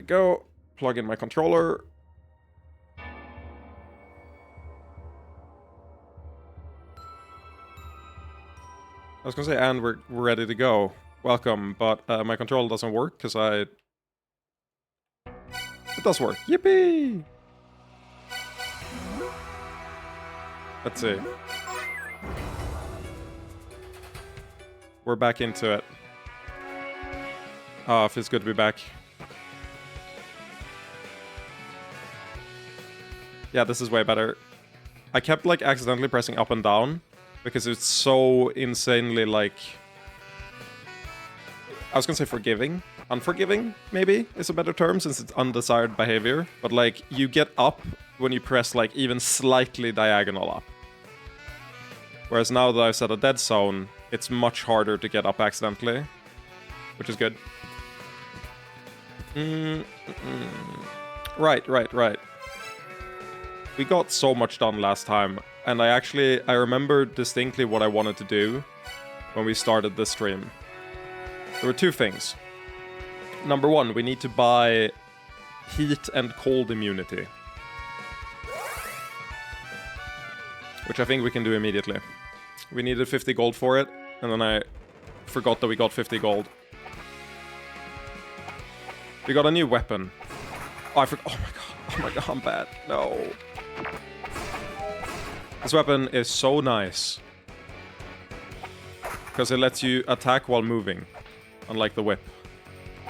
go. Plug in my controller. I was gonna say, and we're ready to go. Welcome, but my controller doesn't work because It does work. Yippee! Let's see. We're back into it. Oh, feels good to be back. Yeah, this is way better. I kept, like, accidentally pressing up and down because it's so insanely, like... I was gonna say forgiving. Unforgiving, maybe, is a better term since it's undesired behavior. But, like, you get up when you press, like, even slightly diagonal up. Whereas now that I've set a dead zone, it's much harder to get up accidentally. Which is good. Right. We got so much done last time, and I remember distinctly what I wanted to do when we started this stream. There were two things. Number one, we need to buy heat and cold immunity. Which I think we can do immediately. We needed 50 gold for it, and then I forgot that we got 50 gold. We got a new weapon. Oh, oh my god, I'm bad. No. This weapon is so nice. Because it lets you attack while moving, unlike the whip.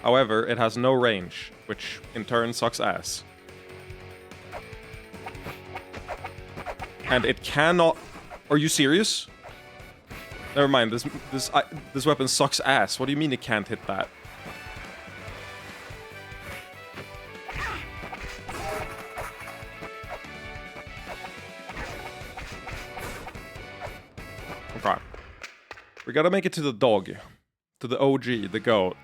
However, it has no range, which in turn sucks ass. And it cannot... Are you serious? Never mind, this weapon sucks ass. What do you mean it can't hit that? Okay. We gotta make it to the dog. To the OG, the goat.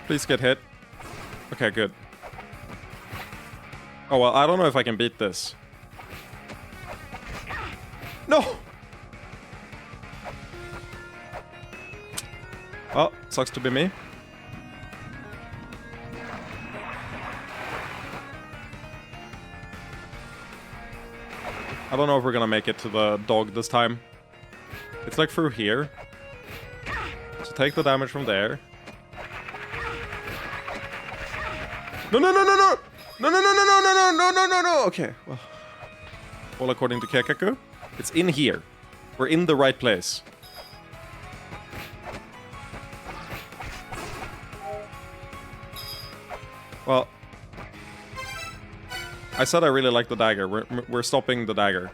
Please get hit. Okay, good. Oh, well, I don't know if I can beat this. No! Well, sucks to be me. I don't know if we're gonna make it to the dog this time. It's like through here. So take the damage from there. No! Okay, well, according to Kekaku, it's in here. We're in the right place. Well, I said I really like the dagger. We're stopping the dagger.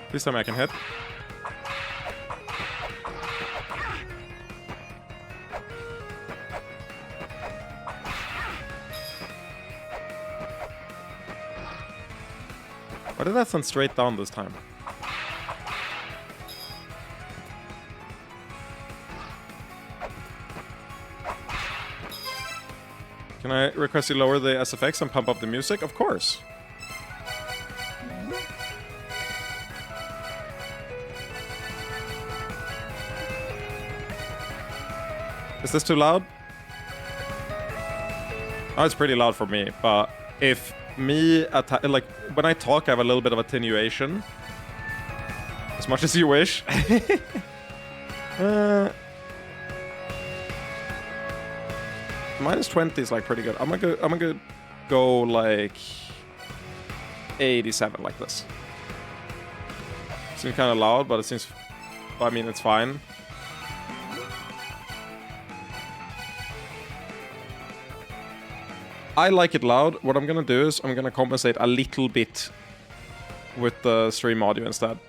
Please tell me I can hit. Why did that send straight down this time? Can I request you lower the SFX and pump up the music? Of course. Is this too loud? Oh, it's pretty loud for me, but if me like when I talk I have a little bit of attenuation. As much as you wish. Minus 20 is like pretty good. I'm gonna go like 87 like this. Seems kind of loud, but it seems, I mean, it's fine. I like it loud. What I'm gonna do is I'm gonna compensate a little bit with the stream audio instead.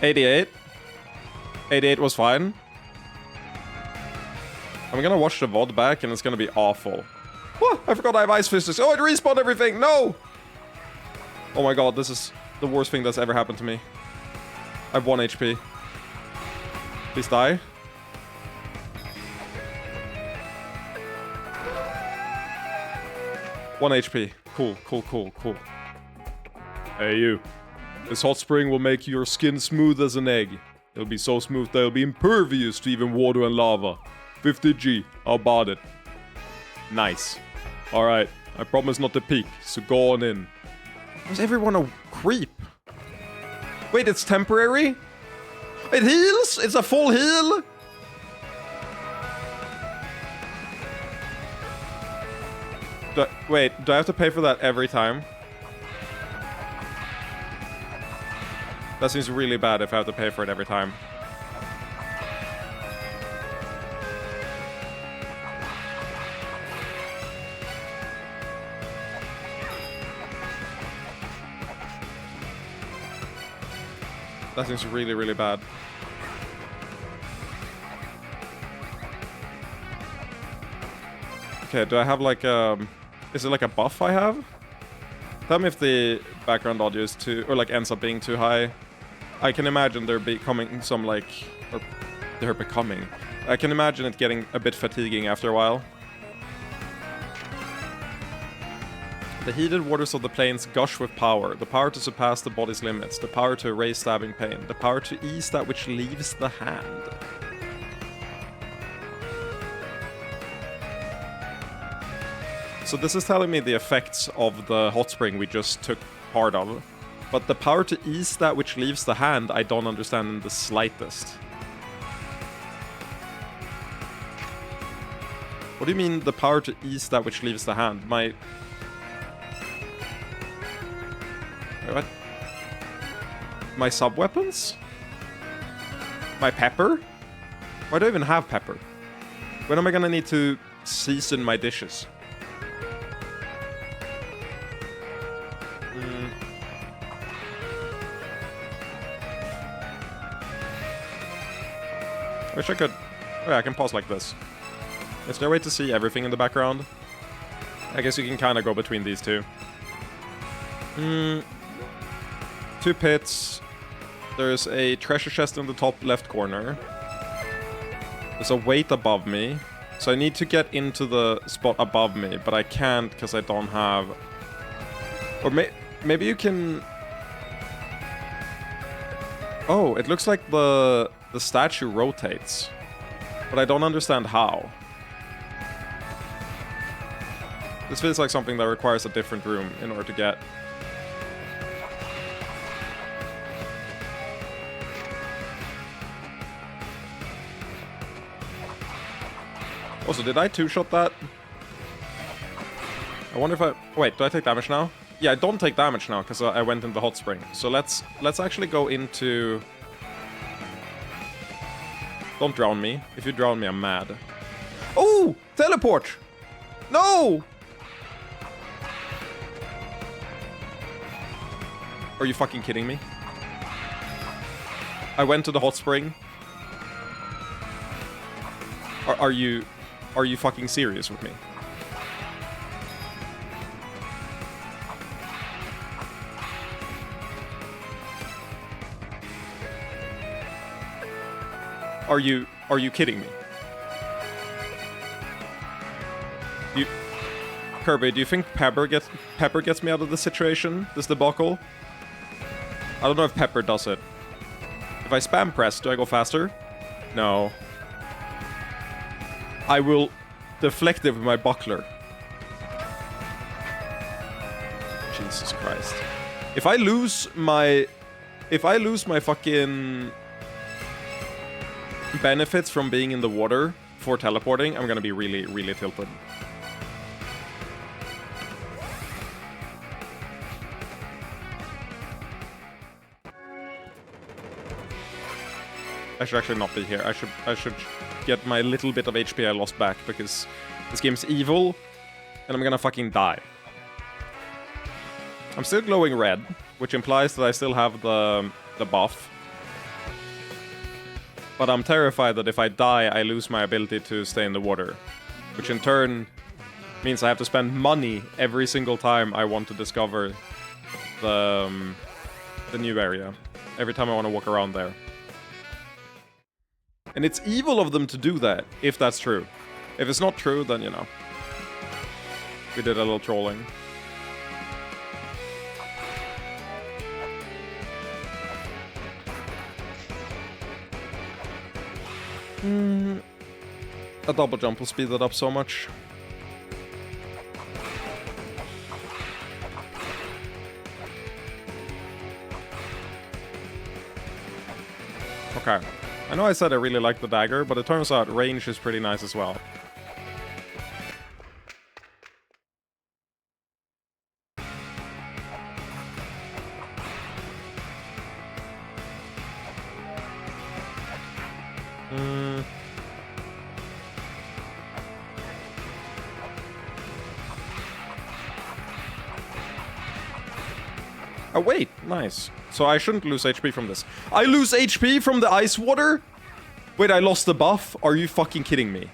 88. 88 was fine. I'm gonna watch the VOD back and it's gonna be awful. Whoa, I forgot I have ice physics. Oh, it respawned everything. No! Oh my god, this is... the worst thing that's ever happened to me. I have 1 HP. Please die. One HP. Cool, cool, cool, cool. Hey, you. This hot spring will make your skin smooth as an egg. It'll be so smooth that it'll be impervious to even water and lava. 50G. I'll bought it. Nice. Alright. I promise not to peek, so go on in. Is everyone a creep? Wait, it's temporary? It heals? It's a full heal? Wait, do I have to pay for that every time? That seems really bad if I have to pay for it every time. That seems really, really bad. Okay, do I have like is it like a buff I have? Tell me if the background audio is too, or like ends up being too high. I can imagine there becoming some like, or they're becoming. I can imagine it getting a bit fatiguing after a while. The heated waters of the plains gush with power. The power to surpass the body's limits. The power to erase stabbing pain. The power to ease that which leaves the hand. So this is telling me the effects of the hot spring we just took part of. But the power to ease that which leaves the hand, I don't understand in the slightest. What do you mean the power to ease that which leaves the hand? Wait, what? My sub-weapons? My pepper? Why do I even have pepper? When am I gonna need to season my dishes? I wish I could... Oh yeah, I can pause like this. Is there a way to see everything in the background? I guess you can kind of go between these two. 2 pits. There's a treasure chest in the top left corner. There's a weight above me. So I need to get into the spot above me, but I can't because I don't have... Or maybe you can... Oh, it looks like the statue rotates. But I don't understand how. This feels like something that requires a different room in order to get. Also, did I two-shot that? I wonder if I... Wait, do I take damage now? Yeah, I don't take damage now because I went in the hot spring. So let's actually go into... Don't drown me. If you drown me, I'm mad. Oh! Teleport! No! Are you fucking kidding me? I went to the hot spring. Are you fucking serious with me? Are you kidding me? Kirby, do you think Pepper gets me out of this situation? This debacle? I don't know if Pepper does it. If I spam press, do I go faster? No. I will deflect it with my buckler. Jesus Christ. If I lose my fucking benefits from being in the water for teleporting, I'm gonna be really, really tilted. I should actually not be here. I should get my little bit of HP I lost back because this game's evil and I'm gonna fucking die. I'm still glowing red, which implies that I still have the buff. But I'm terrified that if I die, I lose my ability to stay in the water. Which in turn means I have to spend money every single time I want to discover the the new area. Every time I want to walk around there. And it's evil of them to do that, if that's true. If it's not true, then, you know. We did a little trolling. A double jump will speed it up so much. Okay. I know I said I really like the dagger, but it turns out range is pretty nice as well. Oh, wait. Nice. So I shouldn't lose HP from this. I lose HP from the ice water? Wait, I lost the buff? Are you fucking kidding me?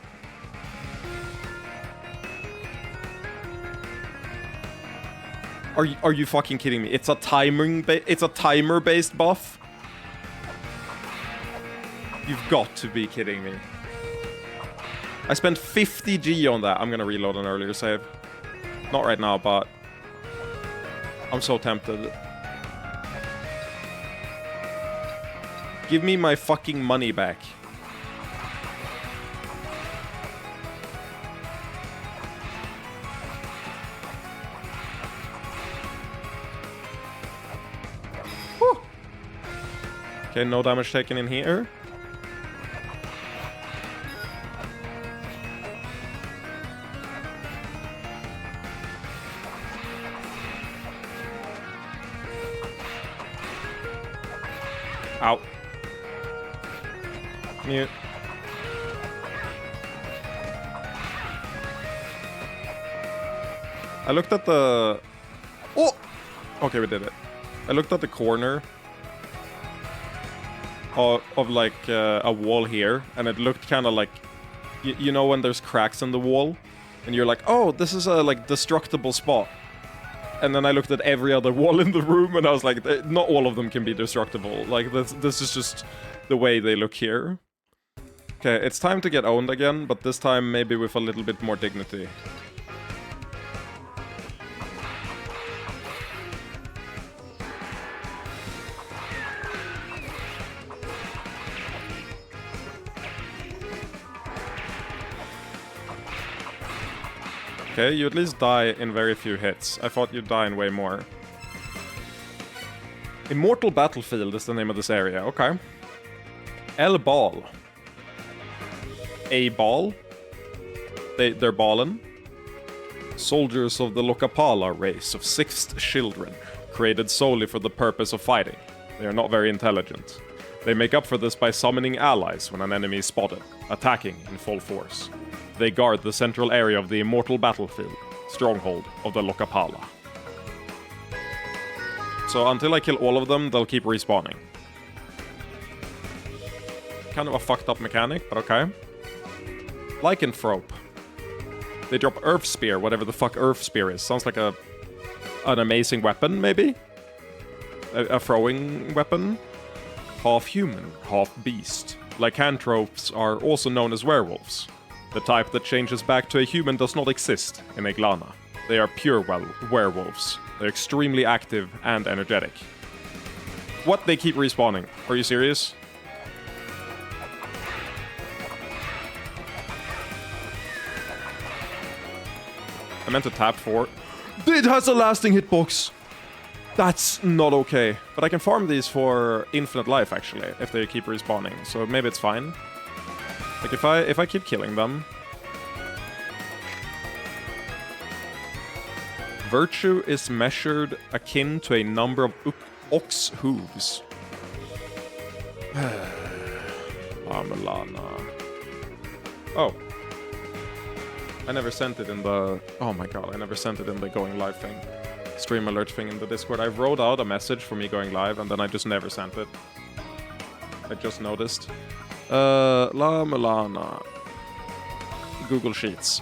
Are you fucking kidding me? It's a timer-based buff? You've got to be kidding me. I spent 50 G on that. I'm gonna reload an earlier save. Not right now, but I'm so tempted. Give me my fucking money back. Whew. Okay, no damage taken in here. Ow. Mute. I looked at the... Oh! Okay, we did it. I looked at the corner of like a wall here, and it looked kind of like... You know when there's cracks in the wall? And you're like, oh, this is a like destructible spot. And then I looked at every other wall in the room, and I was like, not all of them can be destructible. Like, this is just the way they look here. Okay, it's time to get owned again, but this time maybe with a little bit more dignity. Okay, you at least die in very few hits. I thought you'd die in way more. Immortal Battlefield is the name of this area, okay. El Ball. A ball? They're ballin'. Soldiers of the Lokapala race of 6th children, created solely for the purpose of fighting. They are not very intelligent. They make up for this by summoning allies when an enemy is spotted, attacking in full force. They guard the central area of the Immortal Battlefield, stronghold of the Lokapala. So until I kill all of them, they'll keep respawning. Kind of a fucked up mechanic, but okay. Lycanthrope. They drop Earth Spear, whatever the fuck Earth Spear is. Sounds like an amazing weapon, maybe? A throwing weapon? Half human, half beast. Lycanthropes are also known as werewolves. The type that changes back to a human does not exist in La-Mulana. They are pure werewolves. They're extremely active and energetic. What? They keep respawning. Are you serious? I meant to tap for... It has a lasting hitbox! That's not okay. But I can farm these for infinite life, actually, if they keep respawning. So maybe it's fine. Like, if I keep killing them... Virtue is measured akin to a number of ox hooves. La-Mulana. Oh. I never sent it in the... Oh my god, I never sent it in the going live thing. Stream alert thing in the Discord. I wrote out a message for me going live, and then I just never sent it. I just noticed. La-Mulana. Google Sheets.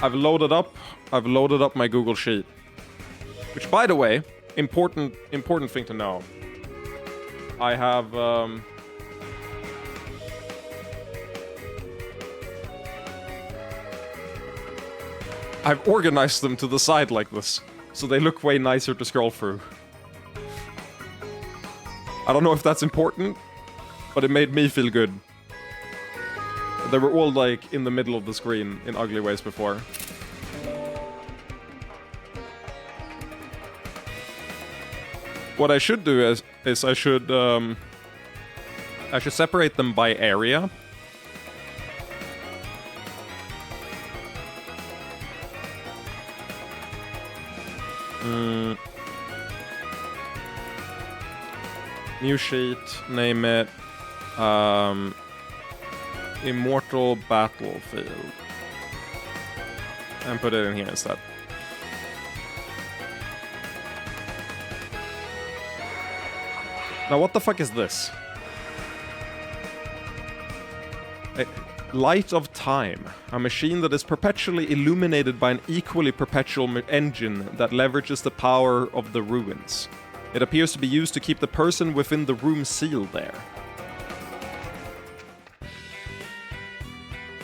I've loaded up my Google Sheet. Which, by the way, important thing to know. I have I've organized them to the side like this, so they look way nicer to scroll through. I don't know if that's important, but it made me feel good. They were all like in the middle of the screen in ugly ways before. What I should do is I should separate them by area. New sheet, name it Immortal Battlefield. And put it in here instead. Now what the fuck is this? Light of Time, a machine that is perpetually illuminated by an equally perpetual engine that leverages the power of the ruins. It appears to be used to keep the person within the room sealed there.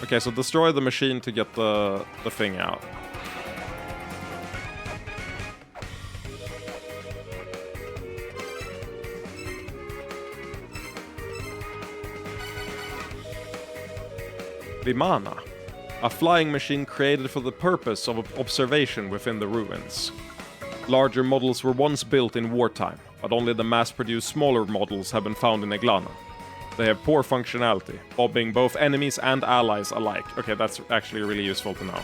Okay, so destroy the machine to get the thing out. La-Mulana, a flying machine created for the purpose of observation within the ruins. Larger models were once built in wartime, but only the mass-produced smaller models have been found in La-Mulana. They have poor functionality, bombing both enemies and allies alike. Okay, that's actually really useful to know.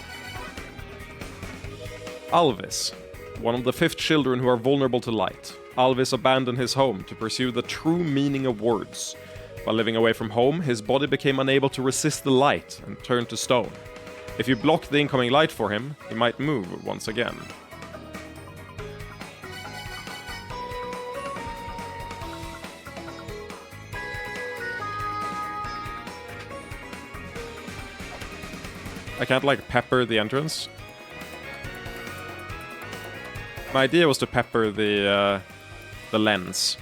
Alvis, one of the 5 children who are vulnerable to light. Alvis abandoned his home to pursue the true meaning of words. While living away from home, his body became unable to resist the light and turned to stone. If you block the incoming light for him, he might move once again. I can't, like, pepper the entrance. My idea was to pepper the lens.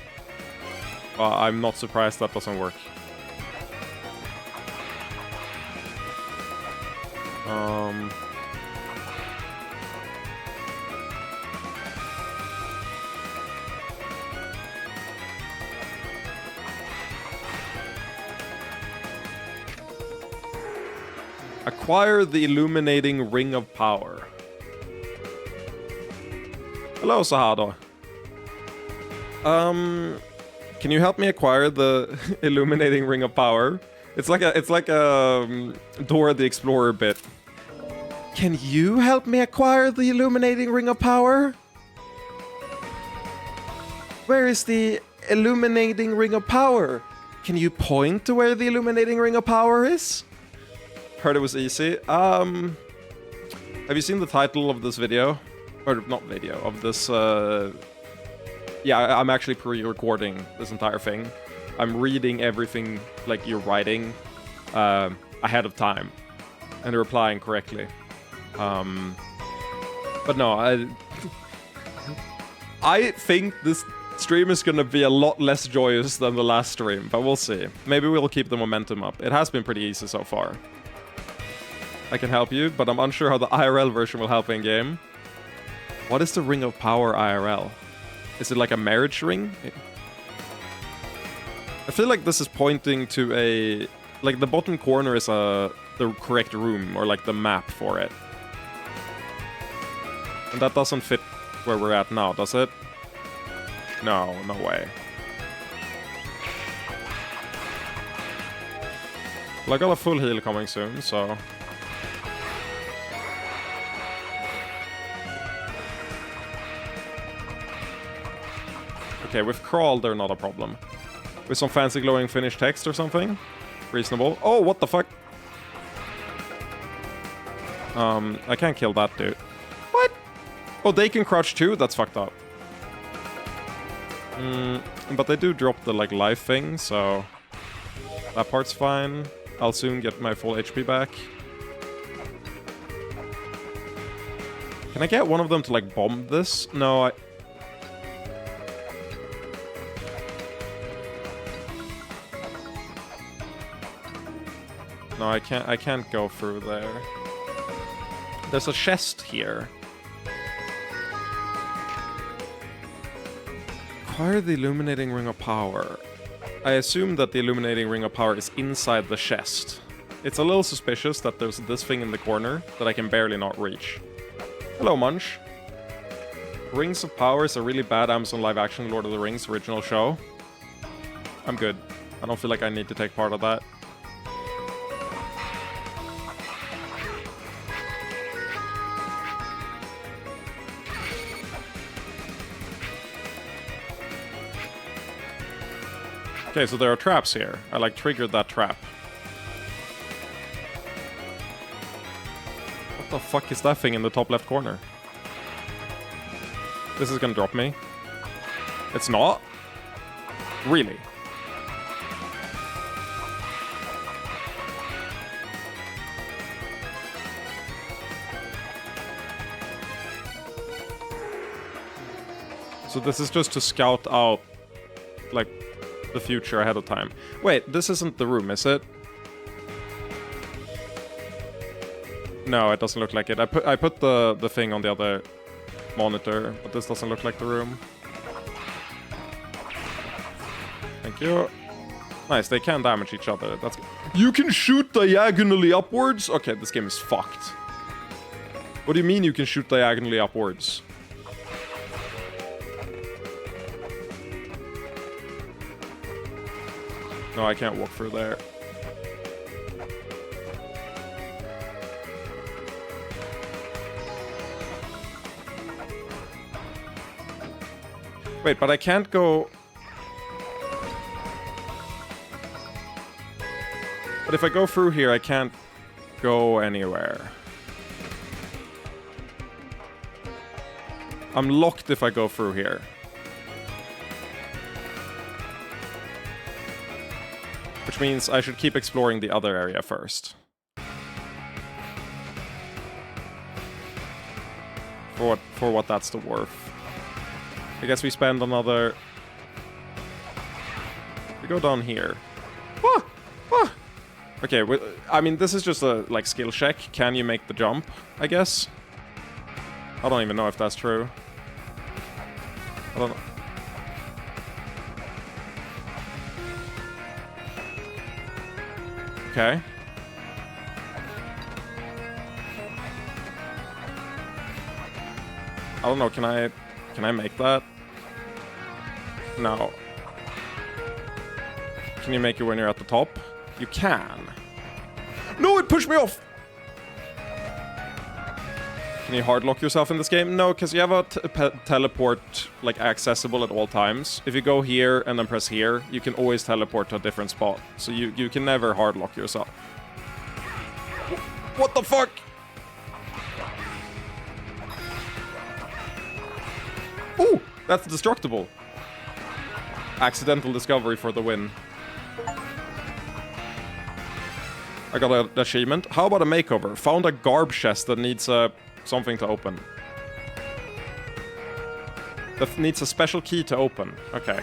I'm not surprised that doesn't work. Acquire the illuminating ring of power. Hello, Sahado. Can you help me acquire the illuminating ring of power? It's like a Dora the Explorer bit. Can you help me acquire the illuminating ring of power? Where is the illuminating ring of power? Can you point to where the illuminating ring of power is? Heard it was easy. Have you seen the title of this video? Or not video, of this yeah, I'm actually pre-recording this entire thing. I'm reading everything like you're writing ahead of time and replying correctly. But no, I think this stream is gonna be a lot less joyous than the last stream, but we'll see. Maybe we'll keep the momentum up. It has been pretty easy so far. I can help you, but I'm unsure how the IRL version will help in-game. What is the Ring of Power IRL? Is it like a marriage ring? I feel like this is pointing to a... Like, the bottom corner is the correct room, or like the map for it. And that doesn't fit where we're at now, does it? No, no way. Well, I got a full heal coming soon, so... Okay, with crawl, they're not a problem. With some fancy glowing finished text or something? Reasonable. Oh, what the fuck? I can't kill that dude. What? Oh, they can crouch too? That's fucked up. But they do drop the, like, life thing, so... That part's fine. I'll soon get my full HP back. Can I get one of them to, like, bomb this? No, No, I can't go through there. There's a chest here. Acquire the illuminating ring of power. I assume that the illuminating ring of power is inside the chest. It's a little suspicious that there's this thing in the corner that I can barely not reach. Hello, Munch. Rings of Power is a really bad Amazon live-action Lord of the Rings original show. I'm good. I don't feel like I need to take part of that. Okay, so there are traps here. I like triggered that trap. What the fuck is that thing in the top left corner? This is gonna drop me. It's not? Really? So this is just to scout out, like, the future ahead of time. Wait, this isn't the room, is it? No, it doesn't look like it. I put the thing on the other monitor, but this doesn't look like the room. Thank you. Nice, they can damage each other. That's good. You can shoot diagonally upwards? Okay, this game is fucked. What do you mean you can shoot diagonally upwards? No, I can't walk through there. Wait, but I can't go... But if I go through here, I can't go anywhere. I'm locked if I go through here. Which means I should keep exploring the other area first. For what that's the worth. I guess we spend another... We go down here. Ah! Ah! Okay, I mean, this is just a, like, skill check. Can you make the jump, I guess? I don't even know if that's true. I don't know. Okay. I don't know, can I make that? No. Can you make it when you're at the top? You can. No, it pushed me off! Can you hard lock yourself in this game? No, because you have a teleport, like, accessible at all times. If you go here and then press here, you can always teleport to a different spot. So you can never hard lock yourself. What the fuck? Ooh, that's destructible. Accidental discovery for the win. I got an achievement. How about a makeover? Found a garb chest that needs something to open. That needs a special key to open. Okay.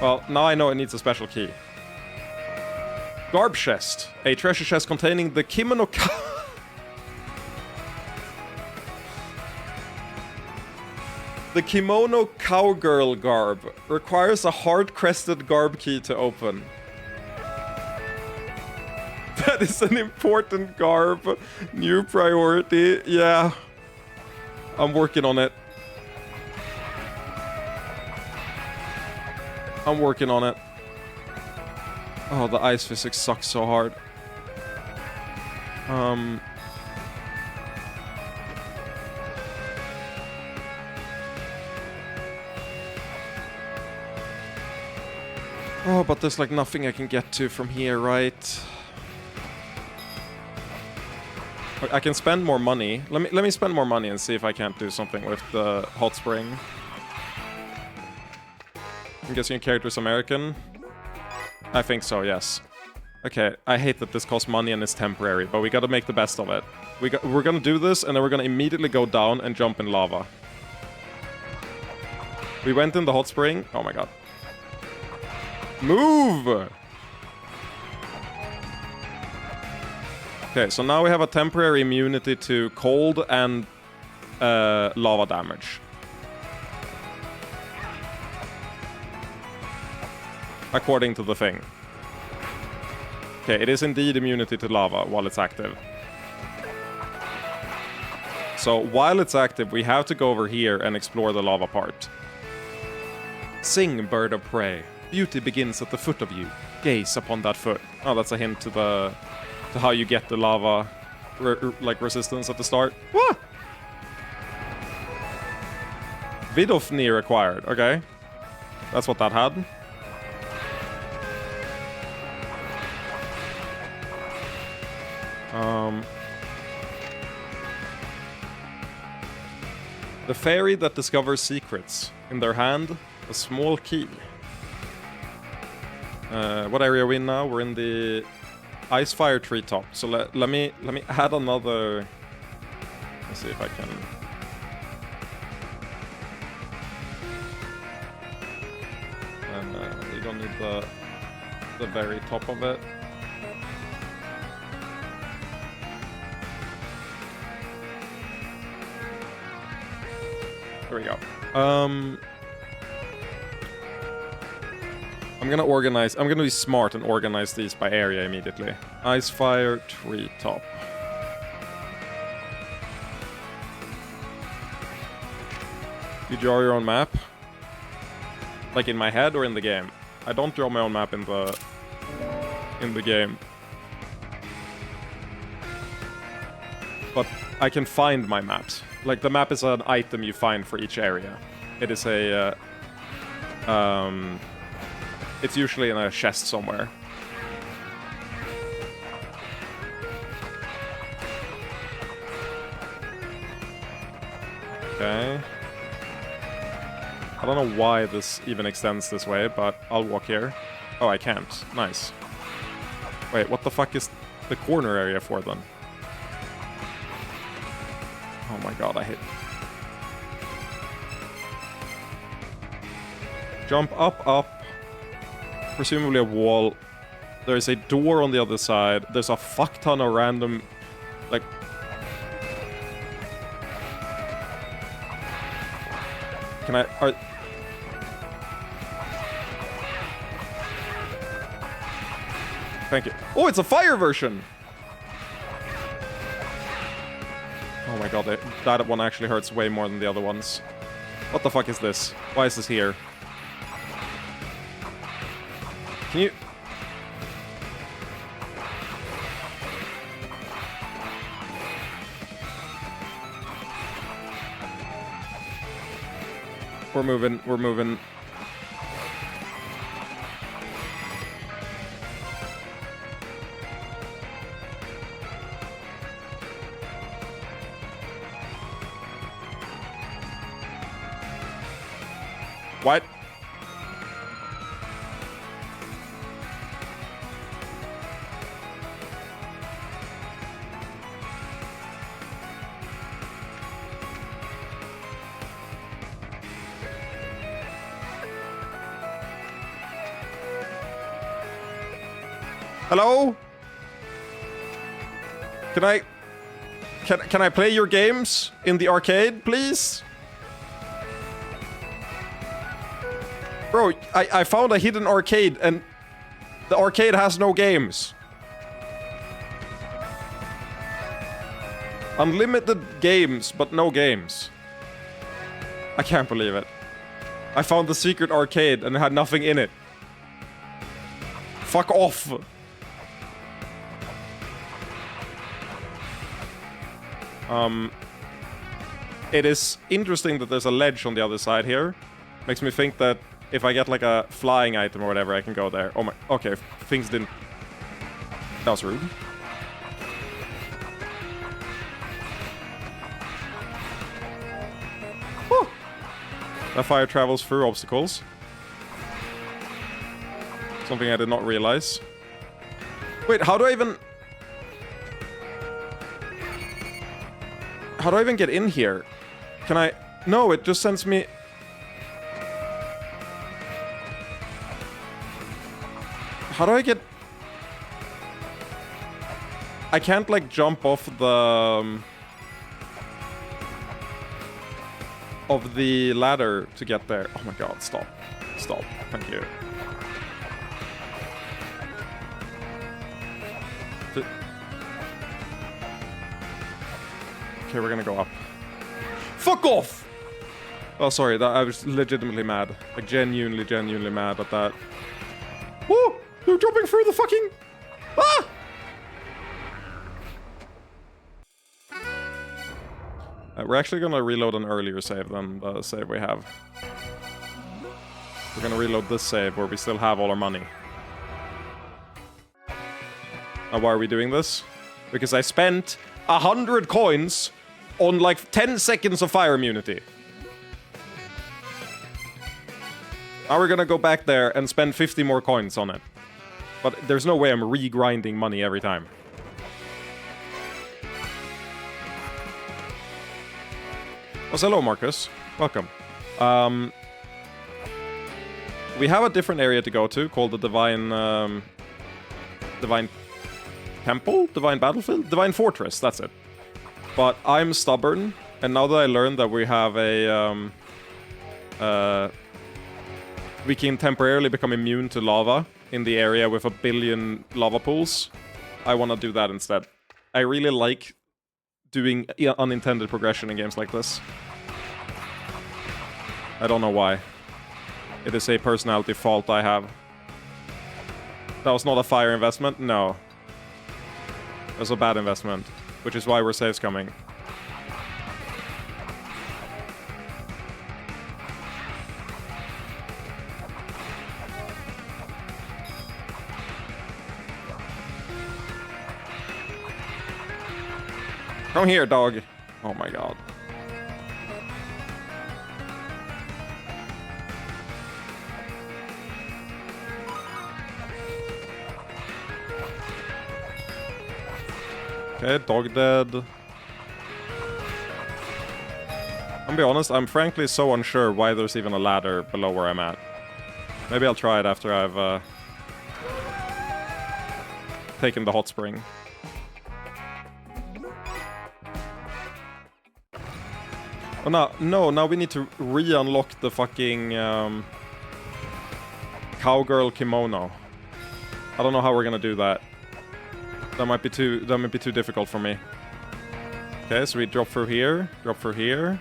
Well, now I know it needs a special key. Garb chest. A treasure chest containing the kimono The kimono cowgirl garb. Requires a hard-crested garb key to open. That is an important garb. New priority. Yeah. I'm working on it. I'm working on it. Oh, the ice physics sucks so hard. Oh, but there's like nothing I can get to from here, right? I can spend more money. Let me spend more money and see if I can't do something with the hot spring. I'm guessing your character is American? I think so, yes. Okay, I hate that this costs money and is temporary, but we gotta make the best of it. We're gonna do this, and then we're gonna immediately go down and jump in lava. We went in the hot spring. Oh my god. Okay, so now we have a temporary immunity to cold and lava damage. According to the thing. Okay, it is indeed immunity to lava while it's active. So while it's active, we have to go over here and explore the lava part. Sing, bird of prey. Beauty begins at the foot of you. Gaze upon that foot. Oh, that's a hint to how you get the lava resistance at the start. What? Vidofni acquired. Okay, that's what that had. The fairy that discovers secrets. In their hand, a small key. What area are we in now? We're in the Ice Fire treetop. So let me add another. Let's see if I can. And you don't need the very top of it. There we go. I'm gonna organize. I'm gonna be smart and organize these by area immediately. Ice Fire treetop. You draw your own map? Like in my head or in the game? I don't draw my own map in the game. But I can find my maps. Like, the map is an item you find for each area. It is a... it's usually in a chest somewhere. Okay. I don't know why this even extends this way, but I'll walk here. Oh, I can't. Nice. Wait, what the fuck is the corner area for then? Oh my god, I hit. Jump up, up. Presumably a wall. There's a door on the other side. There's a fuck ton of random... Like... Can I... Thank you. Oh, it's a fire version! Oh my god, that one actually hurts way more than the other ones. What the fuck is this? Why is this here? Can you... We're moving, we're moving. What? Hello? Can I play your games in the arcade, please? Bro, I found a hidden arcade and the arcade has no games. Unlimited games, but no games. I can't believe it. I found the secret arcade and it had nothing in it. Fuck off. It is interesting that there's a ledge on the other side here. Makes me think that if I get like a flying item or whatever, I can go there. Oh my... Okay, things didn't... That was rude. Whew. That fire travels through obstacles. Something I did not realize. Wait, how do I even... How do I even get in here? Can I... No, it just sends me... How do I get... I can't, like, jump off the ladder to get there. Oh my god, stop. Stop. Thank you. Okay, we're gonna go up. Fuck off! Oh, sorry, I was legitimately mad. Like, genuinely mad at that. Woo! You're jumping through the fucking... Ah! We're actually gonna reload an earlier save than the save we have. We're gonna reload this save where we still have all our money. Now, why are we doing this? Because I spent 100 coins on like 10 seconds of fire immunity. Now we're gonna go back there and spend 50 more coins on it. But there's no way I'm re-grinding money every time. Oh, hello, Marcus. Welcome. We have a different area to go to called the Divine Temple? Divine Battlefield? Divine Fortress, that's it. But I'm stubborn, and now that I learned that we have a... we can temporarily become immune to lava in the area with 1 billion lava pools, I want to do that instead. I really like doing unintended progression in games like this. I don't know why. It is a personality fault I have. That was not a fire investment? No. It was a bad investment, which is why we're saves coming. Come here, dog. Oh my god. Okay, dog dead. I'm gonna be honest, I'm frankly so unsure why there's even a ladder below where I'm at. Maybe I'll try it after I've taken the hot spring. Oh, no, now we need to re-unlock the fucking cowgirl kimono. I don't know how we're gonna do that. That might be too difficult for me. Okay, so we drop through here, drop through here.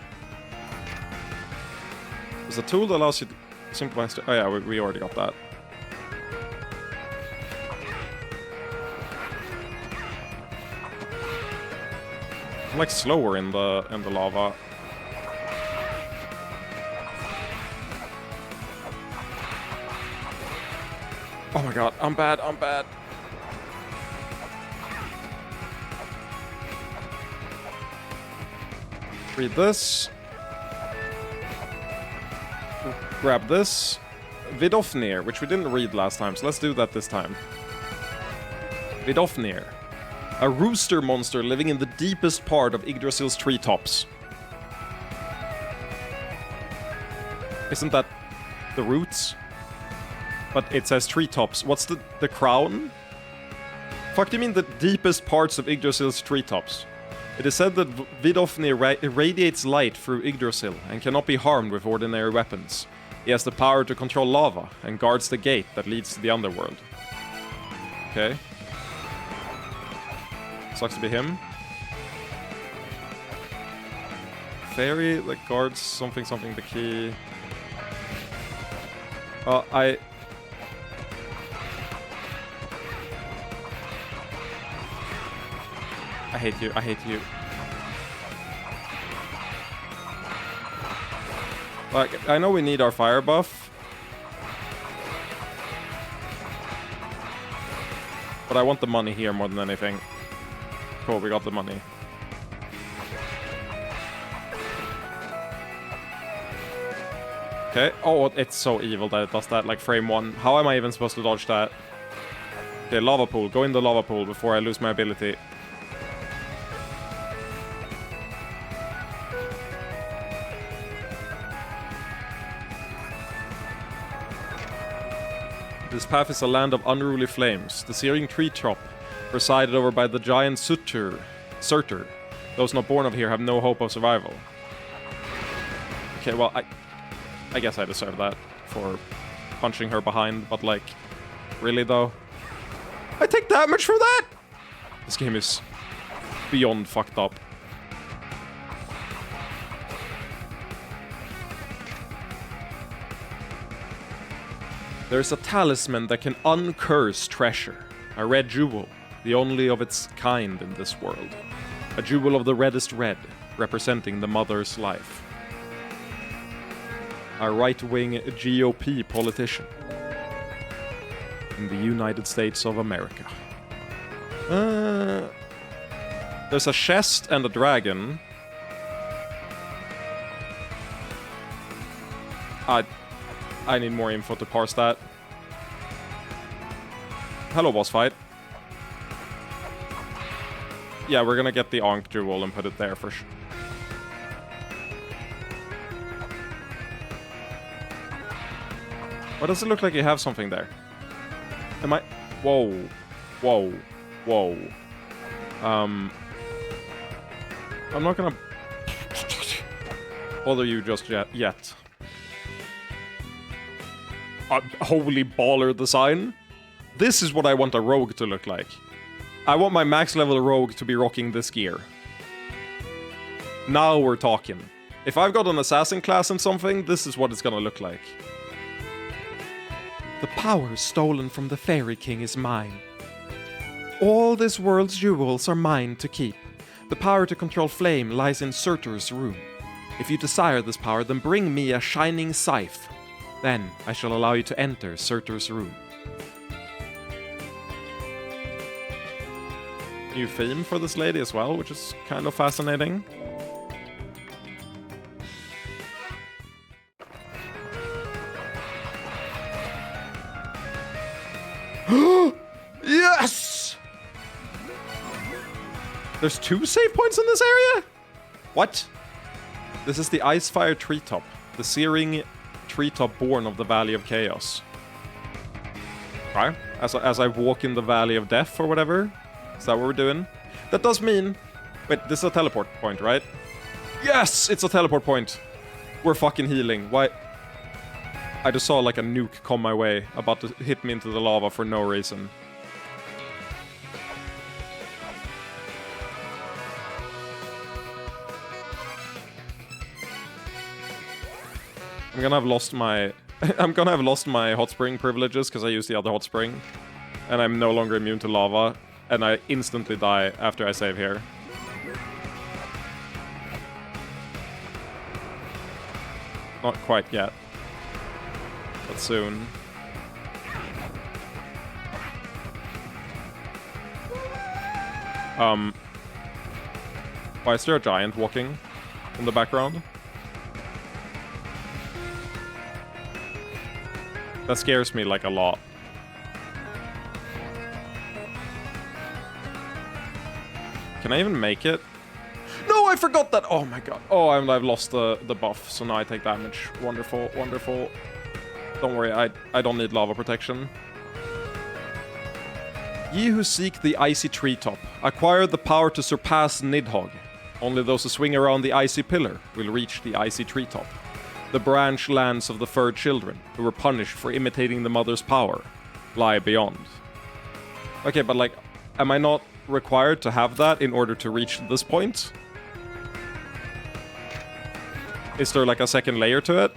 There's a tool that allows you to simplify... Oh yeah, we already got that. I'm like slower in the lava. Oh my god, I'm bad, I'm bad. Read this. Grab this. Vidofnir, which we didn't read last time, so let's do that this time. Vidofnir. A rooster monster living in the deepest part of Yggdrasil's treetops. Isn't that the roots? But it says treetops. What's the crown? Fuck, do you mean the deepest parts of Yggdrasil's treetops? It is said that Vidofnir radiates light through Yggdrasil and cannot be harmed with ordinary weapons. He has the power to control lava and guards the gate that leads to the underworld. Okay. Sucks to be him. Fairy that guards something the key. I hate you, I hate you. Like, I know we need our fire buff. But I want the money here more than anything. Cool, we got the money. Okay, oh, it's so evil that it does that, like frame 1. How am I even supposed to dodge that? Okay, lava pool, go in the lava pool before I lose my ability. This path is a land of unruly flames. The searing tree top presided over by the giant Surtur. Those not born of here have no hope of survival. Okay, well, I guess I deserve that for punching her behind, but like, really though? I take damage for that? This game is beyond fucked up. There's a talisman that can uncurse treasure. A red jewel, the only of its kind in this world. A jewel of the reddest red, representing the mother's life. A right-wing GOP politician in the United States of America. There's a chest and a dragon. I need more info to parse that. Hello, boss fight. Yeah, we're gonna get the Ankh Jewel and put it there for sure. Why does it look like you have something there? Am I... Whoa. Whoa. Whoa. I'm not gonna bother you just yet. Holy baller design. This is what I want a rogue to look like. I want my max level rogue to be rocking this gear. Now we're talking. If I've got an assassin class and something, this is what it's gonna look like. The power stolen from the Fairy King is mine. All this world's jewels are mine to keep. The power to control flame lies in Surtur's room. If you desire this power, then bring me a shining scythe. Then I shall allow you to enter Surtur's room. New theme for this lady as well, which is kind of fascinating. Yes! There's 2 save points in this area? What? This is the Icefire Treetop, the searing treetop born of the Valley of Chaos. Right? As I walk in the Valley of Death or whatever. Is that what we're doing? That does mean... Wait, this is a teleport point, right? Yes! It's a teleport point! We're fucking healing. Why? I just saw like a nuke come my way, about to hit me into the lava for no reason. I'm gonna have lost my... I'm gonna have lost my hot spring privileges because I used the other hot spring. And I'm no longer immune to lava. And I instantly die after I save here. Not quite yet. But soon. Why is there a giant walking in the background? That scares me like a lot. Can I even make it? No, I forgot that! Oh my god. Oh, I've lost the buff, so now I take damage. Wonderful, wonderful. Don't worry, I don't need lava protection. Ye who seek the icy treetop, acquire the power to surpass Nidhogg. Only those who swing around the icy pillar will reach the icy treetop. The branch lands of the furred children, who were punished for imitating the mother's power, lie beyond. Okay, but like, am I not required to have that in order to reach this point? Is there like a second layer to it?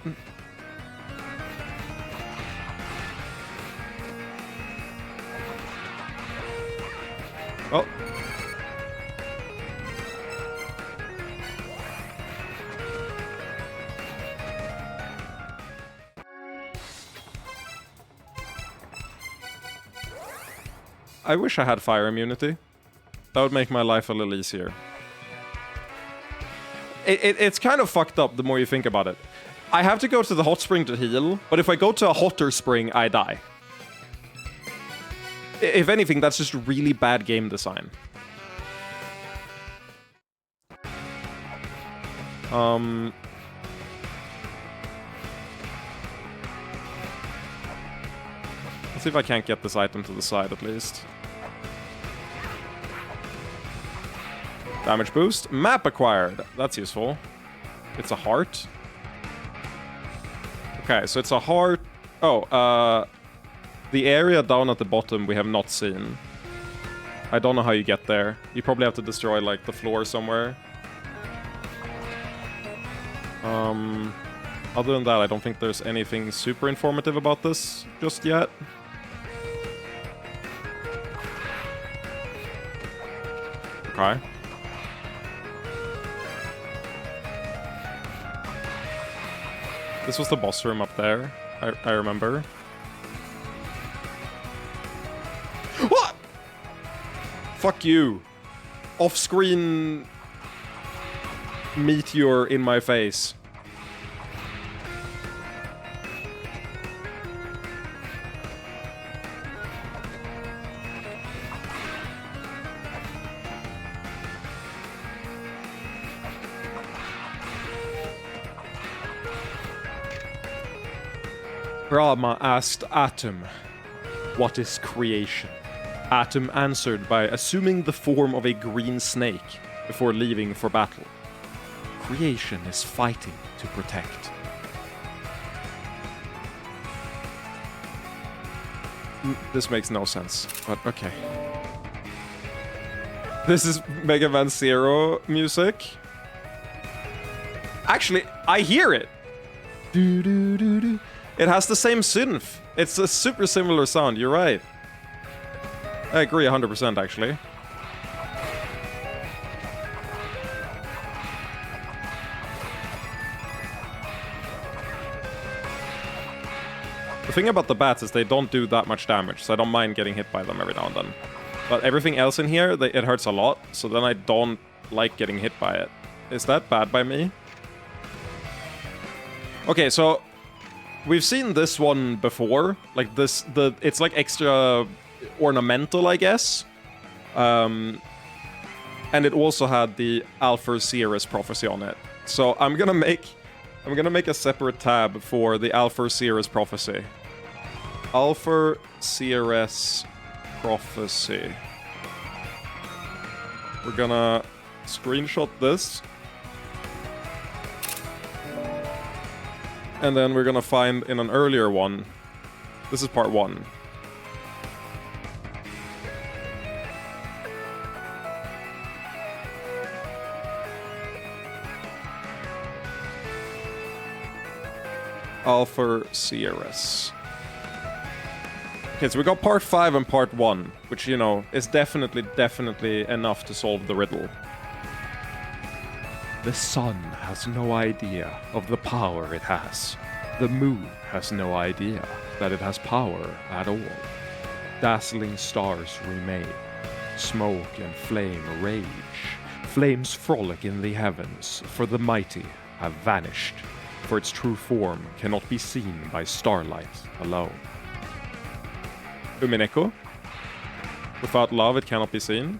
Well. I wish I had fire immunity. That would make my life a little easier. It's kind of fucked up the more you think about it. I have to go to the hot spring to heal, but if I go to a hotter spring, I die. If anything, that's just really bad game design. Let's see if I can't get this item to the side at least. Damage boost. Map acquired. That's useful. It's a heart. Okay, so it's a heart. Oh, the area down at the bottom we have not seen. I don't know how you get there. You probably have to destroy, like, the floor somewhere. Other than that, I don't think there's anything super informative about this just yet. Okay. This was the boss room up there, I remember. What? Fuck you. Off-screen meteor in my face. Brahma asked Atom, "What is creation?" Atom answered by assuming the form of a green snake before leaving for battle. Creation is fighting to protect. This makes no sense, but okay. This is Mega Man Zero music. Actually, I hear it. Do do do do. It has the same synth. It's a super similar sound, you're right. I agree 100% actually. The thing about the bats is they don't do that much damage, so I don't mind getting hit by them every now and then. But everything else in here, it hurts a lot, so then I don't like getting hit by it. Is that bad by me? Okay, so we've seen this one before. Like this, it's like extra ornamental, I guess. And it also had the Alpha Sirius prophecy on it. So I'm gonna make a separate tab for the Alpha Sirius prophecy. Alpha Sirius prophecy. We're gonna screenshot this. And then we're gonna find in an earlier one. This is part 1. Alpha Sirius. Okay, so we got part 5 and part 1, which, you know, is definitely enough to solve the riddle. The sun has no idea of the power it has. The moon has no idea that it has power at all. Dazzling stars remain. Smoke and flame rage. Flames frolic in the heavens, for the mighty have vanished. For its true form cannot be seen by starlight alone. Umineko. Without love, it cannot be seen.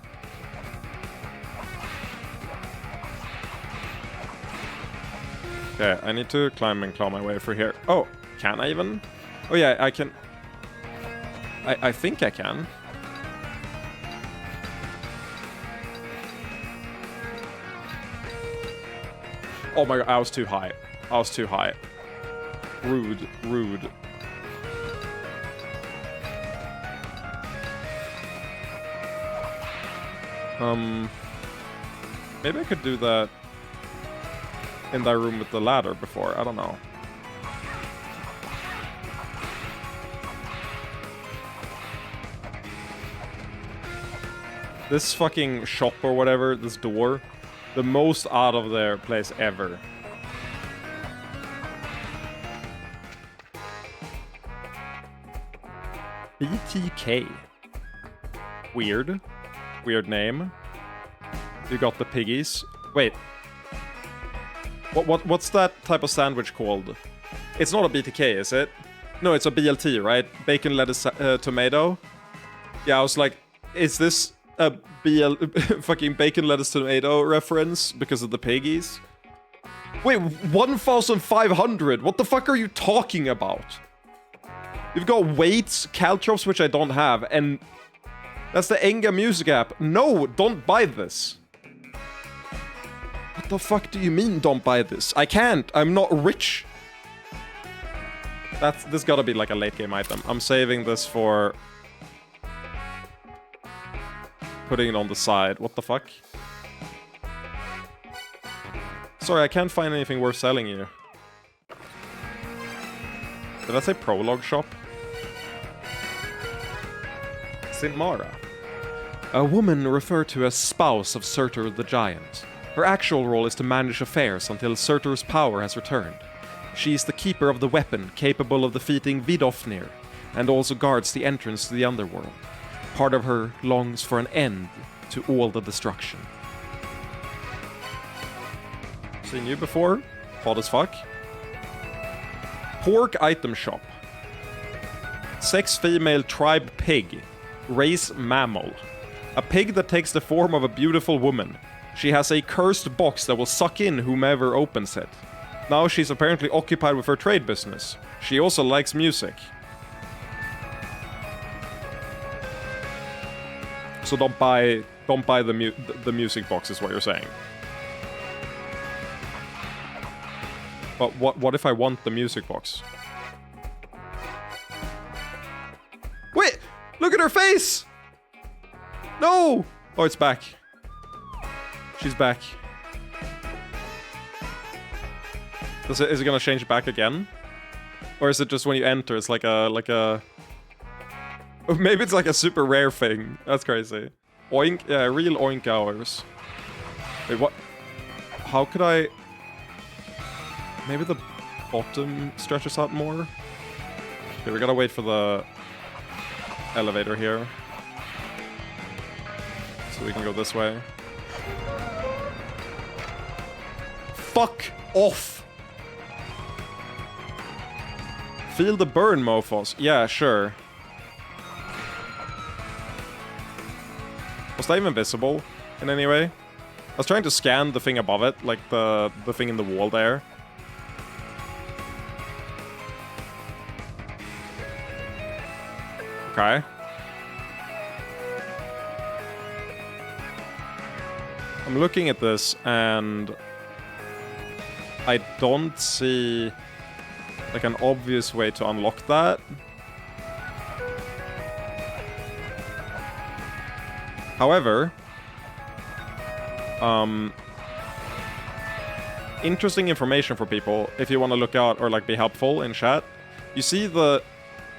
Okay, I need to climb and claw my way through here. Oh, can I even? Oh yeah, I can. I think I can. Oh my god, I was too high. I was too high. Rude, rude. Maybe I could do that in that room with the ladder before. I don't know. This fucking shop or whatever, this door, the most out of their place ever. BTK. Weird. Weird name. You got the piggies. Wait. What's that type of sandwich called? It's not a BTK, is it? No, it's a BLT, right? Bacon, lettuce, tomato. Yeah, I was like, is this a fucking bacon, lettuce, tomato reference because of the piggies? Wait, 1,500? What the fuck are you talking about? You've got weights, caltrops, which I don't have, and that's the Enga music app. No, don't buy this. What the fuck do you mean, don't buy this? I can't. I'm not rich. This gotta be like a late game item. I'm saving this for putting it on the side. What the fuck? Sorry, I can't find anything worth selling you. Did I say prologue shop? St. Mara. A woman referred to as spouse of Surtur the Giant. Her actual role is to manage affairs until Surtur's power has returned. She is the keeper of the weapon, capable of defeating Vidofnir, and also guards the entrance to the underworld. Part of her longs for an end to all the destruction. Seen you before? Hot as fuck. Pork item shop. Sex female tribe pig. Race mammal. A pig that takes the form of a beautiful woman. She has a cursed box that will suck in whomever opens it. Now she's apparently occupied with her trade business. She also likes music. So don't buy the music box is what you're saying. But what if I want the music box? Wait! Look at her face! No! Oh, it's back. She's back. Is it gonna change back again? Or is it just when you enter, it's like a... Maybe it's like a super rare thing. That's crazy. Oink, yeah, real oink hours. Wait, what? How could I... Maybe the bottom stretches out more? Okay, we gotta wait for the elevator here. So we can go this way. Fuck off! Feel the burn, mofos. Yeah, sure. Was that even visible in any way? I was trying to scan the thing above it, like the thing in the wall there. Okay. I'm looking at this and I don't see like an obvious way to unlock that. However, interesting information for people if you want to look out or like be helpful in chat. You see the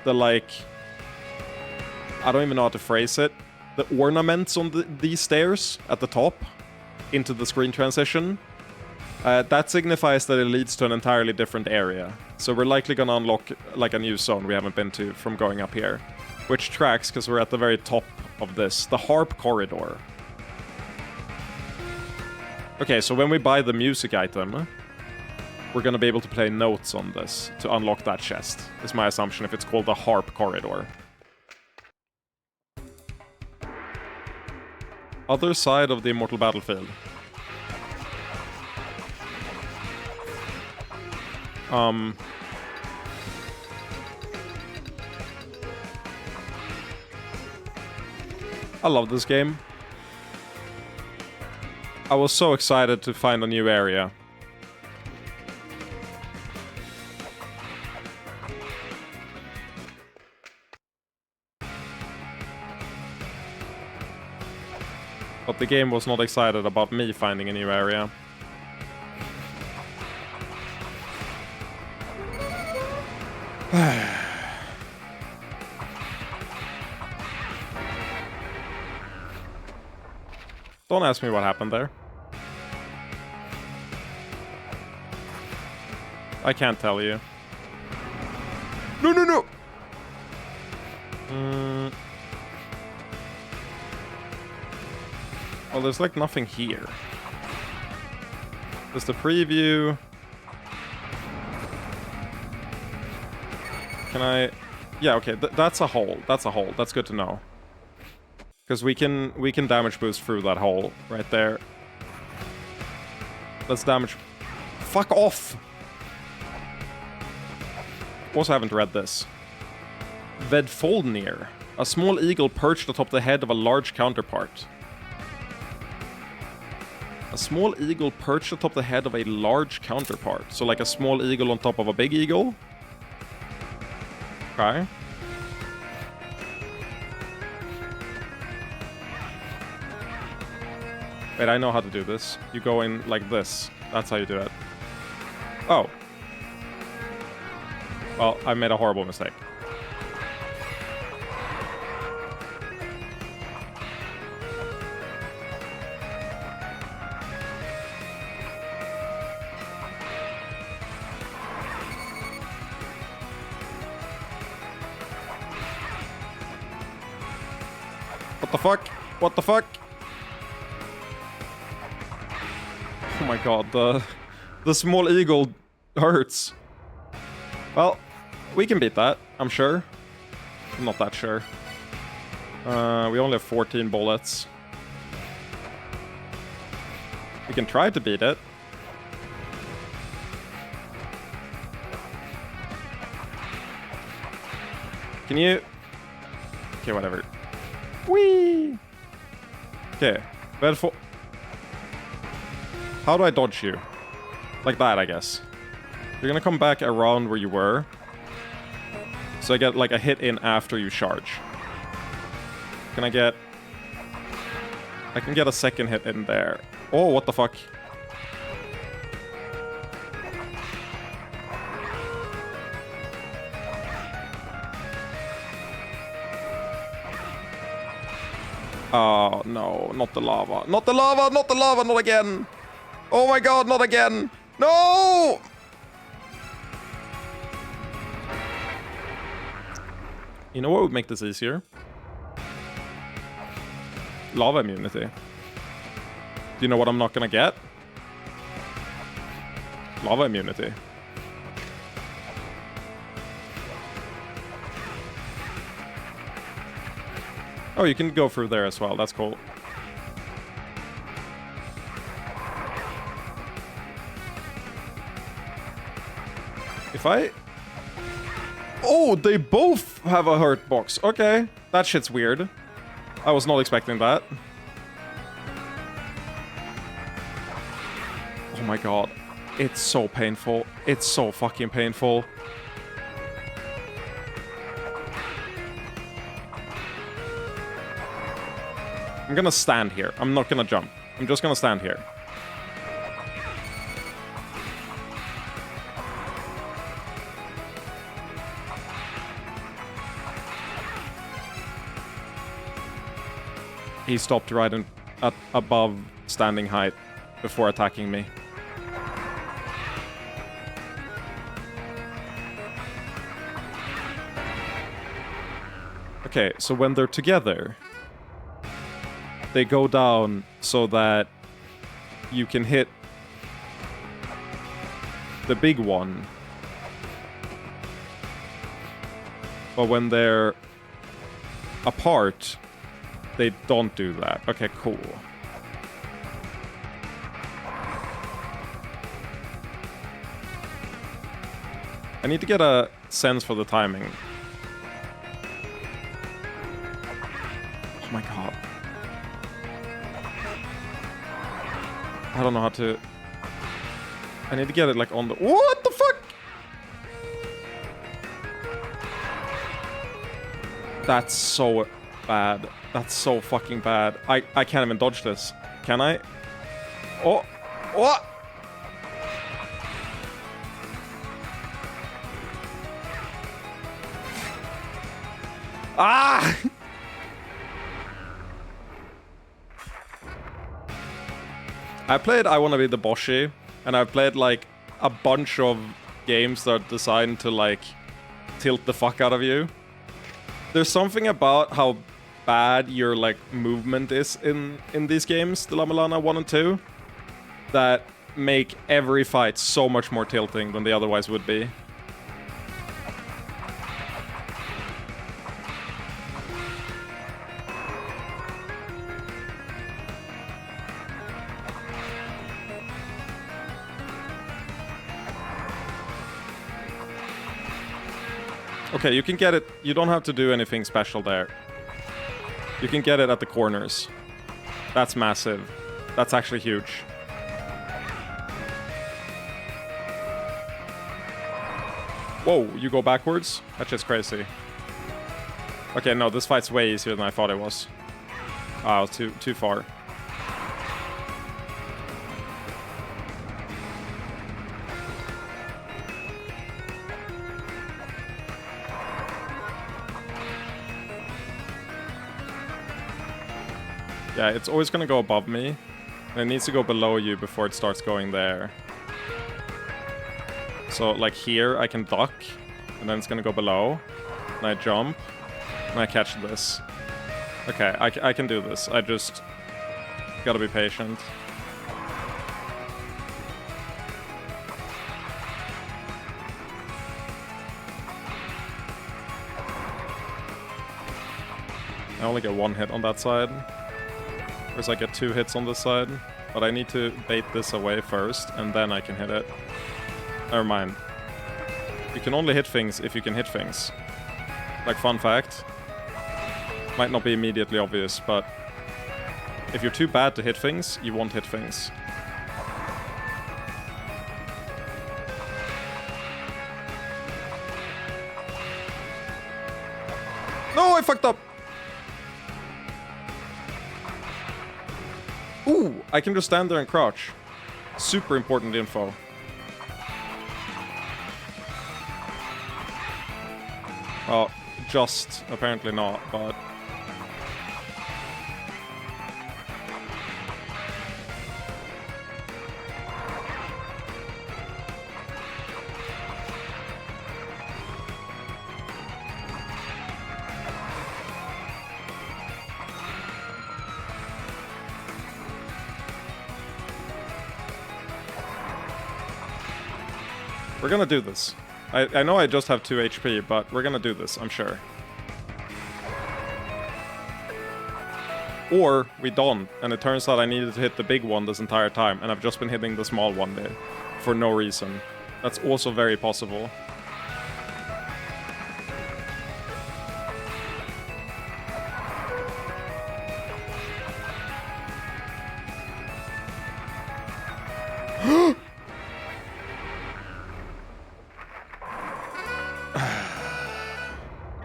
like, I don't even know how to phrase it, the ornaments on these stairs at the top into the screen transition. That signifies that it leads to an entirely different area. So we're likely gonna unlock like a new zone we haven't been to from going up here. Which tracks, because we're at the very top of this. The harp corridor. Okay, so when we buy the music item, we're gonna be able to play notes on this to unlock that chest. Is my assumption if it's called the harp corridor. Other side of the immortal battlefield. I love this game. I was so excited to find a new area. But the game was not excited about me finding a new area. Don't ask me what happened there. I can't tell you. No, no, no! Well, there's like nothing here. There's the preview. Can I... Yeah, okay, that's a hole. That's a hole. That's good to know. Because we can damage boost through that hole right there. Let's damage... Fuck off! Also haven't read this. Vedfolnir. A small eagle perched atop the head of a large counterpart. A small eagle perched atop the head of a large counterpart. So like a small eagle on top of a big eagle. Okay. Wait, I know how to do this. You go in like this. That's how you do it. Oh. Well, I made a horrible mistake. What the fuck? What the fuck? Oh my god, the small eagle hurts. Well, we can beat that, I'm sure. I'm not that sure. We only have 14 bullets. We can try to beat it. Can you... Okay, whatever. Whee! Okay, Belfort. How do I dodge you? Like that, I guess. You're gonna come back around where you were. So I get like a hit in after you charge. Can I get... I can get a second hit in there. Oh, what the fuck? Oh, no, not the lava. Not the lava, not the lava, not again. Oh my god, not again. No! You know what would make this easier? Lava immunity. Do you know what I'm not gonna get? Lava immunity. Oh, you can go through there as well. That's cool. If I... Oh, they both have a hurt box. Okay. That shit's weird. I was not expecting that. Oh my god. It's so painful. It's so fucking painful. I'm gonna stand here. I'm not gonna jump. I'm just gonna stand here. He stopped right at above standing height before attacking me. Okay, so when they're together, they go down so that you can hit the big one. But when they're apart, they don't do that. Okay, cool. I need to get a sense for the timing. Oh my god. I don't know how to... I need to get it like on the... What the fuck? That's so bad. That's so fucking bad. I can't even dodge this. Can I? Oh! What? Ah! I played I Wanna Be the Boshi, and I've played like a bunch of games that are designed to like tilt the fuck out of you. There's something about how bad your like movement is in these games, the La-Mulana 1 and 2, that make every fight so much more tilting than they otherwise would be. Okay, you can get it. You don't have to do anything special there. You can get it at the corners. That's massive. That's actually huge. Whoa, you go backwards? That's just crazy. Okay, no, this fight's way easier than I thought it was. Ah, it was too far. Yeah, it's always gonna go above me. And it needs to go below you before it starts going there. So, like here, I can duck. And then it's gonna go below. And I jump. And I catch this. Okay, I can do this. I just gotta be patient. I only get one hit on that side. Whereas I get 2 hits on this side. But I need to bait this away first, and then I can hit it. Never mind. You can only hit things if you can hit things. Like, fun fact. Might not be immediately obvious, but if you're too bad to hit things, you won't hit things. No, I fucked up! Ooh, I can just stand there and crouch. Super important info. Well, just apparently not, but... We're gonna do this. I know I just have 2 HP, but we're gonna do this, I'm sure. Or we don't, and it turns out I needed to hit the big one this entire time, and I've just been hitting the small one there for no reason. That's also very possible.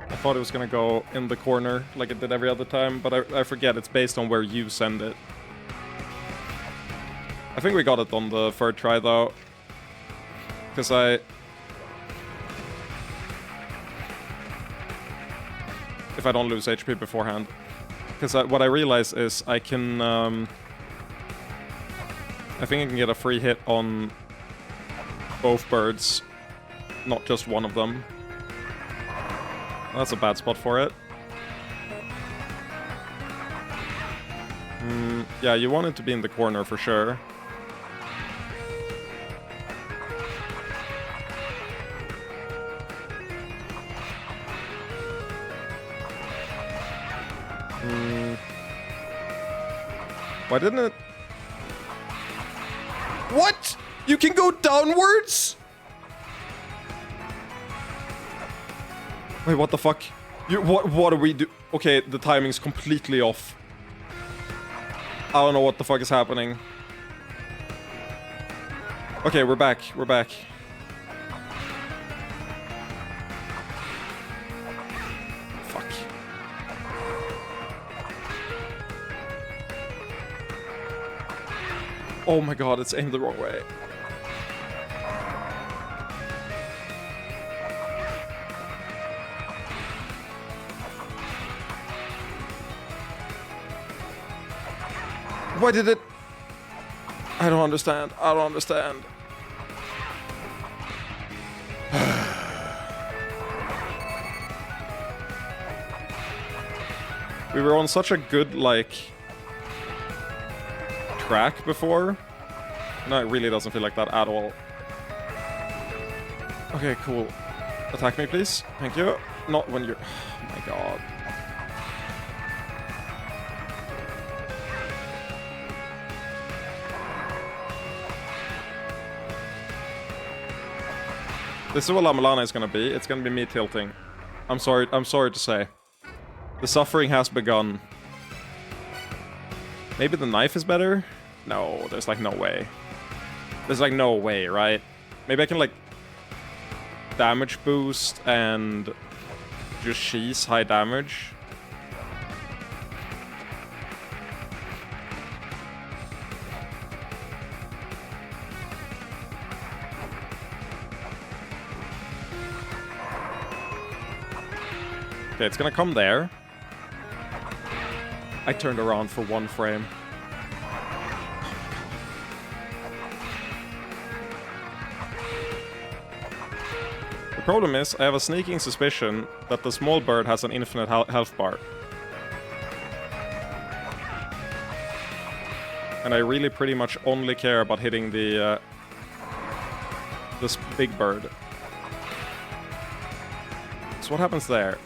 I thought it was gonna go in the corner like it did every other time, but I forget it's based on where you send it. I think we got it on the third try though. Because if I don't lose HP beforehand. Because what I realize is I can... I think I can get a free hit on both birds, not just one of them. That's a bad spot for it. Yeah, you want it to be in the corner for sure. Why didn't it... What? You can go downwards? Wait, what the fuck? What do we do? Okay, the timing's completely off. I don't know what the fuck is happening. Okay, we're back. We're back. Fuck. Oh my god, it's aimed the wrong way. Why did it... I don't understand. I don't understand. We were on such a good, like... track before. No, it really doesn't feel like that at all. Okay, cool. Attack me, please. Thank you. Not when you're... Oh my god. This is what La-Mulana is gonna be. It's gonna be me tilting. I'm sorry to say. The suffering has begun. Maybe the knife is better? No, there's like no way. There's like no way, right? Maybe I can like damage boost and just she's high damage. Okay, it's gonna come there. I turned around for 1 frame. The problem is, I have a sneaking suspicion that the small bird has an infinite health bar. And I really pretty much only care about hitting the this big bird. So what happens there?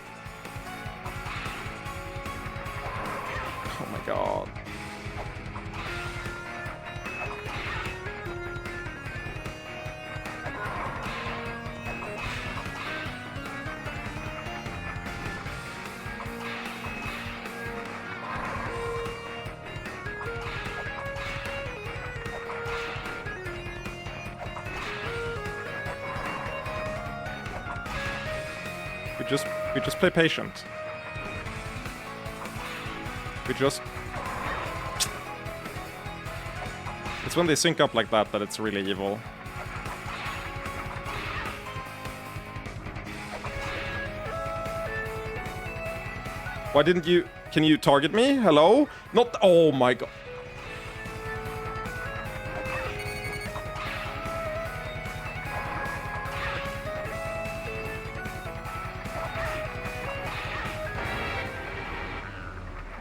Oh my god. We just play patient. It's when they sync up like that that it's really evil. Why didn't you... Can you target me? Hello? Not... Oh my god.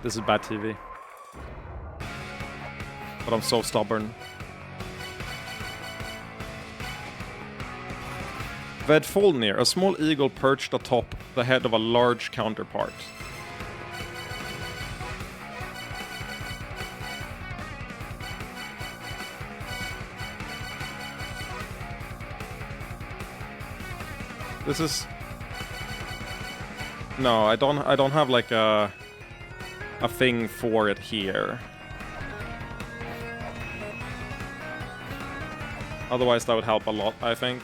This is bad TV. But I'm so stubborn. Vedfolnir, a small eagle perched atop the head of a large counterpart. This is... No, I don't have like a thing for it here. Otherwise that would help a lot, I think.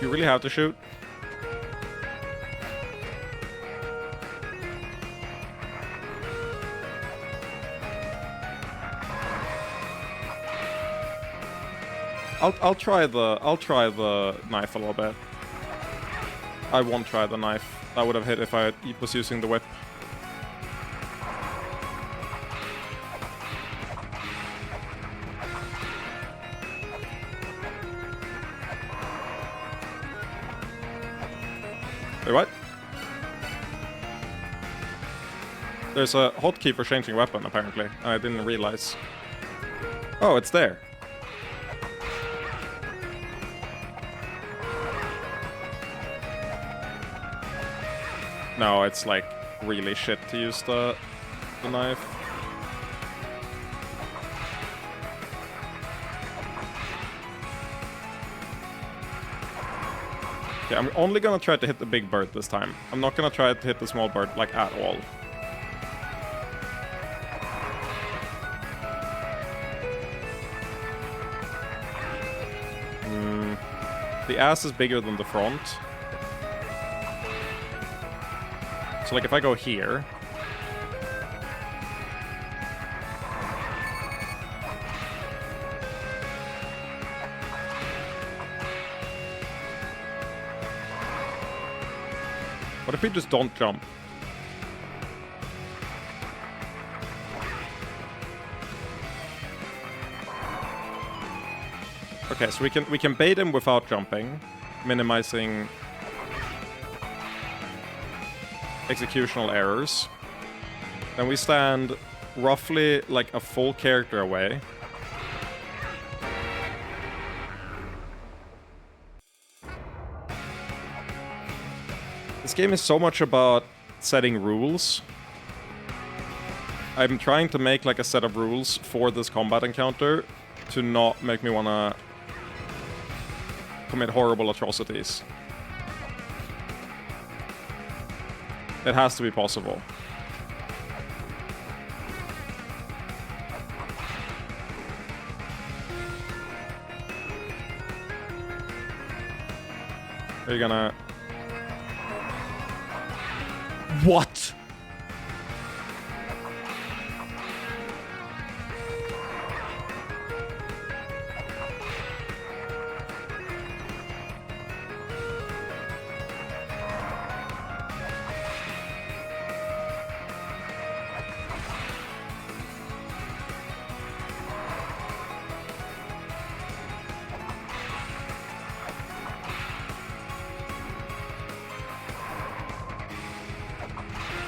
Do you really have to shoot? I'll try the knife a little bit. I won't try the knife. I would have hit if I was using the whip. Wait, what? There's a hotkey for changing weapon, apparently. I didn't realize. Oh, it's there. No, it's like really shit to use the knife. Okay, I'm only gonna try to hit the big bird this time. I'm not gonna try to hit the small bird, like, at all. The ass is bigger than the front. So, like, if I go here... What if we just don't jump? Okay, so we can bait him without jumping, minimizing executional errors. Then we stand roughly like a full character away. This game is so much about setting rules. I'm trying to make like a set of rules for this combat encounter to not make me wanna commit horrible atrocities. It has to be possible. Are you gonna... What?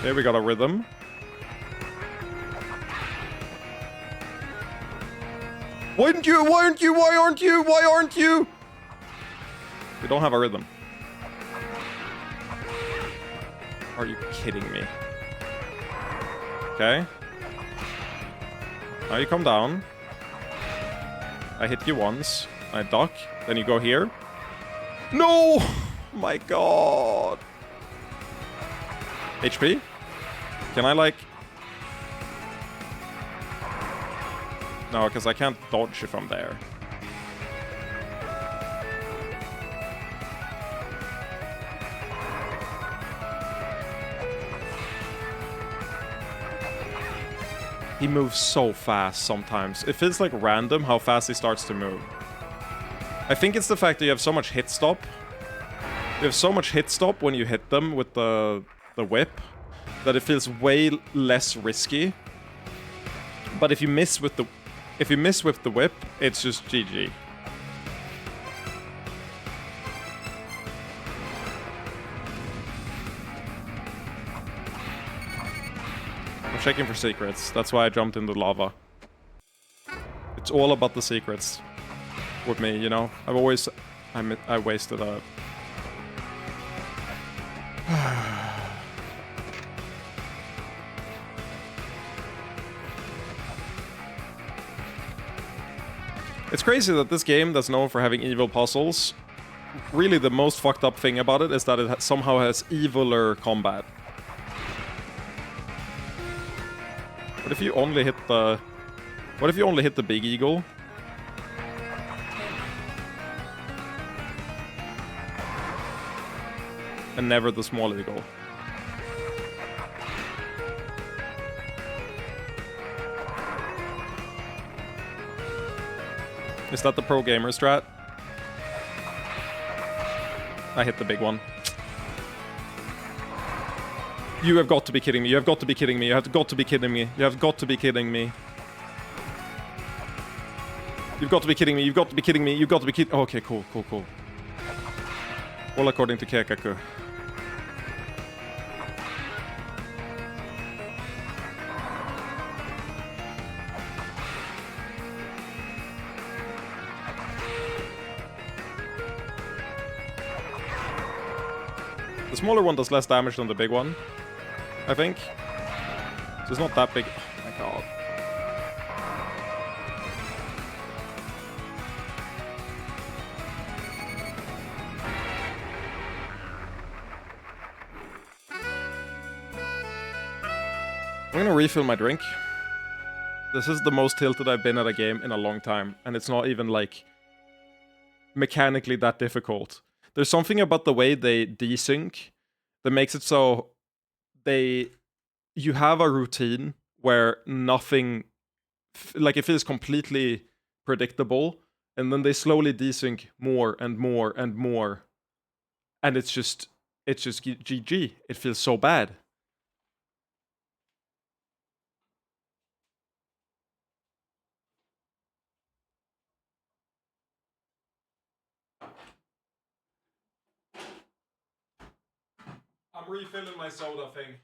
Okay, we got a rhythm. Why aren't you? Why aren't you? Why aren't you? Why aren't you? We don't have a rhythm. Are you kidding me? Okay. Now you come down. I hit you once. I duck. Then you go here. No! My god. HP? Can I, like... No, because I can't dodge if I'm there. He moves so fast sometimes. It feels like random how fast he starts to move. I think it's the fact that you have so much hit stop. You have so much hit stop when you hit them with the whip that it feels way less risky. But if you miss with the whip, it's just GG. I'm checking for secrets. That's why I jumped into lava. It's all about the secrets with me, you know. I wasted a... It's crazy that this game that's known for having evil puzzles, really the most fucked up thing about it is that it somehow has eviler combat. What if you only hit the... What if you only hit the big eagle? And never the small eagle. Is that the pro gamer strat? I hit the big one. You have got to be kidding me. You have got to be kidding me. You have got to be kidding me. You have got to be kidding me. You've got to be kidding me. You've got to be kidding me. You've got to be kidding... Okay, cool, cool, cool. All according to Keikaku. The smaller one does less damage than the big one, I think. So it's not that big. Oh my god. I'm gonna refill my drink. This is the most tilted I've been at a game in a long time, and it's not even, like, mechanically that difficult. There's something about the way they desync that makes it so you have a routine where nothing, like, it feels completely predictable, and then they slowly desync more and more and more, and it's just GG. It feels so bad. I'm refilling my soda thing.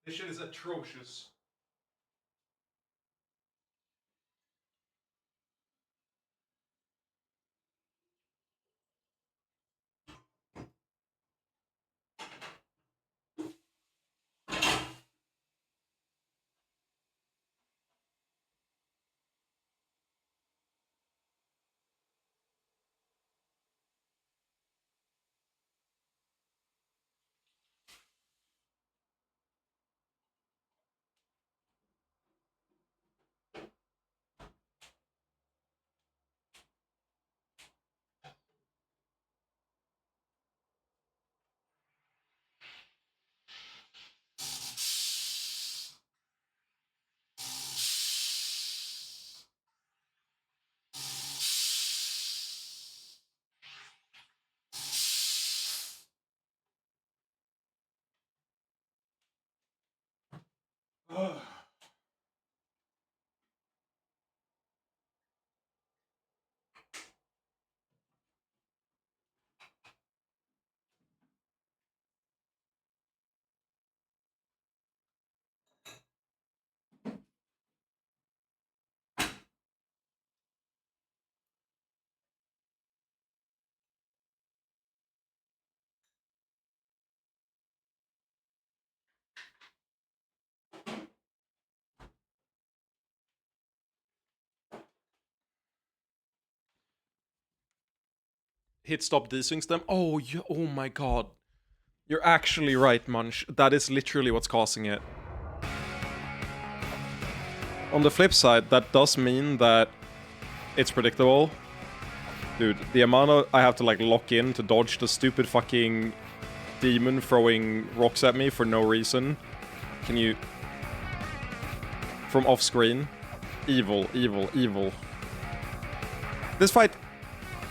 This shit is atrocious. hit stop desyncs them. Oh, oh my god. You're actually right, Munch. That is literally what's causing it. On the flip side, that does mean that it's predictable. Dude, the amount of I have to like lock in to dodge the stupid fucking demon throwing rocks at me for no reason. Can you... From off screen. Evil, evil, evil. This fight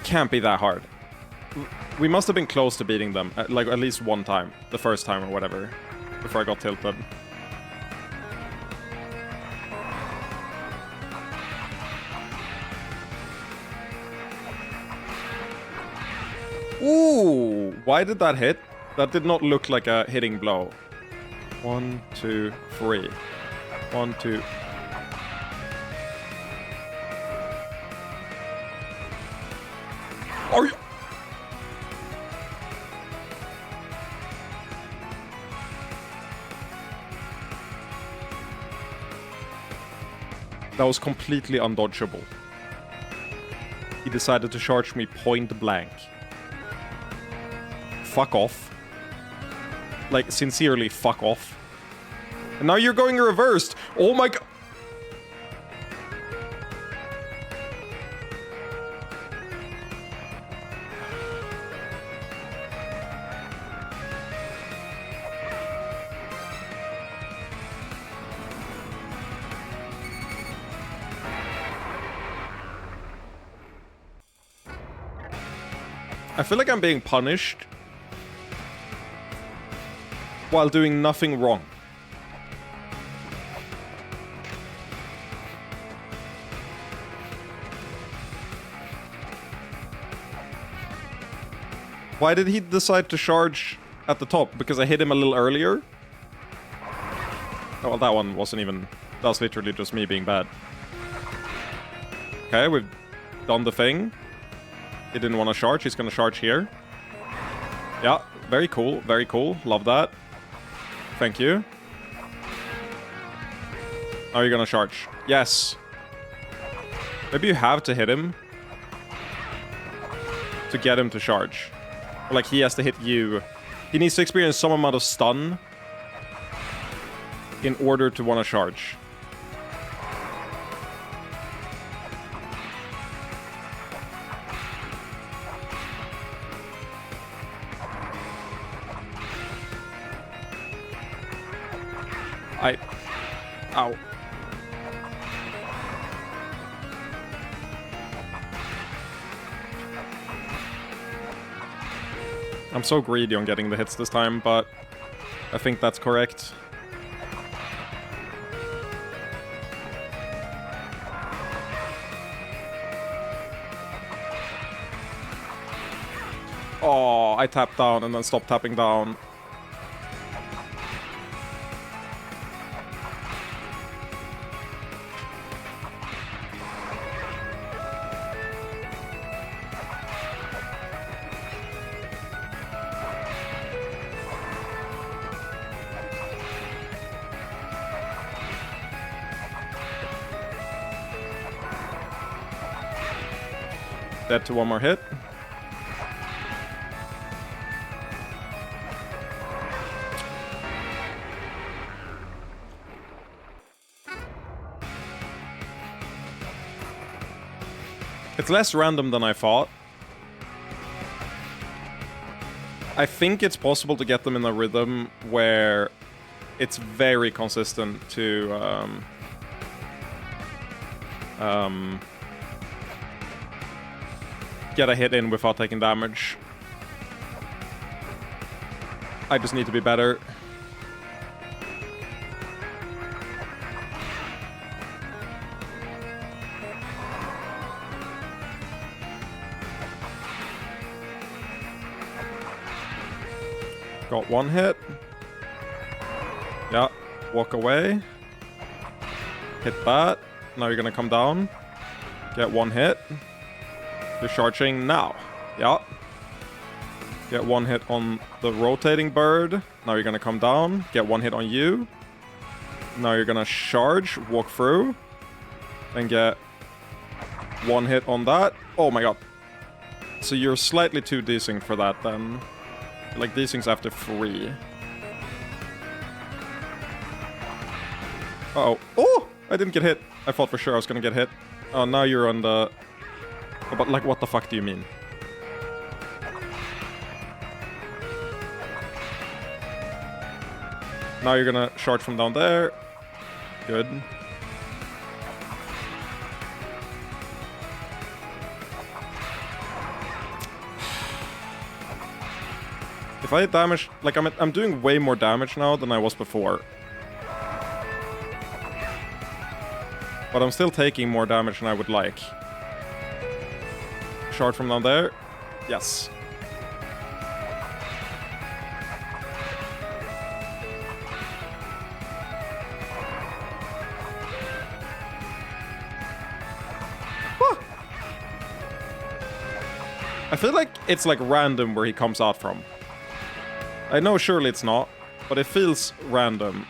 can't be that hard. We must have been close to beating them, like at least one time. The first time or whatever. Before I got tilted. Ooh! Why did that hit? That did not look like a hitting blow. 1, 2, 3. 1, 2... Are you... That was completely undodgeable. He decided to charge me point blank. Fuck off. Like, sincerely, fuck off. And now you're going reversed! Oh my god! I feel like I'm being punished while doing nothing wrong. Why did he decide to charge at the top? Because I hit him a little earlier? Oh, well, that one wasn't even... That was literally just me being bad. Okay, we've done the thing. He didn't want to charge. He's going to charge here. Yeah, very cool. Very cool. Love that. Thank you. Now you're going to charge. Yes. Maybe you have to hit him to get him to charge. Or like he has to hit you. He needs to experience some amount of stun in order to want to charge. Ow. I'm so greedy on getting the hits this time, but I think that's correct. Oh, I tapped down and then stopped tapping down. Dead to one more hit. It's less random than I thought. I think it's possible to get them in a rhythm where it's very consistent to get a hit in without taking damage. I just need to be better. Got one hit. Yeah, walk away. Hit that. Now you're gonna come down. Get one hit. You're charging now. Yeah. Get one hit on the rotating bird. Now you're gonna come down. Get one hit on you. Now you're gonna charge, walk through. And get one hit on that. Oh my god. So you're slightly too desync for that then. Like desync's after 3. Uh-oh. Oh! I didn't get hit. I thought for sure I was gonna get hit. Oh, now you're on the... Oh, but like, what the fuck do you mean? Now you're gonna charge from down there. Good. If I damage... Like, I'm doing way more damage now than I was before. But I'm still taking more damage than I would like. Shard from down there. Yes. Ah! I feel like it's like random where he comes out from. I know surely it's not, but it feels random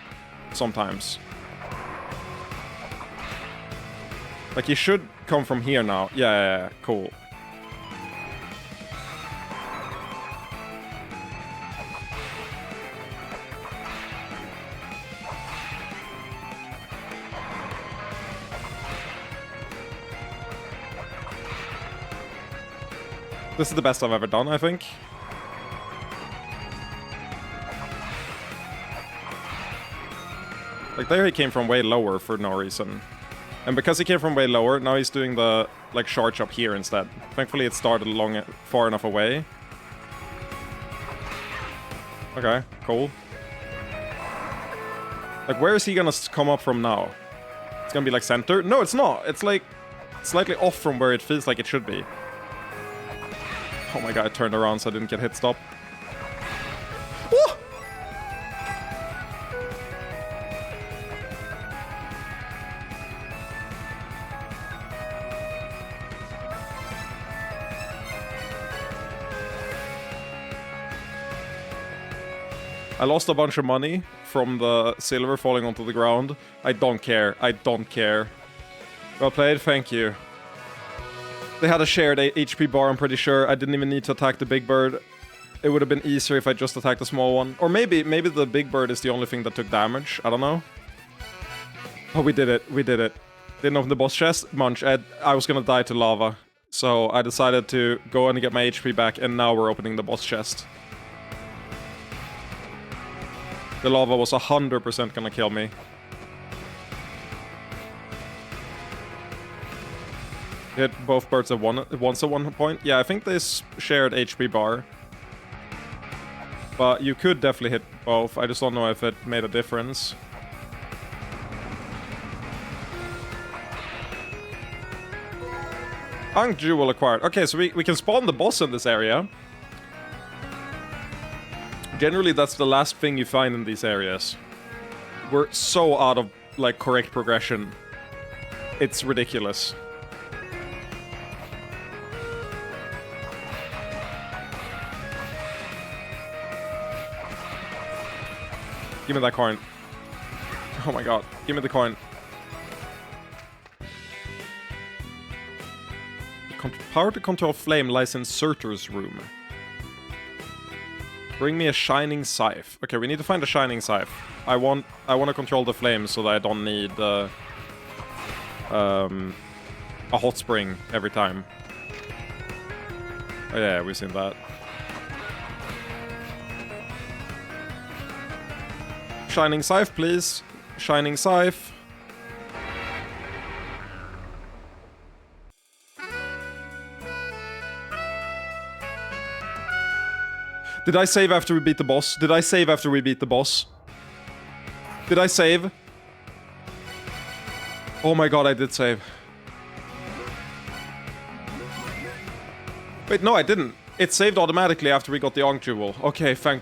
sometimes. Like, he should come from here now. Yeah, cool. This is the best I've ever done, I think. Like, there he came from way lower for no reason. And because he came from way lower, now he's doing the, like, charge up here instead. Thankfully, it started far enough away. Okay, cool. Like, where is he gonna come up from now? It's gonna be, like, center? No, it's not! It's, like, slightly off from where it feels like it should be. Oh my god, I turned around so I didn't get hit stop. Oh! I lost a bunch of money from the silver falling onto the ground. I don't care. I don't care. Well played, thank you. They had a shared HP bar, I'm pretty sure. I didn't even need to attack the big bird. It would have been easier if I just attacked the small one. Or maybe the big bird is the only thing that took damage. I don't know. Oh, we did it. We did it. Didn't open the boss chest. Munch. I was gonna die to lava. So I decided to go and get my HP back, and now we're opening the boss chest. The lava was 100% gonna kill me. Hit both birds at once at one point. Yeah, I think they shared HP bar. But you could definitely hit both. I just don't know if it made a difference. Ankh Jewel acquired. Okay, so we can spawn the boss in this area. Generally, that's the last thing you find in these areas. We're so out of, like, correct progression. It's ridiculous. Give me that coin. Oh my god. Give me the coin. Power to control flame lies in Surtur's room. Bring me a shining scythe. Okay, we need to find a shining scythe. I want to control the flames so that I don't need a hot spring every time. Oh yeah, we've seen that. Shining scythe, please. Shining scythe. Did I save after we beat the boss? Did I save after we beat the boss? Did I save? Oh my god, I did save. Wait, no, I didn't. It saved automatically after we got the Ankh Jewel. Okay, thank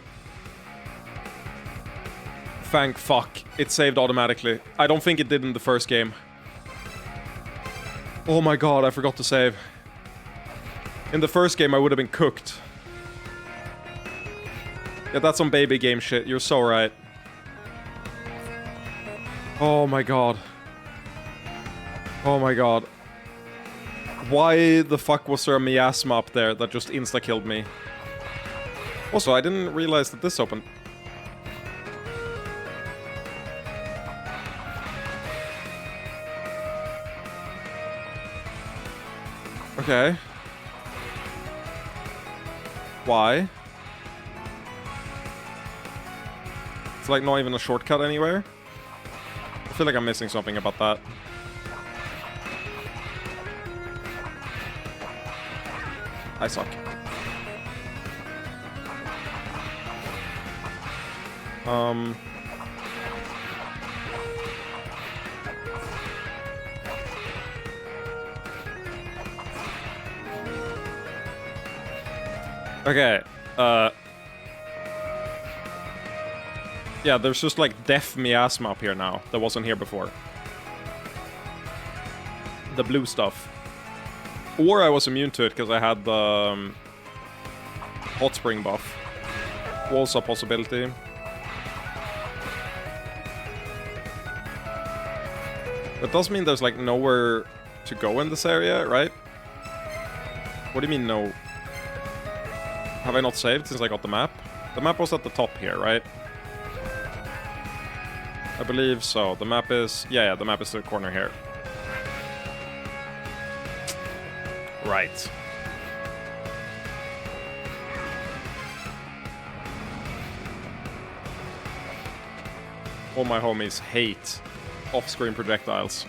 fuck. It saved automatically. I don't think it did in the first game. Oh my god, I forgot to save. In the first game, I would have been cooked. Yeah, that's some baby game shit. You're so right. Oh my god. Oh my god. Why the fuck was there a miasma up there that just insta-killed me? Also, I didn't realize that this opened. Okay. Why? It's like not even a shortcut anywhere. I feel like I'm missing something about that. I suck. Okay, yeah, there's just like death miasma up here now that wasn't here before. The blue stuff. Or I was immune to it because I had the hot spring buff. Also a possibility. That does mean there's like nowhere to go in this area, right? What do you mean no? Have I not saved since I got the map? The map was at the top here, right? I believe so. The map is... Yeah, the map is to the corner here. Right. All my homies hate off-screen projectiles.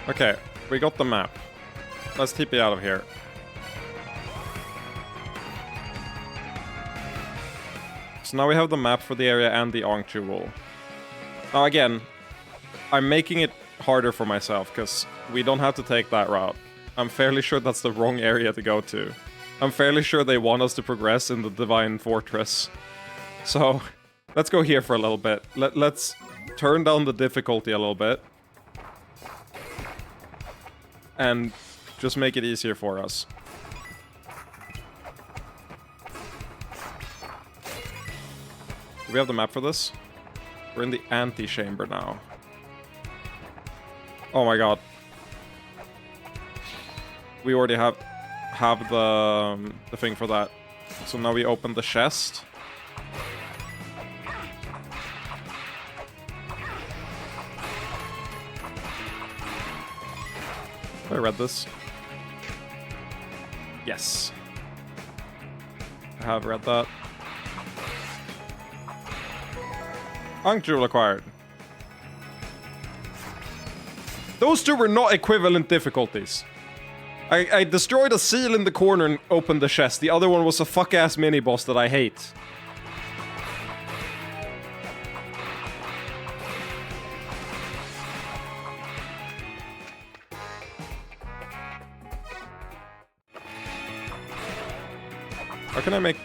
Okay, we got the map. Let's TP out of here. So now we have the map for the area and the Ankh Jewel. Now again, I'm making it harder for myself because we don't have to take that route. I'm fairly sure that's the wrong area to go to. I'm fairly sure they want us to progress in the Divine Fortress. So, let's go here for a little bit. Let's turn down the difficulty a little bit. And just make it easier for us. Do we have the map for this? We're in the antechamber now. Oh my god. We already have the thing for that. So now we open the chest. I read this. Yes. I have read that. Ankh Jewel acquired. Those two were not equivalent difficulties. I destroyed a seal in the corner and opened the chest. The other one was a fuck-ass mini-boss that I hate.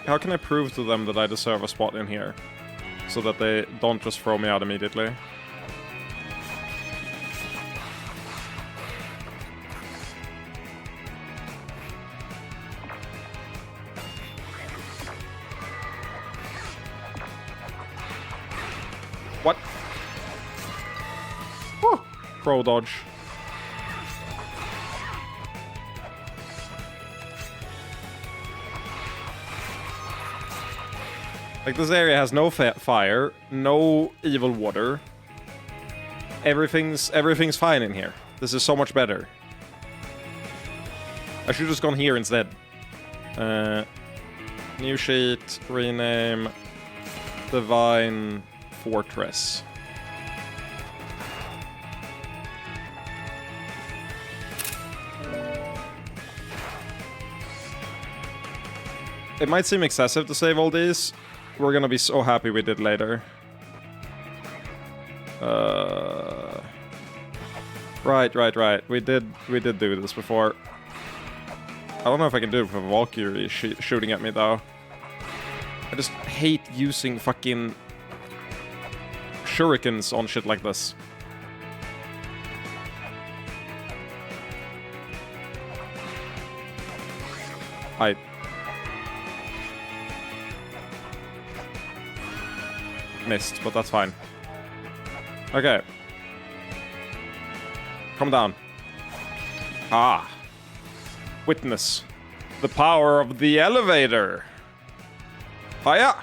How can I prove to them that I deserve a spot in here? So that they don't just throw me out immediately. What? Whew. Pro dodge. Like, this area has no fire, no evil water. Everything's fine in here. This is so much better. I should have just gone here instead. New sheet, rename, Divine Fortress. It might seem excessive to save all these. We're gonna be so happy we did later. Right. We did do this before. I don't know if I can do it with a Valkyrie shooting at me though. I just hate using fucking shurikens on shit like this. I... missed, but that's fine. Okay. Come down. Ah. Witness the power of the elevator. Hiya!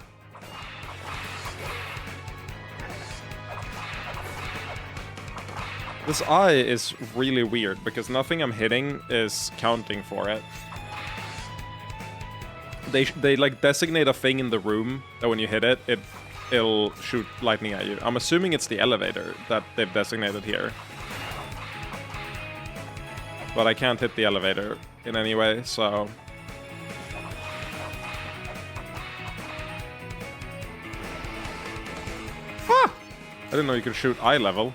This eye is really weird because nothing I'm hitting is counting for it. They like designate a thing in the room that when you hit it, it'll shoot lightning at you. I'm assuming it's the elevator that they've designated here. But I can't hit the elevator in any way, so... Ah! I didn't know you could shoot eye level.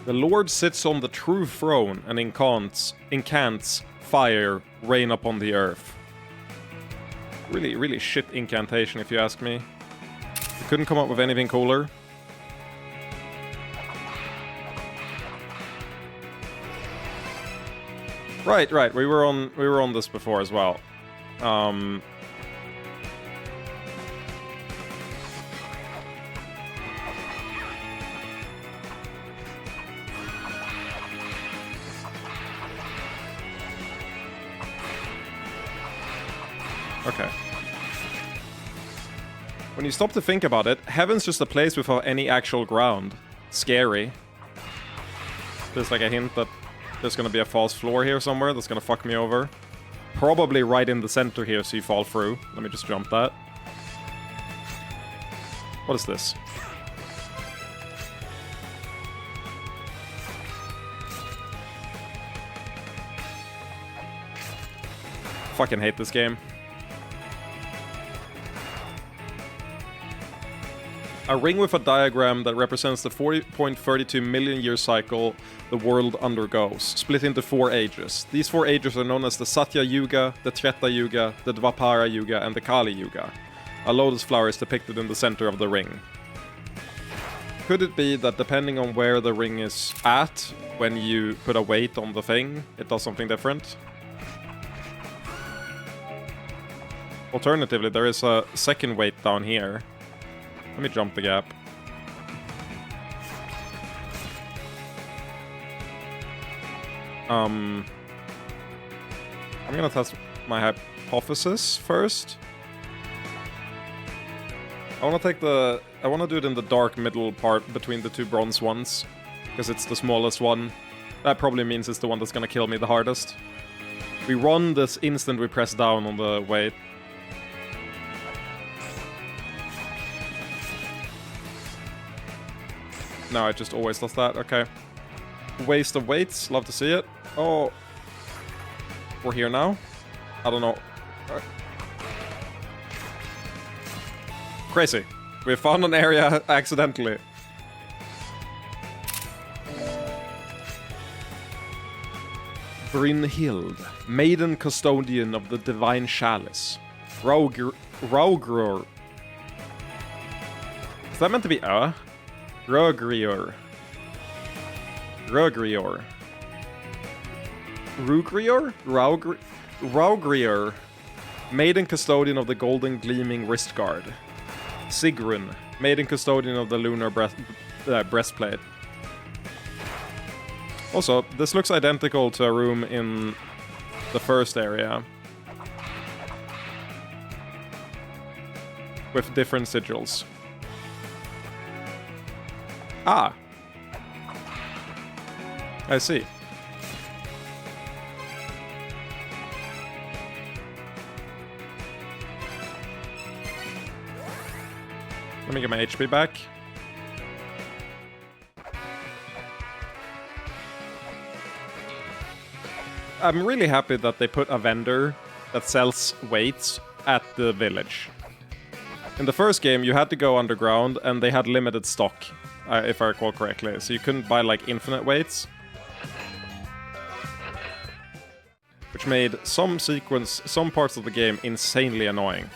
The Lord sits on the true throne and incants fire rain upon the earth. Really, really shit incantation if you ask me. I couldn't come up with anything cooler. Right. We were on this before as well. Okay. When you stop to think about it, heaven's just a place without any actual ground. Scary. There's like a hint that there's gonna be a false floor here somewhere that's gonna fuck me over. Probably right in the center here so you fall through. Let me just jump that. What is this? Fucking hate this game. A ring with a diagram that represents the 40.32 million year cycle the world undergoes, split into 4 ages. These 4 ages are known as the Satya Yuga, the Treta Yuga, the Dvapara Yuga, and the Kali Yuga. A lotus flower is depicted in the center of the ring. Could it be that depending on where the ring is at, when you put a weight on the thing, it does something different? Alternatively, there is a second weight down here. Let me jump the gap. I'm gonna test my hypothesis first. I wanna do it in the dark middle part between the 2 bronze ones, because it's the smallest one. That probably means it's the one that's gonna kill me the hardest. We run this instant we press down on the weight. No, it just always does that. Okay. Waste of weights. Love to see it. Oh. We're here now? I don't know. Crazy. We found an area accidentally. Brynhild, maiden custodian of the divine chalice. Raugrur. Is that meant to be Rugrior. Raugrior, maiden custodian of the golden gleaming wrist guard. Sigrun, maiden custodian of the lunar breastplate. Also, this looks identical to a room in the first area, with different sigils. Ah. I see. Let me get my HP back. I'm really happy that they put a vendor that sells weights at the village. In the first game, you had to go underground, and they had limited stock. If I recall correctly, so you couldn't buy like infinite weights, which made some parts of the game insanely annoying.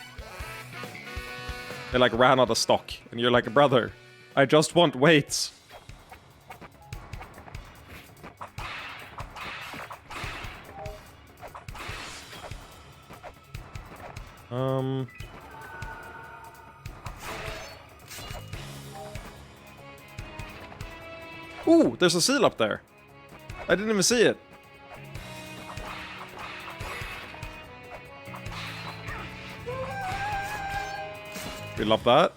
They like ran out of stock. And you're like, brother, I just want weights. Ooh, there's a seal up there. I didn't even see it. We love that.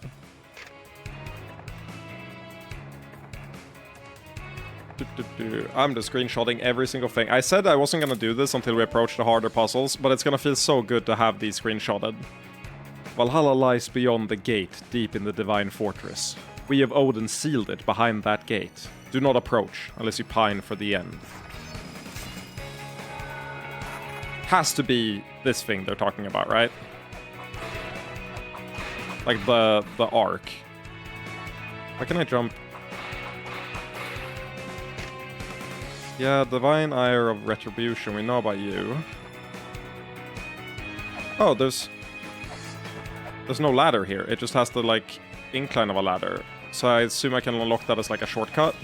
I'm just screenshotting every single thing. I said I wasn't gonna do this until we approach the harder puzzles, but it's gonna feel so good to have these screenshotted. Valhalla lies beyond the gate, deep in the divine fortress. We of Odin sealed it behind that gate. Do not approach, unless you pine for the end. Has to be this thing they're talking about, right? Like the arc. Why can I jump? Yeah, Divine Ire of Retribution, we know about you. Oh, there's no ladder here. It just has the, like, incline of a ladder. So I assume I can unlock that as, like, a shortcut.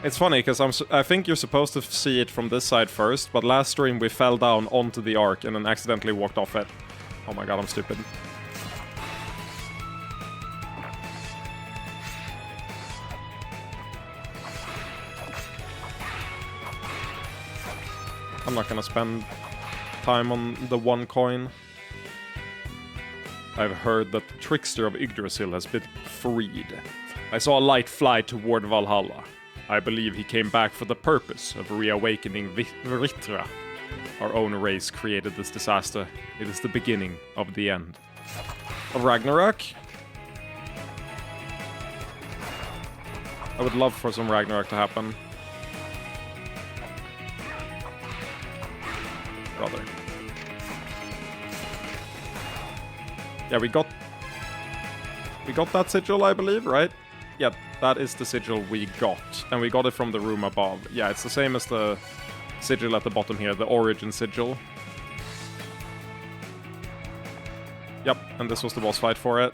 It's funny, because I think you're supposed to see it from this side first, but last stream we fell down onto the arc and then accidentally walked off it. Oh my god, I'm stupid. I'm not gonna spend time on the one coin. I've heard that the trickster of Yggdrasil has been freed. I saw a light fly toward Valhalla. I believe he came back for the purpose of reawakening Vritra. Our own race created this disaster. It is the beginning of the end. Of Ragnarok? I would love for some Ragnarok to happen. Brother. Yeah, we got that sigil, I believe, right? Yeah, that is the sigil we got. And we got it from the room above. Yeah, it's the same as the sigil at the bottom here, the origin sigil. Yep, and this was the boss fight for it.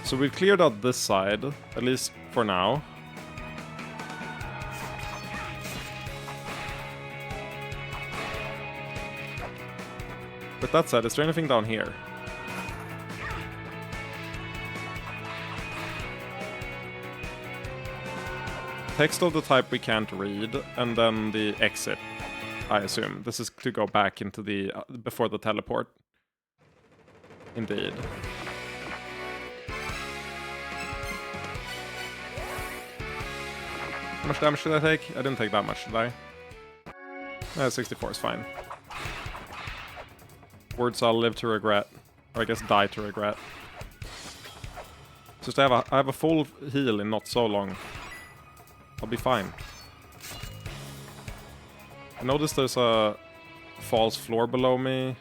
So we've cleared out this side, at least for now. With that said, is there anything down here? Text of the type we can't read, and then the exit, I assume. This is to go back into the, before the teleport. Indeed. How much damage did I take? I didn't take that much, did I? 64 is fine. Words I'll live to regret. Or I guess die to regret. Just I have a full heal in not so long. I'll be fine. I noticed there's a false floor below me.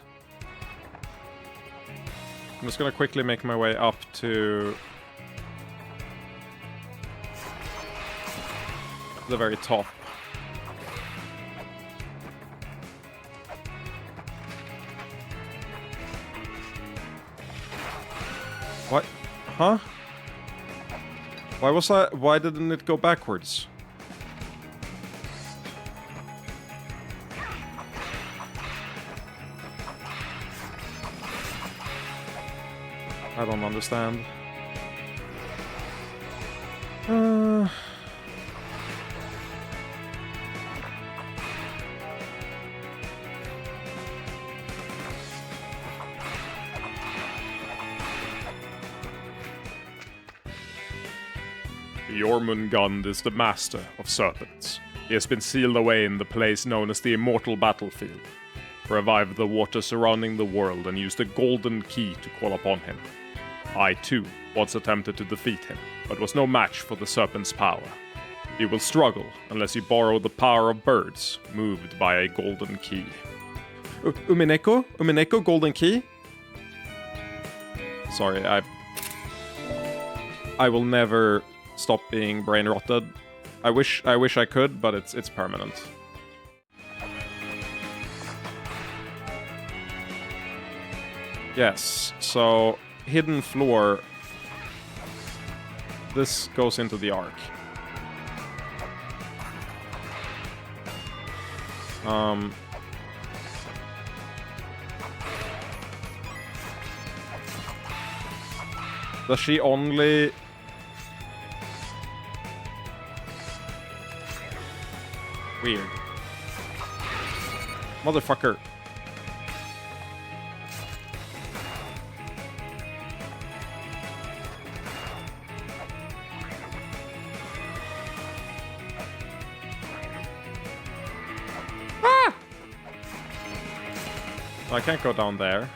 I'm just gonna quickly make my way up to the very top. What? Huh? Why didn't it go backwards? I don't understand. Jormungand is the master of serpents. He has been sealed away in the place known as the Immortal Battlefield. Revive the water surrounding the world and use the golden key to call upon him. I, too, once attempted to defeat him, but was no match for the serpent's power. You will struggle unless you borrow the power of birds, moved by a golden key. Umineko? Umineko, golden key? Sorry, I will never stop being brain rotted. I wish I could, but it's permanent. Yes, so hidden floor. This goes into the arc. Does she only... Weird. Motherfucker. Ah! I can't go down there.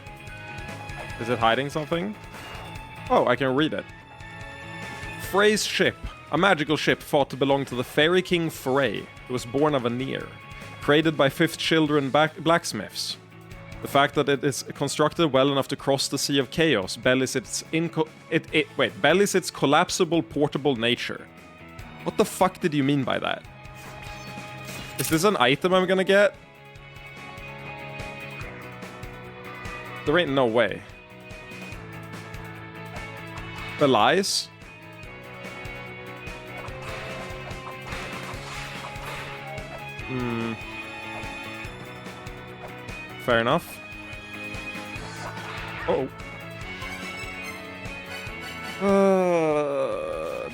Is it hiding something? Oh, I can read it. Frey's ship. A magical ship thought to belong to the fairy king Frey, who was born of a Near. Created by fifth children blacksmiths. The fact that it is constructed well enough to cross the Sea of Chaos bellies its collapsible portable nature. What the fuck did you mean by that? Is this an item I'm gonna get? There ain't no way. Belies? Fair enough. Uh-oh.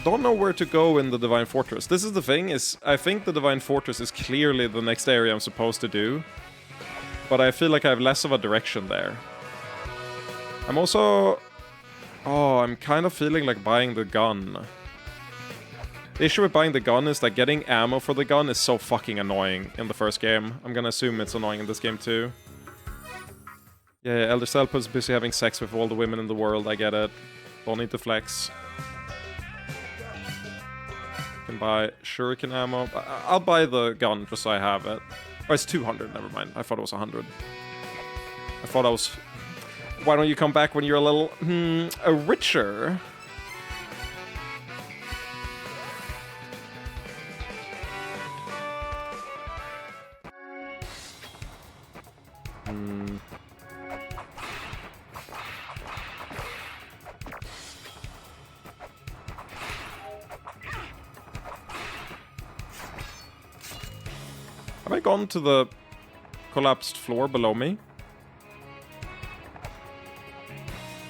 Don't know where to go in the Divine Fortress. This is the thing, is I think the Divine Fortress is clearly the next area I'm supposed to do. But I feel like I have less of a direction there. I'm also... Oh, I'm kind of feeling like buying the gun. The issue with buying the gun is that getting ammo for the gun is so fucking annoying in the first game. I'm gonna assume it's annoying in this game too. Yeah, Elder Selpa's busy having sex with all the women in the world, I get it. Don't need to flex. Can buy shuriken ammo. I'll buy the gun just so I have it. Oh, it's 200, never mind. I thought it was 100. I thought I was... Why don't you come back when you're a little... richer? Have I gone to the collapsed floor below me?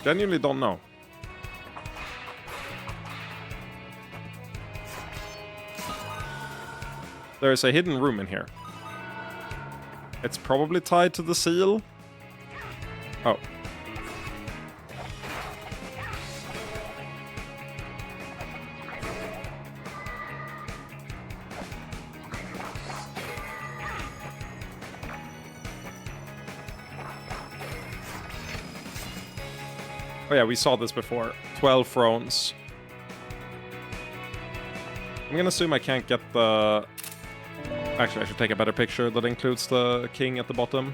Genuinely don't know. There is a hidden room in here. It's probably tied to the seal. Oh. Oh yeah, we saw this before. 12 thrones. I'm gonna assume I can't get the... Actually, I should take a better picture that includes the king at the bottom.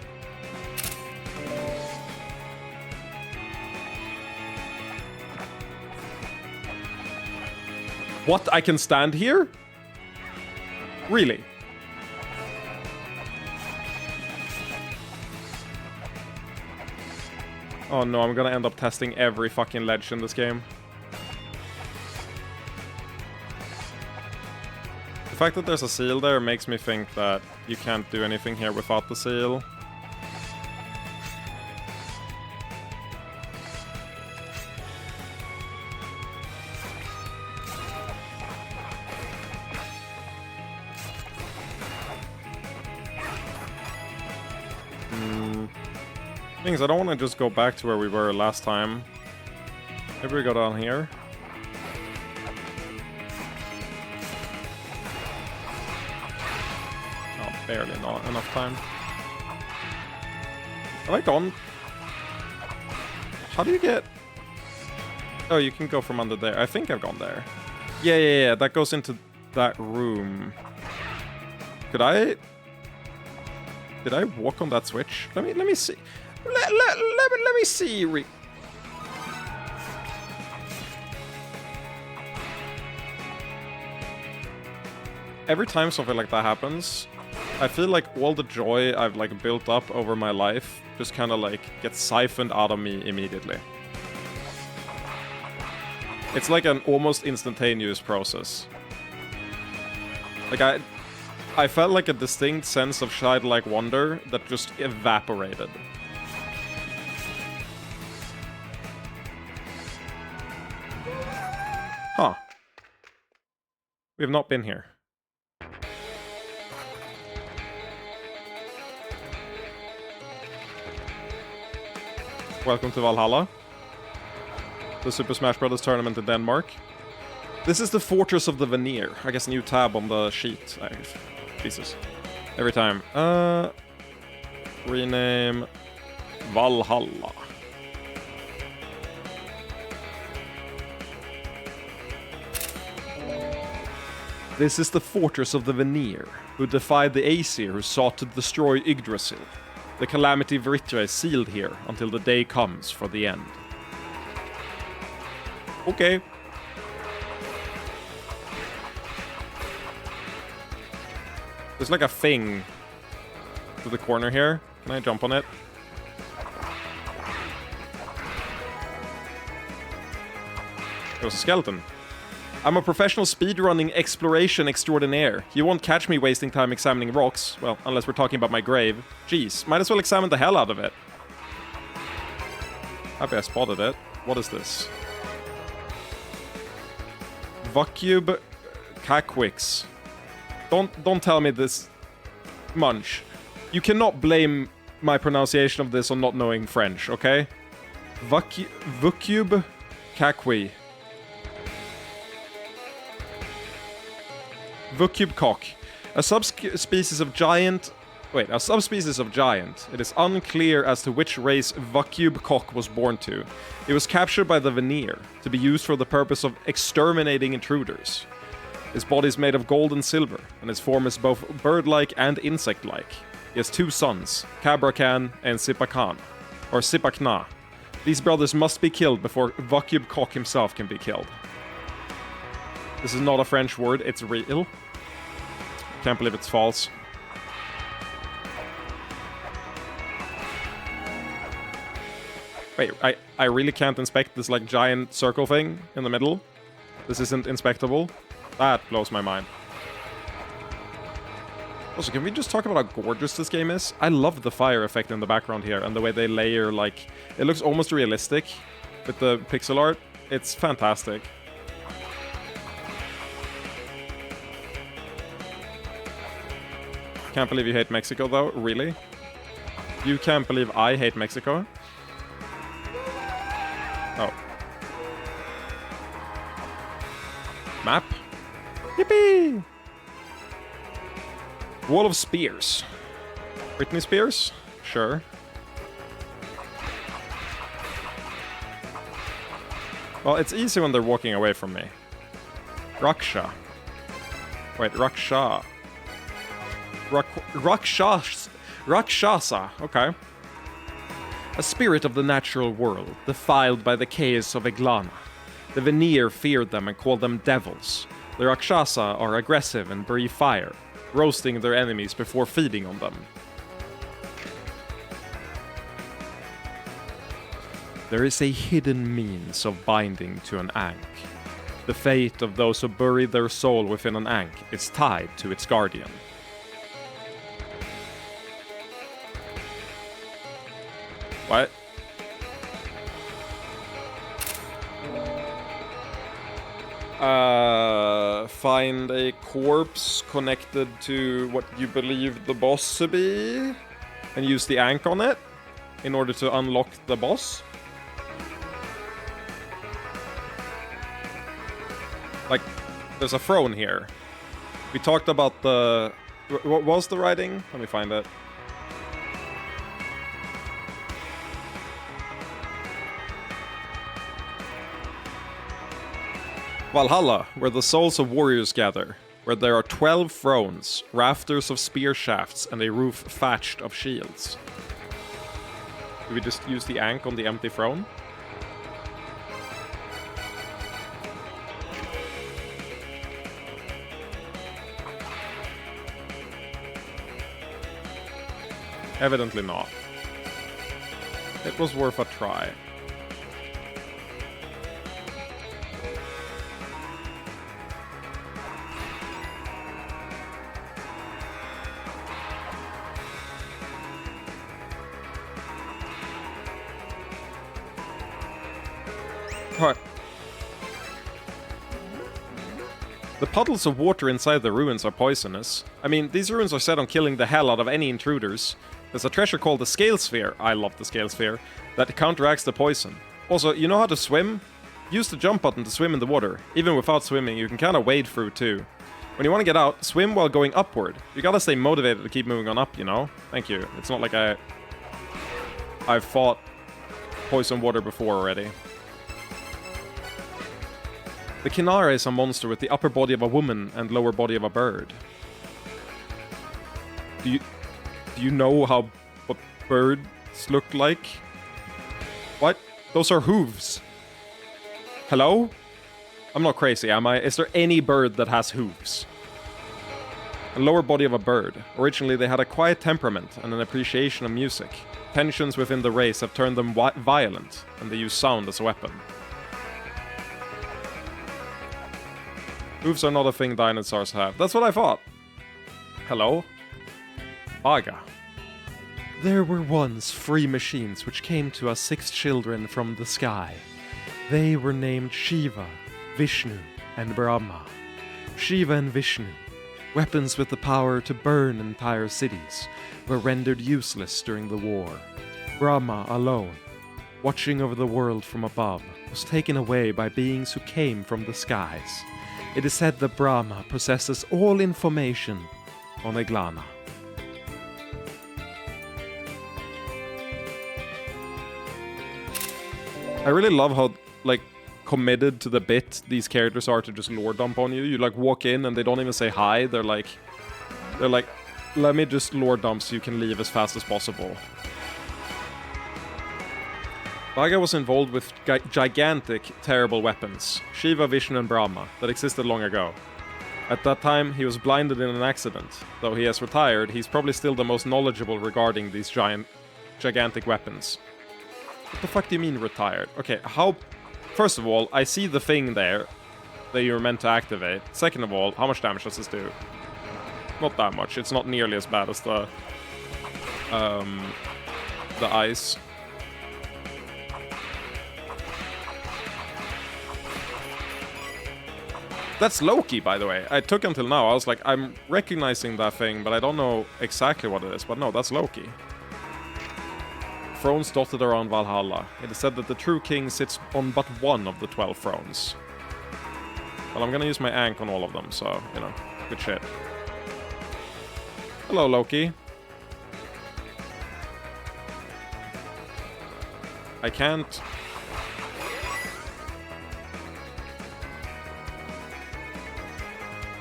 What? I can stand here? Really? Oh no, I'm gonna end up testing every fucking ledge in this game. The fact that there's a seal there makes me think that you can't do anything here without the seal. Things, I don't want to just go back to where we were last time. Maybe we go down here. Oh, barely not enough time. Have I gone? How do you get... Oh, you can go from under there. I think I've gone there. Yeah. That goes into that room. Could I... Did I walk on that switch? Let me see. Let me see. Every time something like that happens, I feel like all the joy I've like built up over my life just kind of like gets siphoned out of me immediately. It's like an almost instantaneous process. Like I felt like a distinct sense of childlike wonder that just evaporated. Huh. We have not been here. Welcome to Valhalla. The Super Smash Bros. Tournament in Denmark. This is the Fortress of the Veneer. I guess new tab on the sheet. Jesus. Every time. Rename Valhalla. This is the Fortress of the Veneer, who defied the Aesir who sought to destroy Yggdrasil. The calamity Vritra is sealed here until the day comes for the end. Okay. There's like a thing to the corner here. Can I jump on it? It was a skeleton. I'm a professional speedrunning exploration extraordinaire. You won't catch me wasting time examining rocks. Well, unless we're talking about my grave. Jeez, might as well examine the hell out of it. Happy I spotted it. What is this? Vakube Kakwix. Don't tell me this. Munch. You cannot blame my pronunciation of this on not knowing French, okay? Vakube Kakwi. Vakube cock. A subspecies of giant. It is unclear as to which race Vakube cock was born to. It was captured by the Veneer to be used for the purpose of exterminating intruders. His body is made of gold and silver, and his form is both bird-like and insect-like. He has two sons, Kabrakan and Sipakan, or Sipakna. These brothers must be killed before Vakube cock himself can be killed. This is not a French word, it's real. Can't believe it's false. Wait, I really can't inspect this like giant circle thing in the middle? This isn't inspectable? That blows my mind. Also, can we just talk about how gorgeous this game is? I love the fire effect in the background here and the way they layer, like... It looks almost realistic with the pixel art. It's fantastic. Can't believe you hate Mexico, though. Really? You can't believe I hate Mexico? Oh. Map? Yippee! Wall of Spears. Britney Spears? Sure. Well, it's easy when they're walking away from me. Raksha. Wait, Raksha. Rakshasa. Okay. A spirit of the natural world, defiled by the chaos of Eglana. The Veneer feared them and called them devils. The Rakshasa are aggressive and breathe fire, roasting their enemies before feeding on them. There is a hidden means of binding to an ankh. The fate of those who bury their soul within an ankh is tied to its guardian. What? Find a corpse connected to what you believe the boss to be, and use the ankh on it in order to unlock the boss. Like, there's a throne here. We talked about the... What was the writing? Let me find it. Valhalla, where the souls of warriors gather, where there are 12 thrones, rafters of spear shafts, and a roof thatched of shields. Do we just use the ankh on the empty throne? Evidently not. It was worth a try. Alright. The puddles of water inside the ruins are poisonous. I mean, these ruins are set on killing the hell out of any intruders. There's a treasure called the Scale Sphere, I love the Scale Sphere, that counteracts the poison. Also, you know how to swim? Use the jump button to swim in the water. Even without swimming, you can kind of wade through too. When you want to get out, swim while going upward. You gotta stay motivated to keep moving on up, you know? Thank you. It's not like I've fought poison water before already. The Kinara is a monster with the upper body of a woman and lower body of a bird. Do you know what birds look like? What? Those are hooves. Hello? I'm not crazy, am I? Is there any bird that has hooves? A lower body of a bird. Originally, they had a quiet temperament and an appreciation of music. Tensions within the race have turned them violent, and they use sound as a weapon. Hooves are not a thing dinosaurs have. That's what I thought. Hello? Aga. There were once 3 machines which came to us 6 children from the sky. They were named Shiva, Vishnu, and Brahma. Shiva and Vishnu, weapons with the power to burn entire cities, were rendered useless during the war. Brahma alone, watching over the world from above, was taken away by beings who came from the skies. It is said that Brahma possesses all information on La-Mulana. I really love how, like, committed to the bit these characters are to just lore dump on you. You, like, walk in and they don't even say hi. They're like, let me just lore dump so you can leave as fast as possible. Bhaga was involved with gigantic, terrible weapons, Shiva, Vishnu and Brahma, that existed long ago. At that time, he was blinded in an accident. Though he has retired, he's probably still the most knowledgeable regarding these gigantic weapons. What the fuck do you mean retired? Okay, how... First of all, I see the thing there that you're meant to activate. Second of all, how much damage does this do? Not that much. It's not nearly as bad as the ice. That's Loki, by the way. I took until now. I was like, I'm recognizing that thing, but I don't know exactly what it is. But no, that's Loki. Thrones dotted around Valhalla. It is said that the true king sits on but one of the 12 thrones. Well, I'm gonna use my Ankh on all of them, so, you know, good shit. Hello, Loki. I can't...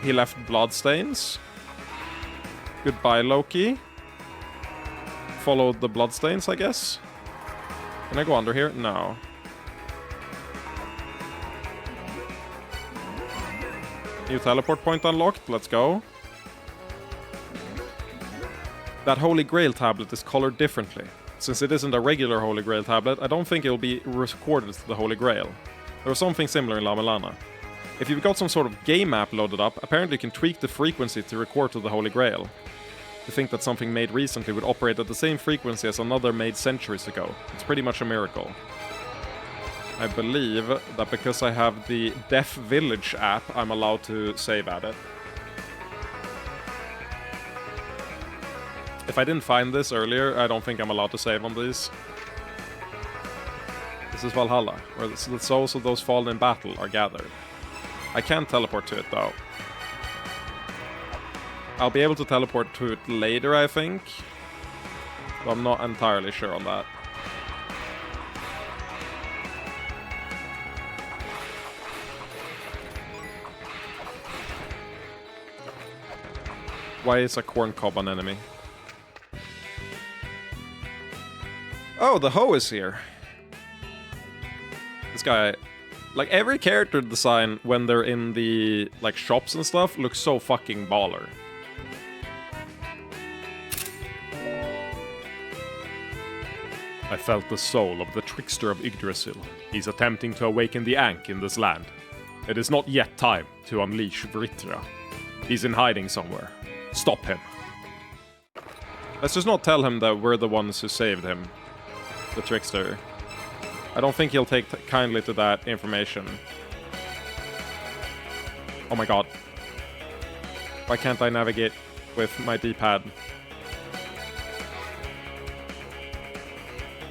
He left bloodstains. Goodbye, Loki. Followed the bloodstains, I guess. Can I go under here? No. New teleport point unlocked. Let's go. That Holy Grail tablet is colored differently. Since it isn't a regular Holy Grail tablet, I don't think it will be recorded to the Holy Grail. There was something similar in La-Mulana. If you've got some sort of game app loaded up, apparently you can tweak the frequency to record to the Holy Grail. To think that something made recently would operate at the same frequency as another made centuries ago. It's pretty much a miracle. I believe that because I have the Deaf Village app, I'm allowed to save at it. If I didn't find this earlier, I don't think I'm allowed to save on these. This is Valhalla, where the souls of those fallen in battle are gathered. I can't teleport to it, though. I'll be able to teleport to it later, I think. But I'm not entirely sure on that. Why is a corn cob an enemy? Oh, the hoe is here. This guy... Like, every character design when they're in the, like, shops and stuff looks so fucking baller. I felt the soul of the trickster of Yggdrasil. He's attempting to awaken the Ankh in this land. It is not yet time to unleash Vritra. He's in hiding somewhere. Stop him. Let's just not tell him that we're the ones who saved him. The trickster. I don't think he'll take kindly to that information. Oh my god. Why can't I navigate with my D-pad?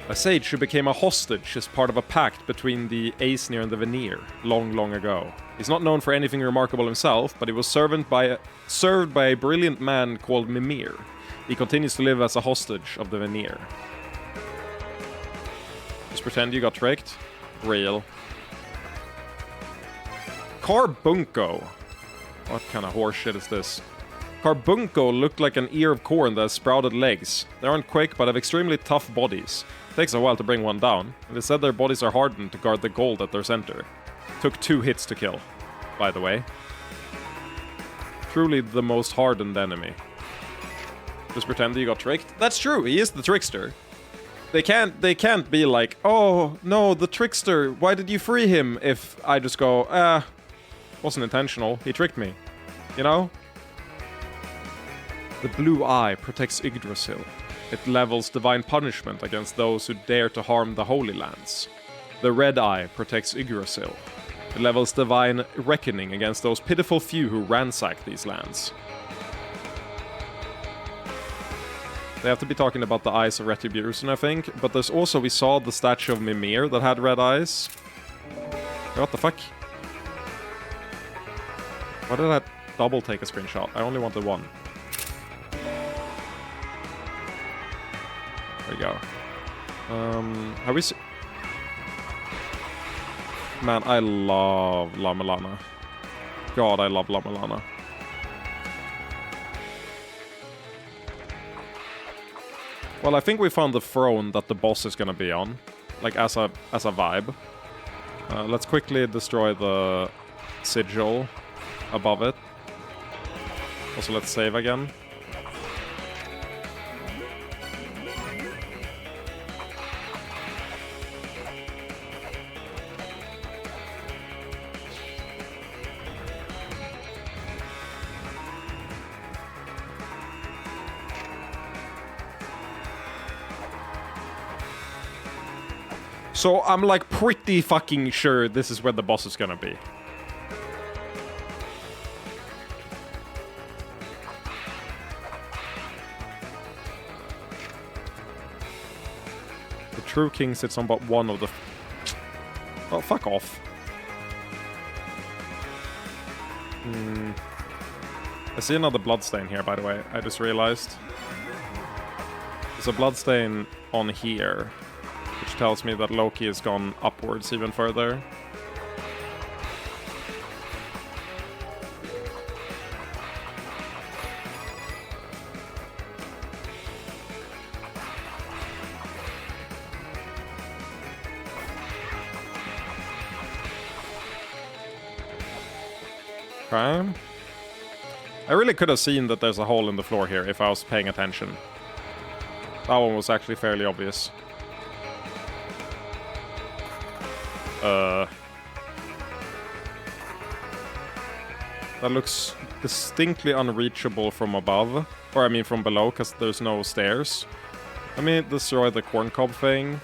A sage who became a hostage as part of a pact between the Aesir and the Vanir long, long ago. He's not known for anything remarkable himself, but he was served by a brilliant man called Mimir. He continues to live as a hostage of the Vanir. Just pretend you got tricked. Real. Carbunco. What kind of horseshit is this? Carbunco looked like an ear of corn that has sprouted legs. They aren't quick, but have extremely tough bodies. Takes a while to bring one down, and it said their bodies are hardened to guard the gold at their center. Took 2 hits to kill, by the way. Truly the most hardened enemy. Just pretend that you got tricked. That's true, he is the trickster. They can't be like, oh, no, the trickster, why did you free him? If I just go, wasn't intentional, he tricked me. You know? The blue eye protects Yggdrasil. It levels divine punishment against those who dare to harm the Holy Lands. The red eye protects Yggdrasil. It levels divine reckoning against those pitiful few who ransack these lands. They have to be talking about the eyes of Retribution, I think. But there's also, we saw the statue of Mimir that had red eyes. What the fuck? Why did I double take a screenshot? I only wanted one. There we go. Have we Man, I love La-Mulana. God, I love La-Mulana. Well, I think we found the throne that the boss is gonna be on. Like, as a vibe. Let's quickly destroy the sigil above it. Also, let's save again. So I'm like pretty fucking sure this is where the boss is gonna be. The true king sits on but one of the... Oh, fuck off. I see another bloodstain here, by the way. I just realized. There's a bloodstain on here, which tells me that Loki has gone upwards even further. Okay. I really could have seen that there's a hole in the floor here if I was paying attention. That one was actually fairly obvious. That looks distinctly unreachable from above. Or I mean from below, because there's no stairs. Let me destroy the corn cob thing.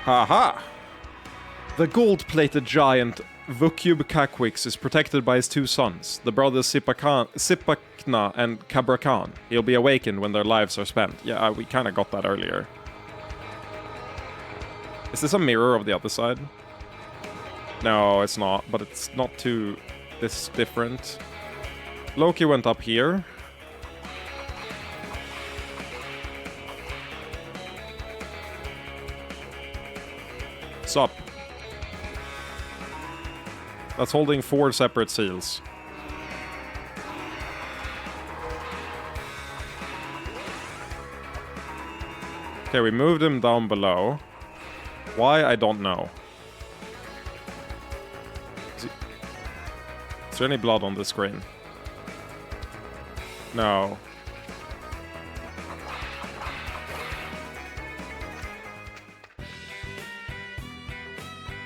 Haha! The gold-plated giant Vukyub Kakwix is protected by his 2 sons, the brothers Sipakna and Kabrakan. He'll be awakened when their lives are spent. Yeah, we kind of got that earlier. Is this a mirror of the other side? No, it's not, but it's not too different. Loki went up here. What's up? That's holding 4 separate seals. Okay, we moved him down below. Why, I don't know. Is there any blood on the screen? No.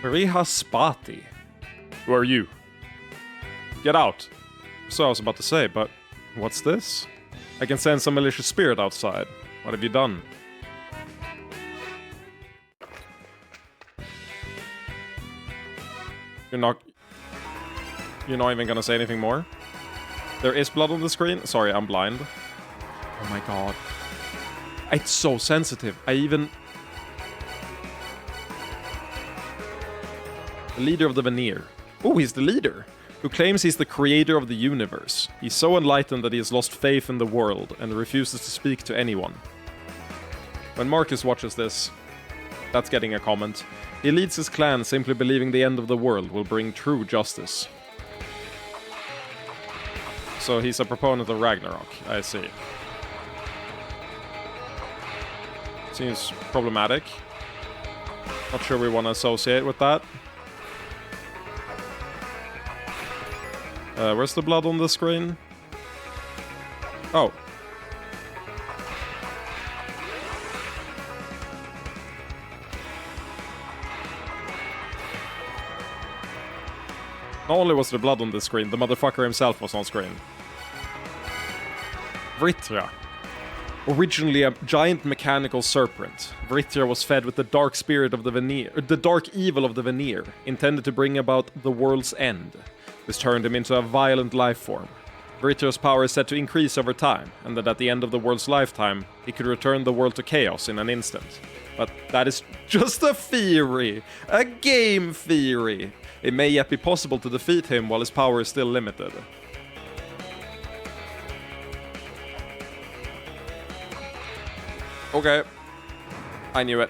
Riha Spati. Who are you? Get out. So I was about to say, but what's this? I can sense some malicious spirit outside. What have you done? You're not even gonna say anything more? There is blood on the screen? Sorry, I'm blind. Oh my god. It's so sensitive. The leader of the Veneer. Oh, he's the leader. Who claims he's the creator of the universe. He's so enlightened that he has lost faith in the world and refuses to speak to anyone. When Marcus watches this, that's getting a comment. He leads his clan simply believing the end of the world will bring true justice. So he's a proponent of Ragnarok, I see. Seems problematic. Not sure we want to associate with that. Where's the blood on the screen? Oh. Not only was there blood on the screen, the motherfucker himself was on screen. Vritra. Originally a giant mechanical serpent, Vritra was fed with the dark spirit of the Veneer, the dark evil of the Veneer, intended to bring about the world's end. This turned him into a violent life form. Vritra's power is said to increase over time, and that at the end of the world's lifetime, he could return the world to chaos in an instant. But that is just a theory! A game theory! It may yet be possible to defeat him while his power is still limited. Okay. I knew it.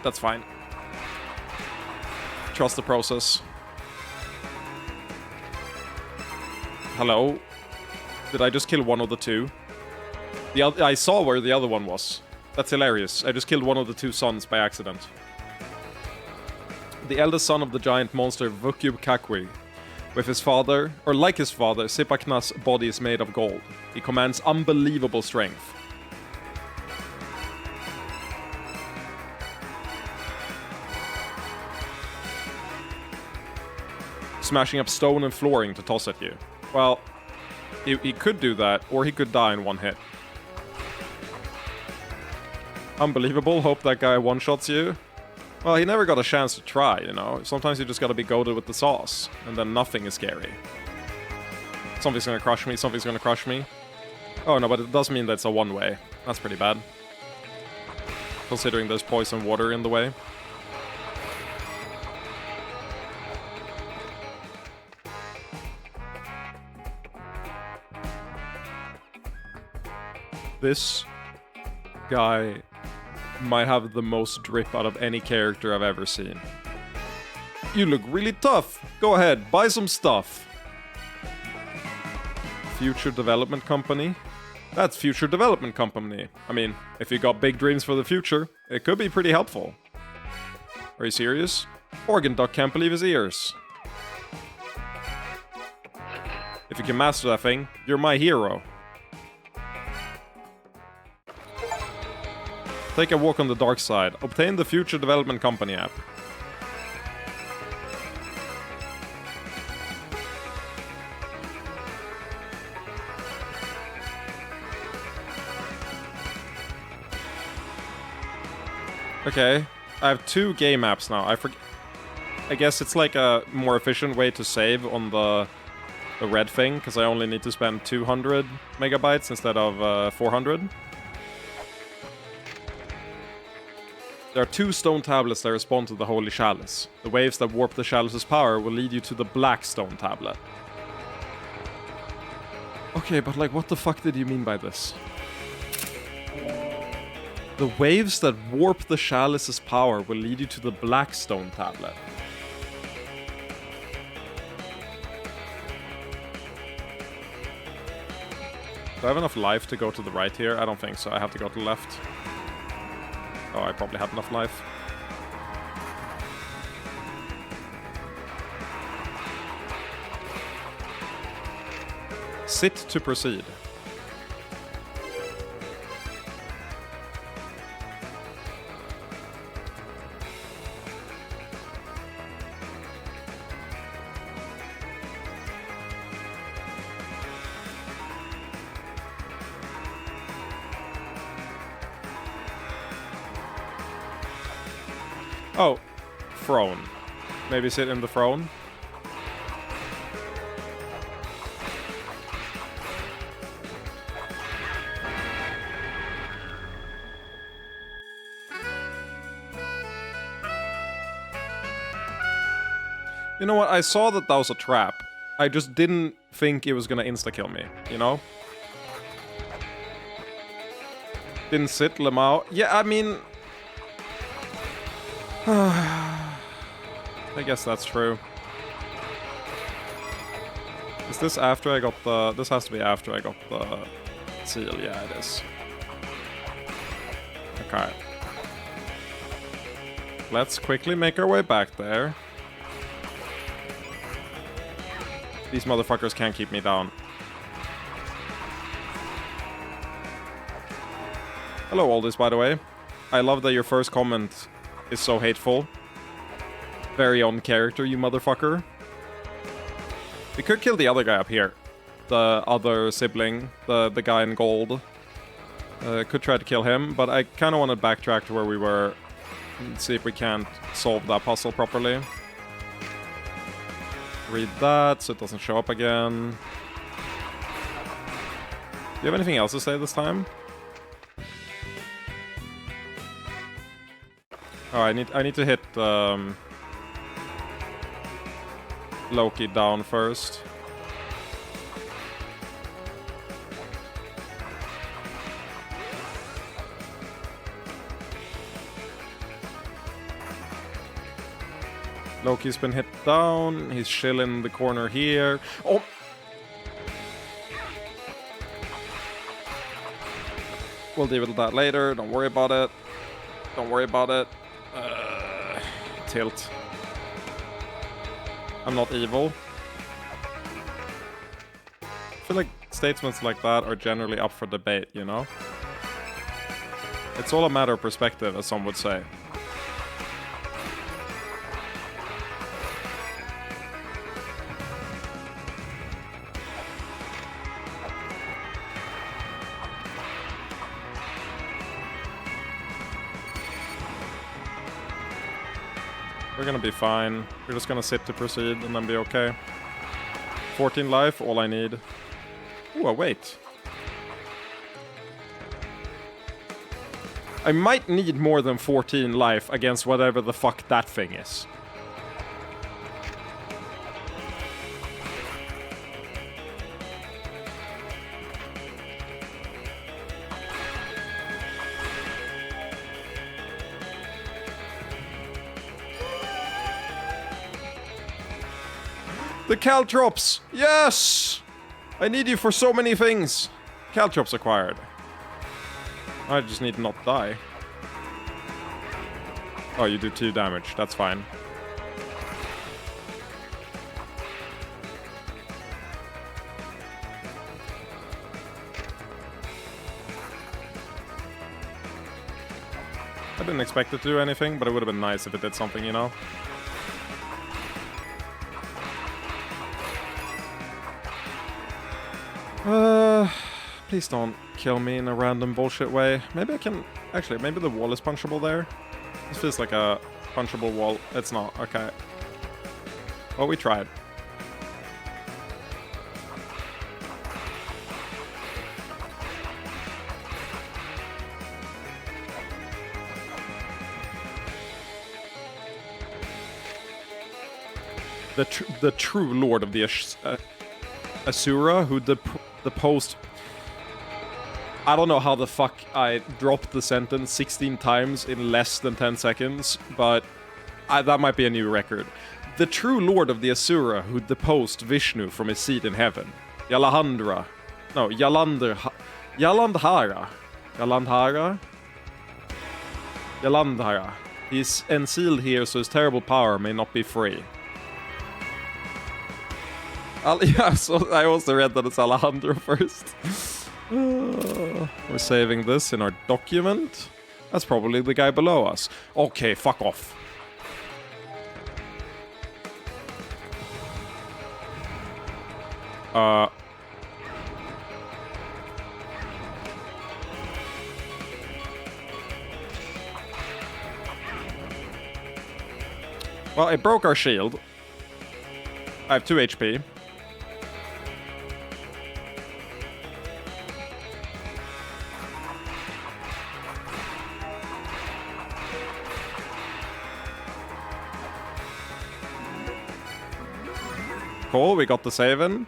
That's fine. Trust the process. Hello? Did I just kill one of the two? I saw where the other one was. That's hilarious. I just killed one of the two sons by accident. The eldest son of the giant monster Vukyub Kakwi. With his father, or like his father, Sipakna's body is made of gold. He commands unbelievable strength. Smashing up stone and flooring to toss at you. Well, he could do that, or he could die in one hit. Unbelievable, hope that guy one-shots you. Well, he never got a chance to try, you know. Sometimes you just gotta be goated with the sauce, and then nothing is scary. Something's gonna crush me, something's gonna crush me. Oh no, but it does mean that it's a one-way. That's pretty bad. Considering there's poison water in the way. This guy might have the most drip out of any character I've ever seen. You look really tough. Go ahead, buy some stuff. Future Development Company? That's Future Development Company. I mean, if you got big dreams for the future, it could be pretty helpful. Are you serious? Organ Duck can't believe his ears. If you can master that thing, you're my hero. Take a walk on the dark side. Obtain the Future Development Company app. Okay, I have 2 game apps now. I guess it's like a more efficient way to save on the red thing, because I only need to spend 200 megabytes instead of 400. There are 2 stone tablets that respond to the Holy Chalice. The waves that warp the chalice's power will lead you to the Black Stone tablet. Okay, but like, what the fuck did you mean by this? The waves that warp the chalice's power will lead you to the Black Stone tablet. Do I have enough life to go to the right here? I don't think so. I have to go to the left. Oh, I probably had enough life. Sit to proceed. Oh, throne. Maybe sit in the throne. You know what? I saw that was a trap. I just didn't think it was gonna insta-kill me, you know? Didn't sit Lemao. Yeah, I mean... I guess that's true. Is this after I got the... This has to be after I got the seal. Yeah, it is. Okay. Let's quickly make our way back there. These motherfuckers can't keep me down. Hello, Aldis, by the way. I love that your first comment is so hateful. Very on character, you motherfucker. We could kill the other guy up here. The other sibling, the guy in gold. Could try to kill him, but I kind of want to backtrack to where we were and see if we can't solve that puzzle properly. Read that so it doesn't show up again. Do you have anything else to say this time? Oh, I need to hit Loki down first. Loki's been hit down. He's chilling in the corner here. Oh! We'll deal with that later. Don't worry about it. Don't worry about it. Tilt. I'm not evil. I feel like statements like that are generally up for debate, you know? It's all a matter of perspective, as some would say. We're gonna be fine. We're just gonna sit to proceed and then be okay. 14 life, all I need. Ooh, wait. I might need more than 14 life against whatever the fuck that thing is. The Caltrops! Yes! I need you for so many things. Caltrops acquired. I just need to not die. Oh, you do 2 damage. That's fine. I didn't expect it to do anything, but it would have been nice if it did something, you know? Please don't kill me in a random bullshit way. Maybe I can... Actually, maybe the wall is punchable there. This feels like a punchable wall. It's not. Okay. Well, we tried. The true lord of the Asura, who deposed... I don't know how the fuck I dropped the sentence 16 times in less than 10 seconds, but that might be a new record. The true lord of the Asura, who deposed Vishnu from his seat in heaven. Yalandhara. Yalandhara. He's ensealed here so his terrible power may not be free. Yeah, so I also read that it's Alejandro first. We're saving this in our document. That's probably the guy below us. Okay, fuck off. Well, it broke our shield. I have 2 HP. Cool, we got the save in.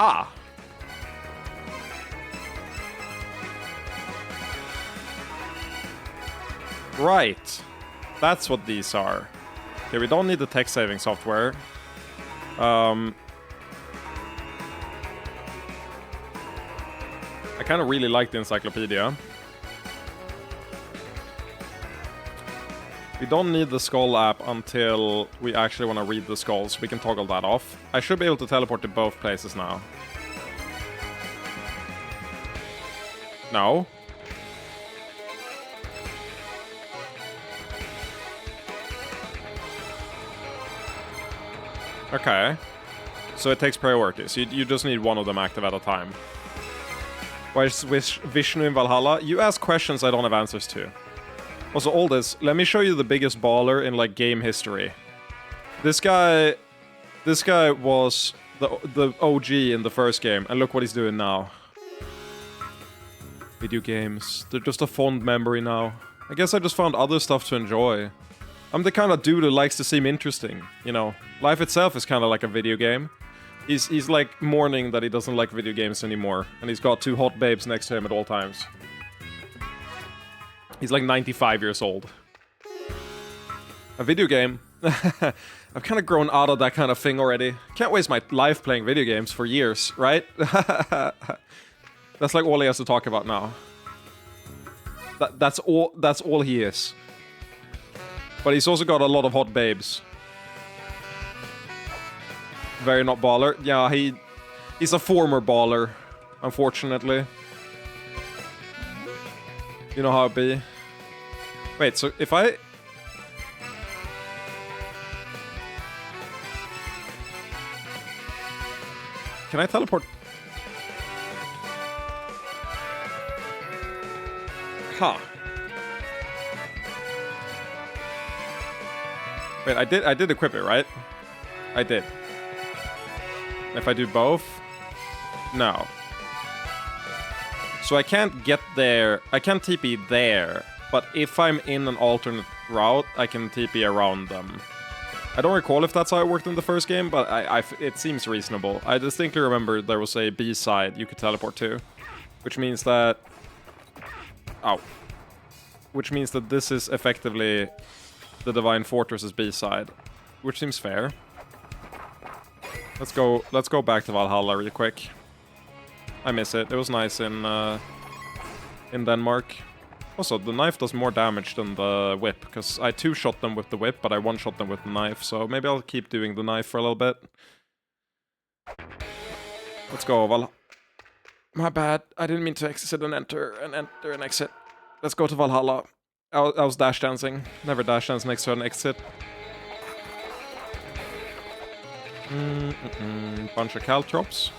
Ah! Right. That's what these are. Okay, we don't need the text saving software. I kind of really like the encyclopedia. We don't need the skull app until we actually want to read the skulls. We can toggle that off. I should be able to teleport to both places now. No. Okay. So it takes priority. So you just need one of them active at a time. Why is Vishnu in Valhalla? You ask questions I don't have answers to. Also, all this, let me show you the biggest baller in, like, game history. This guy was the OG in the first game, and look what he's doing now. Video games, they're just a fond memory now. I guess I just found other stuff to enjoy. I'm the kind of dude who likes to seem interesting, you know. Life itself is kind of like a video game. He's like mourning that he doesn't like video games anymore, and he's got 2 hot babes next to him at all times. He's like 95 years old. A video game? I've kind of grown out of that kind of thing already. Can't waste my life playing video games for years, right? That's like all he has to talk about now. That's all he is. But he's also got a lot of hot babes. Very not baller. Yeah, he's a former baller, unfortunately. You know how it be. Wait, so if I... Can I teleport? Huh. Wait, I did equip it, right? I did. If I do both? No. So I can't get there. I can't TP there. But if I'm in an alternate route, I can TP around them. I don't recall if that's how it worked in the first game, but it seems reasonable. I distinctly remember there was a B side you could teleport to. Which means that... Ow. Which means that this is effectively the Divine Fortress's B side. Which seems fair. Let's go back to Valhalla real quick. I miss it. It was nice in Denmark. Also, the knife does more damage than the whip, because I 2-shot them with the whip, but I 1-shot them with the knife, so maybe I'll keep doing the knife for a little bit. Let's go, Val. My bad. I didn't mean to exit and enter and exit. Let's go to Valhalla. I was dash dancing. Never dash dance next to an exit. Bunch of caltrops.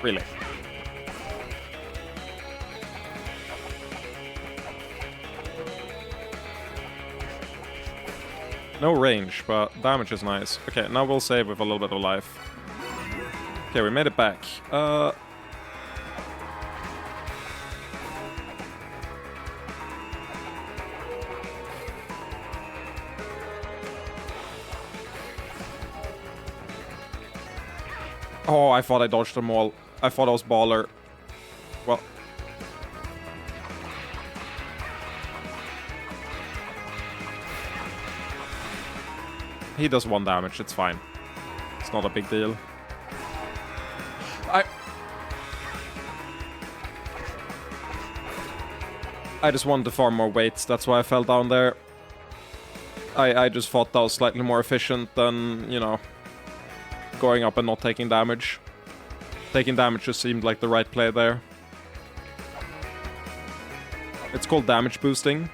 Really? No range, but damage is nice. Okay, now we'll save with a little bit of life. Okay, we made it back. Oh, I thought I dodged them all. I thought I was baller. Well. He does 1 damage, it's fine. It's not a big deal. I just wanted to farm more weights, that's why I fell down there. I just thought that was slightly more efficient than, you know, going up and not taking damage. Taking damage just seemed like the right play there. It's called damage boosting.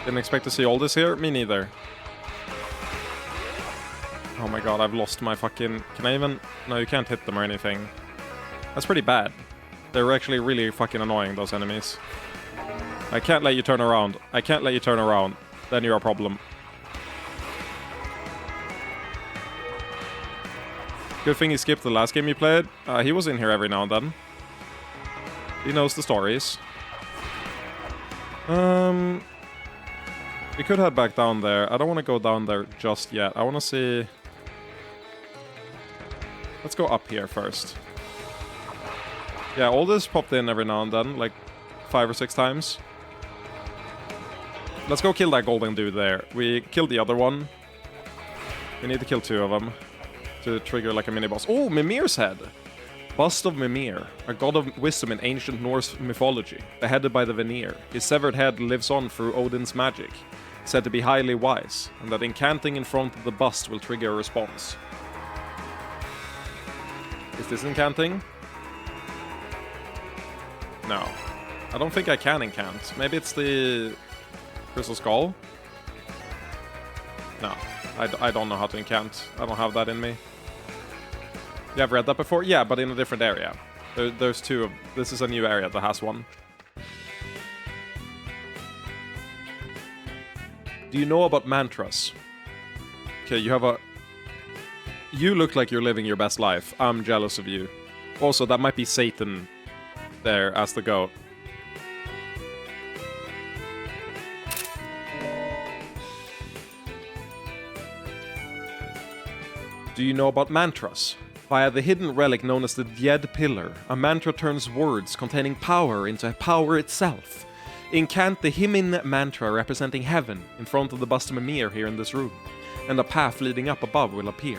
Didn't expect to see all this here. Me neither. Oh my god, I've lost my fucking... Can I even... No, you can't hit them or anything. That's pretty bad. They're actually really fucking annoying, those enemies. I can't let you turn around. I can't let you turn around. Then you're a problem. Good thing he skipped the last game he played. He was in here every now and then. He knows the stories. We could head back down there. I don't want to go down there just yet. I want to see... Let's go up here first. Yeah, all this popped in every now and then, like 5 or 6 times. Let's go kill that golden dude there. We killed the other one. We need to kill 2 of them to trigger like a mini-boss. Oh, Mimir's head! Bust of Mimir, a god of wisdom in ancient Norse mythology, beheaded by the Vanir. His severed head lives on through Odin's magic, said to be highly wise, and that incanting in front of the bust will trigger a response. Is this incanting? No. I don't think I can incant. Maybe it's the Crystal Skull? No. I don't know how to incant. I don't have that in me. You have read that before? Yeah, but in a different area. There's 2 of... This is a new area that has 1. Do you know about mantras? Okay, you have a... You look like you're living your best life. I'm jealous of you. Also, that might be Satan there as the goat. Do you know about mantras? Via the hidden relic known as the Dyed Pillar, a mantra turns words containing power into power itself. Incant the Himin mantra representing heaven in front of the bust of Mimir here in this room, and a path leading up above will appear.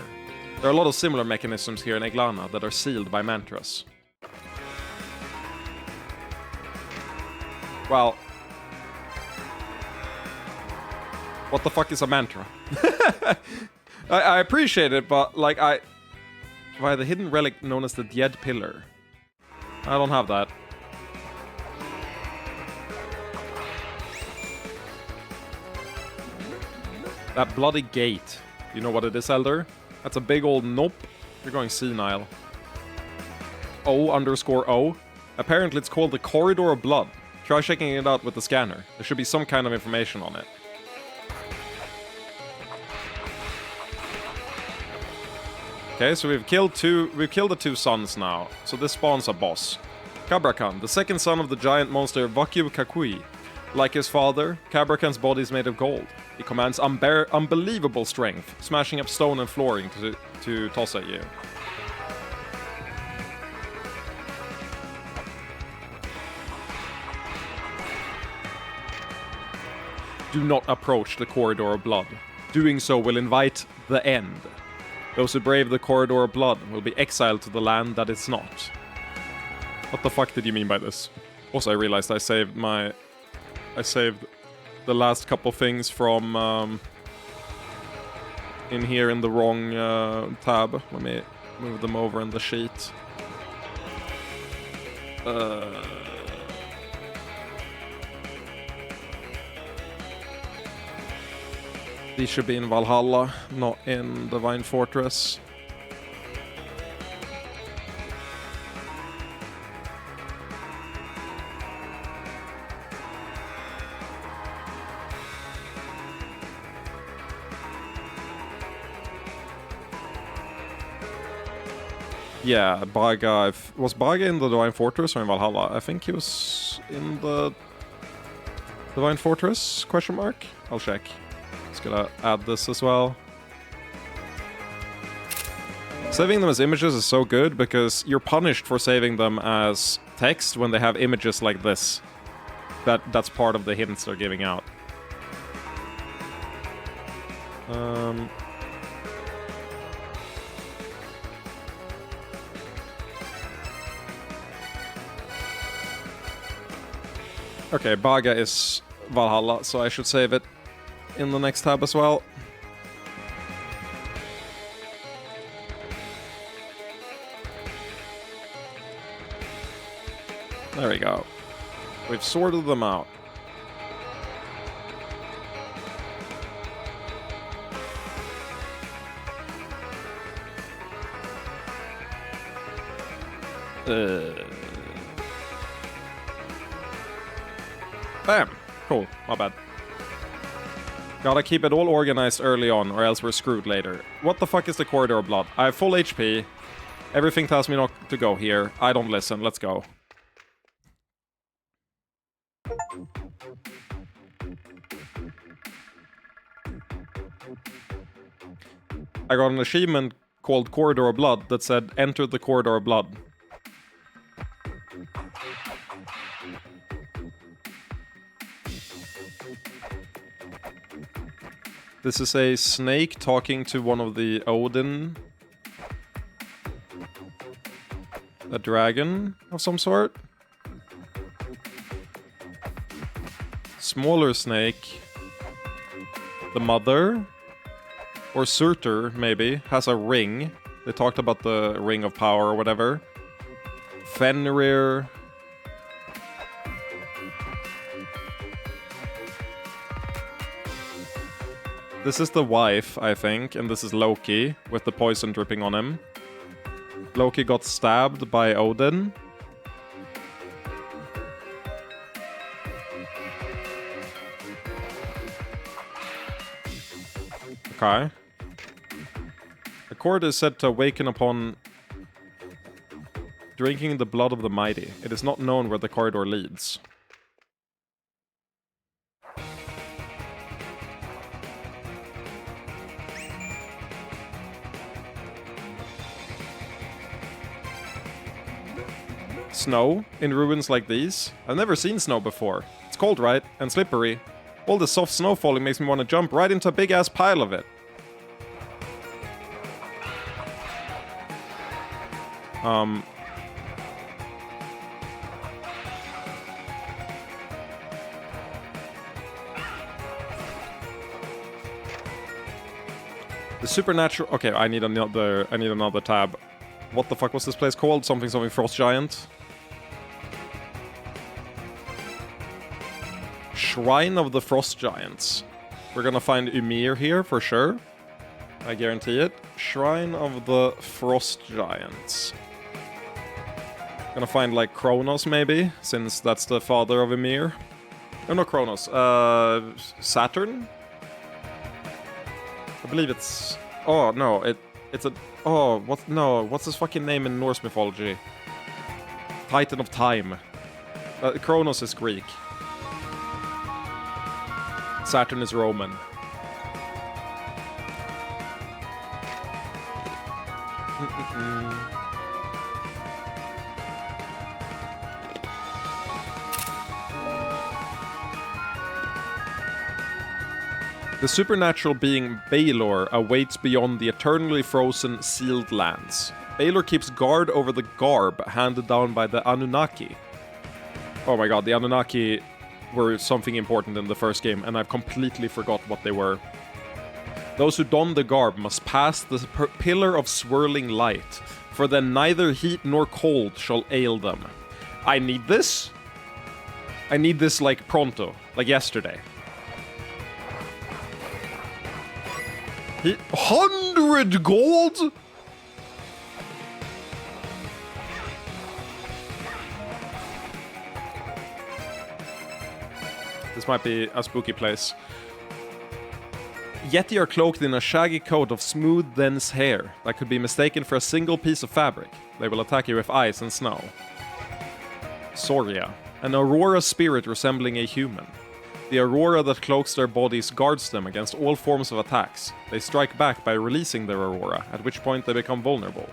There are a lot of similar mechanisms here in La-Mulana that are sealed by mantras. Well... What the fuck is a mantra? I appreciate it, but, like, via the hidden relic known as the Dyed Pillar. I don't have that. That bloody gate. You know what it is, Elder? That's a big old nope. You're going senile. O_O. Apparently it's called the Corridor of Blood. Try checking it out with the scanner. There should be some kind of information on it. Okay, so we've killed the 2 sons now. So this spawns a boss. Kabrakan, the second son of the giant monster Vakyu Kakui. Like his father, Kabrakan's body is made of gold. He commands unbelievable strength, smashing up stone and flooring to toss at you. Do not approach the Corridor of Blood. Doing so will invite the end. Those who brave the Corridor of Blood will be exiled to the land that is not. What the fuck did you mean by this? Also, I realized I saved the last couple things from in here in the wrong tab. Let me move them over in the sheet. These should be in Valhalla, not in Divine Fortress. Yeah, Braga. Was Braga in the Divine Fortress or in Valhalla? I think he was in the Divine Fortress, question mark? I'll check. Just gonna add this as well. Saving them as images is so good because you're punished for saving them as text when they have images like this. That's part of the hints they're giving out. Okay, Baga is Valhalla, so I should save it in the next tab as well. There we go. We've sorted them out. Bam! Cool, my bad. Gotta keep it all organized early on, or else we're screwed later. What the fuck is the corridor of blood? I have full HP. Everything tells me not to go here. I don't listen. Let's go. I got an achievement called Corridor of Blood that said, enter the Corridor of Blood. This is a snake talking to one of the Odin. A dragon of some sort. Smaller snake. The mother. Or Surtur, maybe, has a ring. They talked about the ring of power or whatever. Fenrir. This is the wife, I think, and this is Loki, with the poison dripping on him. Loki got stabbed by Odin. Okay. The cord is said to awaken upon drinking the blood of the mighty. It is not known where the corridor leads. Snow in ruins like these? I've never seen snow before. It's cold, right? And slippery. All the soft snow falling makes me want to jump right into a big-ass pile of it. The supernatural... Okay, I need another tab. What the fuck was this place called? Something Frost Giant? Shrine of the Frost Giants. We're gonna find Ymir here for sure. I guarantee it. Shrine of the Frost Giants. Gonna find like Kronos maybe, since that's the father of Ymir. Oh, no, Kronos. Saturn? I believe it's... Oh, no, it's a... Oh, what? No, what's his fucking name in Norse mythology? Titan of Time. Kronos is Greek. Saturn is Roman. The supernatural being Balor awaits beyond the eternally frozen, sealed lands. Balor keeps guard over the garb handed down by the Anunnaki. Oh my god, the Anunnaki were something important in the first game, and I've completely forgot what they were. Those who don the garb must pass the pillar of swirling light, for then neither heat nor cold shall ail them. I need this. I need this like pronto, like yesterday. 100 gold? This might be a spooky place. Yeti are cloaked in a shaggy coat of smooth, dense hair that could be mistaken for a single piece of fabric. They will attack you with ice and snow. Soria, an aurora spirit resembling a human. The aurora that cloaks their bodies guards them against all forms of attacks. They strike back by releasing their aurora, at which point they become vulnerable.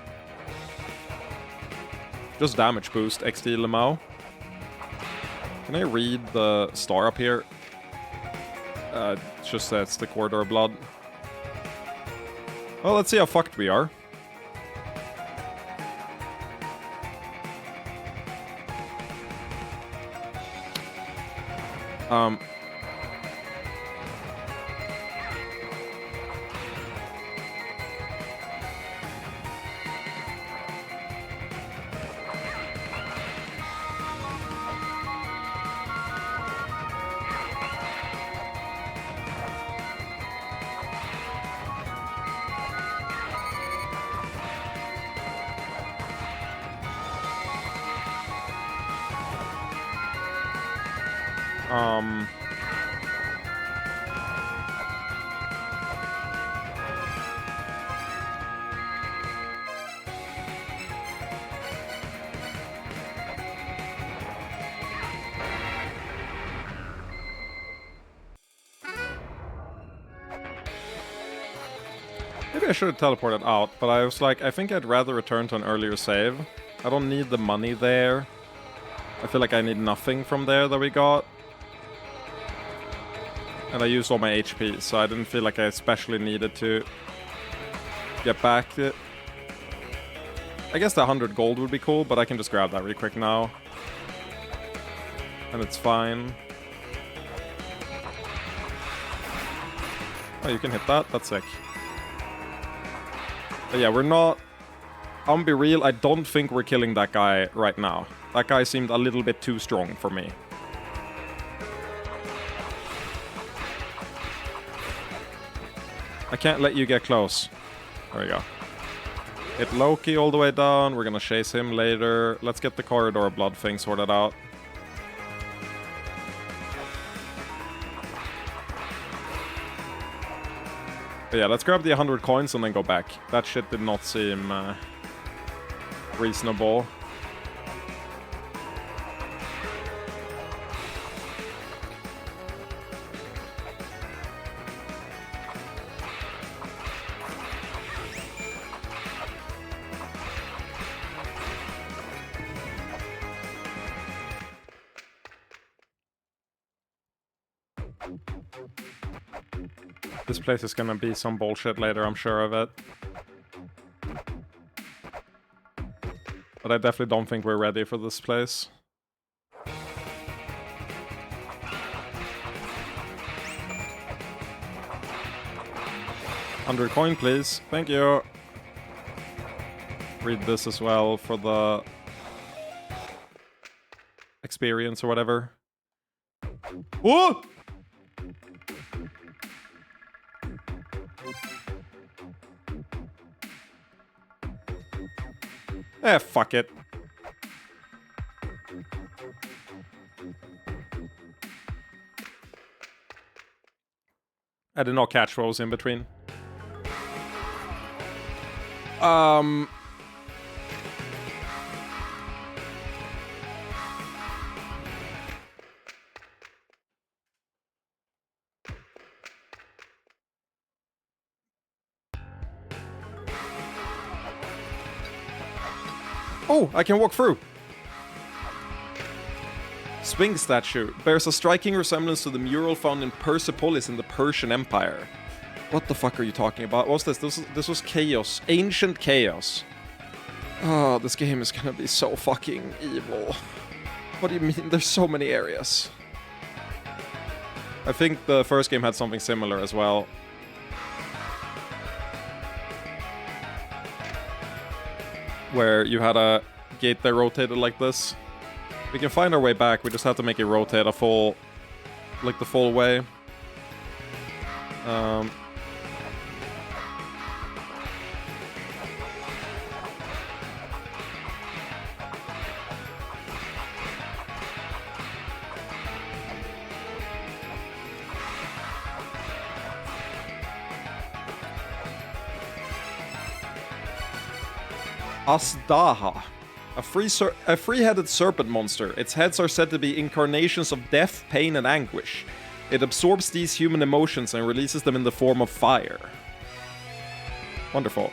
Just damage boost, XD Lemao. Can I read the star up here? It just says the Corridor of Blood. Well, let's see how fucked we are. Maybe I should have teleported out, but I was like, I think I'd rather return to an earlier save. I don't need the money there. I feel like I need nothing from there that we got. And I used all my HP, so I didn't feel like I especially needed to get back. I guess the 100 gold would be cool, but I can just grab that really quick now. And it's fine. Oh, you can hit that? That's sick. But yeah, we're not... I'm gonna be real, I don't think we're killing that guy right now. That guy seemed a little bit too strong for me. I can't let you get close. There we go. Hit Loki all the way down. We're gonna chase him later. Let's get the Corridor of Blood thing sorted out. But yeah, let's grab the 100 coins and then go back. That shit did not seem reasonable. This place is gonna be some bullshit later, I'm sure of it. But I definitely don't think we're ready for this place. $100 coin, please. Thank you. Read this as well for the experience or whatever. Whoa! Eh, fuck it. I did not catch what was in between. Oh, I can walk through. Sphinx statue bears a striking resemblance to the mural found in Persepolis in the Persian Empire. What the fuck are you talking about? What's this? This was chaos. Ancient chaos. Oh, this game is gonna be so fucking evil. What do you mean? There's so many areas. I think the first game had something similar as well. Where you had a gate that rotated like this. We can find our way back, we just have to make it rotate a full... like the full way. Asdaha. A three-headed serpent monster. Its heads are said to be incarnations of death, pain, and anguish. It absorbs these human emotions and releases them in the form of fire. Wonderful.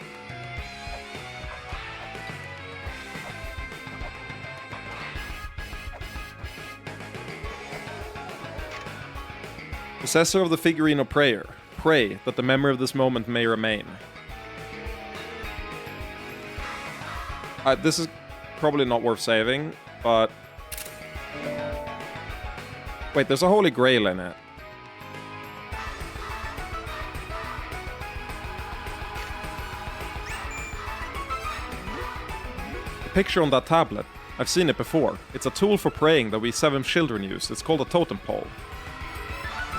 Possessor of the figurine of prayer. Pray that the memory of this moment may remain. This is probably not worth saving, but... Wait, there's a Holy Grail in it. The picture on that tablet. I've seen it before. It's a tool for praying that we 7 children use. It's called a totem pole.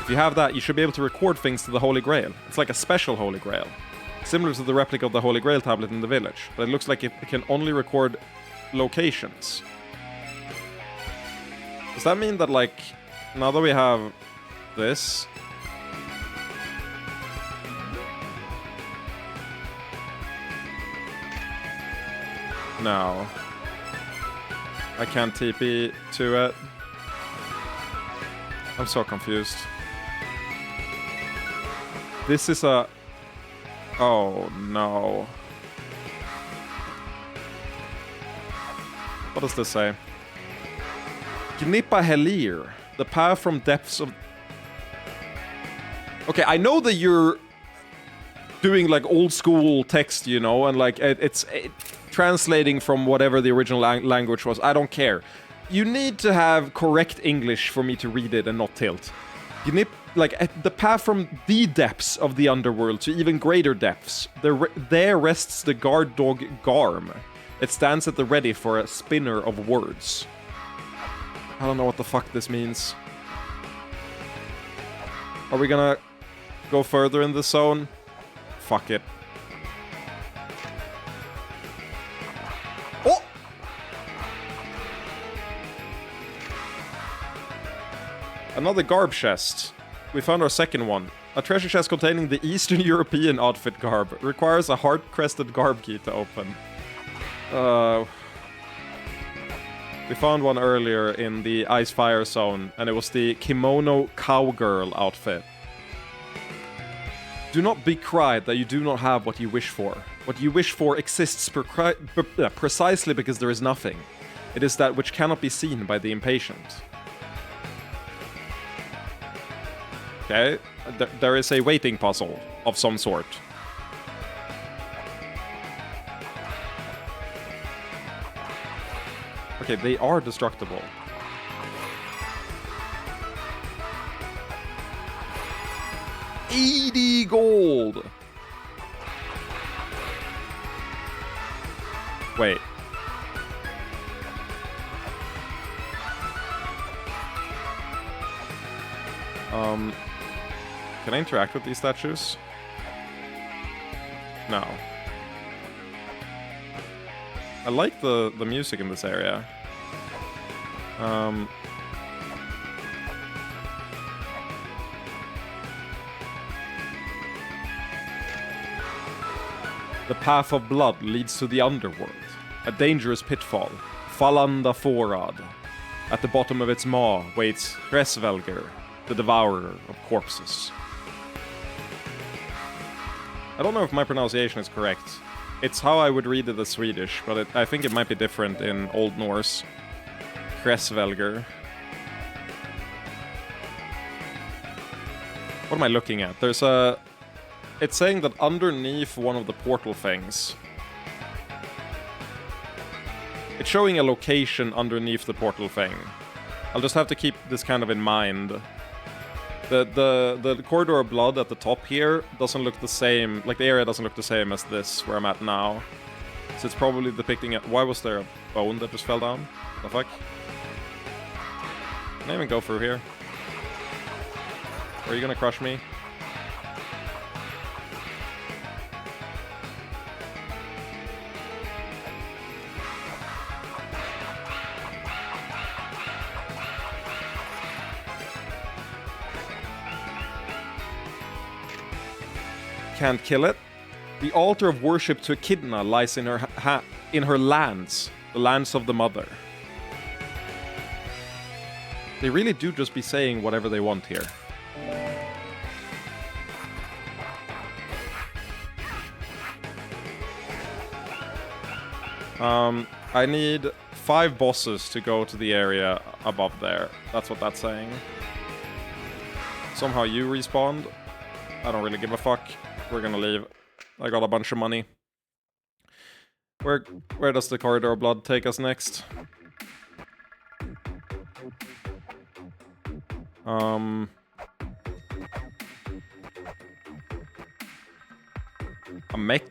If you have that, you should be able to record things to the Holy Grail. It's like a special Holy Grail. Similar to the replica of the Holy Grail tablet in the village, but it looks like it can only record locations. Does that mean that, like, now that we have this... No. I can't TP to it. I'm so confused. This is a... Oh, no. What does this say? Gnippa Helir. The path from depths of... Okay, I know that you're doing, like, old school text, you know, and, like, it's translating from whatever the original language was. I don't care. You need to have correct English for me to read it and not tilt. Like, the path from the depths of the underworld to even greater depths. There rests the guard dog Garm. It stands at the ready for a spinner of words. I don't know what the fuck this means. Are we gonna go further in the zone? Fuck it. Oh! Another garb chest. We found our second one. A treasure chest containing the Eastern European outfit garb. Requires a heart-crested garb key to open. We found one earlier in the Ice Fire Zone, and it was the Kimono Cowgirl outfit. Do not be cried that you do not have what you wish for. What you wish for exists precisely because there is nothing. It is that which cannot be seen by the impatient. Okay, there is a waiting puzzle of some sort. Okay, they are destructible. $80 gold! Wait. Can I interact with these statues? No. I like the music in this area. The path of blood leads to the underworld. A dangerous pitfall. Fallanda Forad. At the bottom of its maw waits Hresvelger, the devourer of corpses. I don't know if my pronunciation is correct. It's how I would read it as Swedish, but I think it might be different in Old Norse. Hresvelger. What am I looking at? There's a... It's saying that underneath one of the portal things... It's showing a location underneath the portal thing. I'll just have to keep this kind of in mind. The corridor of blood at the top here doesn't look the same, like the area doesn't look the same as this where I'm at now. So it's probably depicting it. Why was there a bone that just fell down? The fuck? Can I even go through here? Or are you gonna crush me? Can't kill it. The altar of worship to Echidna lies in her lands, the lands of the mother. They really do just be saying whatever they want here. I need 5 bosses to go to the area above there. That's what that's saying. Somehow you respawned. I don't really give a fuck. We're gonna leave. I got a bunch of money. Where does the corridor of blood take us next? A mech?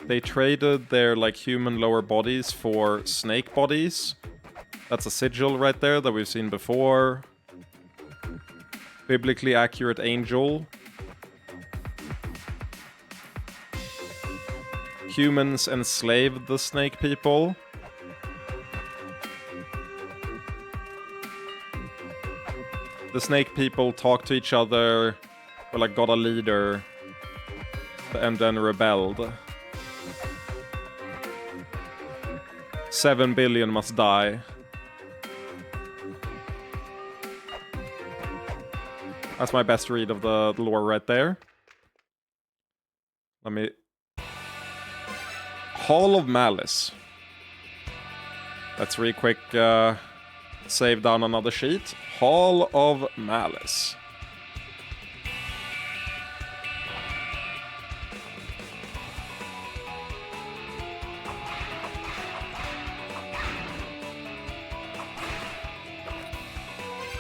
They traded their, like, human lower bodies for snake bodies. That's a sigil right there that we've seen before. Biblically accurate angel. Humans enslaved the snake people. The snake people talked to each other, or like got a leader, and then rebelled. 7 billion must die. That's my best read of the lore right there. Let me... Hall of Malice. Let's real quick save down another sheet. Hall of Malice.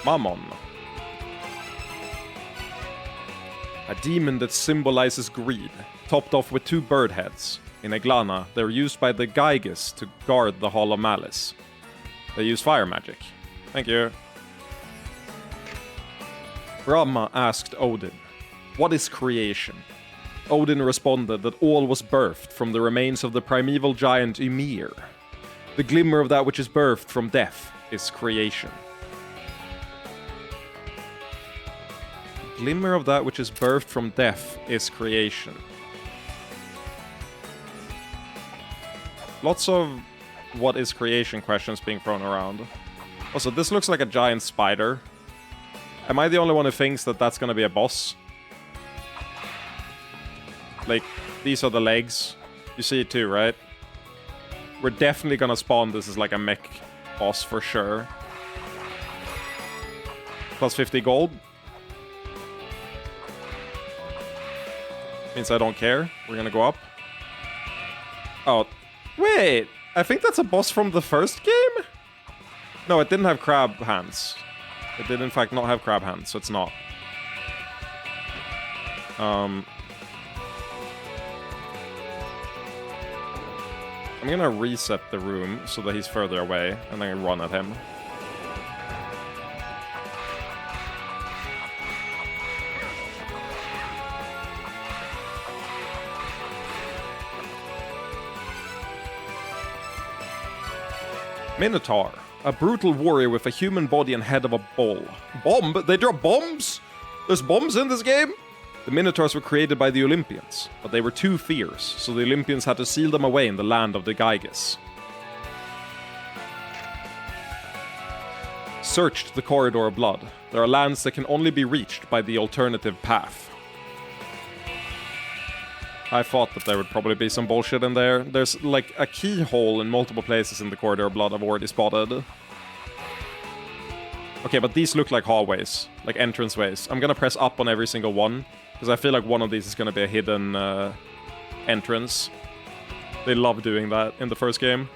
Mammon. A demon that symbolizes greed, topped off with 2 bird heads. In Eglana, they're used by the Gyges to guard the Hall of Malice. They use fire magic. Thank you. Brahma asked Odin, "What is creation?" Odin responded that all was birthed from the remains of the primeval giant Ymir. The glimmer of that which is birthed from death is creation. Glimmer of that which is birthed from death is creation. Lots of what is creation questions being thrown around. Also, this looks like a giant spider. Am I the only one who thinks that that's gonna be a boss? Like, these are the legs. You see it too, right? We're definitely gonna spawn this as like a mech boss for sure. Plus 50 gold. Means I don't care. We're gonna go up. Oh, wait! I think that's a boss from the first game? No, it didn't have crab hands. It did in fact not have crab hands, so it's not. I'm gonna reset the room so that he's further away, and then run at him. Minotaur. A brutal warrior with a human body and head of a bull. Bomb? They drop bombs? There's bombs in this game? The Minotaurs were created by the Olympians, but they were too fierce, so the Olympians had to seal them away in the land of the Gyges. Searched the Corridor of Blood. There are lands that can only be reached by the alternative path. I thought that there would probably be some bullshit in there. There's like a keyhole in multiple places in the Corridor of Blood I've already spotted. Okay, but these look like hallways, like entranceways. I'm gonna press up on every single one, because I feel like one of these is gonna be a hidden entrance. They love doing that in the first game.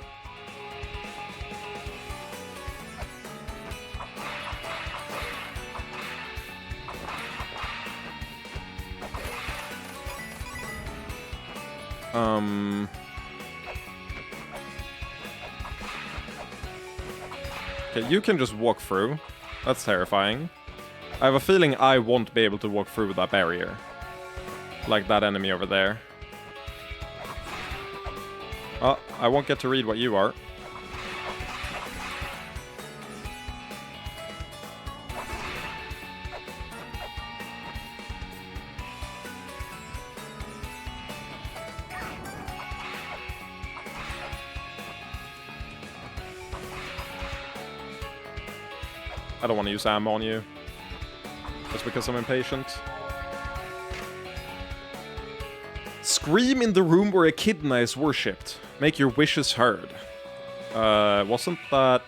Okay, you can just walk through. That's terrifying. I have a feeling I won't be able to walk through that barrier. Like that enemy over there. Oh, I won't get to read what you are. I don't want to use ammo on you. Just because I'm impatient. Scream in the room where Echidna is worshipped. Make your wishes heard. Wasn't that...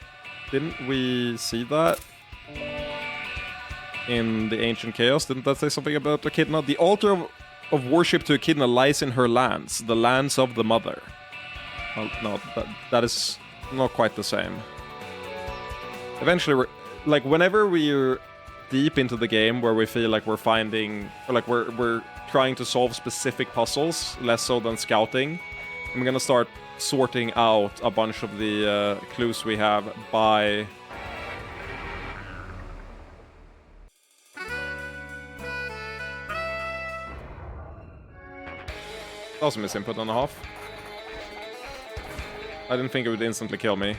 Didn't we see that? In the Ancient Chaos? Didn't that say something about Echidna? The altar of worship to Echidna lies in her lands. The lands of the mother. Well, no, that is not quite the same. Eventually, like, whenever we're deep into the game where we feel like we're finding... Or like we're trying to solve specific puzzles, less so than scouting, I'm gonna start sorting out a bunch of the clues we have by... That was a misinput and a half. I didn't think it would instantly kill me.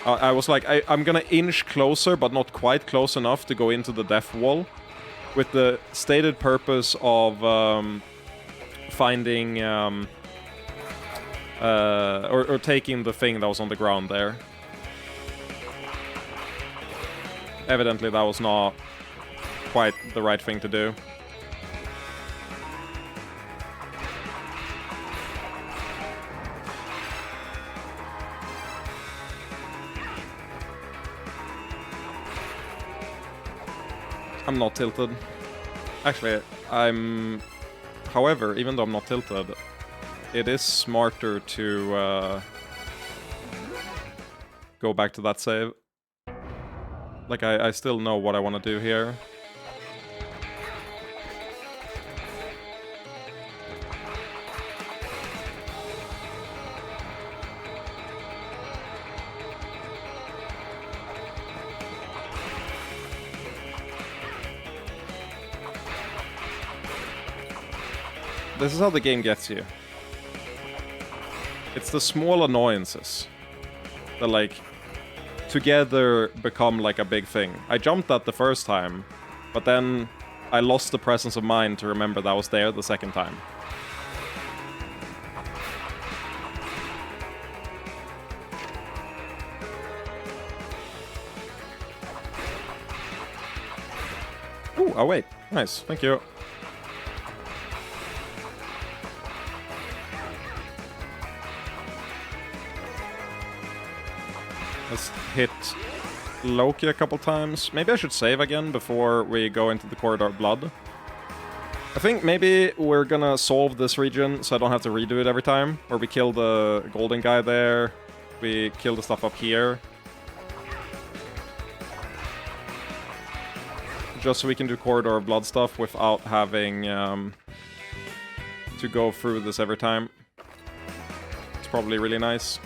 I was like, I'm gonna inch closer, but not quite close enough to go into the death wall. With the stated purpose of finding... or taking the thing that was on the ground there. Evidently that was not quite the right thing to do. I'm not tilted. Actually, I'm... However, even though I'm not tilted, it is smarter to go back to that save. Like, I still know what I want to do here. This is how the game gets you. It's the small annoyances that, like, together become, like, a big thing. I jumped that the first time, but then I lost the presence of mind to remember that I was there the second time. Ooh, oh wait. Nice, thank you. Let's hit Loki a couple times. Maybe I should save again before we go into the Corridor of Blood. I think maybe we're gonna solve this region so I don't have to redo it every time. Or we kill the golden guy there. We kill the stuff up here. Just so we can do Corridor of Blood stuff without having to go through this every time. It's probably really nice.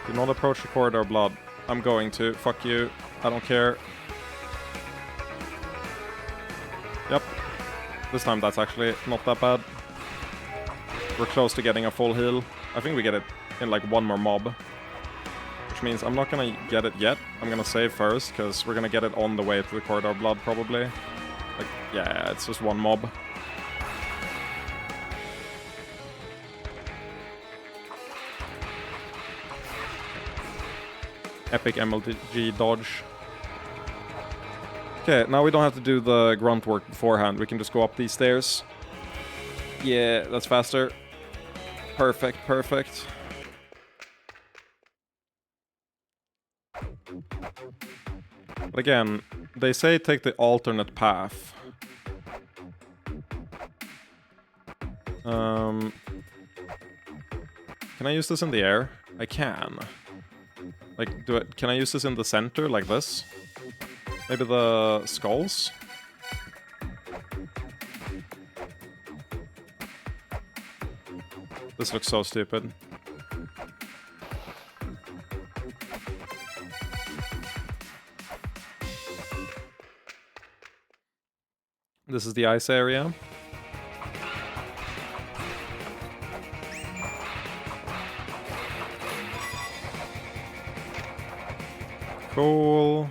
Do not approach the Corridor of Blood. I'm going to. Fuck you. I don't care. Yep. This time that's actually not that bad. We're close to getting a full heal. I think we get it in like one more mob. Which means I'm not gonna get it yet. I'm gonna save first, because we're gonna get it on the way to the Corridor of Blood, probably. Like, yeah, it's just one mob. Epic MLG dodge. Okay, now we don't have to do the grunt work beforehand. We can just go up these stairs. Yeah, that's faster. Perfect, perfect. But again, they say take the alternate path. Can I use this in the air? I can. Like, can I use this in the center, like this? Maybe the skulls? This looks so stupid. This is the ice area. Cool.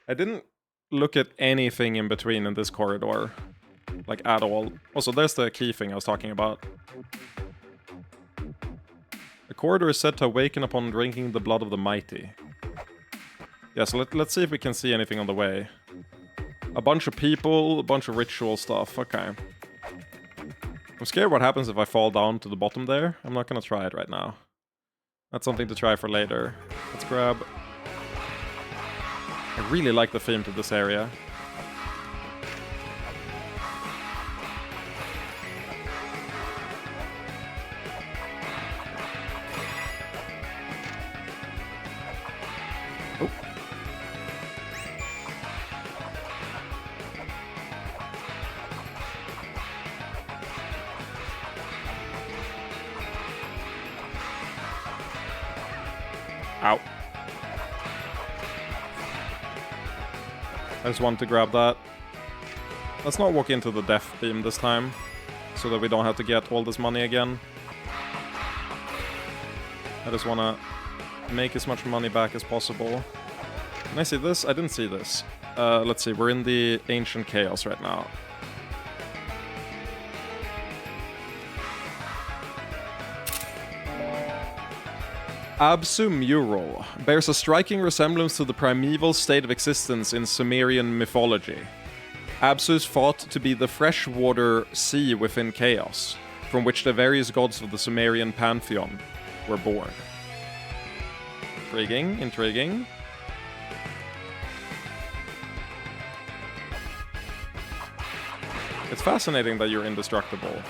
I didn't look at anything in between in this corridor. Like, at all. Also, there's the key thing I was talking about. The corridor is said to awaken upon drinking the blood of the mighty. Yeah, so let's see if we can see anything on the way. A bunch of people, a bunch of ritual stuff. Okay. I'm scared what happens if I fall down to the bottom there. I'm not gonna try it right now. That's something to try for later. Let's grab... I really like the theme to this area. Oh. Ow. I just want to grab that. Let's not walk into the death theme this time, so that we don't have to get all this money again. I just want to make as much money back as possible. Can I see this? I didn't see this. Let's see, we're in the Ancient Chaos right now. Absu Mural bears a striking resemblance to the primeval state of existence in Sumerian mythology. Absu is thought to be the freshwater sea within chaos, from which the various gods of the Sumerian pantheon were born. Intriguing, intriguing. It's fascinating that you're indestructible.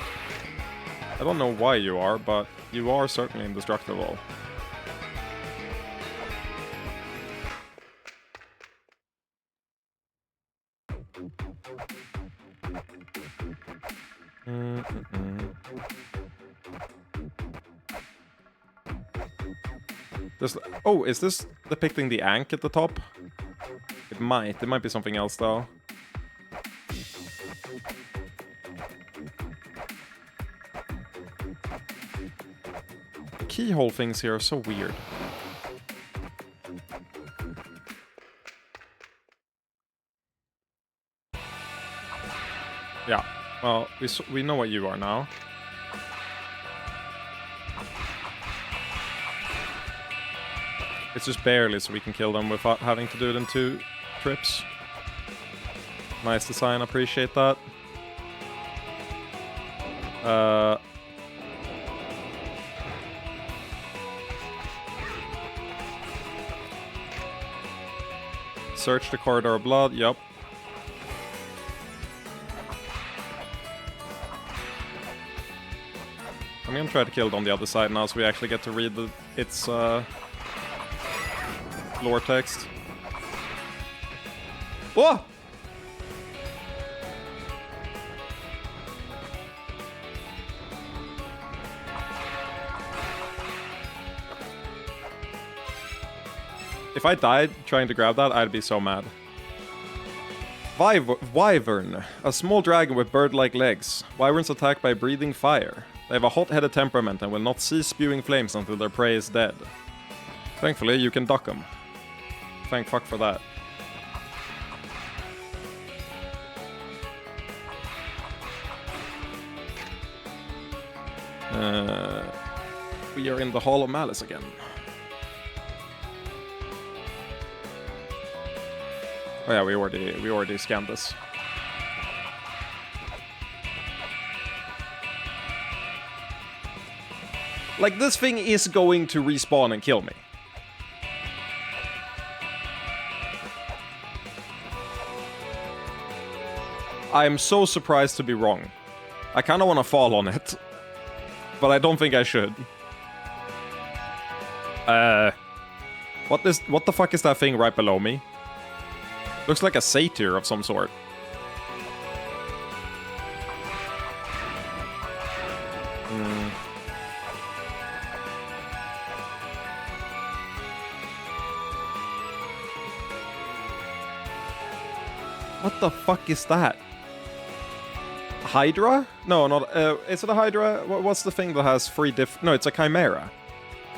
I don't know why you are, but you are certainly indestructible. Oh, is this depicting the Ankh at the top? It might. It might be something else, though. The keyhole things here are so weird. Yeah. Well, we know what you are now. It's just barely so we can kill them without having to do it in 2 trips. Nice design, appreciate that. Search the corridor of blood, yup. I'm gonna try to kill it on the other side now so we actually get to read its lore text. Whoa! If I died trying to grab that, I'd be so mad. Wyvern. A small dragon with bird-like legs. Wyverns attack by breathing fire. They have a hot-headed temperament and will not cease spewing flames until their prey is dead. Thankfully, you can duck them. Thank fuck for that. We are in the Hall of Malice again. Oh yeah, we already scanned this. Like, this thing is going to respawn and kill me. I am so surprised to be wrong. I kind of want to fall on it, but I don't think I should. What the fuck is that thing right below me? Looks like a satyr of some sort. What the fuck is that? Hydra? No, not... is it a Hydra? What's the thing that has 3 No, it's a Chimera.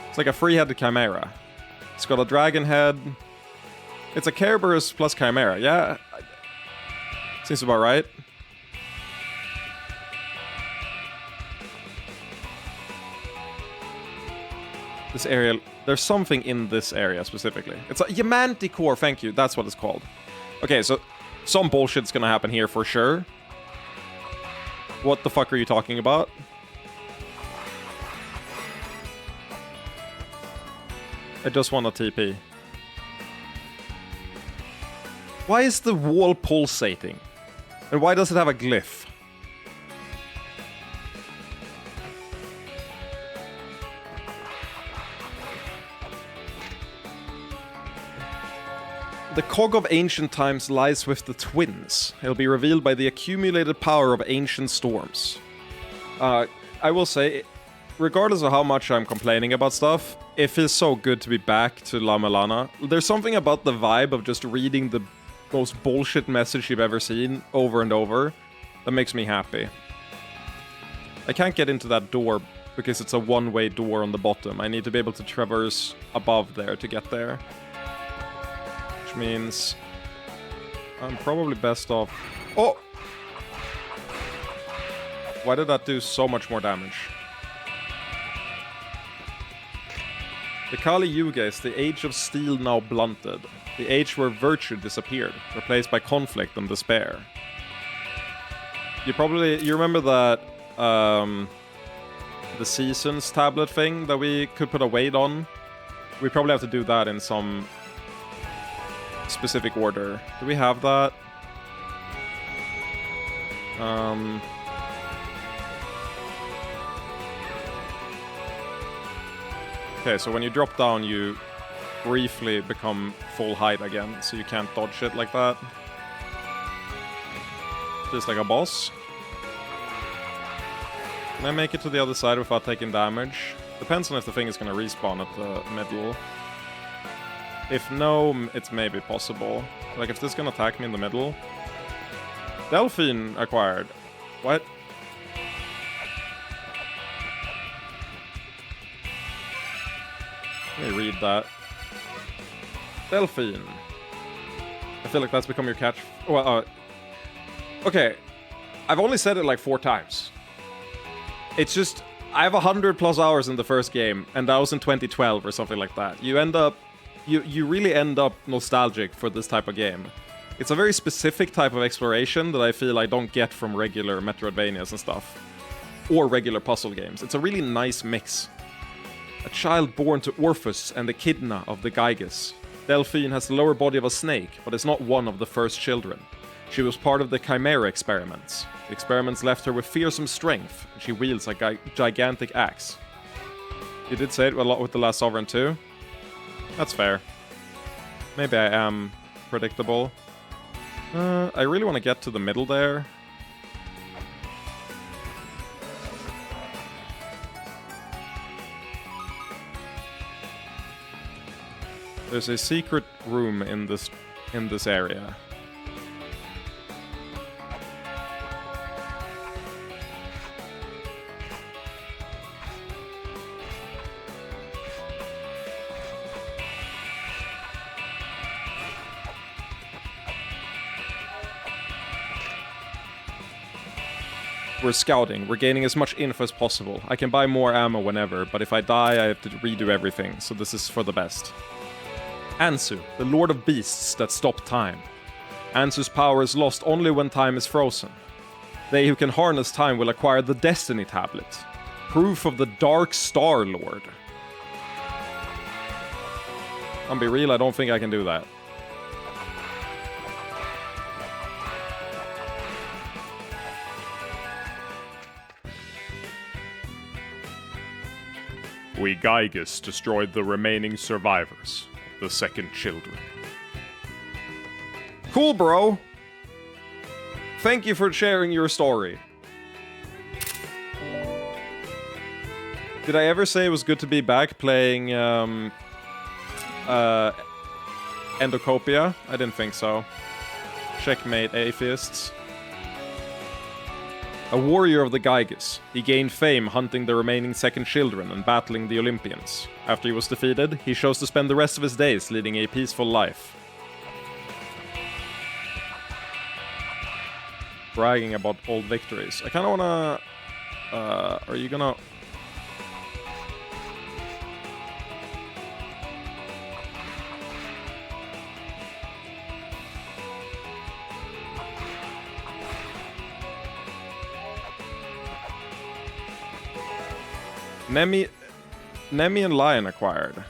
It's like a 3-headed Chimera. It's got a dragon head. It's a Kerberos plus Chimera. Yeah. Seems about right. This area... There's something in this area specifically. It's a Manticore, thank you. That's what it's called. Okay, so some bullshit's gonna happen here for sure. What the fuck are you talking about? I just want a TP. Why is the wall pulsating? And why does it have a glyph? The cog of ancient times lies with the twins. It'll be revealed by the accumulated power of ancient storms. I will say, regardless of how much I'm complaining about stuff, it feels so good to be back to La-Mulana. There's something about the vibe of just reading the most bullshit message you've ever seen over and over that makes me happy. I can't get into that door because it's a one-way door on the bottom. I need to be able to traverse above there to get there. Means I'm probably best off... Oh! Why did that do so much more damage? The Kali Yuga is the age of steel now blunted. The age where virtue disappeared, replaced by conflict and despair. You remember that, the seasons tablet thing that we could put a weight on? We probably have to do that in some specific order. Do we have that? Okay, so when you drop down, you briefly become full height again, so you can't dodge shit like that. Just like a boss. Can I make it to the other side without taking damage? Depends on if the thing is gonna respawn at the middle. If no, it's maybe possible. Like, if this is gonna attack me in the middle... Delphine acquired. What? Let me read that. Delphine. I feel like that's become your catch... Well, okay. I've only said it like 4 times. It's just... I have 100+ hours in the first game, and that was in 2012 or something like that. You end up... You really end up nostalgic for this type of game. It's a very specific type of exploration that I feel I don't get from regular Metroidvanias and stuff. Or regular puzzle games. It's a really nice mix. A child born to Orpheus and the Echidna of the Gyges. Delphine has the lower body of a snake, but is not one of the first children. She was part of the Chimera experiments. The experiments left her with fearsome strength, and she wields a gigantic axe. You did say it a lot with The Last Sovereign too. That's fair. Maybe I am predictable. I really want to get to the middle there. There's a secret room in this area. We're scouting. We're gaining as much info as possible. I can buy more ammo whenever, but if I die, I have to redo everything, so this is for the best. Anzu, the Lord of Beasts that stop time. Anzu's power is lost only when time is frozen. They who can harness time will acquire the Destiny Tablet, proof of the Dark Star Lord. I'll be real, I don't think I can do that. We Gyges destroyed the remaining survivors, the second children. Cool, bro. Thank you for sharing your story. Did I ever say it was good to be back playing Endocopia? I didn't think so. Checkmate, atheists. A warrior of the Gyges, he gained fame hunting the remaining second children and battling the Olympians. After he was defeated, he chose to spend the rest of his days leading a peaceful life. Bragging about old victories. I kind of wanna... are you gonna... Nemi and Lion acquired.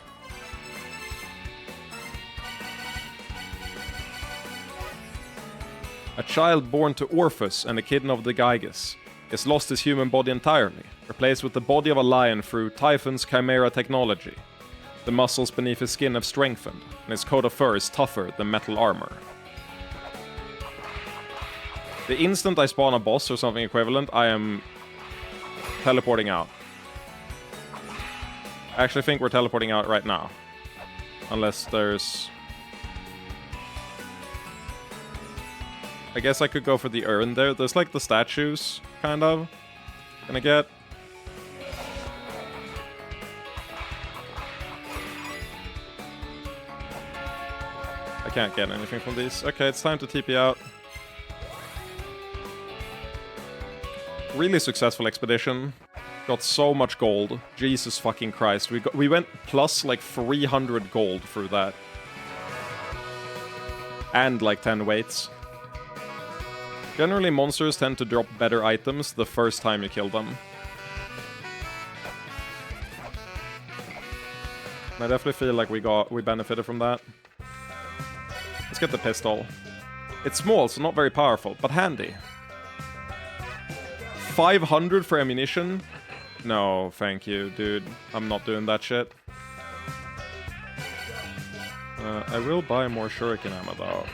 A child born to Orpheus and a kitten of the Gyges has lost his human body entirely, replaced with the body of a lion through Typhon's chimera technology. The muscles beneath his skin have strengthened, and his coat of fur is tougher than metal armor. The instant I spawn a boss or something equivalent, I am teleporting out. I actually think we're teleporting out right now. Unless there's... I guess I could go for the urn there. There's like the statues, kind of. Gonna get... I can't get anything from these. Okay, it's time to TP out. Really successful expedition. Got so much gold. Jesus fucking Christ. We went plus like 300 gold through that. And like 10 weights. Generally, monsters tend to drop better items the first time you kill them. And I definitely feel like we benefited from that. Let's get the pistol. It's small, so not very powerful, but handy. 500 for ammunition? No, thank you, dude. I'm not doing that shit. I will buy more shuriken ammo, though.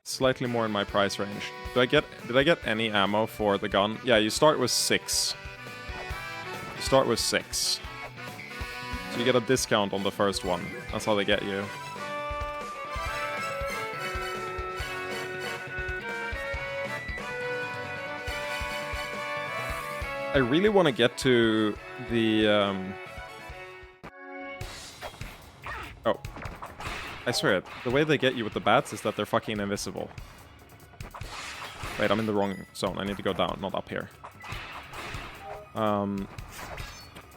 Slightly more in my price range. Did I get any ammo for the gun? Yeah, you start with 6. You start with 6. So you get a discount on the first one. That's how they get you. I really want to get to the, Oh. I swear, the way they get you with the bats is that they're fucking invisible. Wait, I'm in the wrong zone. I need to go down, not up here. I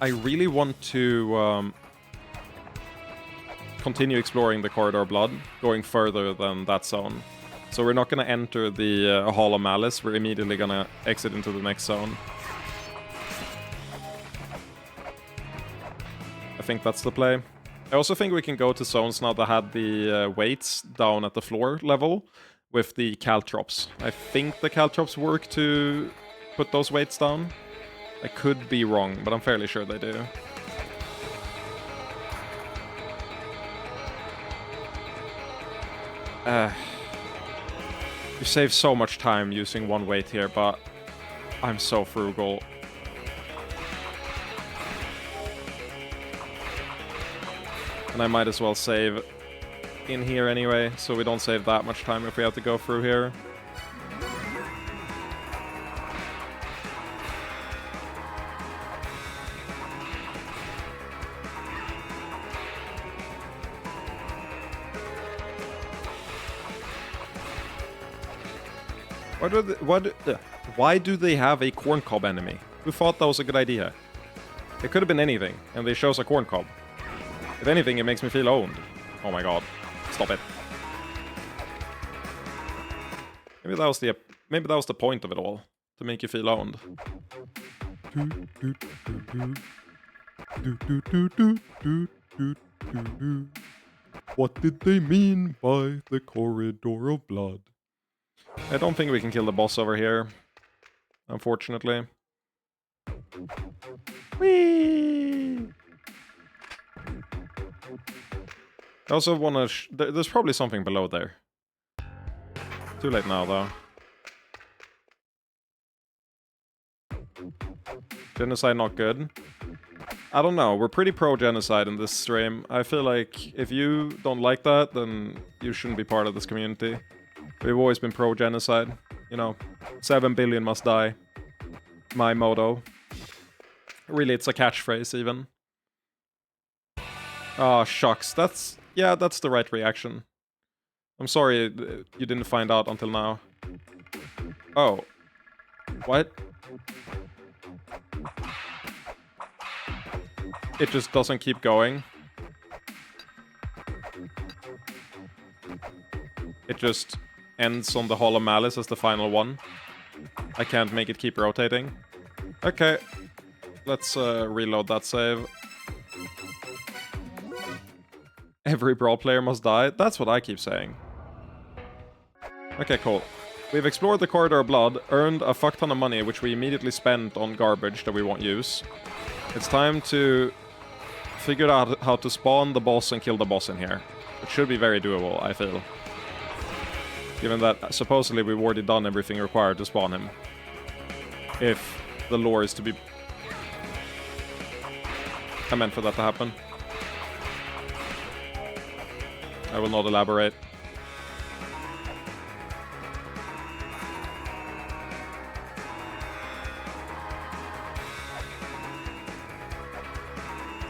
really want to, continue exploring the Corridor of Blood, going further than that zone. So we're not going to enter the Hall of Malice, we're immediately going to exit into the next zone. I think that's the play. I also think we can go to zones now that had the weights down at the floor level with the caltrops. I think the caltrops work to put those weights down. I could be wrong, but I'm fairly sure they do. You save so much time using one weight here, but I'm so frugal. And I might as well save in here anyway, so we don't save that much time if we have to go through here. Why do they have a corn cob enemy? Who thought that was a good idea? It could have been anything, and they chose a corn cob. If anything, it makes me feel owned. Oh my god. Stop it. Maybe that was the point of it all. To make you feel owned. What did they mean by the Corridor of Blood? I don't think we can kill the boss over here. Unfortunately. Whee! I also want to... there's probably something below there. Too late now, though. Genocide not good? I don't know. We're pretty pro-genocide in this stream. I feel like if you don't like that, then you shouldn't be part of this community. We've always been pro-genocide. You know, 7 billion must die. my motto. Really, it's a catchphrase even. Oh, shucks. That's the right reaction. I'm sorry you didn't find out until now. Oh. What? It just doesn't keep going. It just ends on the Hall of Malice as the final one. I can't make it keep rotating. Okay. Let's reload that save. Every Brawl player must die? That's what I keep saying. Okay, cool. We've explored the Corridor of Blood, earned a fuck ton of money, which we immediately spent on garbage that we won't use. It's time to figure out how to spawn the boss and kill the boss in here. It should be very doable, I feel. Given that supposedly we've already done everything required to spawn him. If the lore is to be... I meant for that to happen. I will not elaborate.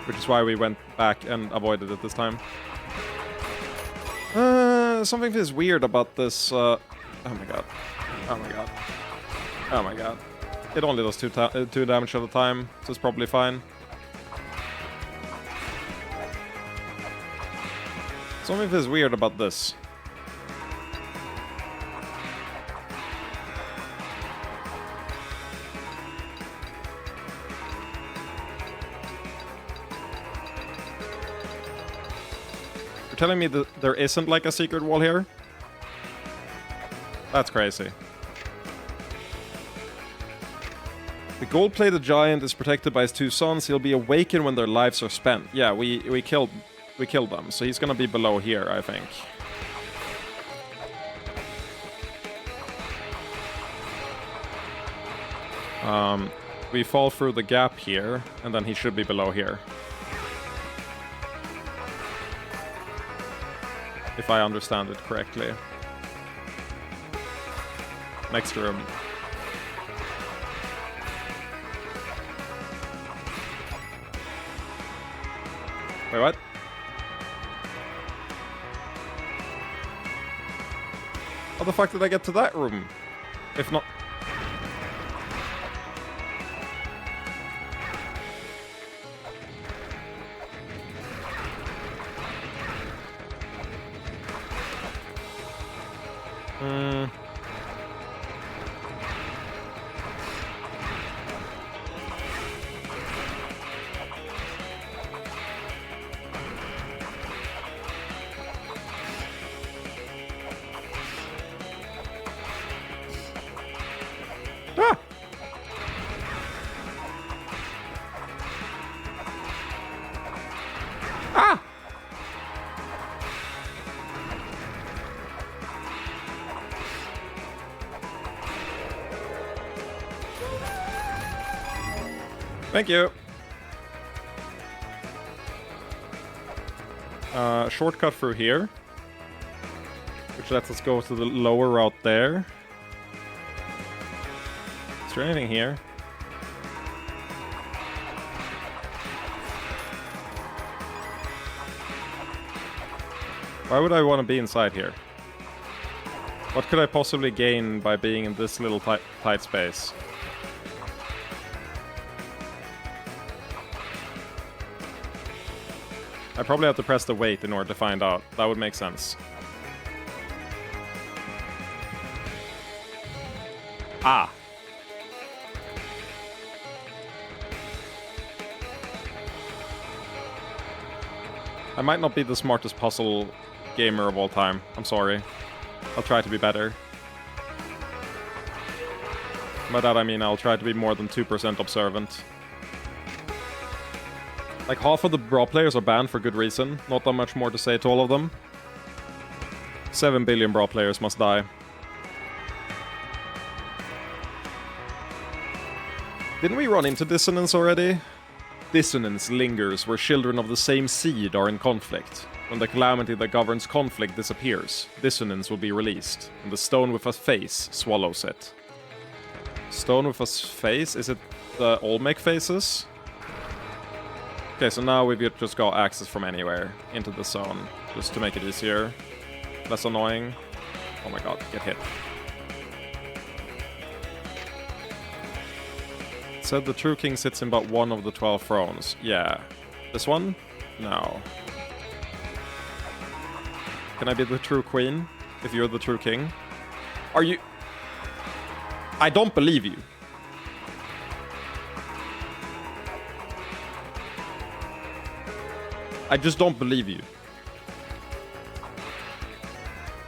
Which is why we went back and avoided it this time. Something feels weird about this. Oh my god. Oh my god. Oh my god. It only does 2 damage at a time, so it's probably fine. Something feels weird about this. You're telling me that there isn't like a secret wall here? That's crazy. The gold-plated giant is protected by his 2 sons. He'll be awakened when their lives are spent. Yeah, we killed them, so he's gonna be below here, I think. We fall through the gap here, and then he should be below here. If I understand it correctly. Next room. Wait, what? How the fuck did I get to that room? If not... Ah! Ah! Thank you. Shortcut through here, which lets us go to the lower route there. Is there anything here? Why would I want to be inside here? What could I possibly gain by being in this little tight space? I probably have to press the wait in order to find out. That would make sense. Ah! I might not be the smartest puzzle gamer of all time. I'm sorry. I'll try to be better. By that I mean I'll try to be more than 2% observant. Like, half of the Brawl players are banned for good reason. Not that much more to say to all of them. 7 billion Brawl players must die. Didn't we run into dissonance already? Dissonance lingers where children of the same seed are in conflict. When the calamity that governs conflict disappears, dissonance will be released, and the stone with a face swallows it. Stone with a face? Is it the Olmec faces? Okay, so now we've just got access from anywhere into the zone. Just to make it easier. Less annoying. Oh my god, get hit. It said the true king sits in but one of the 12 thrones. Yeah. This one? No. Can I be the true queen? If you're the true king? Are you... I don't believe you. I just don't believe you.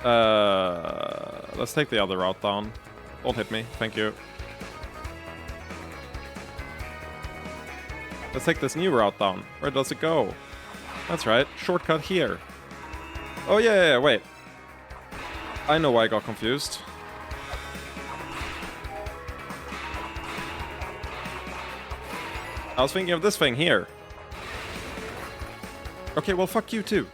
Let's take the other route down. Don't hit me, thank you. Let's take this new route down. Where does it go? That's right, shortcut here. Oh yeah, wait. I know why I got confused. I was thinking of this thing here. Okay, well, fuck you too.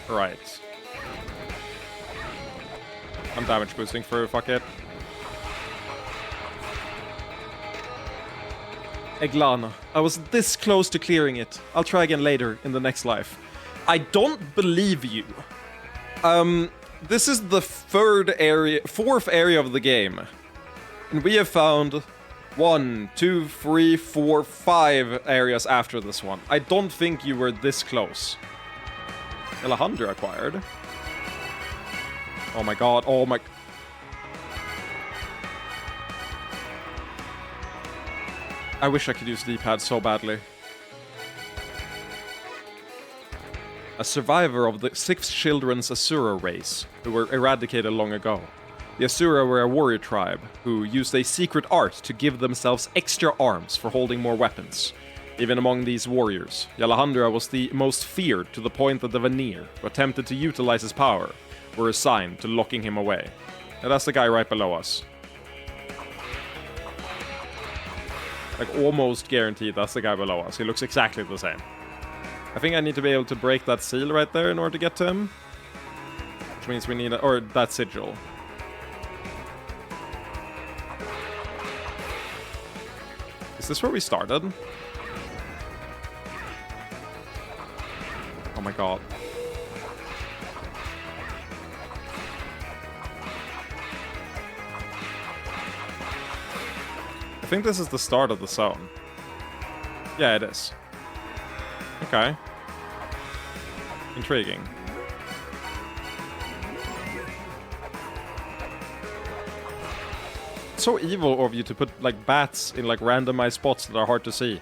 Right. I'm damage boosting through, fuck it. Eglana. I was this close to clearing it. I'll try again later in the next life. I don't believe you. This is the fourth area of the game. And we have found 1, 2, 3, 4, 5 areas after this one. I don't think you were this close. Alejandra acquired. Oh my god, oh my... I wish I could use D-pad so badly. A survivor of the 6 Children's Asura race, who were eradicated long ago. The Asura were a warrior tribe, who used a secret art to give themselves extra arms for holding more weapons. Even among these warriors, Yalahandra was the most feared to the point that the Vanir, who attempted to utilize his power, were assigned to locking him away. And that's the guy right below us. Like, almost guaranteed that's the guy below us. He looks exactly the same. I think I need to be able to break that seal right there in order to get to him. Which means we need or that sigil. Is this where we started? Oh my god. I think this is the start of the zone. Yeah, it is. Okay. Intriguing. It's so evil of you to put, like, bats in, like, randomized spots that are hard to see.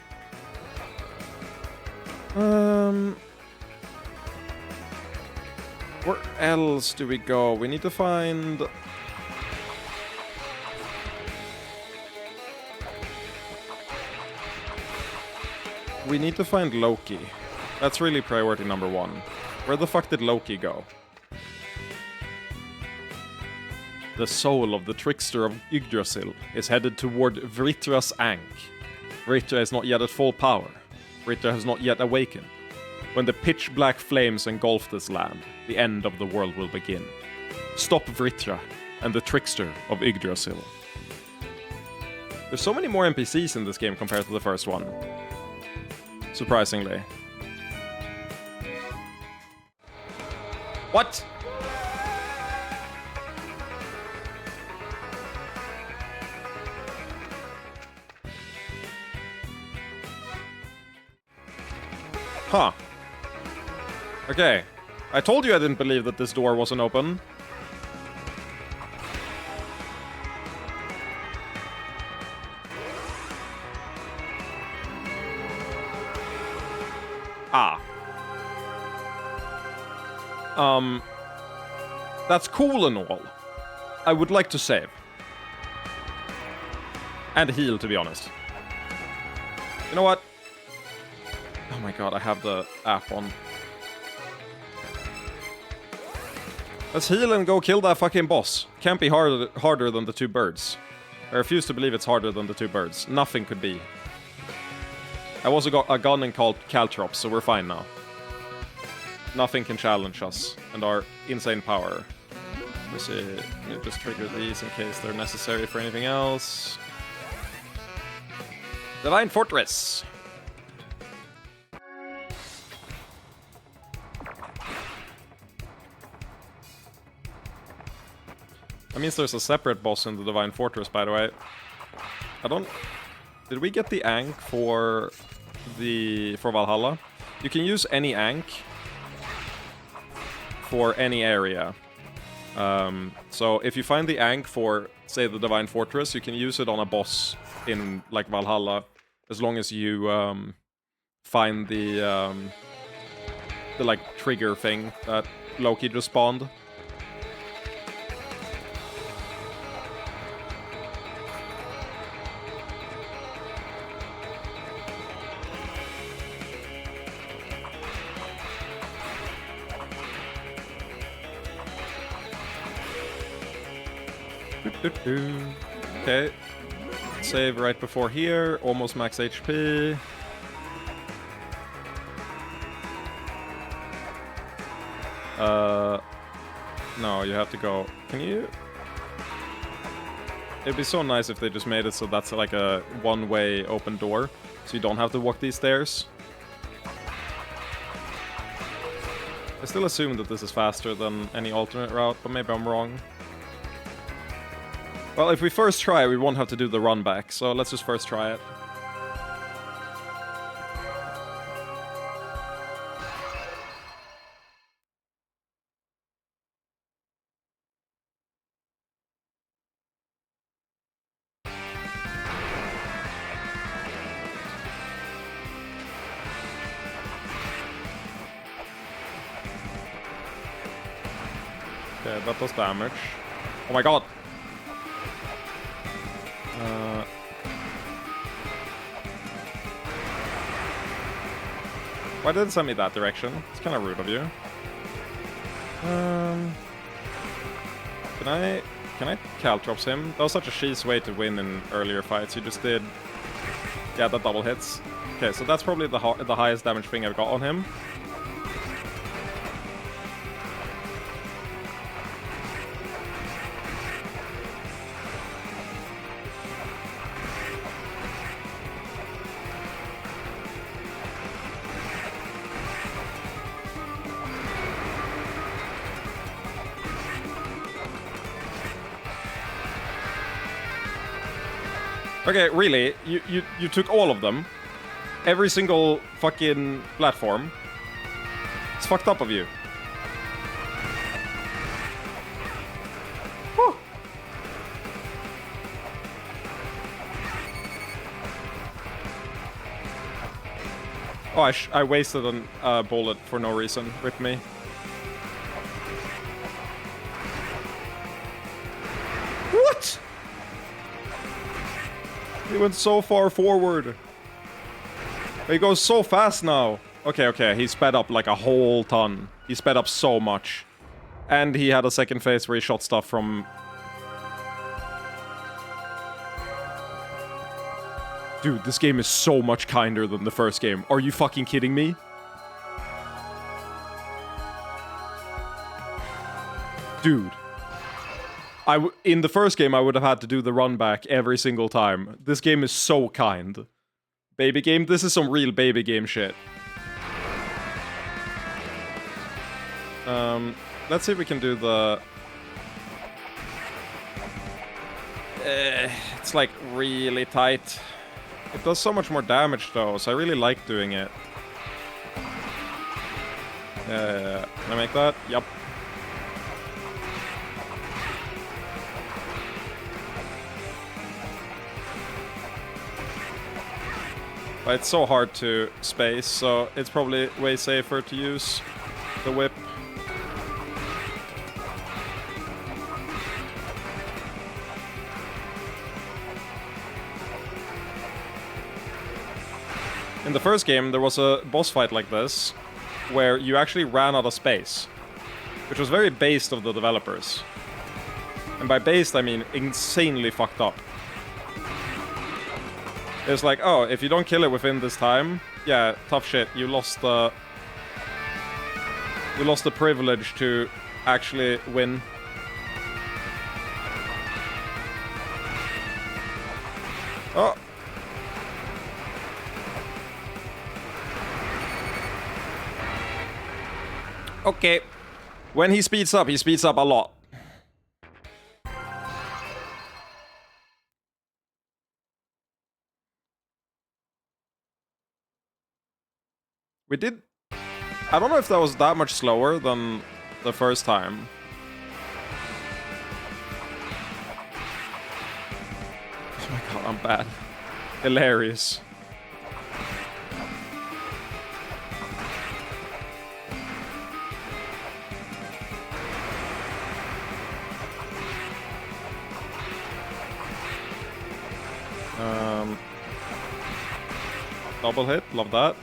Where else do we go? We need to find... We need to find Loki. That's really priority number 1. Where the fuck did Loki go? The soul of the trickster of Yggdrasil is headed toward Vritra's Ankh. Vritra is not yet at full power. Vritra has not yet awakened. When the pitch-black flames engulf this land, the end of the world will begin. Stop Vritra and the trickster of Yggdrasil. There's so many more NPCs in this game compared to the first one. Surprisingly. What? Huh. Okay. I told you I didn't believe that this door wasn't open. Ah. That's cool and all. I would like to save. And heal, to be honest. You know what? Oh my god, I have the app on. Let's heal and go kill that fucking boss. Can't be harder than the 2 birds. I refuse to believe it's harder than the 2 birds. Nothing could be. I also got a gun called Caltrops, so we're fine now. Nothing can challenge us and our insane power. Let's see, you just trigger these in case they're necessary for anything else. Divine Fortress! That means there's a separate boss in the Divine Fortress, by the way. I don't... Did we get the Ankh for Valhalla? You can use any Ankh for any area. So if you find the Ankh for, say, the Divine Fortress, you can use it on a boss in, like, Valhalla, as long as you find the like, trigger thing that Loki just spawned. Okay. Save right before here. Almost max HP. No, you have to go. Can you? It'd be so nice if they just made it so that's like a one-way open door, so you don't have to walk these stairs. I still assume that this is faster than any alternate route, but maybe I'm wrong. Well, if we first try, we won't have to do the run back, so let's just first try it. Okay, that does damage. Oh my god! Why did it send me that direction? It's kind of rude of you. Can I Caltrops him? That was such a cheese way to win in earlier fights. You just did... Yeah, that double hits. Okay, so that's probably the highest damage thing I've got on him. Okay, really? You took all of them? Every single fucking platform? It's fucked up of you. Whew. Oh, I wasted a bullet for no reason. Rip me. What? He went so far forward. He goes so fast now. Okay, he sped up like a whole ton. He sped up so much. And he had a second phase where he shot stuff from... Dude, this game is so much kinder than the first game. Are you fucking kidding me? Dude. In the first game, I would have had to do the run back every single time. This game is so kind. Baby game? This is some real baby game shit. Let's see if we can do the... it's like really tight. It does so much more damage though, so I really like doing it. Can I make that? Yup. But it's so hard to space, so it's probably way safer to use the whip. In the first game, there was a boss fight like this, where you actually ran out of space, which was very based of the developers. And by based, I mean insanely fucked up. It's like, oh, if you don't kill it within this time, yeah, tough shit. You lost the privilege to actually win. Oh. Okay. When he speeds up a lot. We did... I don't know if that was that much slower than the first time. Oh my god, I'm bad. Hilarious. Double hit, love that.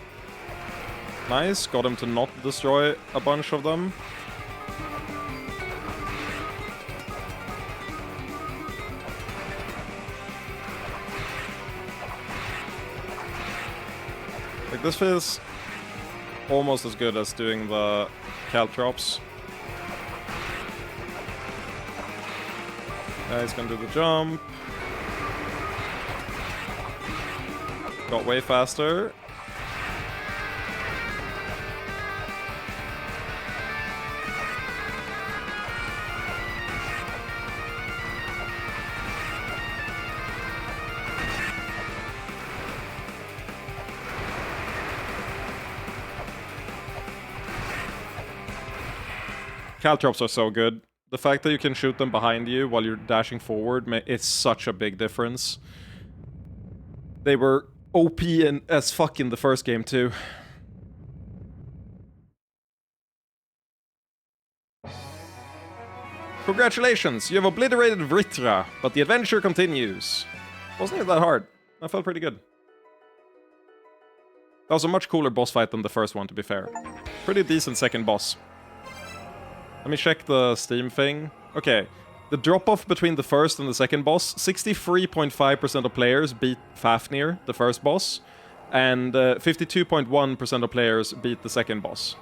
Nice, got him to not destroy a bunch of them. Like, this feels almost as good as doing the caltrops. Yeah, he's gonna do the jump. Got way faster. Caltrops are so good. The fact that you can shoot them behind you while you're dashing forward, it's such a big difference. They were OP as fuck in the first game too. Congratulations, you have obliterated Vritra, but the adventure continues. Wasn't it that hard? That felt pretty good. That was a much cooler boss fight than the first one, to be fair. Pretty decent second boss. Let me check the Steam thing. Okay, the drop-off between the first and the second boss, 63.5% of players beat Fafnir, the first boss, and 52.1% of players beat the second boss.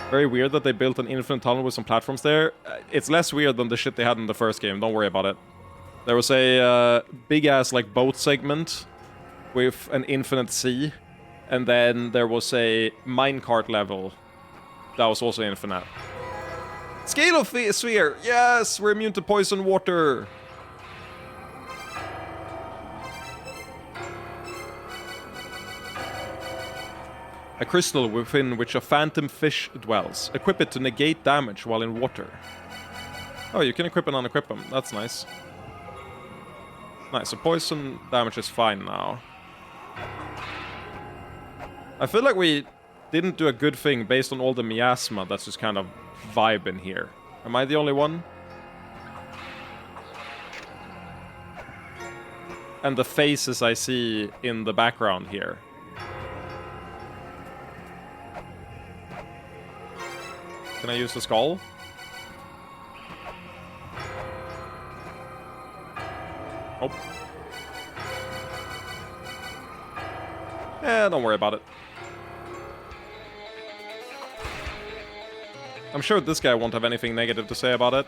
Very weird that they built an infinite tunnel with some platforms there. It's less weird than the shit they had in the first game, don't worry about it. There was a big-ass, like, boat segment with an infinite sea, and then there was a minecart level that was also infinite. Scale of sphere! Yes! We're immune to poison water! A crystal within which a phantom fish dwells. Equip it to negate damage while in water. Oh, you can equip and unequip them. That's nice. Nice, so poison damage is fine now. I feel like we didn't do a good thing based on all the miasma that's just kind of vibing here. Am I the only one? And the faces I see in the background here. Can I use the skull? Oh. Eh, don't worry about it. I'm sure this guy won't have anything negative to say about it.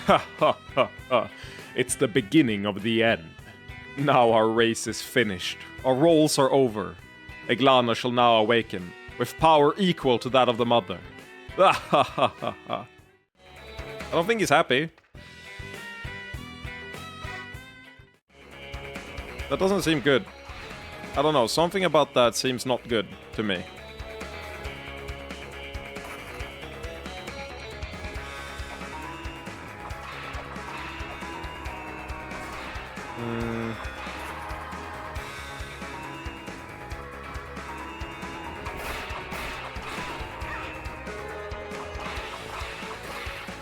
Ha ha ha ha. It's the beginning of the end. Now our race is finished. Our roles are over. La-Mulana shall now awaken, with power equal to that of the mother. Ha ha ha ha ha. I don't think he's happy. That doesn't seem good. I don't know, something about that seems not good to me.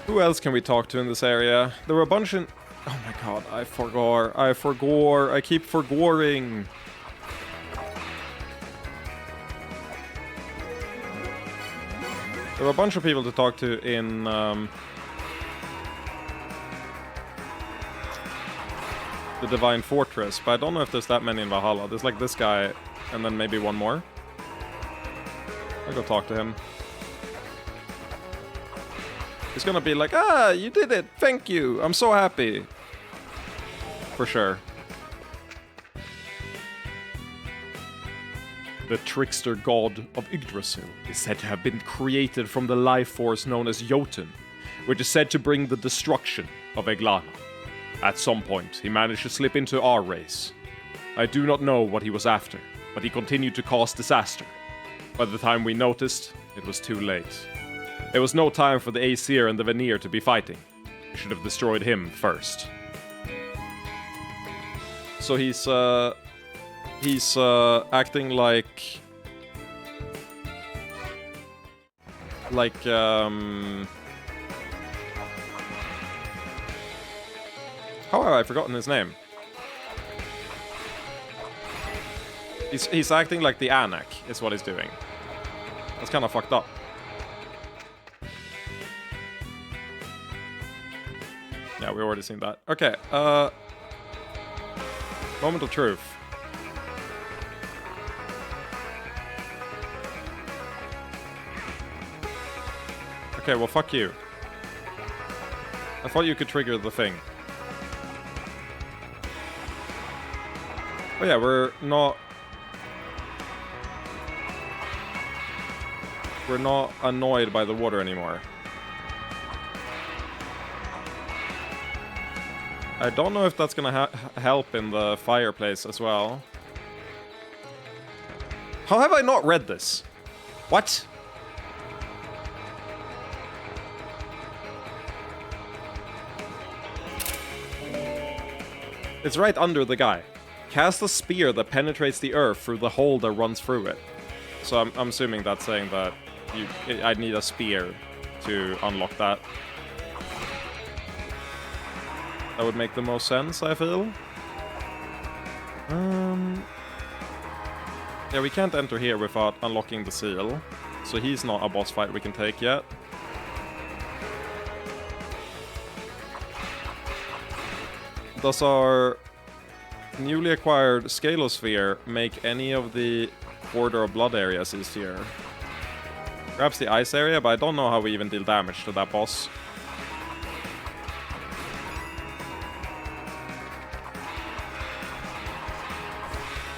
Who else can we talk to in this area? There were a bunch in... Oh my god, I forgot. I keep forgoing. There were a bunch of people to talk to in... the Divine Fortress, but I don't know if there's that many in Valhalla. There's like this guy, and then maybe one more. I'll go talk to him. He's gonna be like, ah, you did it! Thank you! I'm so happy! For sure. The trickster god of Yggdrasil is said to have been created from the life force known as Jotun, which is said to bring the destruction of La-Mulana. At some point, he managed to slip into our race. I do not know what he was after, but he continued to cause disaster. By the time we noticed, it was too late. There was no time for the Aesir and the Vanir to be fighting. We should have destroyed him first. So he's acting like... How have I forgotten his name? He's acting like the Anak, is what he's doing. That's kind of fucked up. Yeah, we already seen that. Okay, moment of truth. Okay, well, fuck you. I thought you could trigger the thing. Oh yeah, we're not annoyed by the water anymore. I don't know if that's gonna help in the fireplace as well. How have I not read this? What? It's right under the guy. Cast a spear that penetrates the earth through the hole that runs through it. So I'm assuming that's saying that I'd need a spear to unlock that. That would make the most sense, I feel. Yeah, we can't enter here without unlocking the seal. So he's not a boss fight we can take yet. Does our newly acquired Scalosphere make any of the Order of Blood areas easier? Perhaps the ice area, but I don't know how we even deal damage to that boss.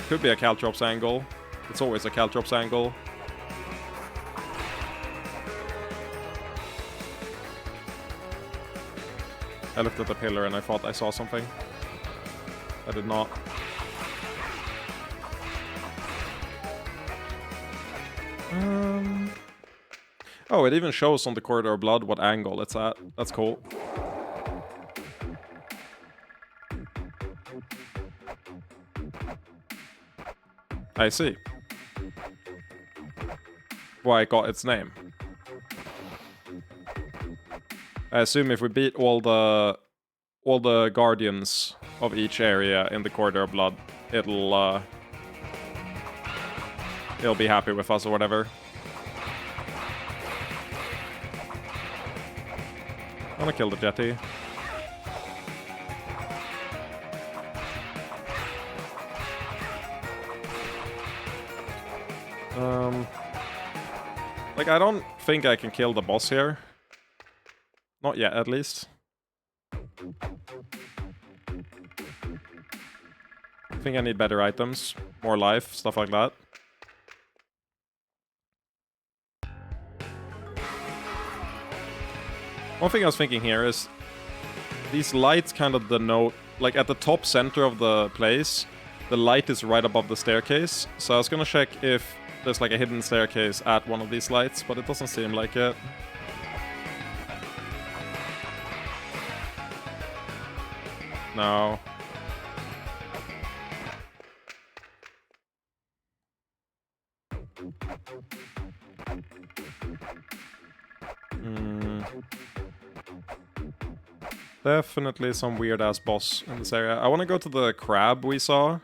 Could be a Caltrops angle. It's always a Caltrops angle. I looked at the pillar and I thought I saw something. I did not. Oh, it even shows on the Corridor of Blood what angle it's at. That's cool. I see. Why it got its name. I assume if we beat all the guardians of each area in the Corridor of Blood, it'll be happy with us or whatever. I'm gonna kill the jetty. Like, I don't think I can kill the boss here. Not yet, at least. I think I need better items, more life, stuff like that. One thing I was thinking here is these lights kind of denote, like at the top center of the place, the light is right above the staircase. So I was gonna check if there's like a hidden staircase at one of these lights, but it doesn't seem like it. No. Definitely some weird-ass boss in this area. I want to go to the crab we saw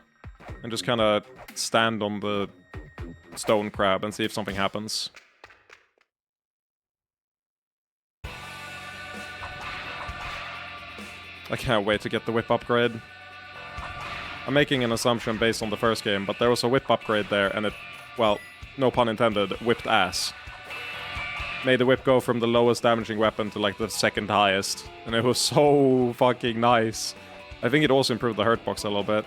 and just kind of stand on the stone crab and see if something happens. I can't wait to get the whip upgrade. I'm making an assumption based on the first game, but there was a whip upgrade there, and it, well, no pun intended, whipped ass. Made the whip go from the lowest damaging weapon to like the second highest, and it was so fucking nice. I think it also improved the hurt box a little bit.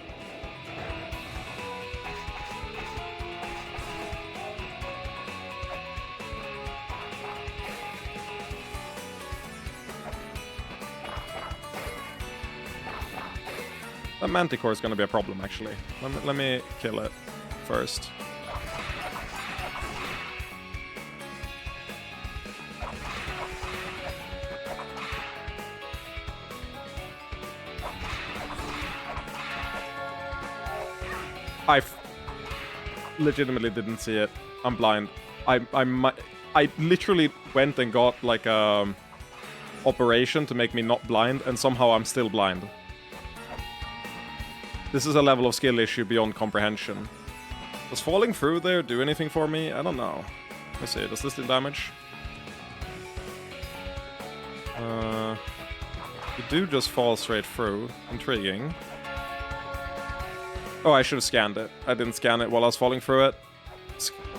That Manticore is going to be a problem, actually. Let me kill it first. I legitimately didn't see it. I'm blind. I literally went and got like a operation to make me not blind, and somehow I'm still blind. This is a level of skill issue beyond comprehension. Does falling through there do anything for me? I don't know. Let's see. Does this do damage? You do just fall straight through. Intriguing. Oh, I should have scanned it. I didn't scan it while I was falling through it.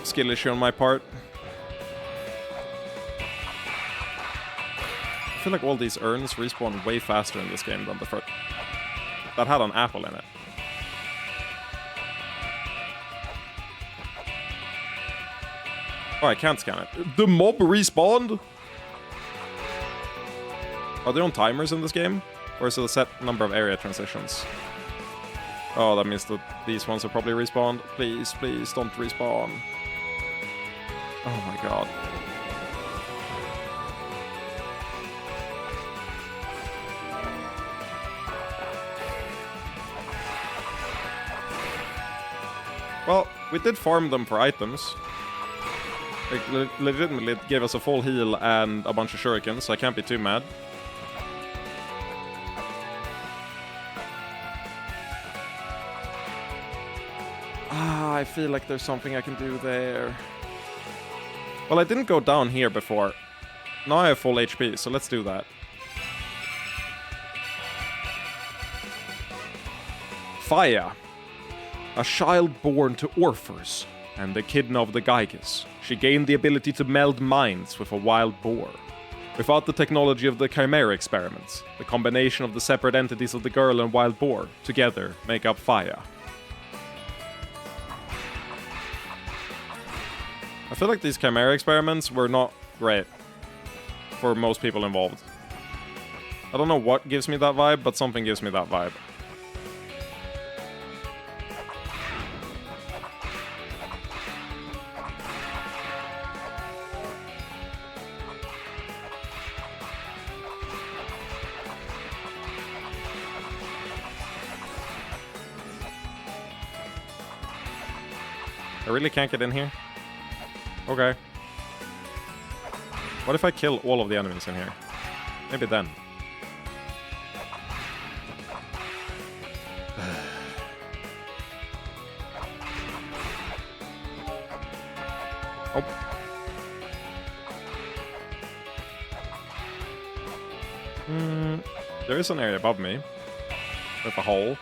Skill issue on my part. I feel like all these urns respawn way faster in this game than the first. That had an apple in it. Oh, I can't scan it. The mob respawned? Are there on timers in this game? Or is it a set number of area transitions? Oh, that means that these ones are probably respawned. Please, please, don't respawn. Oh my god. Well, we did farm them for items. Like, legitimately, it gave us a full heal and a bunch of shurikens, so I can't be too mad. I feel like there's something I can do there. Well, I didn't go down here before. Now I have full HP, so let's do that. Faya. A child born to Orphers and the kidna of the Gygas. She gained the ability to meld minds with a wild boar. Without the technology of the Chimera experiments, the combination of the separate entities of the girl and wild boar together make up Faya. I feel like these Chimera experiments were not great for most people involved. I don't know what gives me that vibe, but something gives me that vibe. I really can't get in here? Okay. What if I kill all of the enemies in here? Maybe then. Oh. There is an area above me with a hole,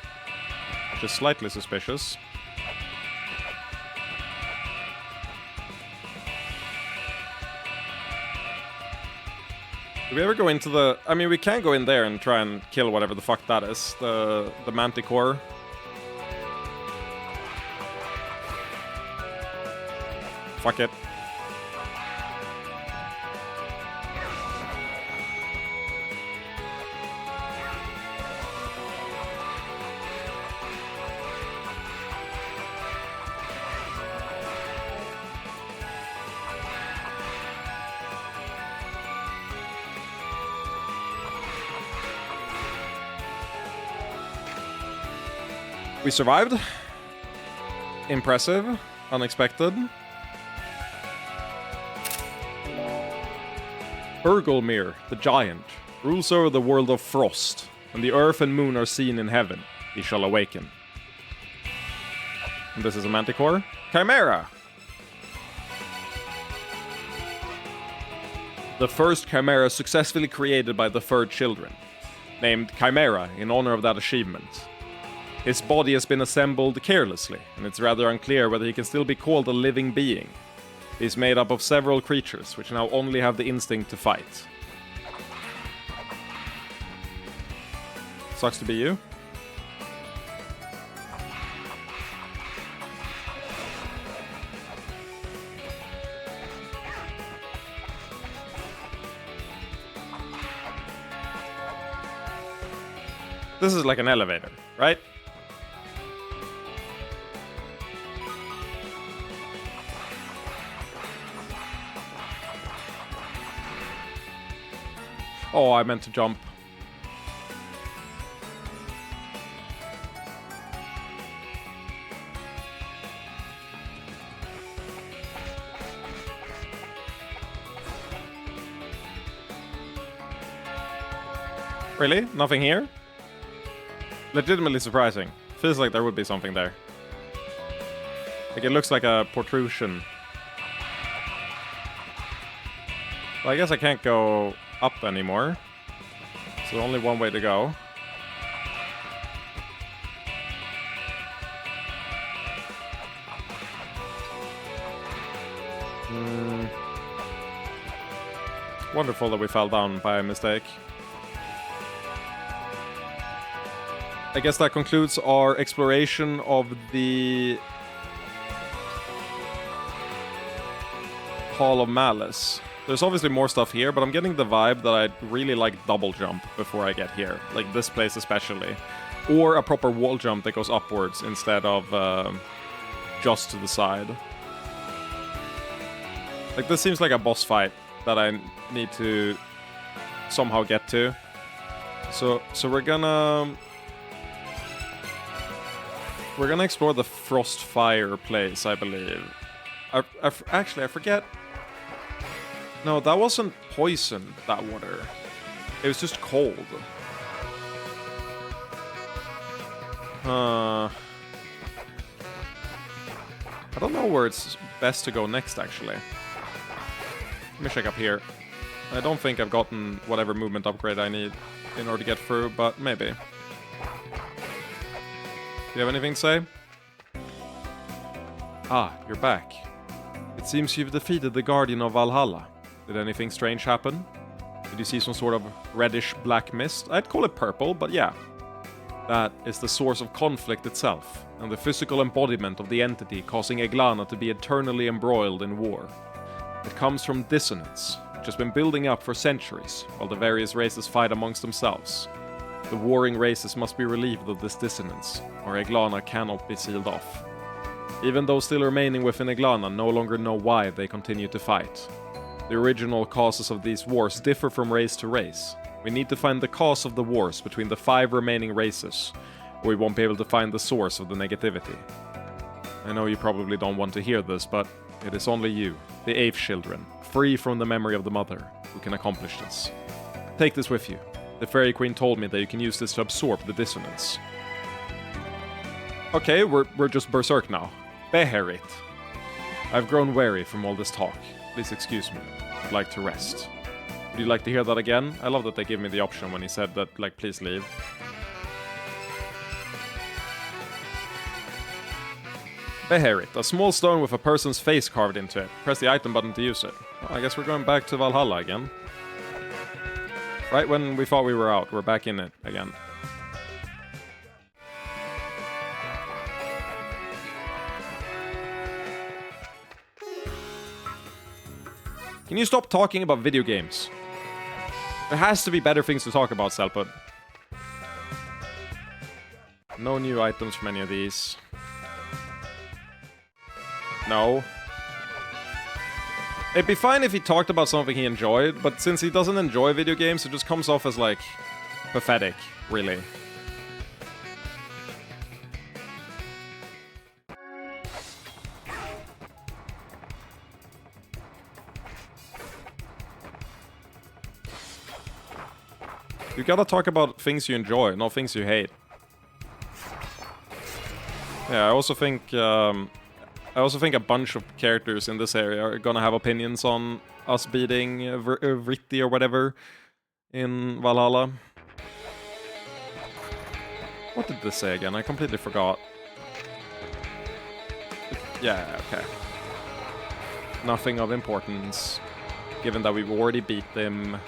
which is slightly suspicious. Do we ever go into the... I mean, we can go in there and try and kill whatever the fuck that is. The Manticore. Fuck it. We survived. Impressive. Unexpected. Urgelmir, the giant, rules over the world of frost. When the earth and moon are seen in heaven, he shall awaken. And this is a Manticore. Chimera! The first Chimera successfully created by the third children. named Chimera in honor of that achievement. His body has been assembled carelessly, and it's rather unclear whether he can still be called a living being. He's made up of several creatures, which now only have the instinct to fight. Sucks to be you. This is like an elevator, right? Oh, I meant to jump. Really? Nothing here? Legitimately surprising. Feels like there would be something there. Like it looks like a protrusion. Well, I guess I can't go up anymore. So only one way to go. Wonderful that we fell down by mistake. I guess that concludes our exploration of the Hall of Malice. There's obviously more stuff here, but I'm getting the vibe that I'd really like double jump before I get here. Like this place especially. Or a proper wall jump that goes upwards instead of just to the side. Like this seems like a boss fight that I need to somehow get to. So we're gonna explore the Frost Fire place, I believe. Actually, I forget. No, that wasn't poison, that water. It was just cold. I don't know where it's best to go next, actually. Let me check up here. I don't think I've gotten whatever movement upgrade I need in order to get through, but maybe. Do you have anything to say? Ah, you're back. It seems you've defeated the Guardian of Valhalla. Did anything strange happen? Did you see some sort of reddish-black mist? I'd call it purple, but yeah. That is the source of conflict itself, and the physical embodiment of the entity causing Eglana to be eternally embroiled in war. It comes from dissonance, which has been building up for centuries, while the various races fight amongst themselves. The warring races must be relieved of this dissonance, or Eglana cannot be sealed off. Even those still remaining within Eglana no longer know why they continue to fight. The original causes of these wars differ from race to race. We need to find the cause of the wars between the 5 remaining races, or we won't be able to find the source of the negativity. I know you probably don't want to hear this, but it is only you, the 8th children, free from the memory of the mother, who can accomplish this. Take this with you. The Fairy Queen told me that you can use this to absorb the dissonance. Okay, we're just berserk now. Beherit. I've grown weary from all this talk. Please excuse me. I'd like to rest. Would you like to hear that again? I love that they gave me the option when he said that, like, please leave. Beherit. A small stone with a person's face carved into it. Press the item button to use it. Well, I guess we're going back to Valhalla again. Right when we thought we were out, we're back in it again. Can you stop talking about video games? There has to be better things to talk about, Selpud. No new items from any of these. No. It'd be fine if he talked about something he enjoyed, but since he doesn't enjoy video games, it just comes off as, like, pathetic, really. You gotta talk about things you enjoy, not things you hate. Yeah, I also think a bunch of characters in this area are gonna have opinions on us beating Vritti or whatever in Valhalla. What did this say again? I completely forgot. Yeah, okay. Nothing of importance, given that we've already beat them.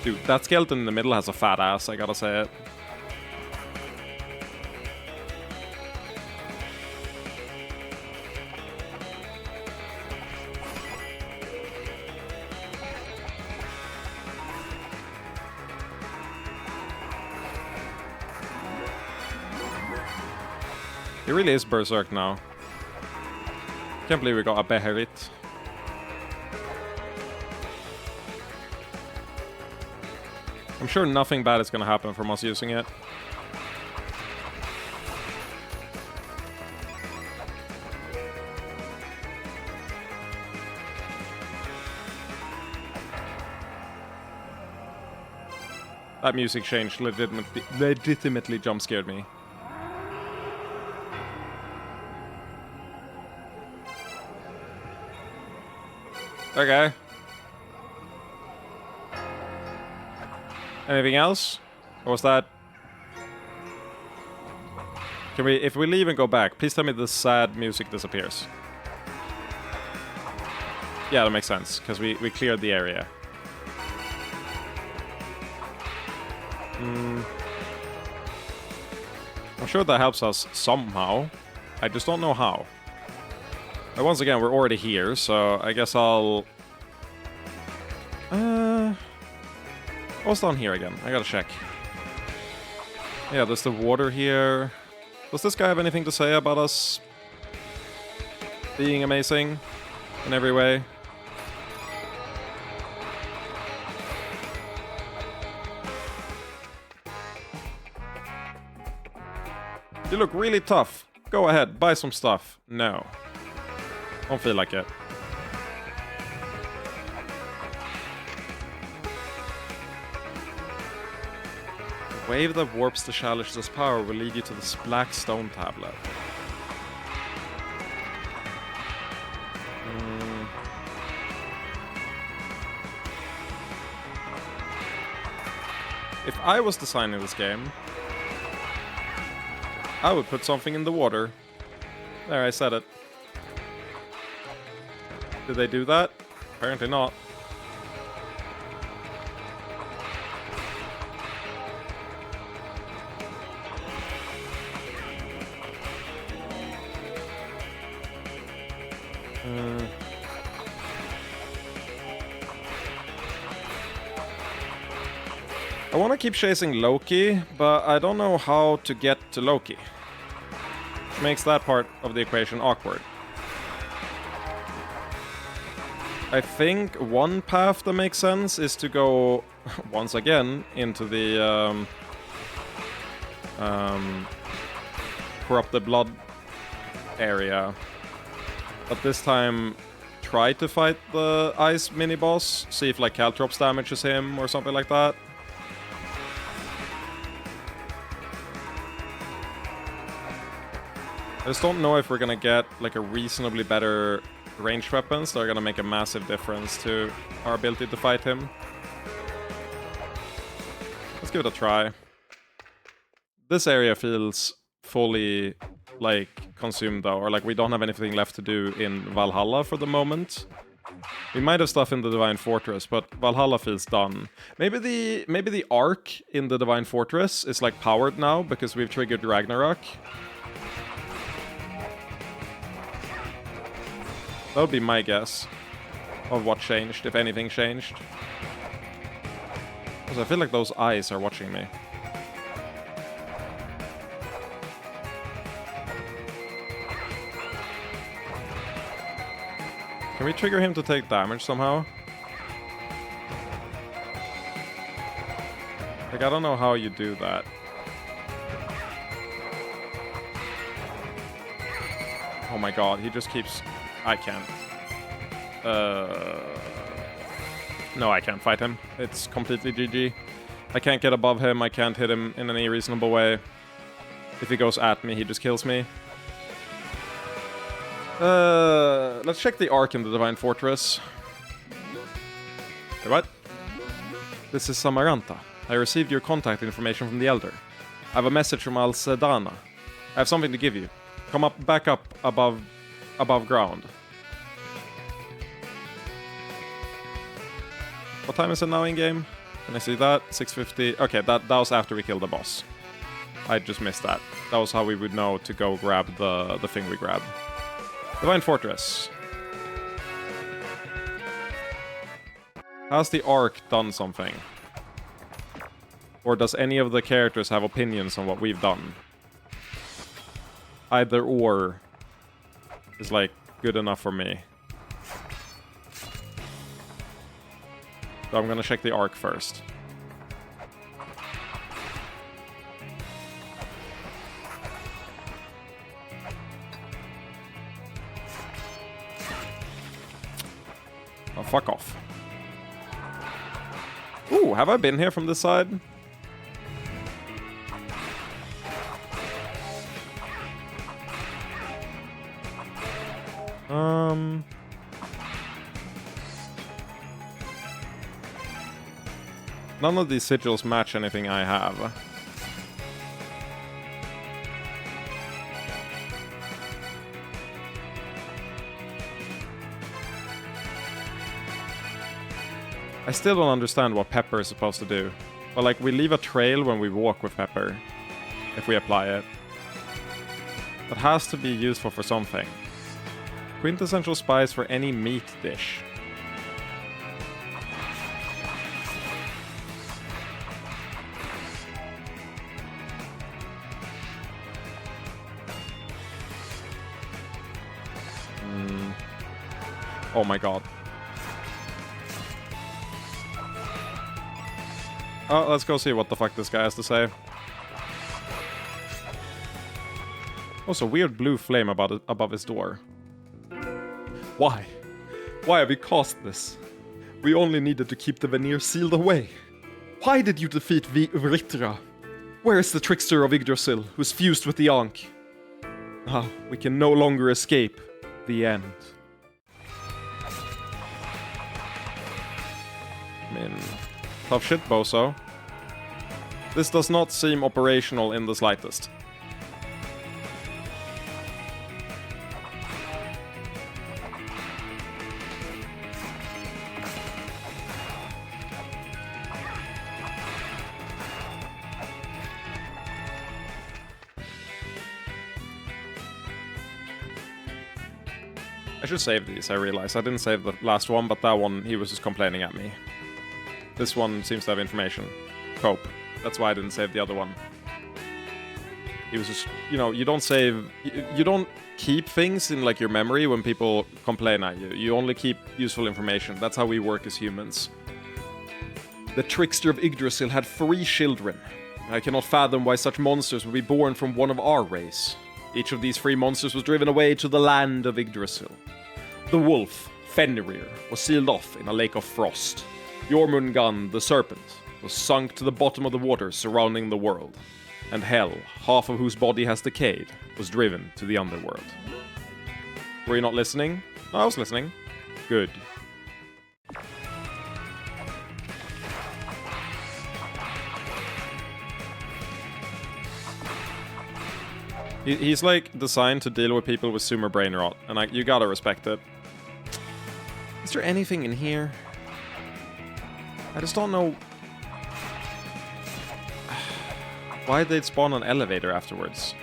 Dude, that skeleton in the middle has a fat ass, I gotta say it. He really is berserk now. Can't believe we got a Beherit. I'm sure nothing bad is gonna happen from us using it. That music change legitimately jump scared me. Okay. Anything else? Or was that... Can we, if we leave and go back, please tell me the sad music disappears. Yeah, that makes sense, because we cleared the area. I'm sure that helps us somehow. I just don't know how. But once again, we're already here, so I guess I'll... What's down here again? I gotta check. Yeah, there's the water here. Does this guy have anything to say about us being amazing in every way? You look really tough. Go ahead, buy some stuff. No. Don't feel like it. The wave that warps the Challish's power will lead you to this black stone tablet. If I was designing this game, I would put something in the water. There, I said it. Did they do that? Apparently not. I want to keep chasing Loki, but I don't know how to get to Loki. Which makes that part of the equation awkward. I think one path that makes sense is to go, once again, into the corrupted blood area. But this time, try to fight the ice mini-boss, see if like Caltrops damages him or something like that. I just don't know if we're gonna get like a reasonably better ranged weapons that are gonna make a massive difference to our ability to fight him. Let's give it a try. This area feels fully like consumed though, or like we don't have anything left to do in Valhalla for the moment. We might have stuff in the Divine Fortress, but Valhalla feels done. Maybe the arc in the Divine Fortress is like powered now because we've triggered Ragnarok. That would be my guess of what changed, if anything changed. Because I feel like those eyes are watching me. Can we trigger him to take damage somehow? Like, I don't know how you do that. Oh my god, he just keeps... I can't. No, I can't fight him. It's completely GG. I can't get above him. I can't hit him in any reasonable way. If he goes at me, he just kills me. Let's check the arc in the Divine Fortress. Hey, what? This is Samaranta. I received your contact information from the Elder. I have a message from Al-Sedana. I have something to give you. Come up, back up above ground. What time is it now in game? Can I see that? 6:50. Okay, that was after we killed the boss. I just missed that. That was how we would know to go grab the thing we grabbed. Divine Fortress. Has the Ark done something? Or does any of the characters have opinions on what we've done? Either or is like good enough for me. So I'm gonna check the Ark first. Oh, fuck off. Ooh, have I been here from this side? None of these sigils match anything I have. I still don't understand what Pepper is supposed to do. But like, we leave a trail when we walk with Pepper, if we apply it. That has to be useful for something. Quintessential spice for any meat dish. Oh my god. Oh, let's go see what the fuck this guy has to say. Also, weird blue flame above his door. Why? Why have we caused this? We only needed to keep the veneer sealed away. Why did you defeat Vritra? Where is the trickster of Yggdrasil, who's fused with the Ankh? Ah, we can no longer escape the end. I mean, tough shit, Boso. This does not seem operational in the slightest. I should save these, I realize. I didn't save the last one, but that one, he was just complaining at me. This one seems to have information. Cope. That's why I didn't save the other one. He was just, you know, you don't save... You don't keep things in, like, your memory when people complain at you. You only keep useful information. That's how we work as humans. The trickster of Yggdrasil had 3 children. I cannot fathom why such monsters would be born from one of our race. Each of these 3 monsters was driven away to the land of Yggdrasil. The wolf, Fenrir, was sealed off in a lake of frost. Jormungand, the serpent, was sunk to the bottom of the water surrounding the world. And Hel, half of whose body has decayed, was driven to the underworld. Were you not listening? No, I was listening. Good. He's like designed to deal with people with sumo brain rot, and you gotta respect it. Is there anything in here? I just don't know why they'd spawn an elevator afterwards.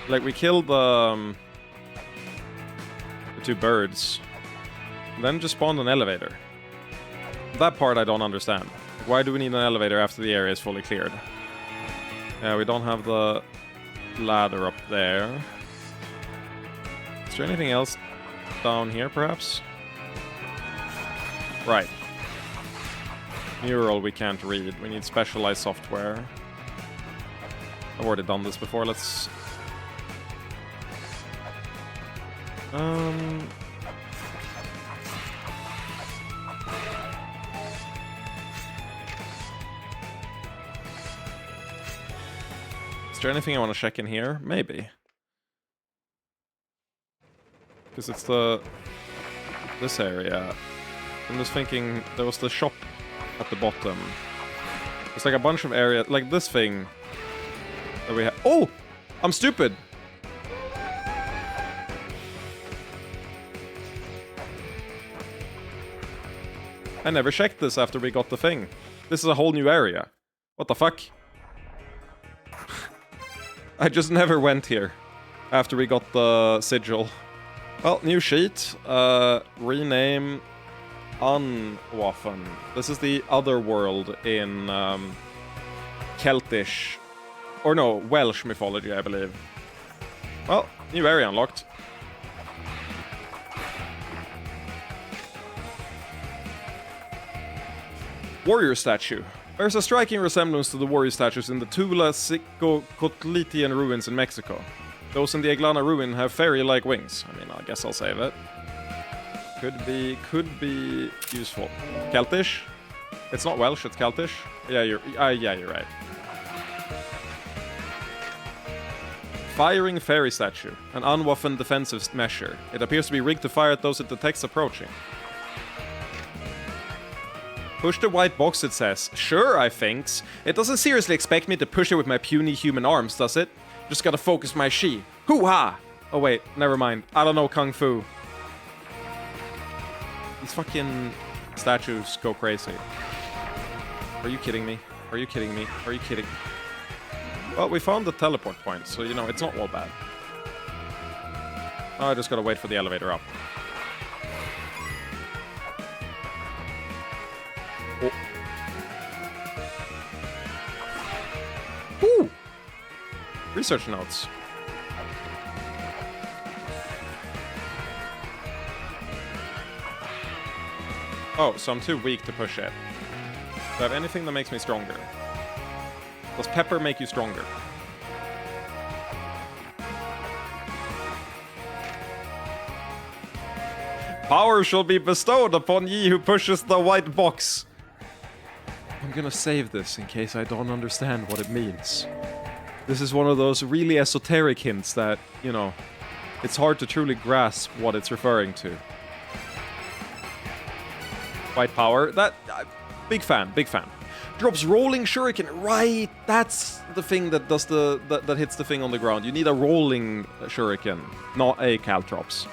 Like, we killed the 2 birds, then just spawned an elevator. That part I don't understand. Why do we need an elevator after the area is fully cleared? Yeah, we don't have the ladder up there. Is there anything else down here, perhaps? Right. Mural we can't read. We need specialized software. I've already done this before. Let's... Is there anything I want to check in here? Maybe. Because it's this area. I'm just thinking there was the shop at the bottom. It's like a bunch of areas, like this thing Oh! I'm stupid! I never checked this after we got the thing. This is a whole new area. What the fuck? I just never went here after we got the sigil. Well, new sheet. Rename Unwaffen. This is the other world in Celtish, or no, Welsh mythology, I believe. Well, new area unlocked. Warrior statue. There's a striking resemblance to the warrior statues in the Tula Cotlitian ruins in Mexico. Those in the Eglana ruin have fairy-like wings. I mean, I guess I'll save it. Could be useful. Celtish? It's not Welsh, it's Celtish. Yeah, you're right. Firing fairy statue. An unwaffened defensive measure. It appears to be rigged to fire at those it detects approaching. Push the white box, it says. Sure, I thinks. It doesn't seriously expect me to push it with my puny human arms, does it? Just gotta focus my chi. Hoo-ha! Oh wait, never mind. I don't know Kung Fu. These fucking statues go crazy. Are you kidding me? Are you kidding me? Are you kidding? Well, we found the teleport point, so you know, it's not all bad. Oh, I just gotta wait for the elevator up. Oh. Ooh! Research notes. Oh, so I'm too weak to push it. Do I have anything that makes me stronger? Does pepper make you stronger? Power shall be bestowed upon ye who pushes the white box. I'm gonna save this in case I don't understand what it means. This is one of those really esoteric hints that, you know, it's hard to truly grasp what it's referring to. White power, that... big fan. Drops rolling shuriken, right, that's the thing that does that hits the thing on the ground. You need a rolling shuriken, not a caltrops.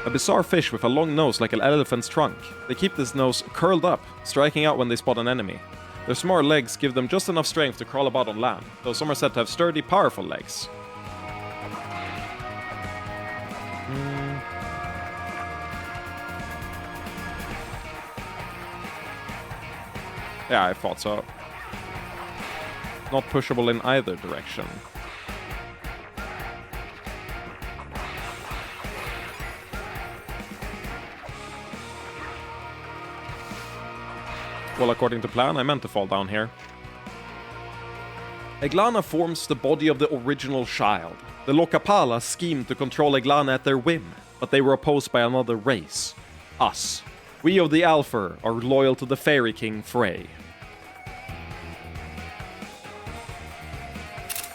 A bizarre fish with a long nose like an elephant's trunk. They keep this nose curled up, striking out when they spot an enemy. Their small legs give them just enough strength to crawl about on land, though some are said to have sturdy, powerful legs. Yeah, I thought so. Not pushable in either direction. Well, according to plan, I meant to fall down here. Eglana forms the body of the original child. The Lokapala schemed to control Eglana at their whim, but they were opposed by another race. Us. We of the Alpher are loyal to the Fairy King Frey.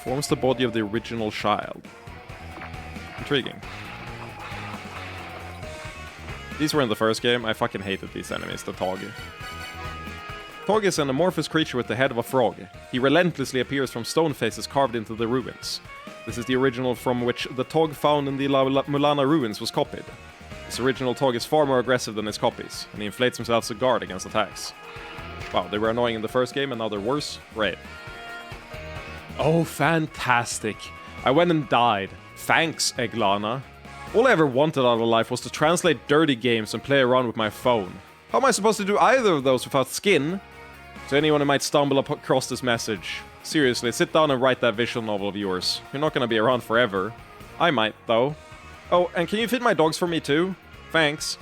Forms the body of the original child. Intriguing. These were in the first game. I fucking hated these enemies, the Tog. Tog is an amorphous creature with the head of a frog. He relentlessly appears from stone faces carved into the ruins. This is the original from which the Tog found in the La-Mulana ruins was copied. This original Tog is far more aggressive than his copies, and he inflates himself as a guard against attacks. Wow, they were annoying in the first game and now they're worse? Great. Oh, fantastic. I went and died. Thanks, Eglana. All I ever wanted out of life was to translate dirty games and play around with my phone. How am I supposed to do either of those without skin? To anyone who might stumble across this message, seriously, sit down and write that visual novel of yours. You're not gonna be around forever. I might, though. Oh, and can you feed my dogs for me too? Thanks.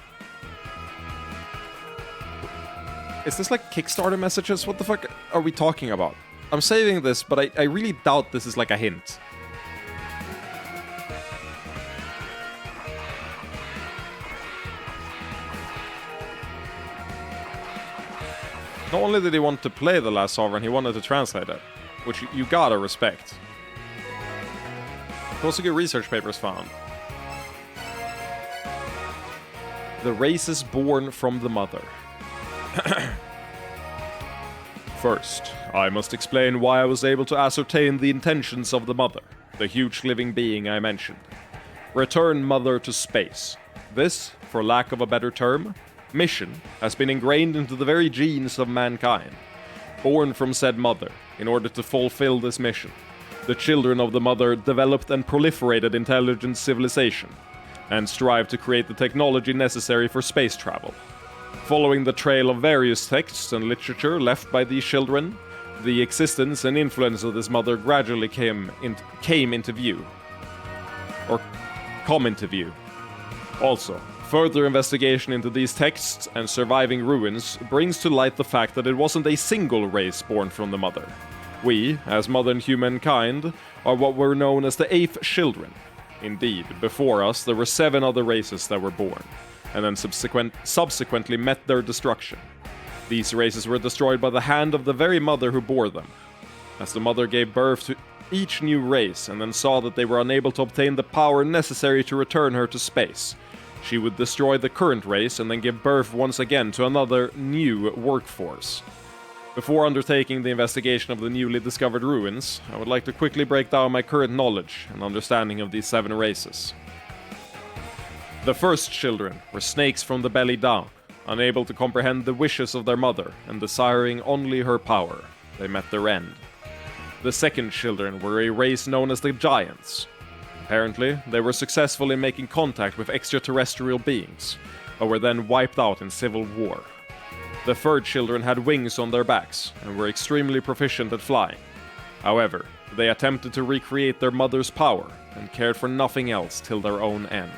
Is this like Kickstarter messages? What the fuck are we talking about? I'm saving this, but I really doubt this is like a hint. Not only did he want to play The Last Sovereign, he wanted to translate it. Which you gotta respect. Also good research papers found. The race is born from the mother. First, I must explain why I was able to ascertain the intentions of the Mother, the huge living being I mentioned. Return Mother to space. This, for lack of a better term, mission has been ingrained into the very genes of mankind. Born from said Mother, in order to fulfill this mission, the children of the Mother developed and proliferated intelligent civilization, and strive to create the technology necessary for space travel. Following the trail of various texts and literature left by these children, the existence and influence of this Mother gradually come into view. Or come into view. Also, further investigation into these texts and surviving ruins brings to light the fact that it wasn't a single race born from the Mother. We, as modern humankind, are what were known as the 8th children. Indeed, before us there were 7 other races that were born, and then subsequently met their destruction. These races were destroyed by the hand of the very Mother who bore them. As the Mother gave birth to each new race and then saw that they were unable to obtain the power necessary to return her to space, she would destroy the current race and then give birth once again to another new workforce. Before undertaking the investigation of the newly discovered ruins, I would like to quickly break down my current knowledge and understanding of these 7 races. The first children were snakes from the belly down, unable to comprehend the wishes of their mother and desiring only her power. They met their end. The second children were a race known as the Giants. Apparently, they were successful in making contact with extraterrestrial beings, but were then wiped out in civil war. The third children had wings on their backs and were extremely proficient at flying. However, they attempted to recreate their mother's power and cared for nothing else till their own end.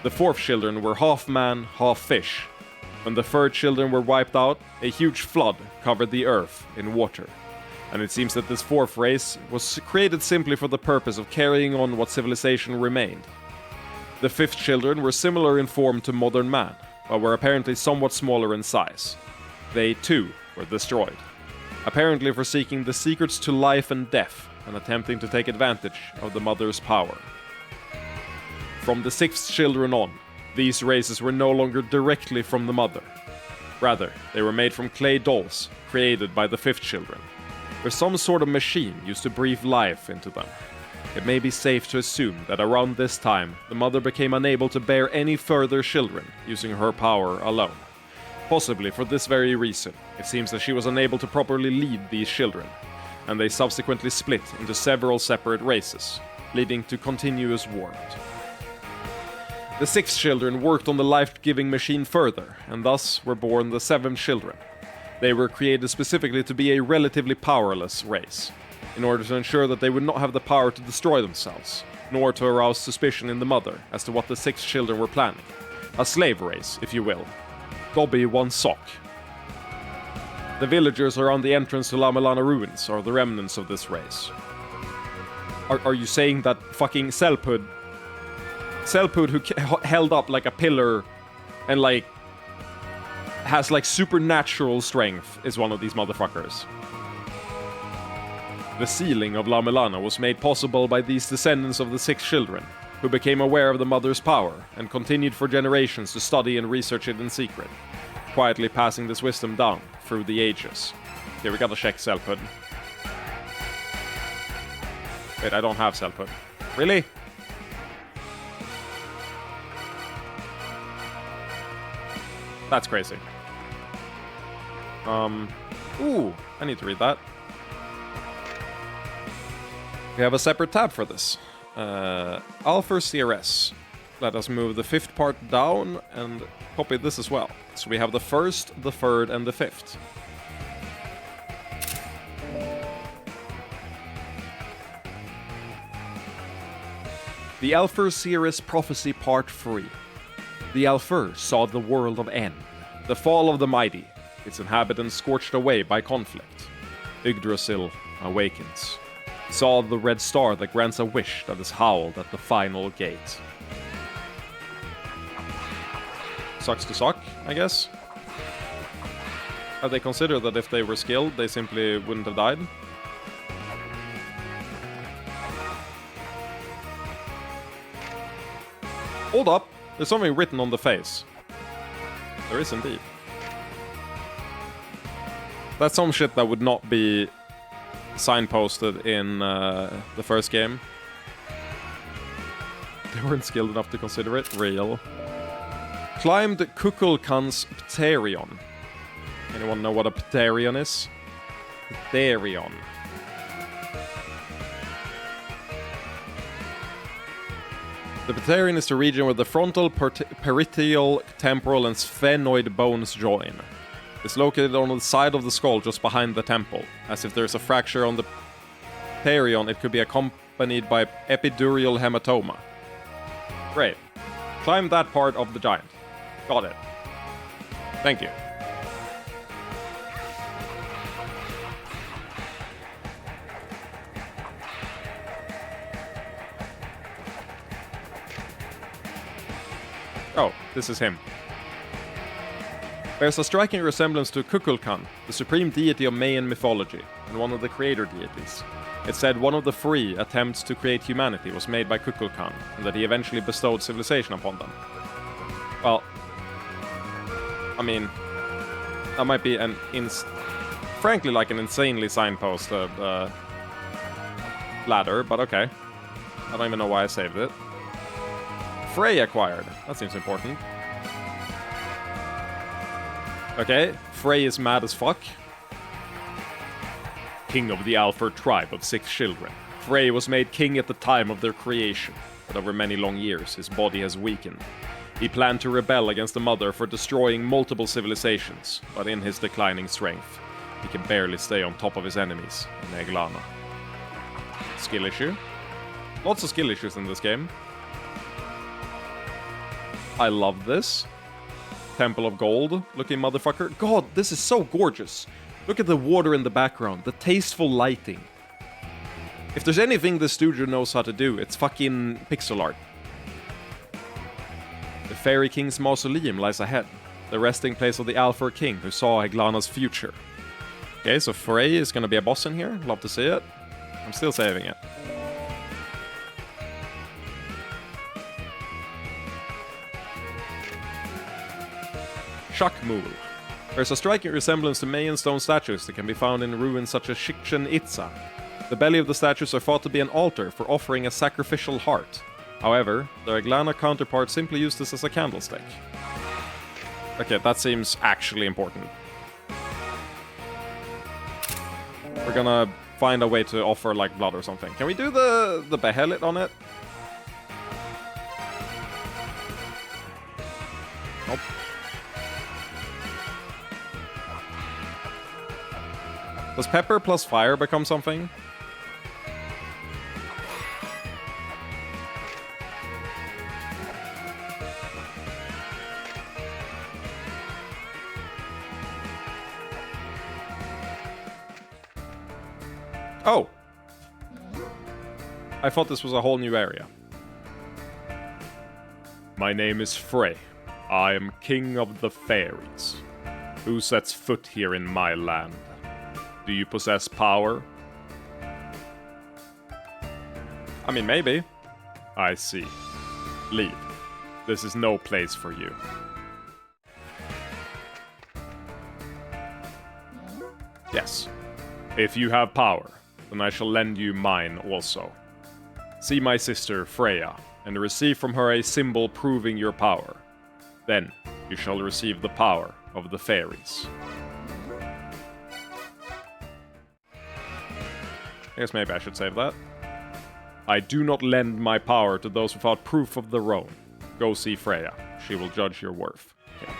The fourth children were half man, half fish. When the third children were wiped out, a huge flood covered the earth in water. And it seems that this fourth race was created simply for the purpose of carrying on what civilization remained. The fifth children were similar in form to modern man, but were apparently somewhat smaller in size. They, too, were destroyed, apparently for seeking the secrets to life and death and attempting to take advantage of the mother's power. From the sixth children on, these races were no longer directly from the mother. Rather, they were made from clay dolls created by the fifth children, with some sort of machine used to breathe life into them. It may be safe to assume that around this time, the mother became unable to bear any further children using her power alone. Possibly for this very reason, it seems that she was unable to properly lead these children, and they subsequently split into several separate races, leading to continuous wars. The sixth children worked on the life-giving machine further, and thus were born the seventh children. They were created specifically to be a relatively powerless race, in order to ensure that they would not have the power to destroy themselves, nor to arouse suspicion in the mother as to what the six children were planning. A slave race, if you will. Dobby one sock. The villagers around the entrance to La-Mulana ruins are the remnants of this race. Are you saying that fucking Selpud who held up like a pillar and like has like supernatural strength is one of these motherfuckers? The sealing of La-Mulana was made possible by these descendants of the six children, who became aware of the mother's power and continued for generations to study and research it in secret, quietly passing this wisdom down through the ages. Here, we gotta check Selpud. Wait, I don't have Selpud. Really? That's crazy. Ooh, I need to read that. We have a separate tab for this. Alpha CRS. Let us move the fifth part down and copy this as well. So we have the first, the third, and the fifth. The Alpha Series Prophecy Part 3. The Alpha saw the world of end, the fall of the mighty, its inhabitants scorched away by conflict. Yggdrasil awakens. Saw the red star that grants a wish that is howled at the final gate. Sucks to suck, I guess. Have they considered that if they were skilled, they simply wouldn't have died? Hold up! There's something written on the face. There is indeed. That's some shit that would not be signposted in the first game. They weren't skilled enough to consider it real. Climbed Kukulkan's Pterion. Anyone know what a Pterion is? Pterion. The Pterion is the region where the frontal, parietal, temporal, and sphenoid bones join. It's located on the side of the skull just behind the temple. As if there's a fracture on the Pterion, it could be accompanied by epidural hematoma. Great. Climb that part of the giant. Got it. Thank you. Oh, this is him. There's a striking resemblance to Kukulkan, the supreme deity of Mayan mythology, and one of the creator deities. It's said one of the 3 attempts to create humanity was made by Kukulkan, and that he eventually bestowed civilization upon them. Well, I mean, that might be an frankly like an insanely signposted ladder, but okay. I don't even know why I saved it. Frey acquired. That seems important. Okay, Frey is mad as fuck. King of the Alfred tribe of 6 children. Frey was made king at the time of their creation, but over many long years his body has weakened. He planned to rebel against the mother for destroying multiple civilizations, but in his declining strength, he can barely stay on top of his enemies in Eglana. Skill issue. Lots of skill issues in this game. I love this. Temple of Gold looking motherfucker. God, this is so gorgeous. Look at the water in the background, the tasteful lighting. If there's anything the studio knows how to do, it's fucking pixel art. The Fairy King's mausoleum lies ahead, the resting place of the Alfred King who saw Eglana's future. Okay, so Frey is gonna be a boss in here. Love to see it. I'm still saving it. Shakmul. There's a striking resemblance to Mayan stone statues that can be found in ruins such as Chichen Itza. The belly of the statues are thought to be an altar for offering a sacrificial heart. However, their Eglana counterpart simply used this as a candlestick. Okay, that seems actually important. We're gonna find a way to offer, like, blood or something. Can we do the behelit on it? Nope. Does pepper plus fire become something? Oh! I thought this was a whole new area. My name is Frey. I am king of the fairies. Who sets foot here in my land? Do you possess power? I mean, maybe. I see. Leave. This is no place for you. Yes. If you have power, then I shall lend you mine also. See my sister, Freya, and receive from her a symbol proving your power. Then you shall receive the power of the fairies. I guess maybe I should save that. I do not lend my power to those without proof of their own. Go see Freya. She will judge your worth. Okay.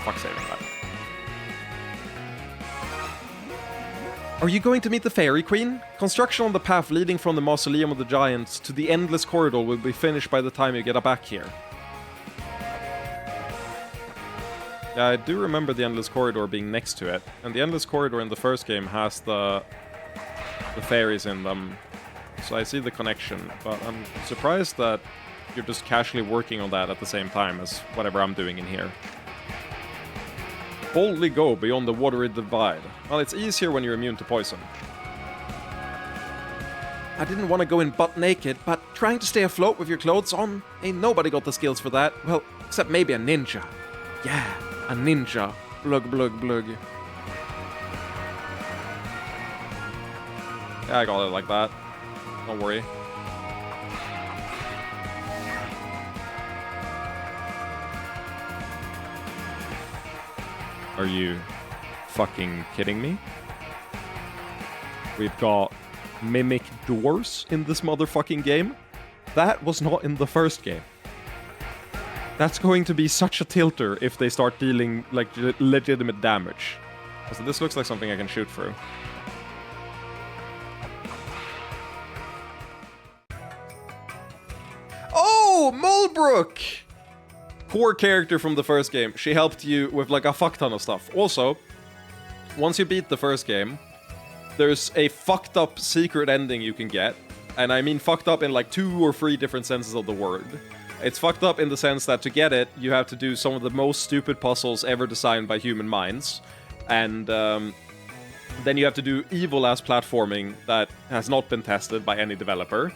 Fuck saving that. Are you going to meet the Fairy Queen? Construction on the path leading from the Mausoleum of the Giants to the Endless Corridor will be finished by the time you get back here. Yeah, I do remember the Endless Corridor being next to it. And the Endless Corridor in the first game has the fairies in them. So I see the connection, but I'm surprised that you're just casually working on that at the same time as whatever I'm doing in here. Boldly go beyond the watery divide. Well, it's easier when you're immune to poison. I didn't want to go in butt naked, but trying to stay afloat with your clothes on? Ain't nobody got the skills for that. Well, except maybe a ninja. Yeah, a ninja. Blug, blug, blug. Yeah, I got it like that. Don't worry. Are you fucking kidding me? We've got mimic doors in this motherfucking game. That was not in the first game. That's going to be such a tilter if they start dealing, like, legitimate damage. So this looks like something I can shoot through. Oh, Mulbrook! Core character from the first game. She helped you with, like, a fuck ton of stuff. Also, once you beat the first game, there's a fucked up secret ending you can get. And I mean fucked up in, like, 2 or 3 different senses of the word. It's fucked up in the sense that to get it, you have to do some of the most stupid puzzles ever designed by human minds. And then you have to do evil-ass platforming that has not been tested by any developer.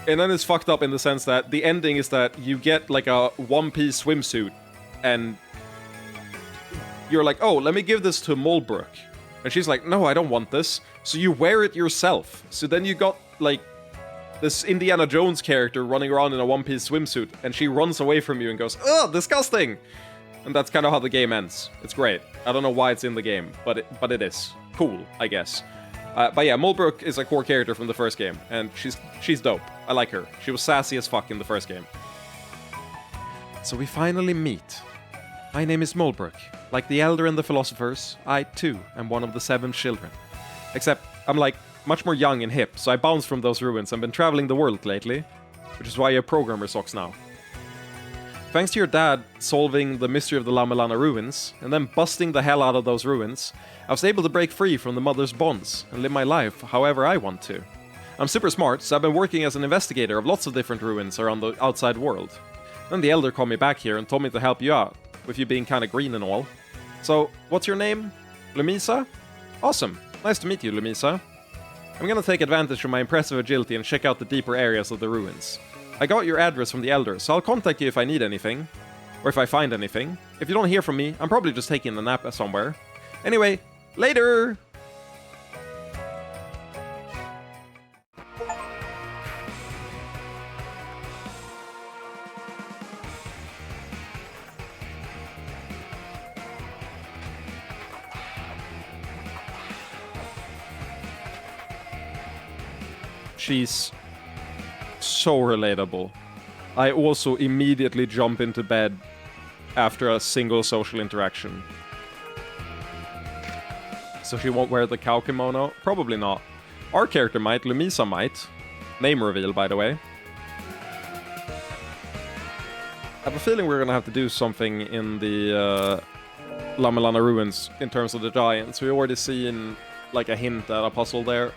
And then it's fucked up in the sense that the ending is that you get like a one-piece swimsuit, and you're like, oh, let me give this to Mulbrook. And she's like, no, I don't want this. So you wear it yourself. So then you got like this Indiana Jones character running around in a one-piece swimsuit, and she runs away from you and goes, ugh, disgusting! And that's kind of how the game ends. It's great. I don't know why it's in the game, but it is. Cool, I guess. But yeah, Mulbrook is a core character from the first game, and she's dope. I like her. She was sassy as fuck in the first game. So we finally meet. My name is Mulbrook. Like the elder and the philosophers, I too am one of the 7 children. Except I'm like much more young and hip, so I bounced from those ruins and been traveling the world lately, which is why I have programmer socks now. Thanks to your dad solving the mystery of the La-Mulana ruins, and then busting the hell out of those ruins, I was able to break free from the mother's bonds and live my life however I want to. I'm super smart, so I've been working as an investigator of lots of different ruins around the outside world. Then the elder called me back here and told me to help you out, with you being kinda green and all. So, what's your name? Lumisa? Awesome. Nice to meet you, Lumisa. I'm gonna take advantage of my impressive agility and check out the deeper areas of the ruins. I got your address from the elder, so I'll contact you if I need anything. Or if I find anything. If you don't hear from me, I'm probably just taking a nap somewhere. Anyway, later! She's so relatable. I also immediately jump into bed after a single social interaction. So she won't wear the cow kimono? Probably not. Our character might, Lumisa might. Name reveal, by the way. I have a feeling we're gonna have to do something in the La-Mulana ruins in terms of the giants. We already seen like a hint at a puzzle there.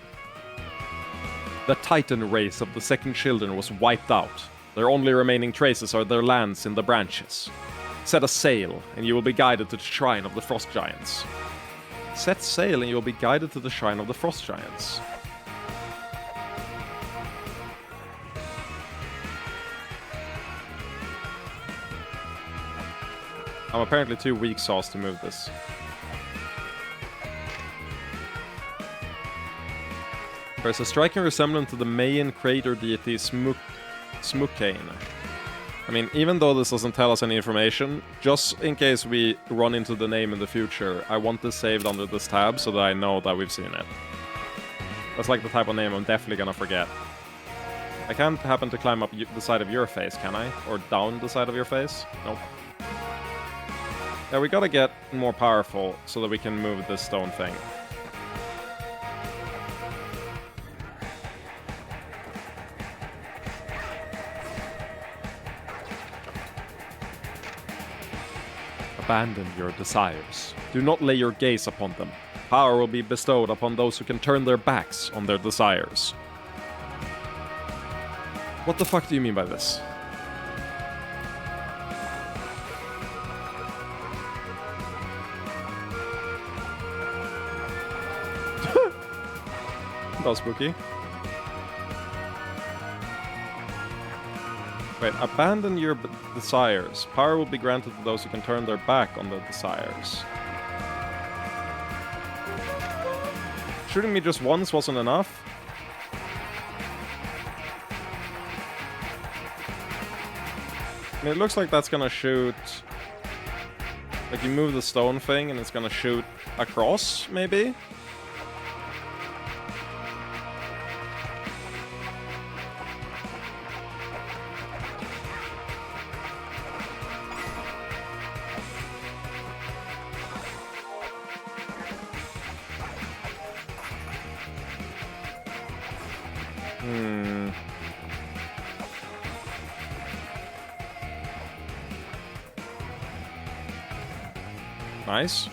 The Titan race of the second children was wiped out. Their only remaining traces are their lands in the branches. Set a sail, and you will be guided to the shrine of the frost giants. Set sail, and you will be guided to the shrine of the frost giants. I'm apparently too weak sauce to move this. There's a striking resemblance to the Mayan crater deity Smukane. I mean, even though this doesn't tell us any information, just in case we run into the name in the future, I want this saved under this tab so that I know that we've seen it. That's like the type of name I'm definitely gonna forget. I can't happen to climb up the side of your face, can I? Or down the side of your face? Nope. Yeah, we gotta get more powerful so that we can move this stone thing. Abandon your desires. Do not lay your gaze upon them. Power will be bestowed upon those who can turn their backs on their desires. What the fuck do you mean by this? That was spooky. Wait, abandon your desires. Power will be granted to those who can turn their back on their desires. Shooting me just once wasn't enough. I mean, it looks like that's gonna shoot... Like, you move the stone thing and it's gonna shoot across, maybe? Nice.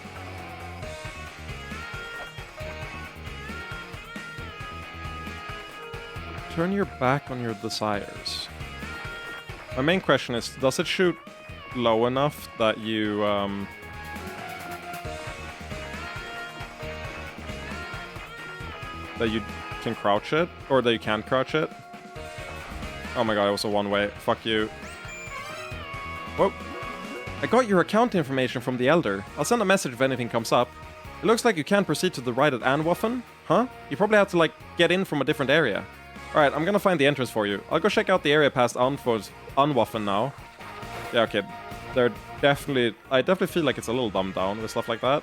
Turn your back on your desires. My main question is, does it shoot low enough that you, that you can crouch it? Or that you can't crouch it? Oh my god, it was a one-way. Fuck you. Whoa. I got your account information from the Elder. I'll send a message if anything comes up. It looks like you can't proceed to the right at Anwaffen. Huh? You probably have to, like, get in from a different area. Alright, I'm gonna find the entrance for you. I'll go check out the area past Anwaffen now. Yeah, okay. They're definitely... I definitely feel like it's a little dumbed down with stuff like that.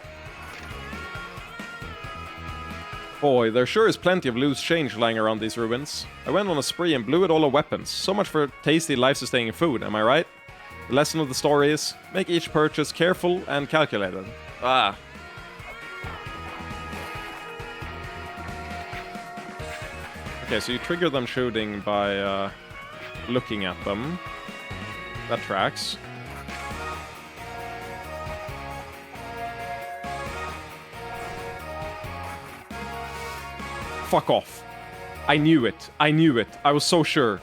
Boy, there sure is plenty of loose change lying around these ruins. I went on a spree and blew it all of weapons. So much for tasty, life-sustaining food, am I right? The lesson of the story is, make each purchase careful and calculated. Ah. Okay, so you trigger them shooting by looking at them. That tracks. Fuck off. I knew it. I knew it. I was so sure.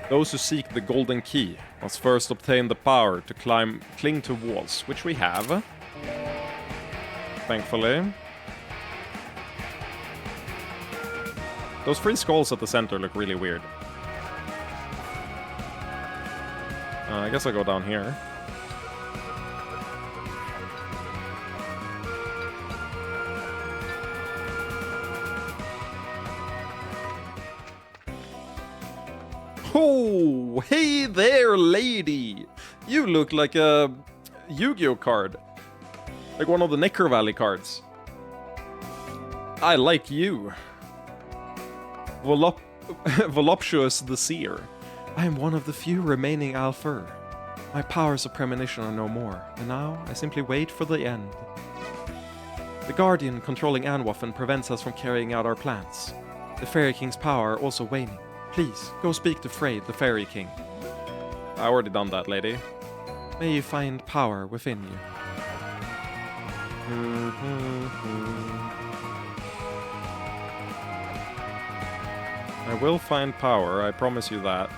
Those who seek the golden key must first obtain the power to cling to walls, which we have. Thankfully. Those three skulls at the center look really weird. I guess I'll go down here. Oh, hey there, lady! You look like a Yu-Gi-Oh card. Like one of the Necker Valley cards. I like you. Voluptuous the Seer. I am one of the few remaining Alfur. My powers of premonition are no more, and now I simply wait for the end. The Guardian controlling Anwaffen prevents us from carrying out our plans. The Fairy King's power also waning. Please, go speak to Frey, the Fairy King. I already done that, lady. May you find power within you. I will find power, I promise you that.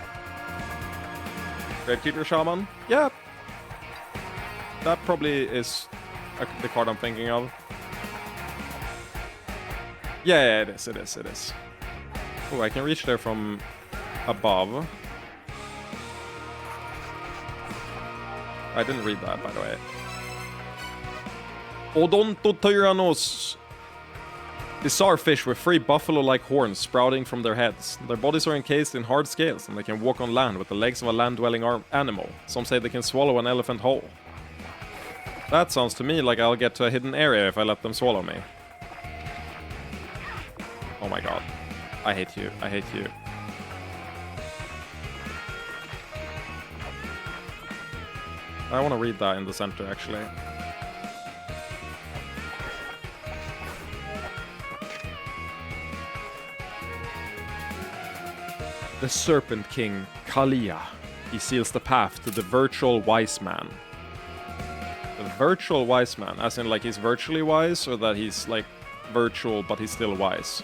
Gravekeeper Shaman? Yeah. That probably is the card I'm thinking of. Yeah, it is. Oh, I can reach there from above. I didn't read that, by the way. Odontotyrannos. Bizarre fish with three buffalo-like horns sprouting from their heads. Their bodies are encased in hard scales, and they can walk on land with the legs of a land-dwelling animal. Some say they can swallow an elephant whole. That sounds to me like I'll get to a hidden area if I let them swallow me. Oh my god. I hate you. I hate you. I want to read that in the center, actually. The Serpent King, Kalia. He seals the path to the virtual wise man. The virtual wise man, as in like he's virtually wise, or that he's like virtual but he's still wise?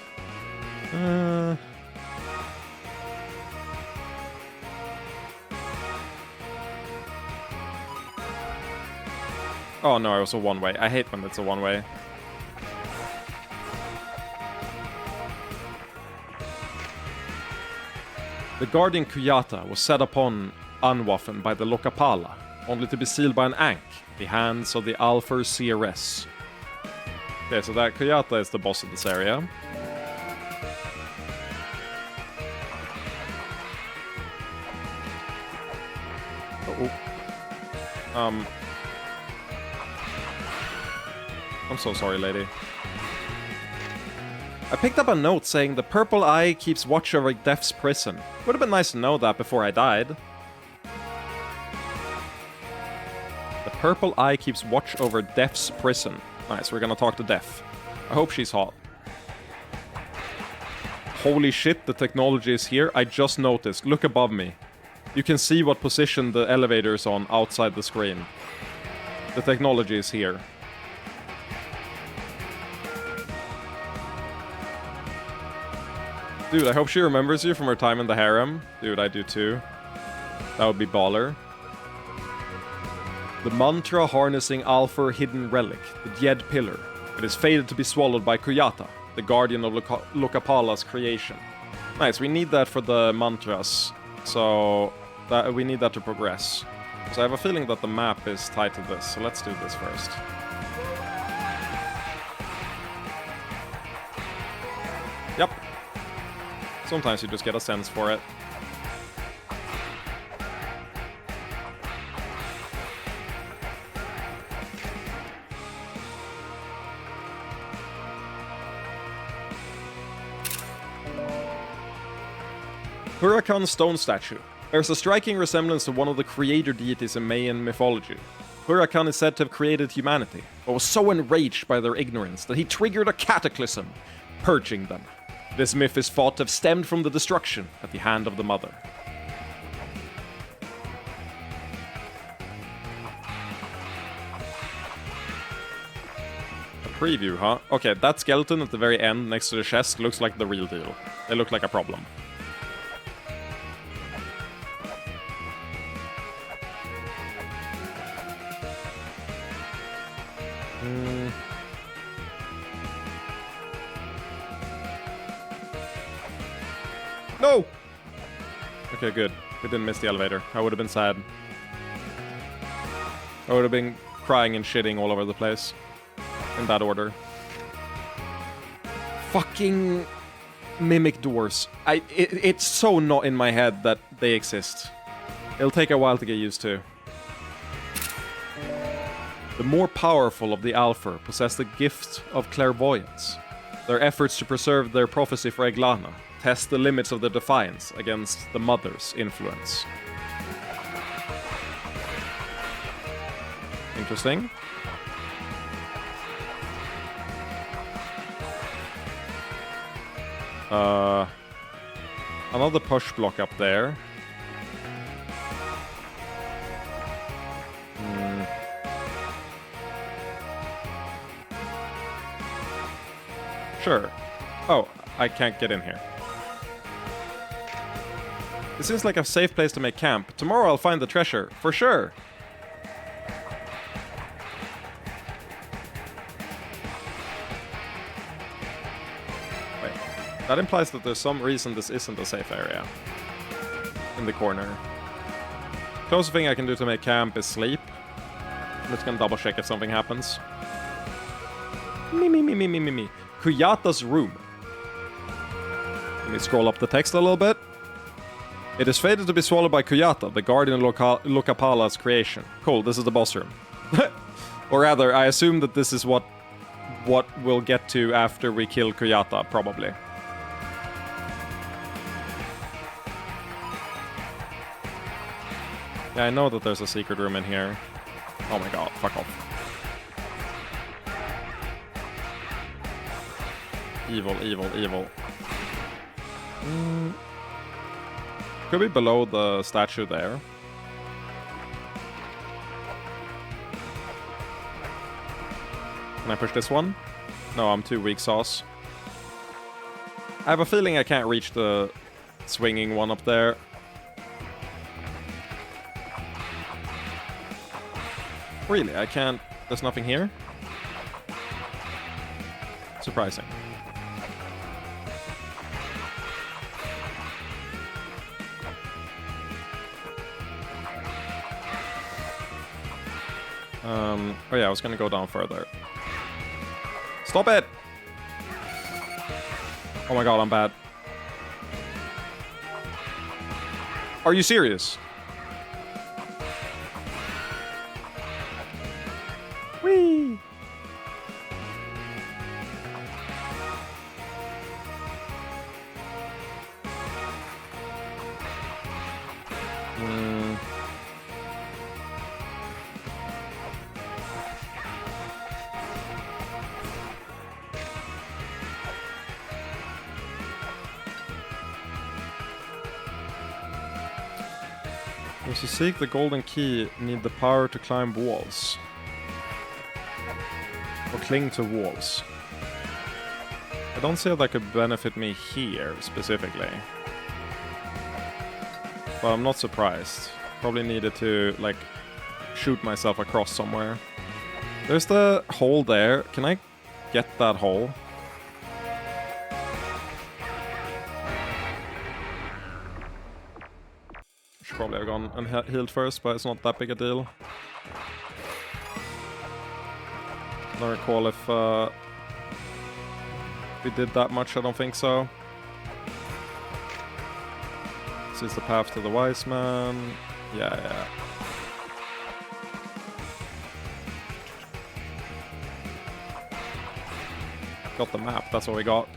Oh no, it was a one-way. I hate when it's a one-way. The Guardian Kuyata was set upon Anwaffen by the Lokapala, only to be sealed by an Ankh, the hands of the Alfer CRS. Okay, so that Kuyata is the boss of this area. I'm so sorry, lady. I picked up a note saying the purple eye keeps watch over Death's prison. Would have been nice to know that before I died. The purple eye keeps watch over Death's prison. Nice, we're gonna talk to Death. I hope she's hot. Holy shit, the technology is here. I just noticed. Look above me. You can see what position the elevator is on outside the screen. The technology is here. Dude, I hope she remembers you from her time in the harem. Dude, I do too. That would be baller. The mantra harnessing Alfer hidden relic, the Jed pillar. It is fated to be swallowed by Kuyata, the guardian of Lokapala's creation. Nice, we need that for the mantras. So, we need that to progress. So I have a feeling that the map is tied to this, so let's do this first. Yep. Sometimes you just get a sense for it. Huracan stone statue. There's a striking resemblance to one of the creator deities in Mayan mythology. Huracan is said to have created humanity, but was so enraged by their ignorance that he triggered a cataclysm, purging them. This myth is thought to have stemmed from the destruction at the hand of the Mother. A preview, huh? Okay, that skeleton at the very end next to the chest looks like the real deal. They look like a problem. No! Okay, good. We didn't miss the elevator. I would have been sad. I would have been crying and shitting all over the place. In that order. Fucking mimic doors. It's so not in my head that they exist. It'll take a while to get used to. The more powerful of the Alfer possess the gift of clairvoyance. Their efforts to preserve their prophecy for Eglana test the limits of their defiance against the Mother's influence. Interesting. Another push block up there. Sure. Oh, I can't get in here. This seems like a safe place to make camp. Tomorrow I'll find the treasure, for sure. Wait, that implies that there's some reason this isn't a safe area. In the corner. Closest thing I can do to make camp is sleep. I'm just gonna double check if something happens. Me. Kuyata's room. Let me scroll up the text a little bit. It is fated to be swallowed by Kuyata, the guardian of Lokapala's creation. Cool, this is the boss room. Or rather, I assume that this is what we'll get to after we kill Kuyata, probably. Yeah, I know that there's a secret room in here. Oh my god, fuck off. Evil. Could be below the statue there. Can I push this one? No, I'm too weak sauce. I have a feeling I can't reach the swinging one up there. Really, I can't... There's nothing here? Surprising. Oh yeah, I was gonna go down further. Stop it! Oh my god, I'm bad. Are you serious? Whee! Those who seek the golden key need the power to climb walls. Or cling to walls. I don't see how that could benefit me here, specifically. But I'm not surprised. Probably needed to, like, shoot myself across somewhere. There's the hole there. Can I get that hole? Should probably have gone and healed first, but it's not that big a deal. I don't recall if we did that much, I don't think so. This is the path to the wise man. Yeah. Got the map, that's what we got.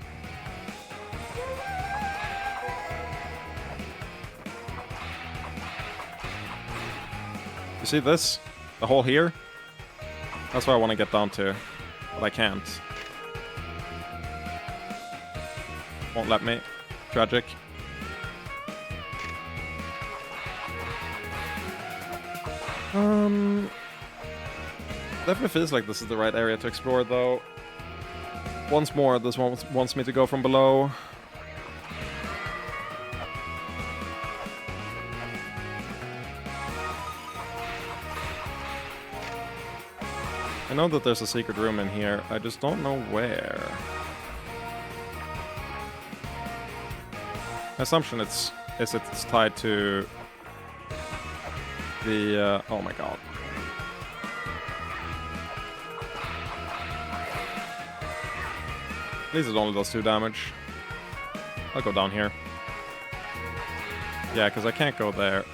You see this? The hole here? That's where I want to get down to, but I can't. Won't let me. Tragic. Definitely feels like this is the right area to explore, though. Once more, this one wants me to go from below. I know that there's a secret room in here, I just don't know where. My assumption is it's tied to the, oh my god. At least it only does 2 damage. I'll go down here. Yeah, because I can't go there.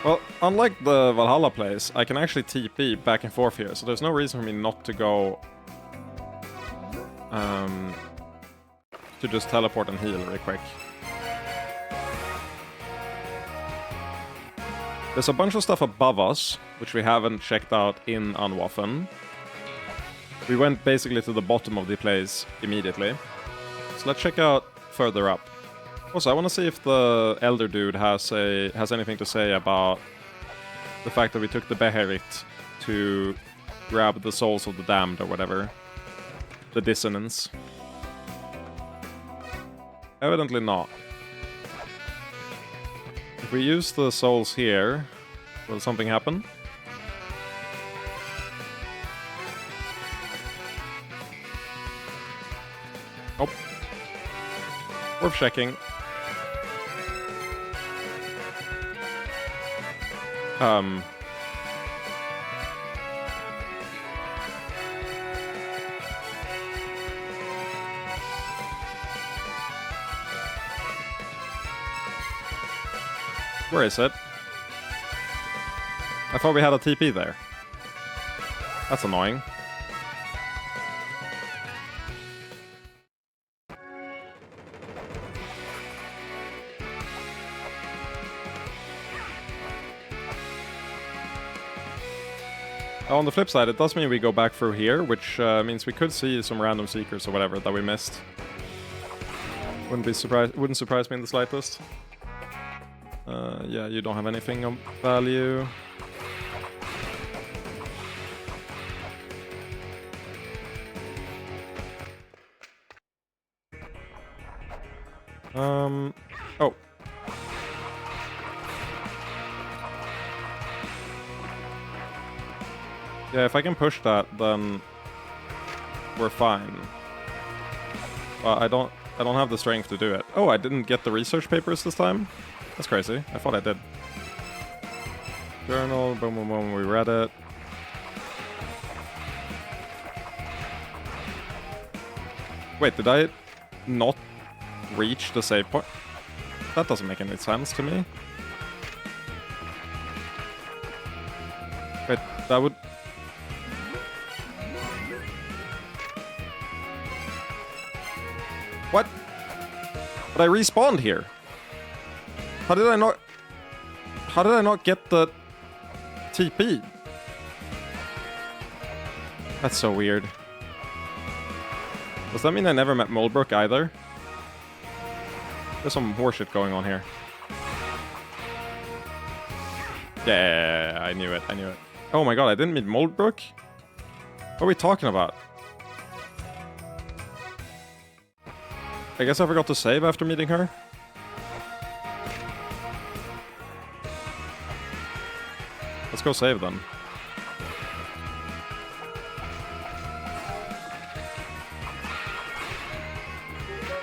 Well, unlike the Valhalla place, I can actually TP back and forth here, so there's no reason for me not to go... to just teleport and heal really quick. There's a bunch of stuff above us, which we haven't checked out in Unwaffen. We went basically to the bottom of the place immediately. So let's check out further up. Also, I want to see if the elder dude has anything to say about the fact that we took the Beherit to grab the souls of the damned or whatever. The dissonance. Evidently not. If we use the souls here, will something happen? Oh. Worth checking. Where is it? I thought we had a TP there. That's annoying. On the flip side, it does mean we go back through here, which means we could see some random seekers or whatever that we missed. Wouldn't surprise me in the slightest. Yeah, you don't have anything of value. Oh. Yeah, if I can push that, then we're fine. I don't have the strength to do it. Oh, I didn't get the research papers this time? That's crazy. I thought I did. Journal, boom, boom, boom, we read it. Wait, did I not reach the save point? That doesn't make any sense to me. Wait, that would... What? But I respawned here. How did I not get the TP? That's so weird. Does that mean I never met Moldbrook either? There's some horseshit going on here. Yeah, I knew it. Oh my god, I didn't meet Moldbrook? What are we talking about? I guess I forgot to save after meeting her. Let's go save then.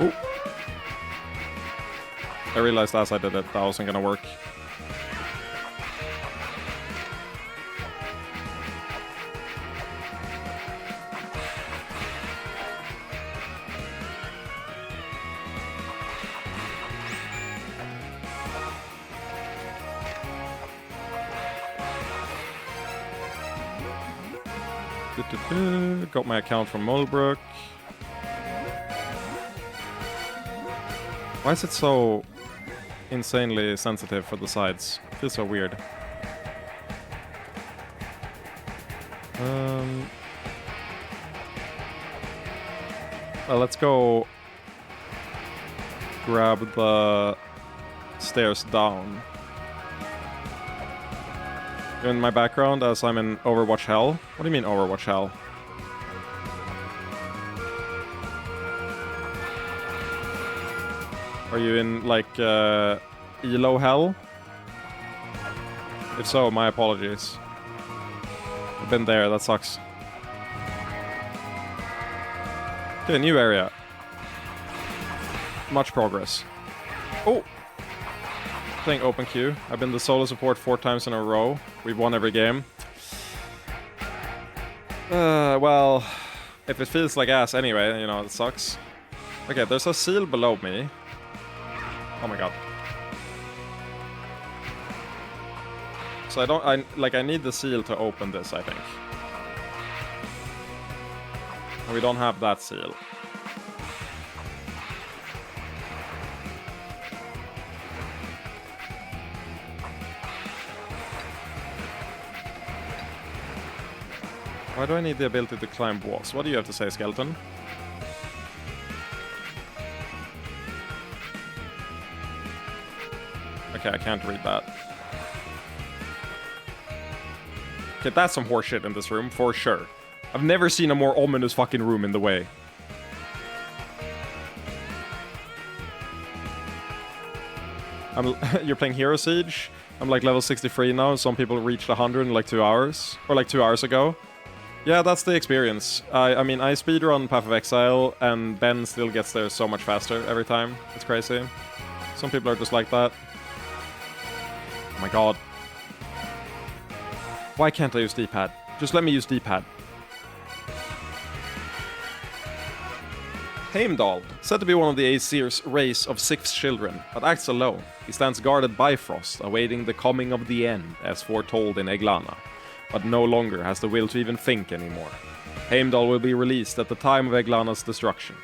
Ooh. I realized as I did it, that wasn't gonna work. Got my account from Moldbrook. Why is it so insanely sensitive for the sides? It feels so weird. Well, let's go grab the stairs down. In my background as I'm in Overwatch Hell? What do you mean Overwatch Hell? Are you in, like, Elo Hell? If so, my apologies. I've been there, that sucks. Okay, new area. Much progress. Oh! Playing open queue. I've been the solo support 4 times in a row. We've won every game. Well, if it feels like ass anyway, you know, it sucks. Okay, there's a seal below me. Oh my god. So I need the seal to open this, I think. And we don't have that seal. Why do I need the ability to climb walls? What do you have to say, Skeleton? Okay, I can't read that. Okay, that's some horseshit in this room, for sure. I've never seen a more ominous fucking room in the way. You're playing Hero Siege? I'm like level 63 now, some people reached 100 in like 2 hours. Or like 2 hours ago. Yeah, that's the experience. I mean, I speedrun Path of Exile, and Ben still gets there so much faster every time. It's crazy. Some people are just like that. Oh my god. Why can't I use D-pad? Just let me use D-pad. Heimdall, said to be one of the Aesir's race of 6 children, but acts alone. He stands guarded by Frost, awaiting the coming of the end, as foretold in Eglana, but no longer has the will to even think anymore. Heimdall will be released at the time of Eglana's destruction.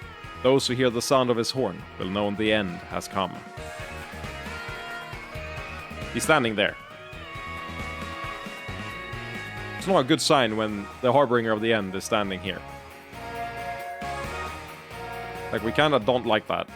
Those who hear the sound of his horn will know the end has come. He's standing there. It's not a good sign when the Harbinger of the End is standing here. Like, we kinda don't like that.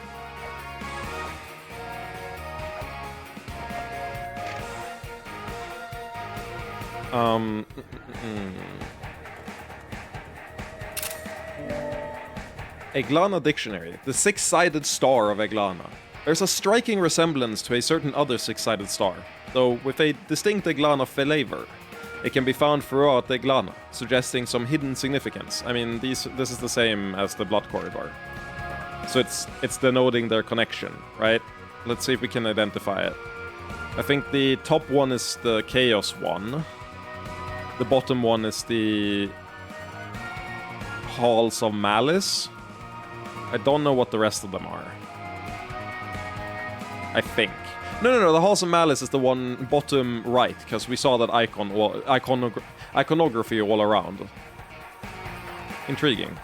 Eglana Dictionary. The six-sided star of Eglana. There's a striking resemblance to a certain other six-sided star, though with a distinct Eglana flavor. It can be found throughout Eglana, suggesting some hidden significance. I mean, this is the same as the Blood Corridor. So it's denoting their connection, right? Let's see if we can identify it. I think the top one is the Chaos one. The bottom one is the Halls of Malice. I don't know what the rest of them are. I think. No, the Halls of Malice is the one bottom right, because we saw that iconography all around. Intriguing.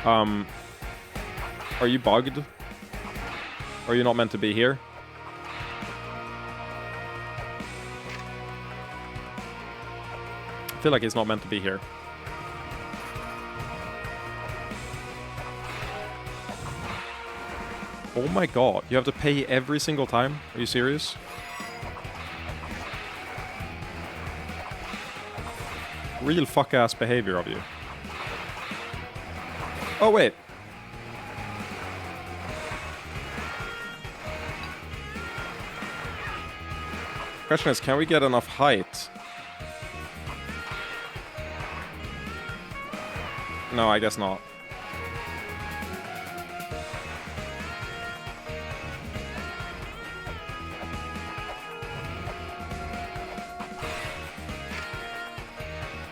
Are you bugged? Are you not meant to be here? I feel like he's not meant to be here. Oh my god, you have to pay every single time? Are you serious? Real fuck-ass behavior of you. Oh, wait. Question is, can we get enough height? No, I guess not.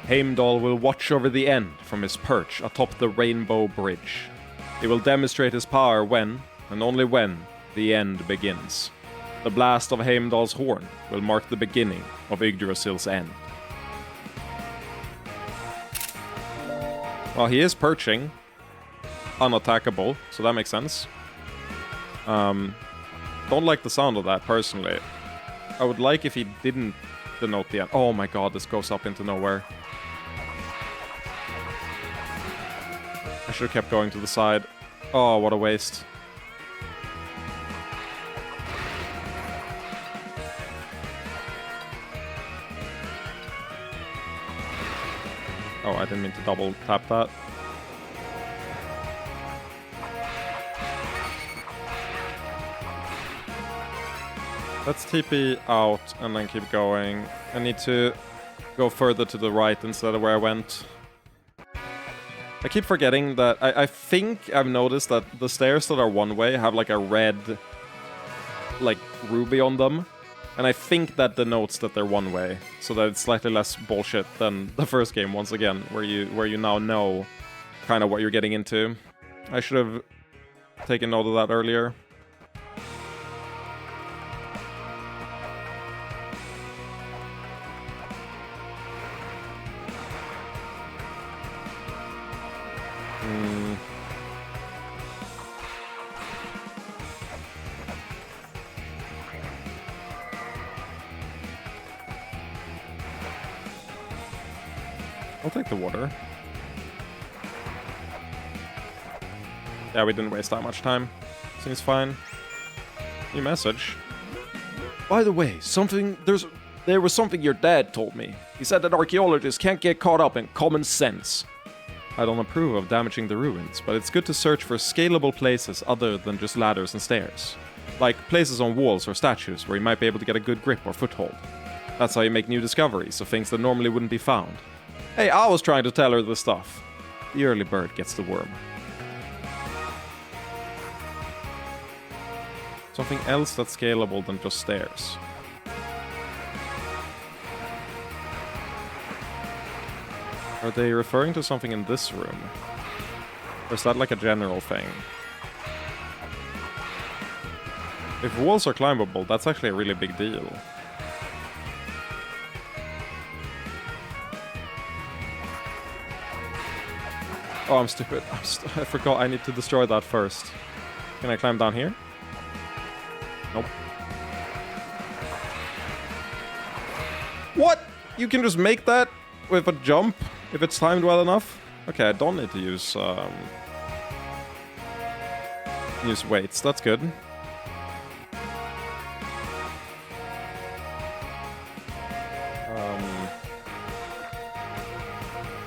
Heimdall will watch over the end from his perch atop the Rainbow Bridge. He will demonstrate his power when, and only when, the end begins. The blast of Heimdall's horn will mark the beginning of Yggdrasil's end. Well, he is perching. Unattackable, so that makes sense. Don't like the sound of that, personally. I would like if he didn't denote the end. Oh my god, this goes up into nowhere. I should have kept going to the side. Oh, what a waste. Oh, I didn't mean to double tap that. Let's TP out and then keep going. I need to go further to the right instead of where I went. I keep forgetting that I think I've noticed that the stairs that are one way have like a red like ruby on them. And I think that denotes that they're one way, so that it's slightly less bullshit than the first game once again, where you now know kind of what you're getting into. I should have taken note of that earlier. I'll take the water. Yeah, we didn't waste that much time. Seems fine. New message. By the way, there was something your dad told me. He said that archaeologists can't get caught up in common sense. I don't approve of damaging the ruins, but it's good to search for scalable places other than just ladders and stairs. Like places on walls or statues where you might be able to get a good grip or foothold. That's how you make new discoveries of things that normally wouldn't be found. Hey, I was trying to tell her this stuff. The early bird gets the worm. Something else that's scalable than just stairs. Are they referring to something in this room? Or is that like a general thing? If walls are climbable, that's actually a really big deal. Oh, I'm stupid. I forgot I need to destroy that first. Can I climb down here? Nope. What? You can just make that with a jump if it's timed well enough? Okay, I don't need to use weights. That's good.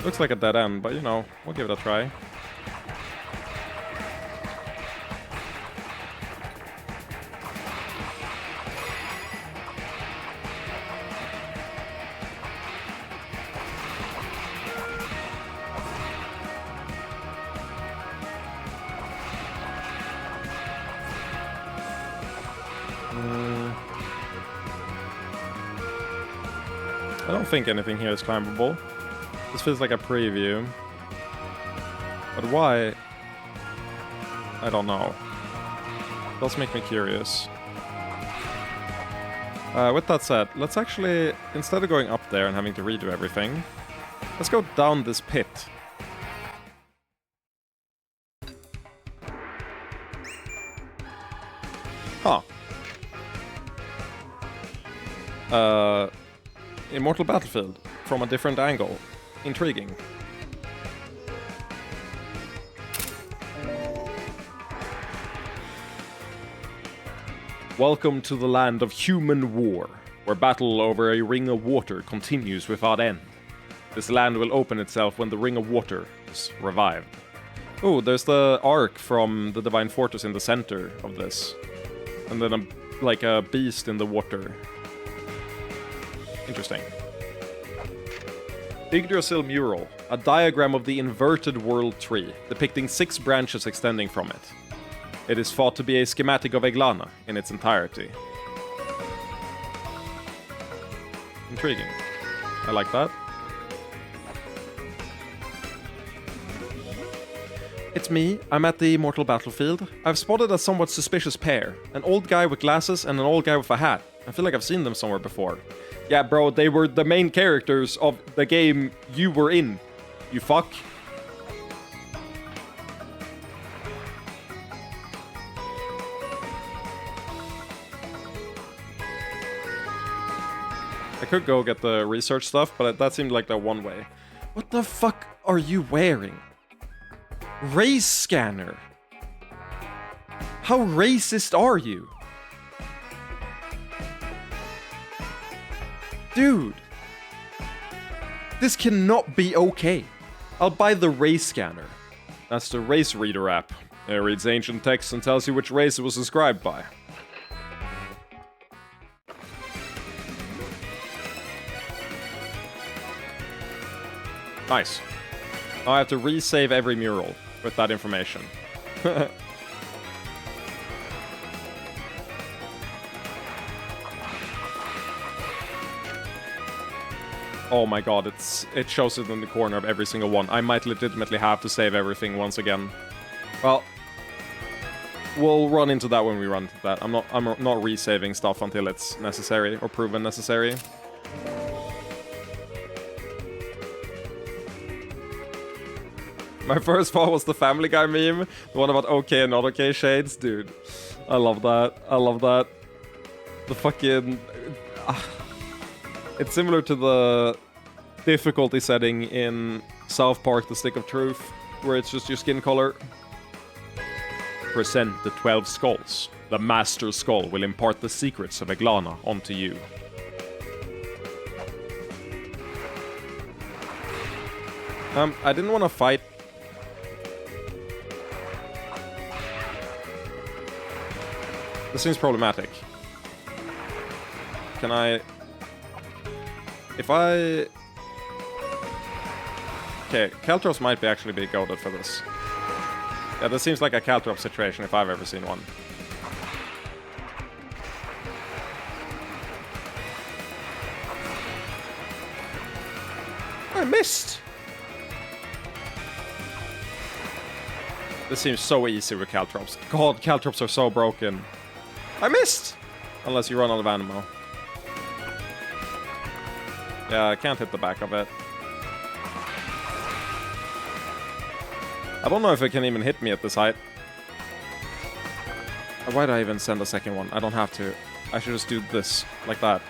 Looks like a dead end, but you know, we'll give it a try. I don't think anything here is climbable. This feels like a preview. But why? I don't know. It does make me curious. With that said, let's actually, instead of going up there and having to redo everything, let's go down this pit. Huh. Immortal Battlefield from a different angle. Intriguing. Welcome to the land of human war, where battle over a ring of water continues without end. This land will open itself when the ring of water is revived. Oh, there's the arc from the Divine Fortress in the center of this. And then like a beast in the water. Interesting. Yggdrasil mural, a diagram of the inverted world tree, depicting 6 branches extending from it. It is thought to be a schematic of Eglana in its entirety. Intriguing. I like that. It's me. I'm at the Immortal Battlefield. I've spotted a somewhat suspicious pair. An old guy with glasses and an old guy with a hat. I feel like I've seen them somewhere before. Yeah, bro, they were the main characters of the game you were in. You fuck. I could go get the research stuff, but that seemed like the one way. What the fuck are you wearing? Race scanner. How racist are you? Dude. This cannot be okay. I'll buy the race scanner. That's the race reader app. It reads ancient texts and tells you which race it was inscribed by. Nice. Now I have to resave every mural with that information. Oh my god, it shows it in the corner of every single one. I might legitimately have to save everything once again. Well, we'll run into that when we run into that. I'm not resaving stuff until it's necessary or proven necessary. My first thought was the Family Guy meme, the one about okay and not okay shades. Dude, I love that. I love that. The fucking... It's similar to the difficulty setting in South Park, The Stick of Truth, where it's just your skin color. Present the 12 skulls. The Master Skull will impart the secrets of Eglana onto you. I didn't want to fight. This seems problematic. Can I... If I... Okay, Caltrops might actually be goated for this. Yeah, this seems like a Caltrop situation if I've ever seen one. I missed! This seems so easy with Caltrops. God, Caltrops are so broken. I missed! Unless you run out of ammo. Yeah, I can't hit the back of it. I don't know if it can even hit me at this height. Why did I even send a second one? I don't have to. I should just do this, like that.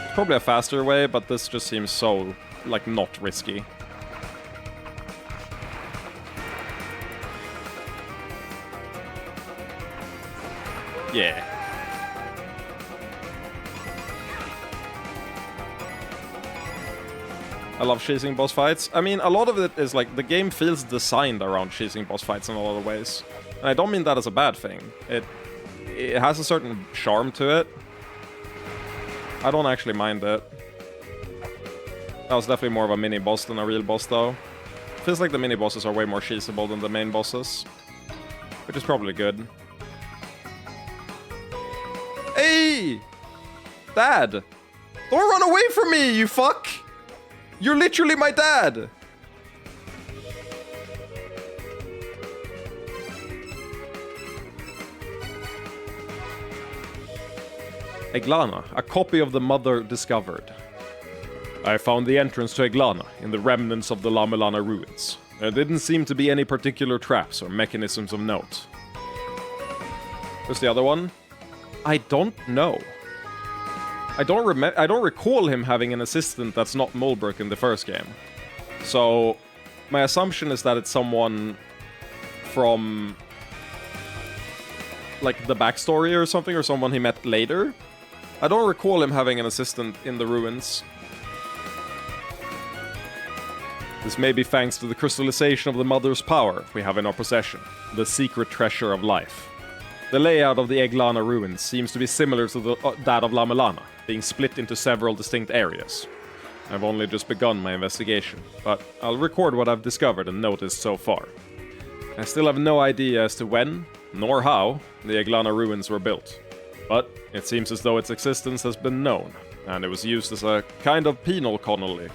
It's probably a faster way, but this just seems so, like, not risky. Yeah. I love chasing boss fights. I mean, a lot of it is like, the game feels designed around chasing boss fights in a lot of ways. And I don't mean that as a bad thing. It has a certain charm to it. I don't actually mind it. That was definitely more of a mini-boss than a real boss, though. Feels like the mini-bosses are way more chaseable than the main bosses. Which is probably good. Hey! Dad! Don't run away from me, you fuck! You're literally my dad! Eglana, a copy of the Mother discovered. I found the entrance to Eglana in the remnants of the La-Mulana ruins. There didn't seem to be any particular traps or mechanisms of note. What's the other one? I don't know. I don't recall him having an assistant that's not Mulbrook in the first game. So, my assumption is that it's someone from, like, the backstory or something, or someone he met later. I don't recall him having an assistant in the ruins. This may be thanks to the crystallization of the Mother's power we have in our possession, the secret treasure of life. The layout of the Eglana ruins seems to be similar to that of La-Mulana, being split into several distinct areas. I've only just begun my investigation, but I'll record what I've discovered and noticed so far. I still have no idea as to when, nor how, the Eglana ruins were built. But it seems as though its existence has been known, and it was used as a kind of penal colony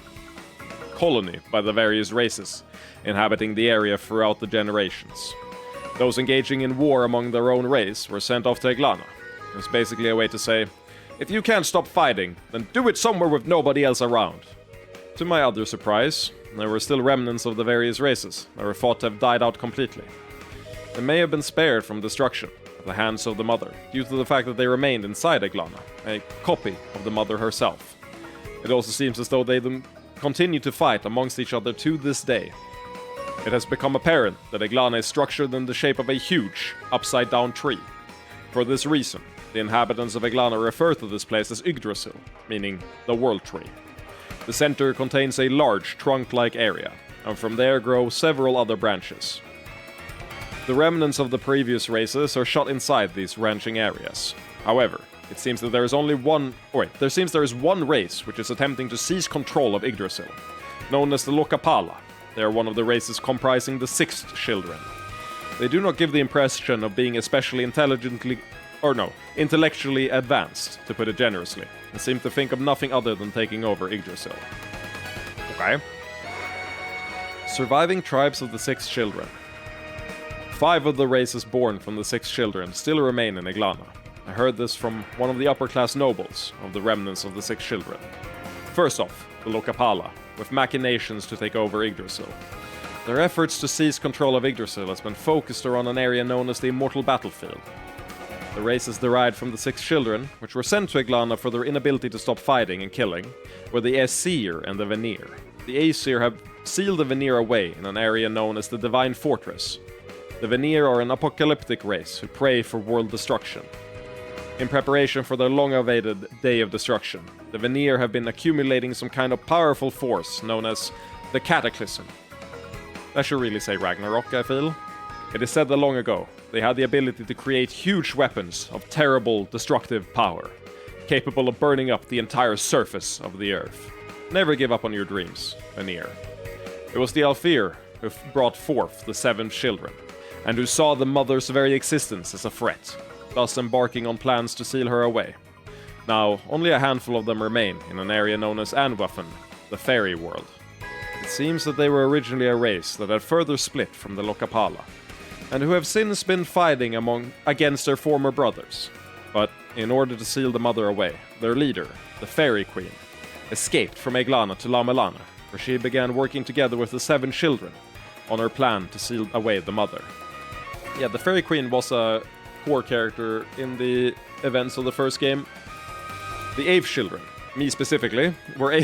by the various races inhabiting the area throughout the generations. Those engaging in war among their own race were sent off to Eglana. It was basically a way to say, if you can't stop fighting, then do it somewhere with nobody else around. To my other surprise, there were still remnants of the various races that were thought to have died out completely. They may have been spared from destruction at the hands of the Mother, due to the fact that they remained inside Eglana, a copy of the Mother herself. It also seems as though they continue to fight amongst each other to this day. It has become apparent that Eglana is structured in the shape of a huge, upside-down tree. For this reason, the inhabitants of Eglana refer to this place as Yggdrasil, meaning the World Tree. The center contains a large trunk-like area, and from there grow several other branches. The remnants of the previous races are shut inside these branching areas. However, it seems that there is one race which is attempting to seize control of Yggdrasil, known as the Lokapala. They are one of the races comprising the Sixth Children. They do not give the impression of being especially intellectually advanced, to put it generously, and seem to think of nothing other than taking over Yggdrasil. Okay. Surviving tribes of the Six Children. 5 of the races born from the Six Children still remain in Eglana. I heard this from one of the upper-class nobles of the remnants of the Six Children. First off, the Lokapala, with machinations to take over Yggdrasil. Their efforts to seize control of Yggdrasil has been focused around an area known as the Immortal Battlefield. The races derived from the Six Children, which were sent to Eglana for their inability to stop fighting and killing, were the Aesir and the Vanir. The Aesir have sealed the Vanir away in an area known as the Divine Fortress. The Vanir are an apocalyptic race who pray for world destruction. In preparation for their long-awaited Day of Destruction, the Vanir have been accumulating some kind of powerful force known as the Cataclysm. That should really say Ragnarok, I feel. It is said that long ago, they had the ability to create huge weapons of terrible, destructive power, capable of burning up the entire surface of the earth. Never give up on your dreams, Vanir. It was the Alfir who brought forth the 7 children, and who saw the Mother's very existence as a threat, thus embarking on plans to seal her away. Now, only a handful of them remain in an area known as Anwaffen, the fairy world. It seems that they were originally a race that had further split from the Lokapala, and who have since been fighting against their former brothers. But in order to seal the Mother away, their leader, the Fairy Queen, escaped from Eglana to La-Mulana, where she began working together with the 7 children on her plan to seal away the Mother. Yeah, the Fairy Queen was a core character in the events of the first game. The 8 children, me specifically, were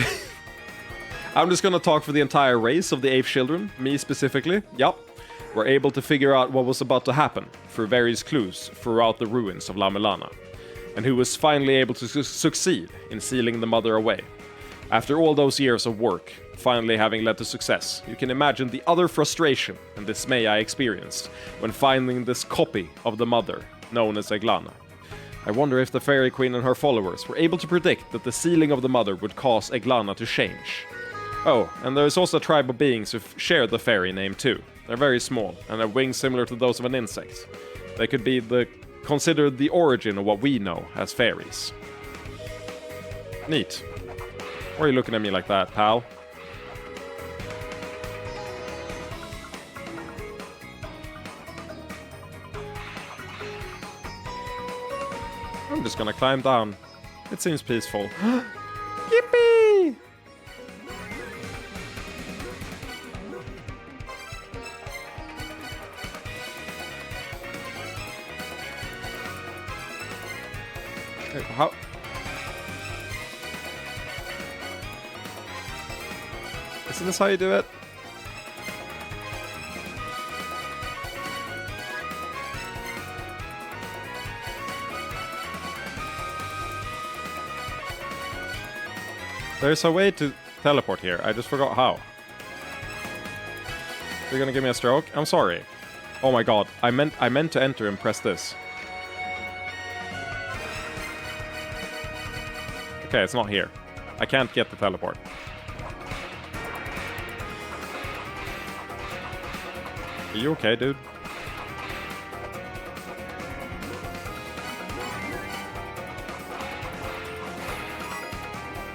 I'm just gonna talk for the entire race of the 8 children, me specifically, yep. Were able to figure out what was about to happen through various clues throughout the ruins of La-Mulana, and who was finally able to succeed in sealing the Mother away. After all those years of work, finally having led to success, you can imagine the utter frustration and dismay I experienced when finding this copy of the Mother, known as Eglana. I wonder if the Fairy Queen and her followers were able to predict that the sealing of the Mother would cause Eglana to change. Oh, and there is also a tribe of beings who share the fairy name too. They're very small, and have wings similar to those of an insect. They could be considered the origin of what we know as fairies. Neat. Why are you looking at me like that, pal? I'm just gonna climb down. It seems peaceful. Yippee! Wait, how? Isn't this how you do it? There's a way to teleport here. I just forgot how. You're gonna give me a stroke? I'm sorry. Oh my god. I meant to enter and press this. Okay, it's not here. I can't get the teleport. Are you okay, dude?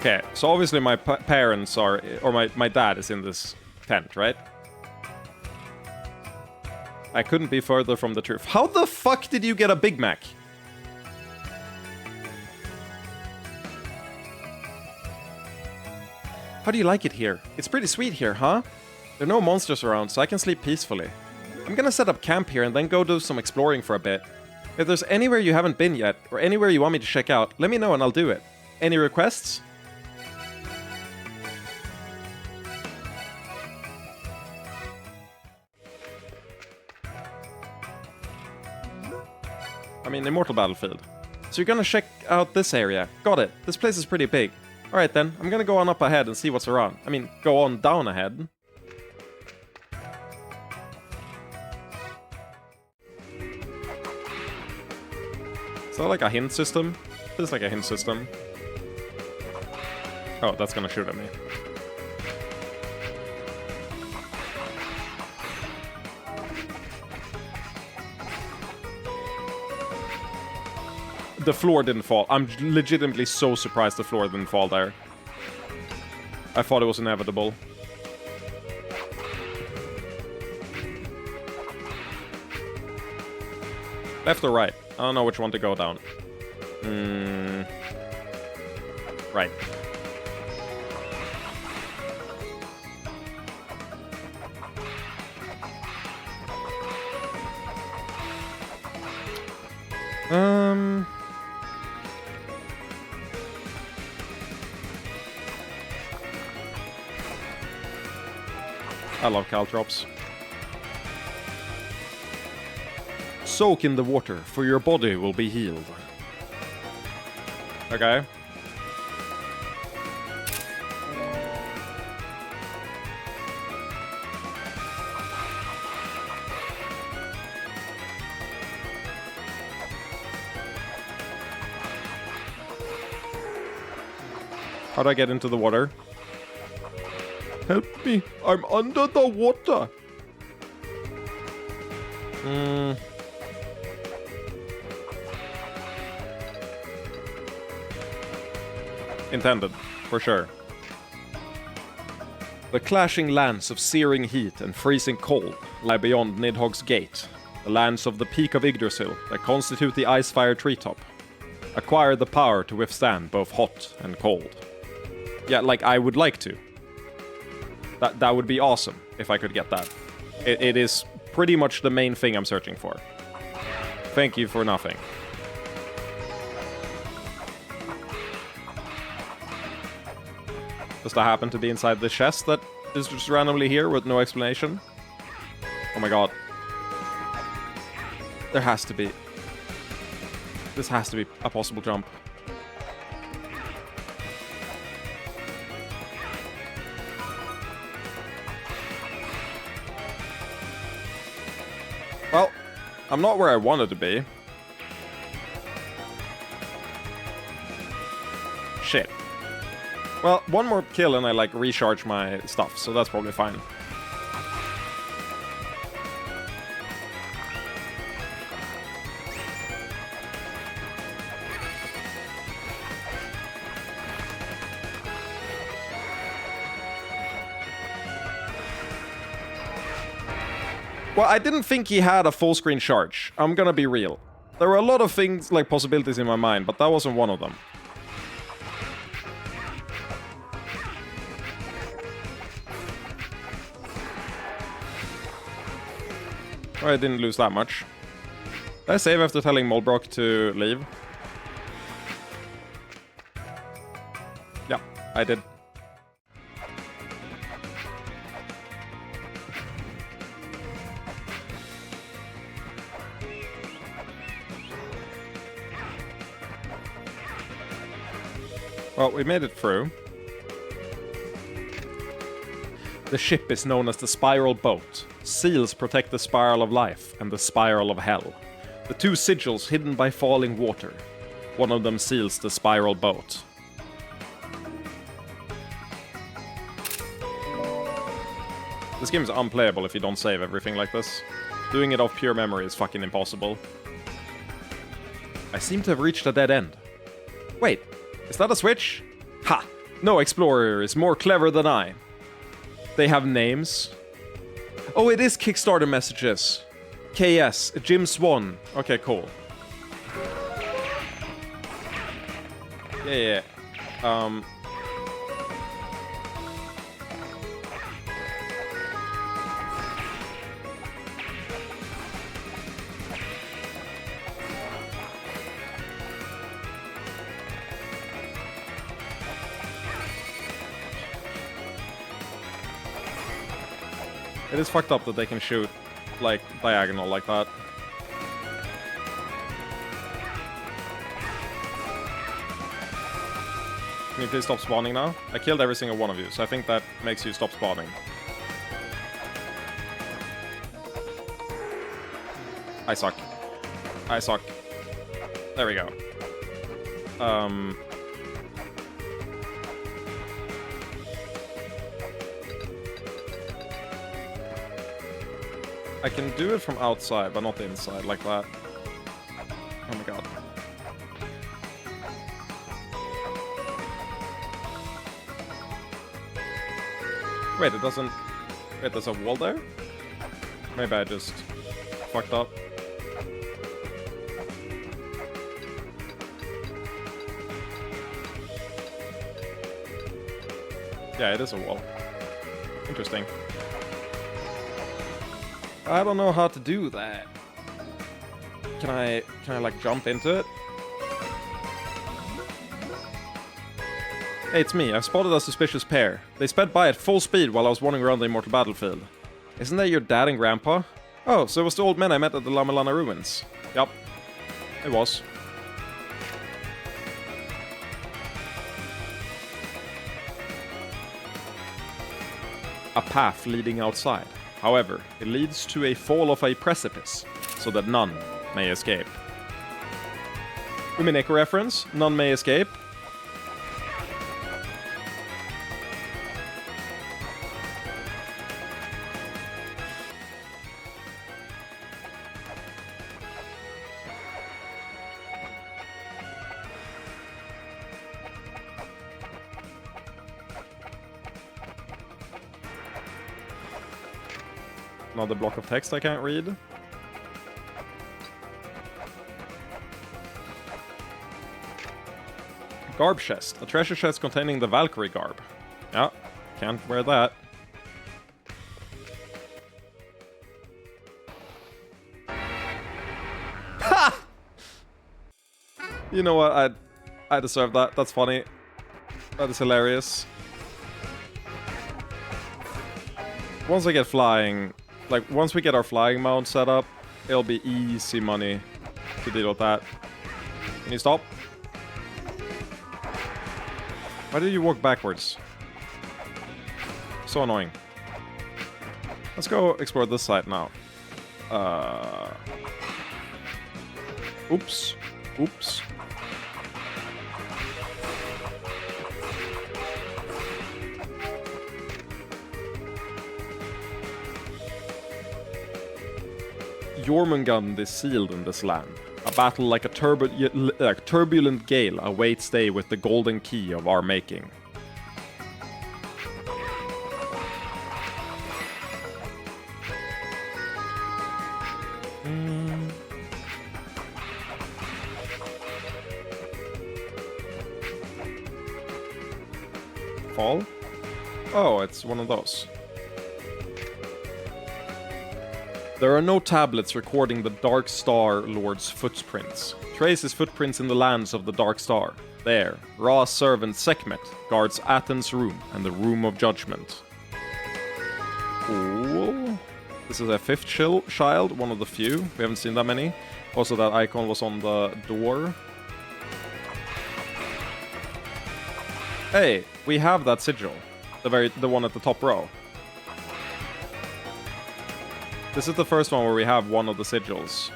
Okay, so obviously my parents are... Or my dad is in this tent, right? I couldn't be further from the truth. How the fuck did you get a Big Mac? How do you like it here? It's pretty sweet here, huh? There are no monsters around, so I can sleep peacefully. I'm gonna set up camp here and then go do some exploring for a bit. If there's anywhere you haven't been yet, or anywhere you want me to check out, let me know and I'll do it. Any requests? I mean, Immortal Battlefield. So you're gonna check out this area. Got it. This place is pretty big. Alright then, I'm gonna go on up ahead and see what's around. I mean, go on down ahead. Is that like a hint system? Feels like a hint system. Oh, that's gonna shoot at me. The floor didn't fall. I'm legitimately so surprised the floor didn't fall there. I thought it was inevitable. Left or right? I don't know which one to go down. Right. I love caltrops. Soak in the water, for your body will be healed. Okay. How do I get into the water? Help me! I'm under the water! Intended, for sure. The clashing lands of searing heat and freezing cold lie beyond Nidhogg's Gate, the lands of the peak of Yggdrasil that constitute the Icefire treetop. Acquire the power to withstand both hot and cold. Yeah, like, I would like to. That would be awesome if I could get that. It is pretty much the main thing I'm searching for. Thank you for nothing. Does that happen to be inside the chest that is just randomly here with no explanation? Oh my god. There has to be. This has to be a possible jump. Well, I'm not where I wanted to be. Shit. Well, one more kill and I, like, recharge my stuff, so that's probably fine. Well, I didn't think he had a full screen charge. I'm gonna be real. There were a lot of things, like possibilities in my mind, but that wasn't one of them. Well, I didn't lose that much. Did I save after telling Molbrock to leave? Yeah, I did. Well, we made it through. The ship is known as the Spiral Boat. Seals protect the Spiral of Life and the Spiral of Hell. The two sigils hidden by falling water. One of them seals the Spiral Boat. This game is unplayable if you don't save everything like this. Doing it off pure memory is fucking impossible. I seem to have reached a dead end. Wait, is that a switch? Ha! No explorer is more clever than I. They have names. Oh, it is Kickstarter messages. KS, Jim Swan. Okay, cool. Yeah. It is fucked up that they can shoot, like, diagonal like that. Can you please stop spawning now? I killed every single one of you, so I think that makes you stop spawning. I suck. I suck. There we go. I can do it from outside, but not inside, like that. Oh my god. Wait, it doesn't... Wait, there's a wall there? Maybe I just fucked up. Yeah, it is a wall. Interesting. I don't know how to do that. Can I like jump into it? Hey, it's me. I've spotted a suspicious pair. They sped by at full speed while I was wandering around the immortal battlefield. Isn't that your dad and grandpa? Oh, so it was the old men I met at the La-Mulana ruins. Yup. It was. A path leading outside. However, it leads to a fall of a precipice, so that none may escape. Umineko reference, none may escape. Another block of text I can't read. Garb chest. A treasure chest containing the Valkyrie garb. Yeah, can't wear that. Ha! You know what? I deserve that. That's funny. That is hilarious. Once I get flying... Like, once we get our flying mount set up, it'll be easy money to deal with that. Can you stop? Why did you walk backwards? So annoying. Let's go explore this side now. Oops. Oops. Jormungand is sealed in this land. A battle like a turbulent gale awaits they with the golden key of our making. fall. Oh, it's one of those. There are no tablets recording the Dark Star Lord's footprints. Trace his footprints in the lands of the Dark Star. There, Ra's servant Sekhmet guards Aten's room and the Room of Judgment. Cool. This is a fifth child, one of the few. We haven't seen that many. Also, that icon was on the door. Hey, we have that sigil. The one at the top row. This is the first one where we have one of the sigils.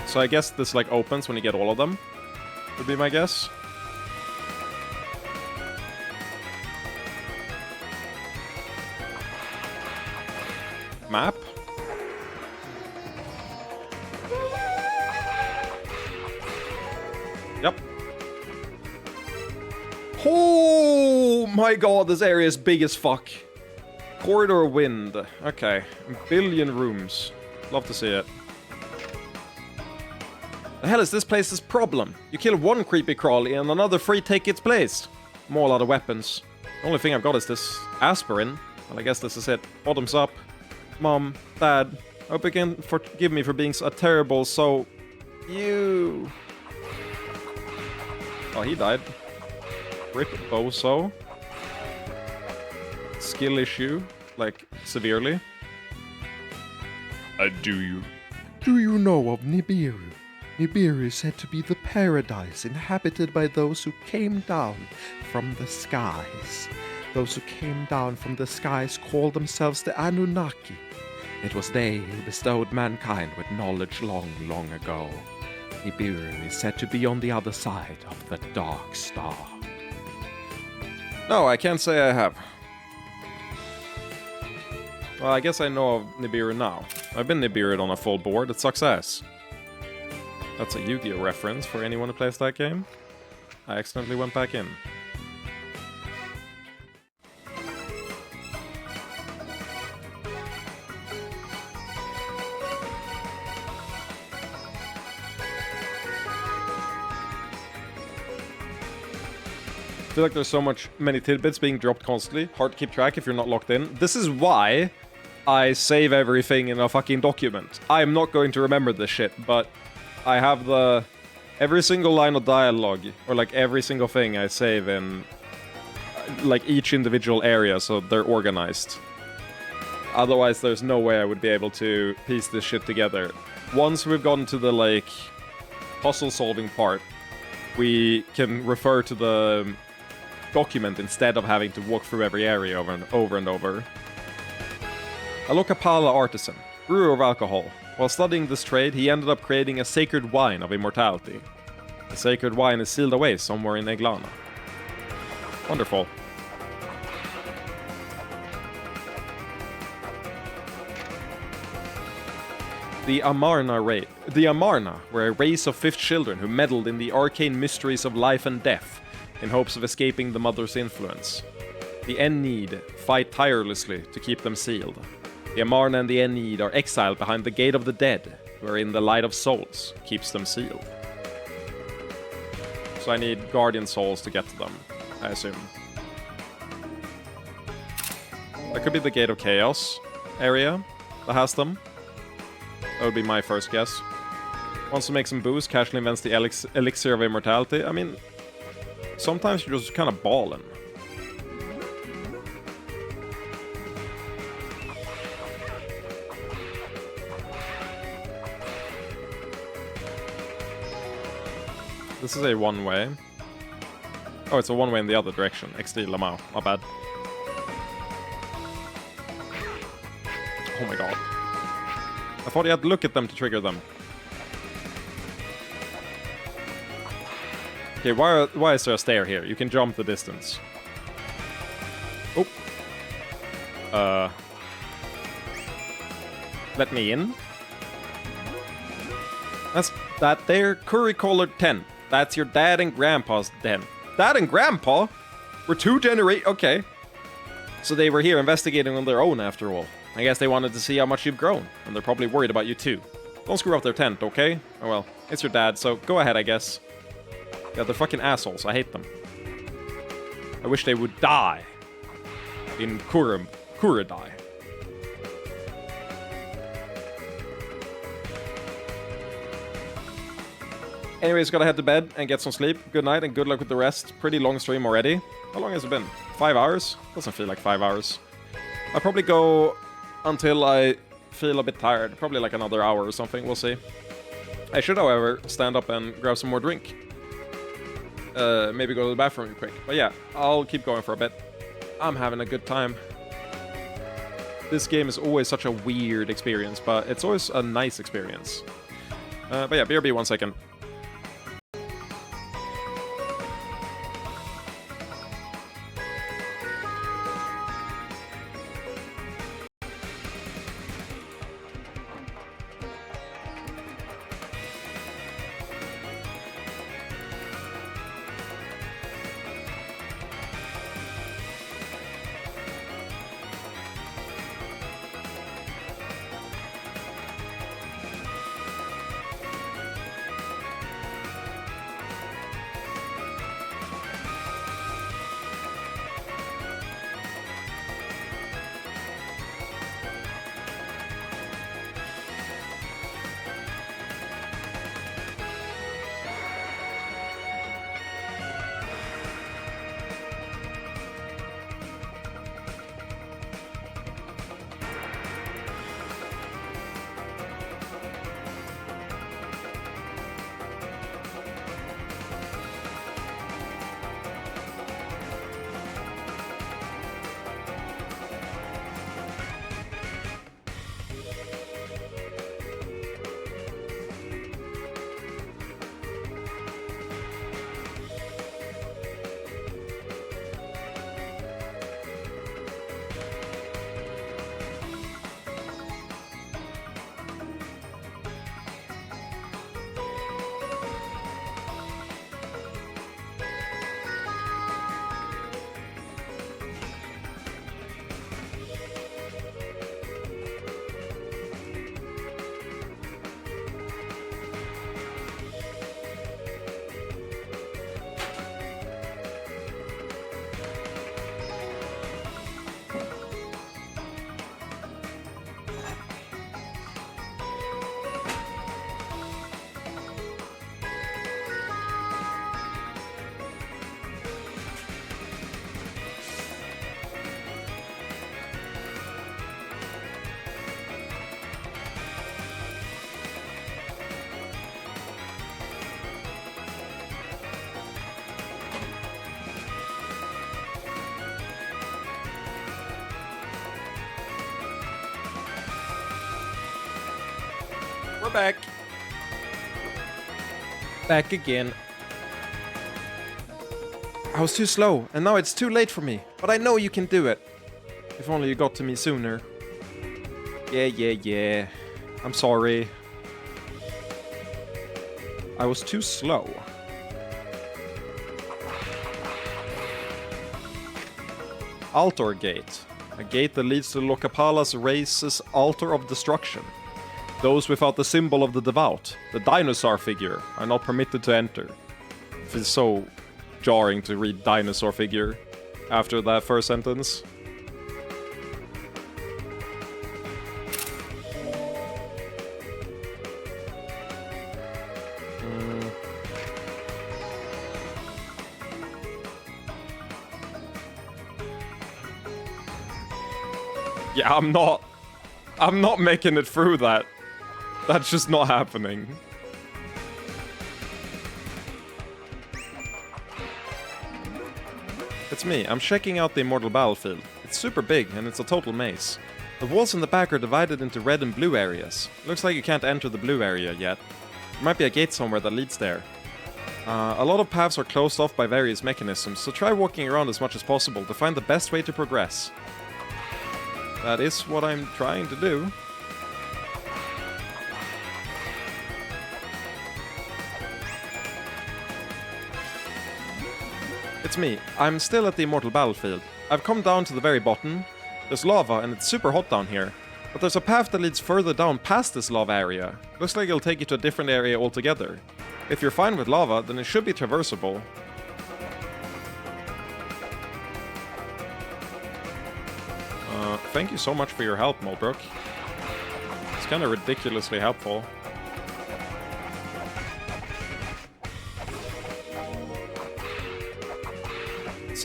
So I guess this like opens when you get all of them. Would be my guess. Map. Yep. Oh my god, this area is big as fuck. Corridor wind. Okay. A billion rooms. Love to see it. The hell is this place's problem? You kill one creepy crawly and another free take its place. I'm all out of weapons. The only thing I've got is this aspirin. Well, I guess this is it. Bottoms up. Mom, Dad, I hope you can forgive me for being a terrible so... You. Oh, he died. Rip Boso. Skill issue. Like, severely. Do you? Do you know of Nibiru? Nibiru is said to be the paradise inhabited by those who came down from the skies. Those who came down from the skies called themselves the Anunnaki. It was they who bestowed mankind with knowledge long, long ago. Nibiru is said to be on the other side of the Dark Star. No, I can't say I have. Well, I guess I know of Nibiru now. I've been Nibiru'd on a full board, it sucks ass. That's a Yu-Gi-Oh! Reference for anyone who plays that game. I accidentally went back in. I feel like there's many tidbits being dropped constantly. Hard to keep track if you're not locked in. This is why I save everything in a fucking document. I'm not going to remember this shit, but I have every single line of dialogue, or like every single thing I save in like each individual area, so they're organized. Otherwise, there's no way I would be able to piece this shit together. Once we've gotten to the like puzzle solving part, we can refer to the document instead of having to walk through every area over and over. A Lokapala artisan, brewer of alcohol. While studying this trade, he ended up creating a sacred wine of immortality. The sacred wine is sealed away somewhere in Eglana. Wonderful. The Amarna were a race of fifth children who meddled in the arcane mysteries of life and death in hopes of escaping the mother's influence. The Ennead fight tirelessly to keep them sealed. The Amarna and the Ennead are exiled behind the Gate of the Dead, wherein the Light of Souls keeps them sealed. So I need Guardian Souls to get to them, I assume. That could be the Gate of Chaos area that has them. That would be my first guess. Wants to make some boost, casually invents the Elixir of Immortality. I mean, sometimes you're just kind of ballin'. This is a one-way. Oh, it's a one-way in the other direction. XD Lamau. My bad. Oh my god. I thought you had to look at them to trigger them. Okay, why is there a stair here? You can jump the distance. Oh. Let me in. That's that there curry-colored tent. That's your dad and grandpa's tent. Dad and grandpa? We're okay. So they were here investigating on their own after all. I guess they wanted to see how much you've grown, and they're probably worried about you too. Don't screw up their tent, okay? Oh well, it's your dad, so go ahead, I guess. Yeah, they're fucking assholes. I hate them. I wish they would die. In Kuradai. Anyways, gotta head to bed and get some sleep. Good night and good luck with the rest. Pretty long stream already. How long has it been? 5 hours? Doesn't feel like 5 hours. I'll probably go until I feel a bit tired. Probably like another hour or something. We'll see. I should, however, stand up and grab some more drink. Maybe go to the bathroom real quick. But yeah, I'll keep going for a bit. I'm having a good time. This game is always such a weird experience, but it's always a nice experience. But yeah, BRB 1 second. We're back. Back again. I was too slow, and now it's too late for me. But I know you can do it. If only you got to me sooner. Yeah. I'm sorry. I was too slow. Altar Gate. A gate that leads to Lokapala's race's altar of destruction. Those without the symbol of the devout, the dinosaur figure, are not permitted to enter. It feels so jarring to read dinosaur figure after that first sentence. Yeah, I'm not making it through that. That's just not happening. It's me. I'm checking out the Immortal Battlefield. It's super big, and it's a total maze. The walls in the back are divided into red and blue areas. Looks like you can't enter the blue area yet. There might be a gate somewhere that leads there. A lot of paths are closed off by various mechanisms, so try walking around as much as possible to find the best way to progress. That is what I'm trying to do. It's me. I'm still at the Immortal Battlefield. I've come down to the very bottom. There's lava and it's super hot down here. But there's a path that leads further down past this lava area. Looks like it'll take you to a different area altogether. If you're fine with lava, then it should be traversable. thank you so much for your help, Mulbrook. It's kind of ridiculously helpful.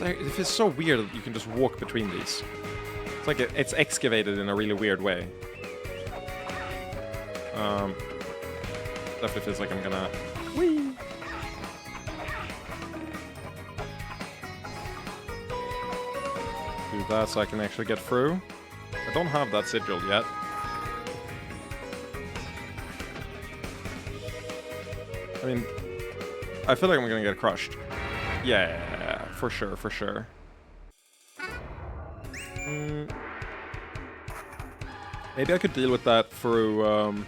It feels so weird that you can just walk between these. It's like it's excavated in a really weird way. Definitely feels like I'm gonna... Whee! Do that so I can actually get through. I don't have that sigil yet. I mean, I feel like I'm gonna get crushed. Yeah, for sure, for sure. Maybe I could deal with that through,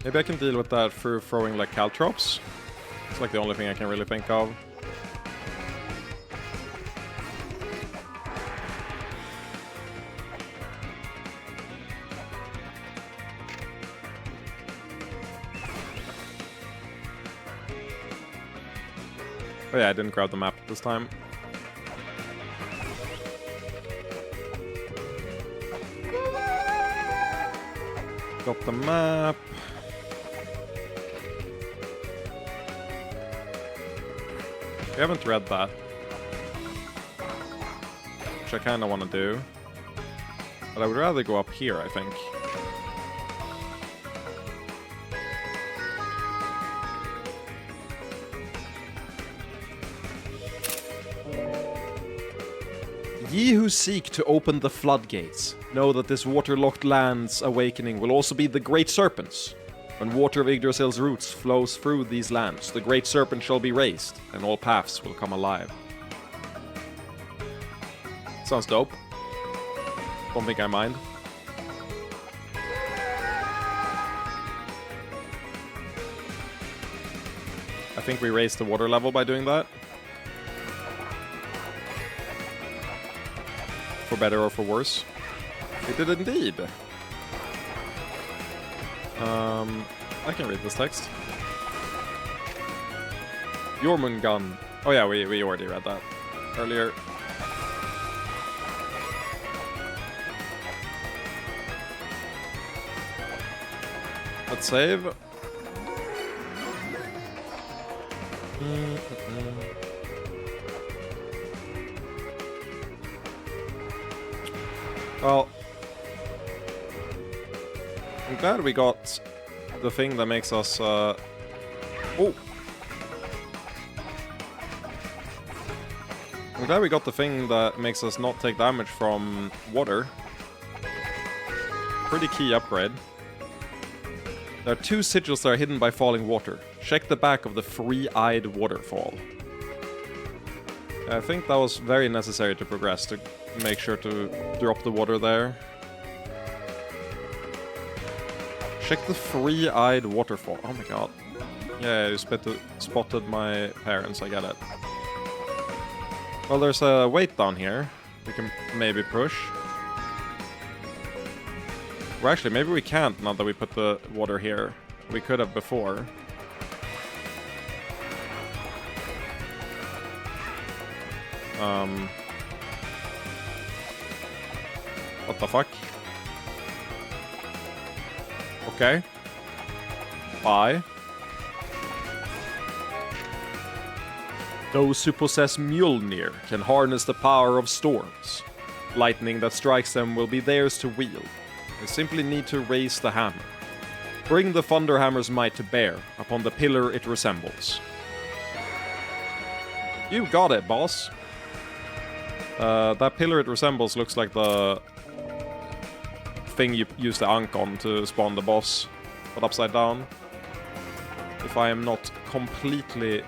maybe I can deal with that through throwing, like, caltrops. It's, like, the only thing I can really think of. Oh yeah, I didn't grab the map this time. Got the map. We haven't read that. Which I kind of want to do. But I would rather go up here, I think. Ye who seek to open the floodgates, know that this waterlocked land's awakening will also be the Great Serpent's. When water of Yggdrasil's roots flows through these lands, the Great Serpent shall be raised, and all paths will come alive. Sounds dope. Don't think I mind. I think we raised the water level by doing that. For better or for worse. We did indeed. I can read this text. Jormungand. Oh yeah, we already read that earlier. Let's save. Well, I'm glad we got the thing that makes us, oh! I'm glad we got the thing that makes us not take damage from water. Pretty key upgrade. There are 2 sigils that are hidden by falling water. Check the back of the three-eyed waterfall. I think that was very necessary to progress, to make sure to drop the water there. Check the three-eyed waterfall. Oh my god. Yeah, you spotted my parents, I get it. Well, there's a weight down here. We can maybe push. Well, actually, maybe we can't now that we put the water here. We could have before. What the fuck? Okay. Bye. Those who possess Mjolnir can harness the power of storms. Lightning that strikes them will be theirs to wield. They simply need to raise the hammer. Bring the Thunderhammer's might to bear upon the pillar it resembles. You got it, boss. That pillar it resembles looks like the thing you use the Ankh on to spawn the boss, but upside down. If I am not completely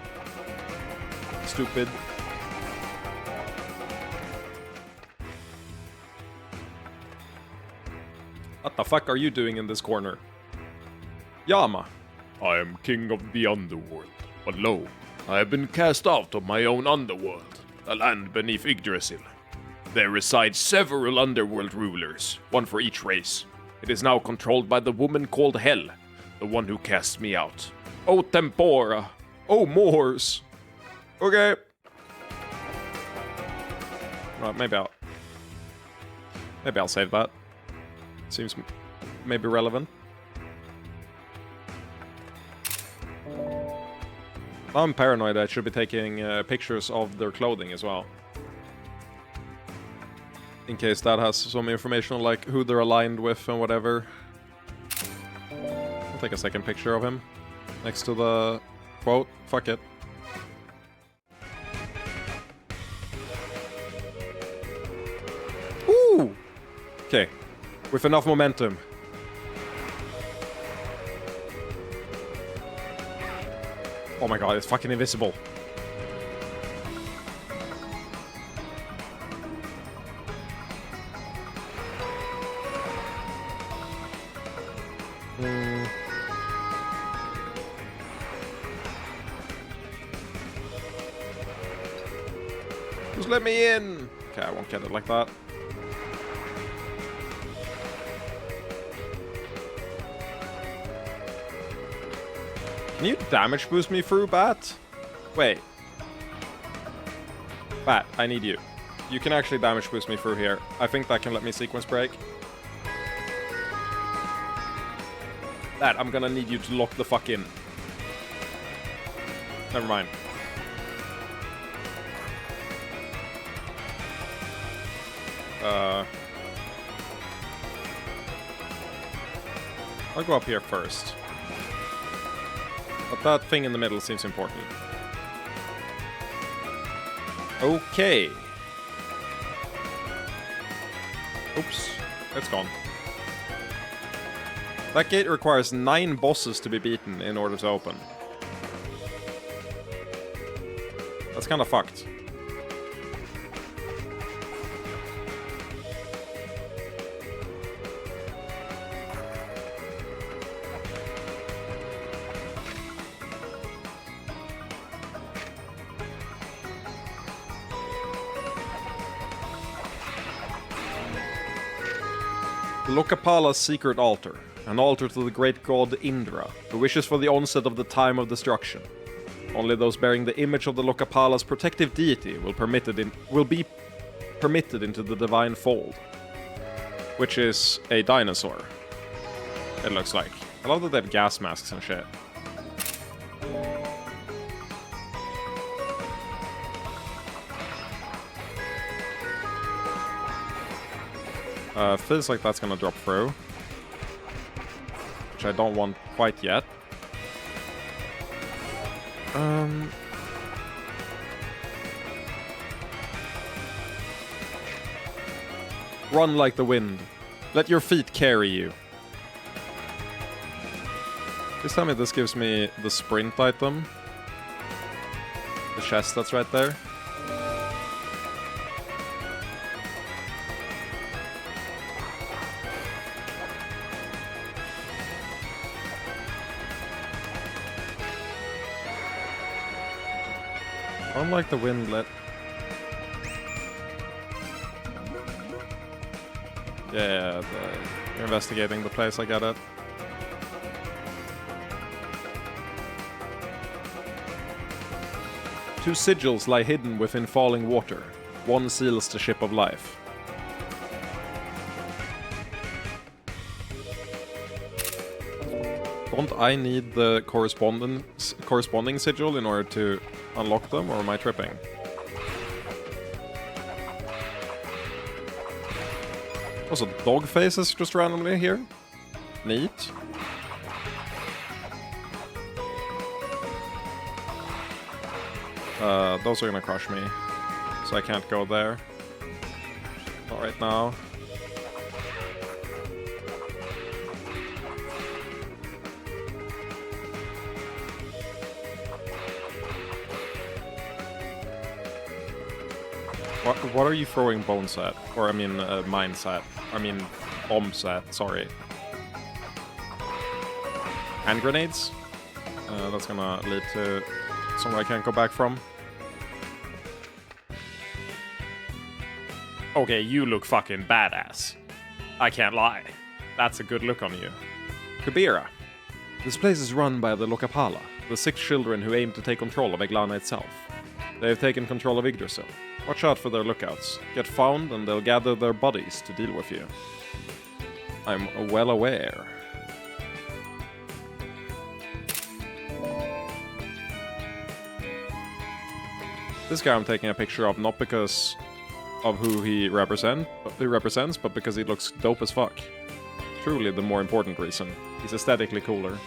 stupid. What the fuck are you doing in this corner? Yama. I am king of the underworld, but lo, I have been cast out of my own underworld, a land beneath Yggdrasil. There reside several underworld rulers, one for each race. It is now controlled by the woman called Hel, the one who cast me out. O Tempora! O Moors! Okay. Right, maybe I'll Maybe I'll save that. Seems maybe relevant. I'm paranoid I should be taking pictures of their clothing as well. In case that has some information on like who they're aligned with and whatever. I'll take a second picture of him next to the quote. Fuck it. Ooh! Okay. With enough momentum. Oh my god, it's fucking invisible. Just let me in! Okay, I won't get it like that. Can you damage boost me through, Bat? Wait. Bat, I need you. You can actually damage boost me through here. I think that can let me sequence break. Bat, I'm gonna need you to lock the fuck in. Never mind. I'll go up here first. But that thing in the middle seems important. Okay. Oops. It's gone. That gate requires 9 bosses to be beaten in order to open. That's kind of fucked. Lokapala's secret altar, an altar to the great god Indra, who wishes for the onset of the time of destruction. Only those bearing the image of the Lokapala's protective deity will be permitted into the divine fold, which is a dinosaur. It looks like. I love that they have gas masks and shit. Feels like that's gonna drop through. Which I don't want quite yet. Run like the wind. Let your feet carry you. Please tell me this gives me the sprint item. The chest that's right there. Unlike the windlet. Yeah, you're investigating the place, I get it. Two sigils lie hidden within falling water. One seals the ship of life. Don't I need the corresponding sigil in order to unlock them, or am I tripping? Also, dog faces just randomly here. Neat. Those are gonna crush me, so I can't go there. Not right now. What are you throwing bones at? Or I mean, mines at. I mean, bombs at, sorry. Hand grenades? That's gonna lead to somewhere I can't go back from. Okay, you look fucking badass. I can't lie. That's a good look on you. Kabira. This place is run by the Lokapala, the 6 children who aim to take control of Eglana itself. They have taken control of Yggdrasil. Watch out for their lookouts. Get found and they'll gather their bodies to deal with you. I'm well aware. This guy I'm taking a picture of not because of who he represents, but because he looks dope as fuck. Truly the more important reason. He's aesthetically cooler.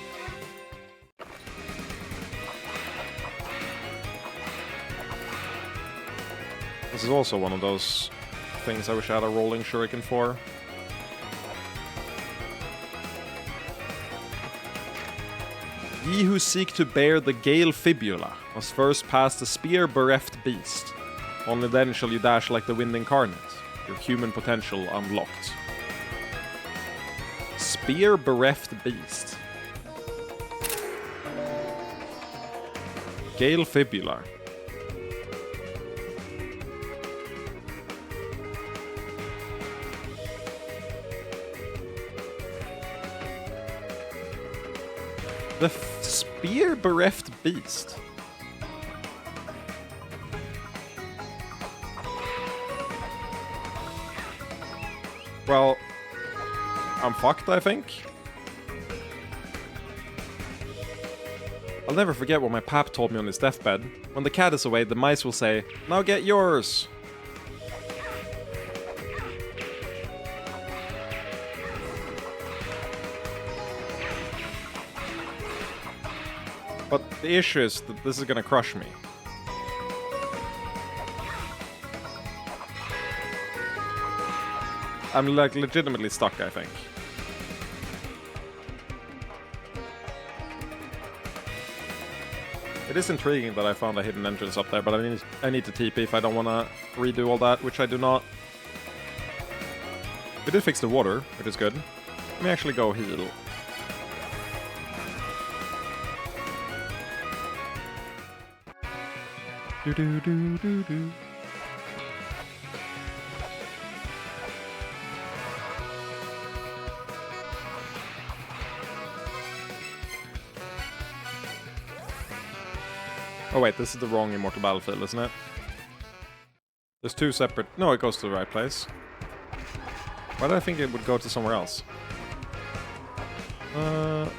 This is also one of those things I wish I had a rolling shuriken for. Ye who seek to bear the gale fibula must first pass the spear-bereft beast. Only then shall you dash like the wind incarnate, your human potential unlocked. Spear-bereft beast. Gale fibula. The spear-bereft beast. Well, I'm fucked, I think. I'll never forget what my pap told me on his deathbed. When the cat is away, the mice will say, "Now get yours!" But the issue is that this is gonna crush me. I'm like legitimately stuck, I think. It is intriguing that I found a hidden entrance up there, but I need to TP if I don't want to redo all that, which I do not. We did fix the water, which is good. Let me actually go heal. Do do do do do. Oh wait, this is the wrong Immortal Battlefield, isn't it? There's two separate... No, it goes to the right place. Why did I think it would go to somewhere else? Can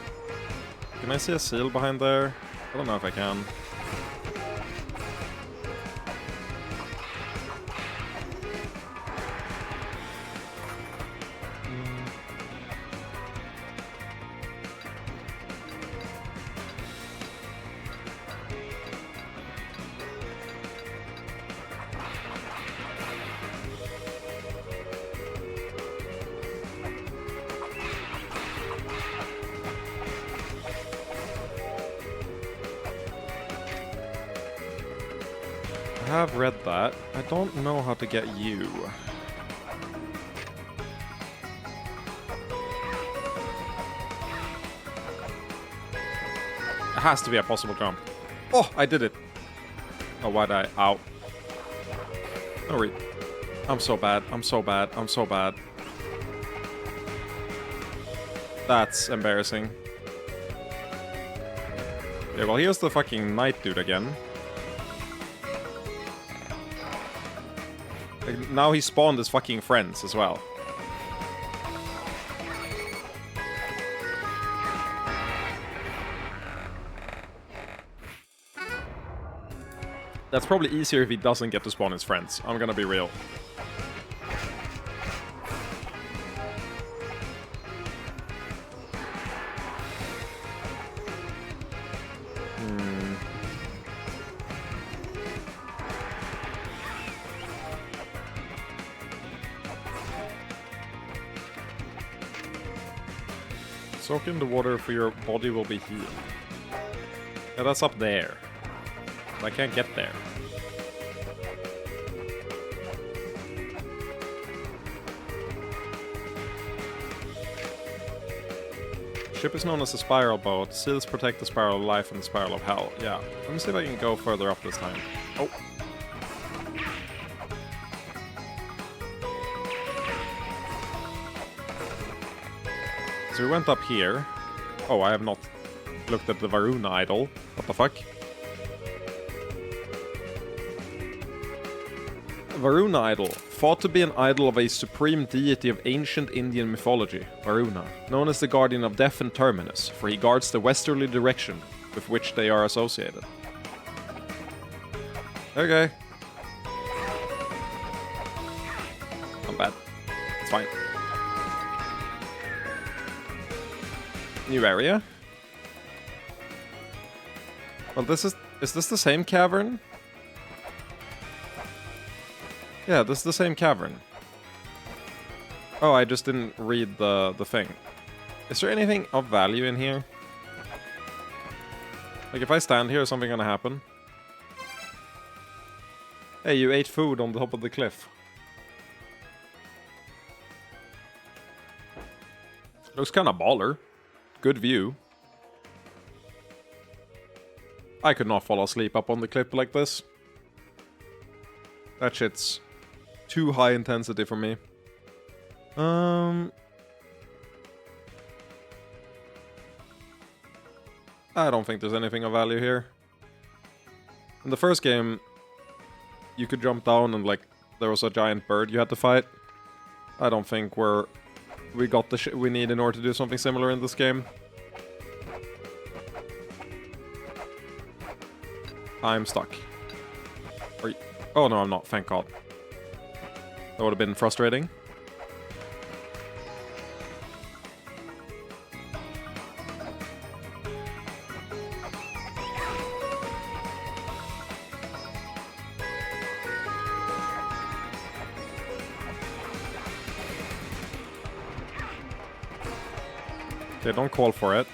I see a seal behind there? I don't know if I can. I have read that. I don't know how to get you. It has to be a possible jump. Oh, I did it. Oh, why'd I? Ow. No, I'm so bad. I'm so bad. I'm so bad. That's embarrassing. Yeah, well, here's the fucking knight dude again. Like, now he spawned his fucking friends as well. That's probably easier if he doesn't get to spawn his friends. I'm gonna be real. Soak in the water for your body will be healed. Yeah, that's up there. I can't get there. Ship is known as a spiral boat. Seals protect the spiral of life and the spiral of hell. Yeah. Let me see if I can go further up this time. Oh. So we went up here. Oh, I have not looked at the Varuna idol. What the fuck? Varuna idol. Thought to be an idol of a supreme deity of ancient Indian mythology, Varuna, known as the guardian of death and terminus, for he guards the westerly direction with which they are associated. Okay. Not bad. It's fine. New area? Well, this is this the same cavern? Yeah, this is the same cavern. Oh, I just didn't read the thing. Is there anything of value in here? Like, if I stand here, is something gonna happen? Hey, you ate food on the top of the cliff. Looks kinda baller. Good view. I could not fall asleep up on the cliff like this. That shit's too high intensity for me. I don't think there's anything of value here. In the first game, you could jump down and, like, there was a giant bird you had to fight. I don't think we got the shit we need in order to do something similar in this game. I'm stuck. Are you? Oh no, I'm not, thank God. That would have been frustrating. Okay, don't call for it.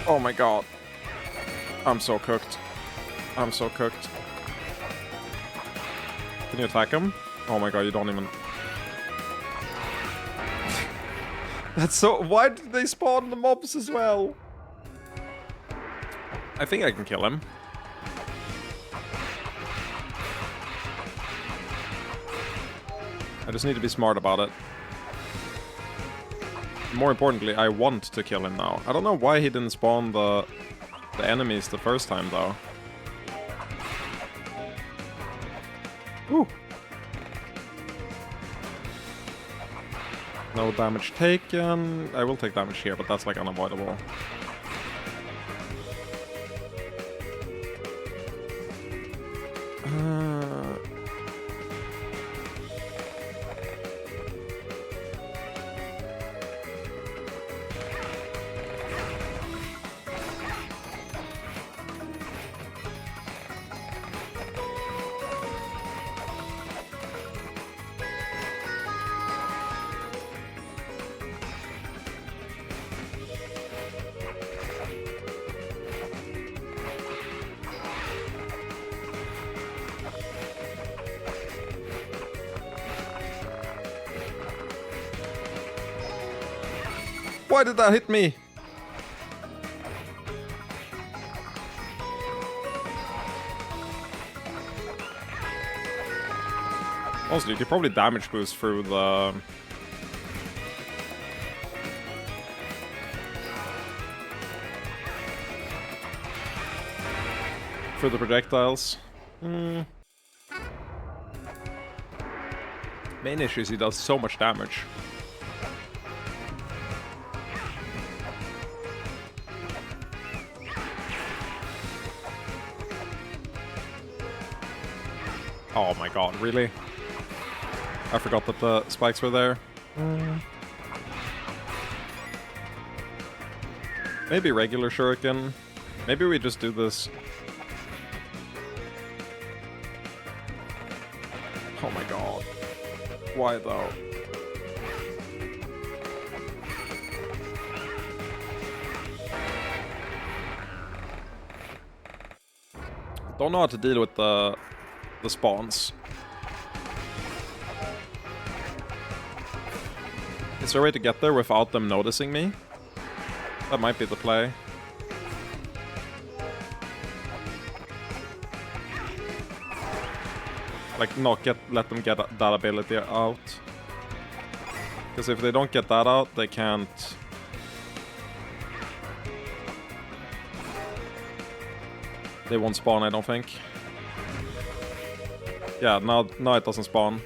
Oh my God. I'm so cooked. I'm so cooked. Can you attack him? Oh my God, you don't even... That's so... Why did they spawn the mobs as well? I think I can kill him. I just need to be smart about it. More importantly, I want to kill him now. I don't know why he didn't spawn the enemies the first time, though. Ooh. No damage taken. I will take damage here, but that's like unavoidable. Why did that hit me? Also, you could probably damage boost through the... through the projectiles. Main issue is he does so much damage. Oh my God, really? I forgot that the spikes were there. Maybe regular shuriken. Maybe we just do this. Oh my God. Why though? Don't know how to deal with the spawns. Is there a way to get there without them noticing me? That might be the play. Like, not let them get that ability out. Because if they don't get that out, they can't... They won't spawn, I don't think. Yeah, now it doesn't spawn.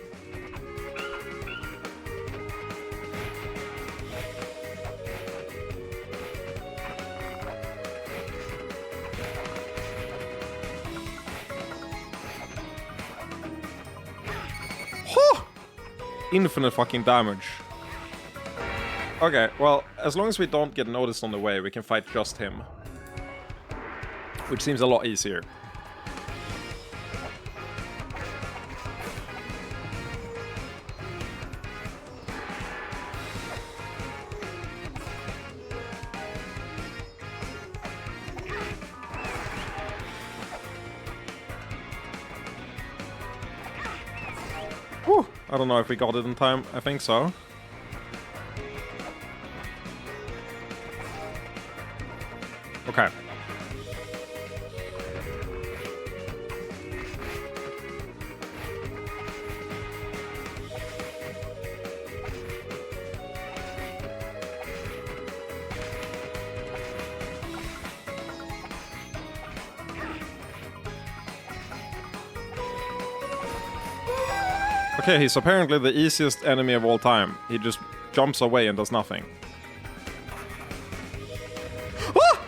Infinite fucking damage. Okay, well, as long as we don't get noticed on the way, we can fight just him. Which seems a lot easier. Whew. I don't know if we got it in time. I think so. Okay. Okay, he's apparently the easiest enemy of all time. He just jumps away and does nothing. Ah!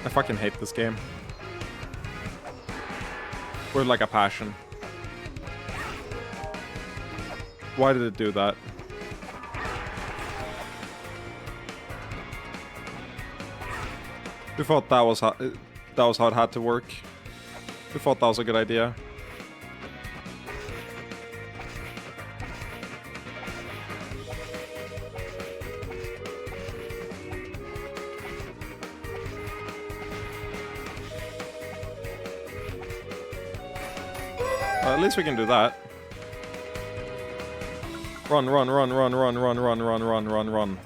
I fucking hate this game. With like a passion. Why did it do that? Who thought that was how it had to work? Who thought that was a good idea? At least we can do that. Run, run, run, run, run, run, run, run, run, run, run.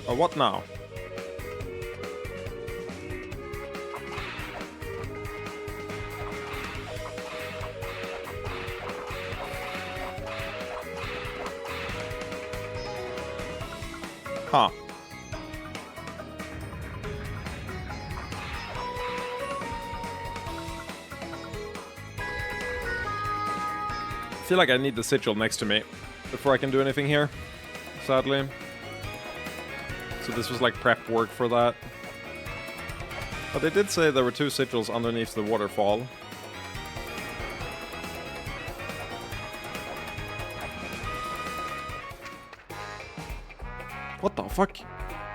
Oh, what now? Huh. I feel like I need the sigil next to me before I can do anything here, sadly. So this was like prep work for that. But they did say there were 2 sigils underneath the waterfall. What the fuck?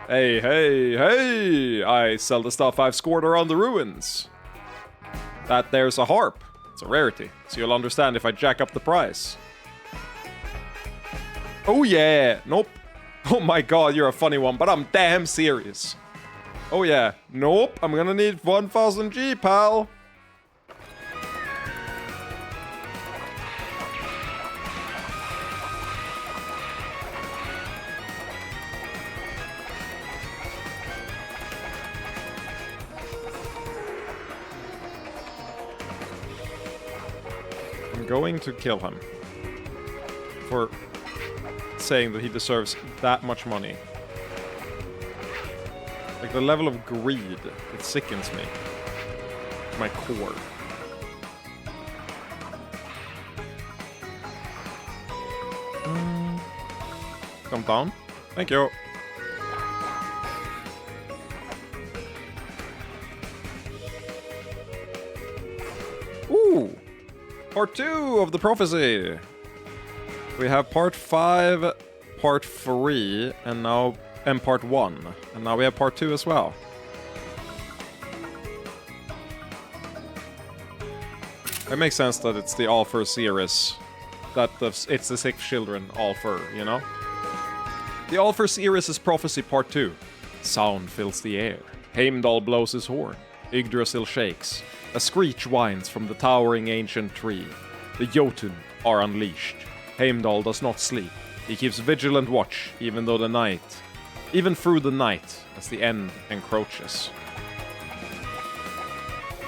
Hey, hey, hey! I sell the stuff I've scored around the ruins. That there's a harp. It's a rarity, so you'll understand if I jack up the price. Oh yeah! Nope. Oh my god, you're a funny one, but I'm damn serious. Oh yeah. Nope, I'm gonna need 1000 G, pal. I'm going to kill him. For saying that he deserves that much money. Like the level of greed, it sickens me to my core. Come down. Thank you. Ooh! Part 2 of the prophecy! We have part 5, part 3, and part 1. And now we have part 2 as well. It makes sense that it's the All-Fur series. It's the 6 children, All-Fur, you know? The All-Fur series' prophecy part 2. Sound fills the air. Heimdall blows his horn. Yggdrasil shakes. A screech whines from the towering ancient tree. The Jotun are unleashed. Heimdall does not sleep. He keeps vigilant watch, even though the night even through the night, as the end encroaches.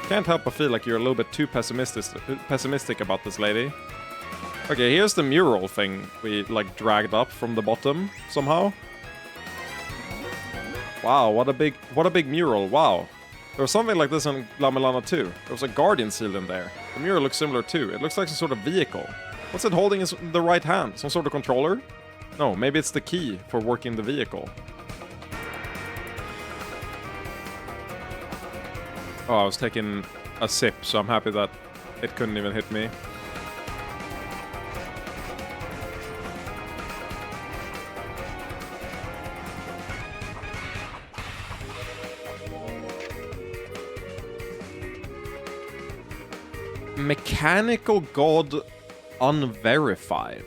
Can't help but feel like you're a little bit too pessimistic about this lady. Okay, here's the mural thing we, like, dragged up from the bottom, somehow. Wow, what a big mural, wow. There was something like this in La-Mulana too. There was a guardian seal in there. The mural looks similar too. It looks like some sort of vehicle. What's it holding in the right hand? Some sort of controller? No, maybe it's the key for working the vehicle. Oh, I was taking a sip, so I'm happy that it couldn't even hit me. Mechanical God Unverified.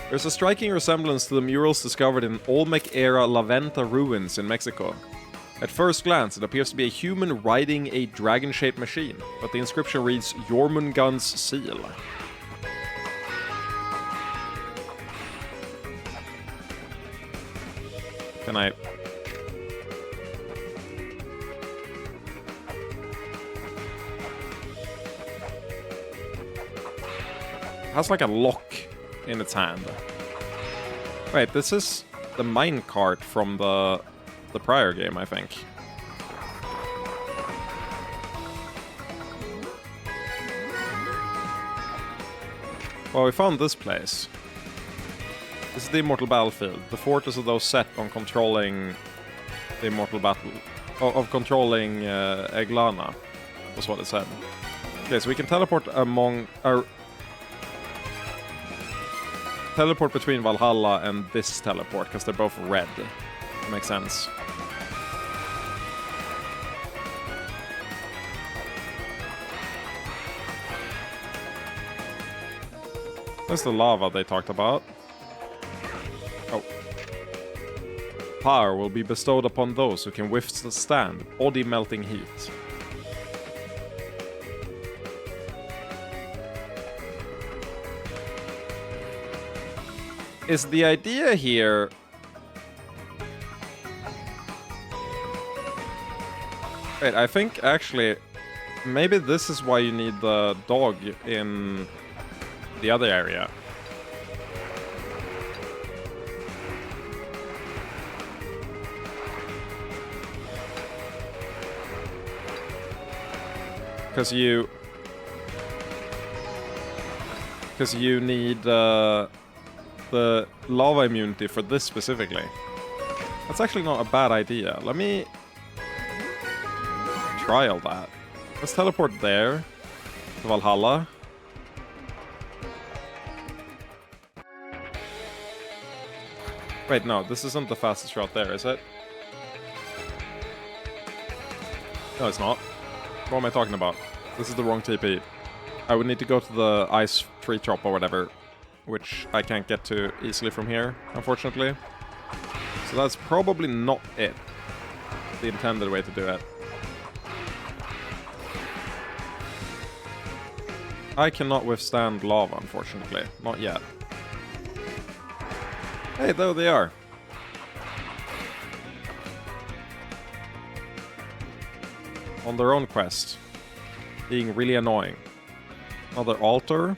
There's a striking resemblance to the murals discovered in Olmec-era La Venta ruins in Mexico. At first glance, it appears to be a human riding a dragon-shaped machine, but the inscription reads Jormungand's Seal. Can I... It has like a lock in its hand. Wait, this is the minecart from the prior game, I think. Well, we found this place. This is the Immortal Battlefield. The fortress of those set on controlling the Immortal Battle... of controlling Eglana, was what it said. Okay, so we can teleport among... teleport between Valhalla and this teleport, because they're both red. That makes sense. There's the lava they talked about. Oh. Power will be bestowed upon those who can withstand body-melting heat. Is the idea here... Wait, I think actually... Maybe this is why you need the dog in the other area. Because you need the lava immunity for this specifically. That's actually not a bad idea. Let me trial that. Let's teleport there to Valhalla. Wait, no, this isn't the fastest route there, is it? No, it's not. What am I talking about? This is the wrong TP. I would need to go to the ice tree chop or whatever, which I can't get to easily from here, unfortunately. So that's probably not it. The intended way to do it. I cannot withstand lava, unfortunately. Not yet. Hey, there they are. On their own quest. Being really annoying. Another altar.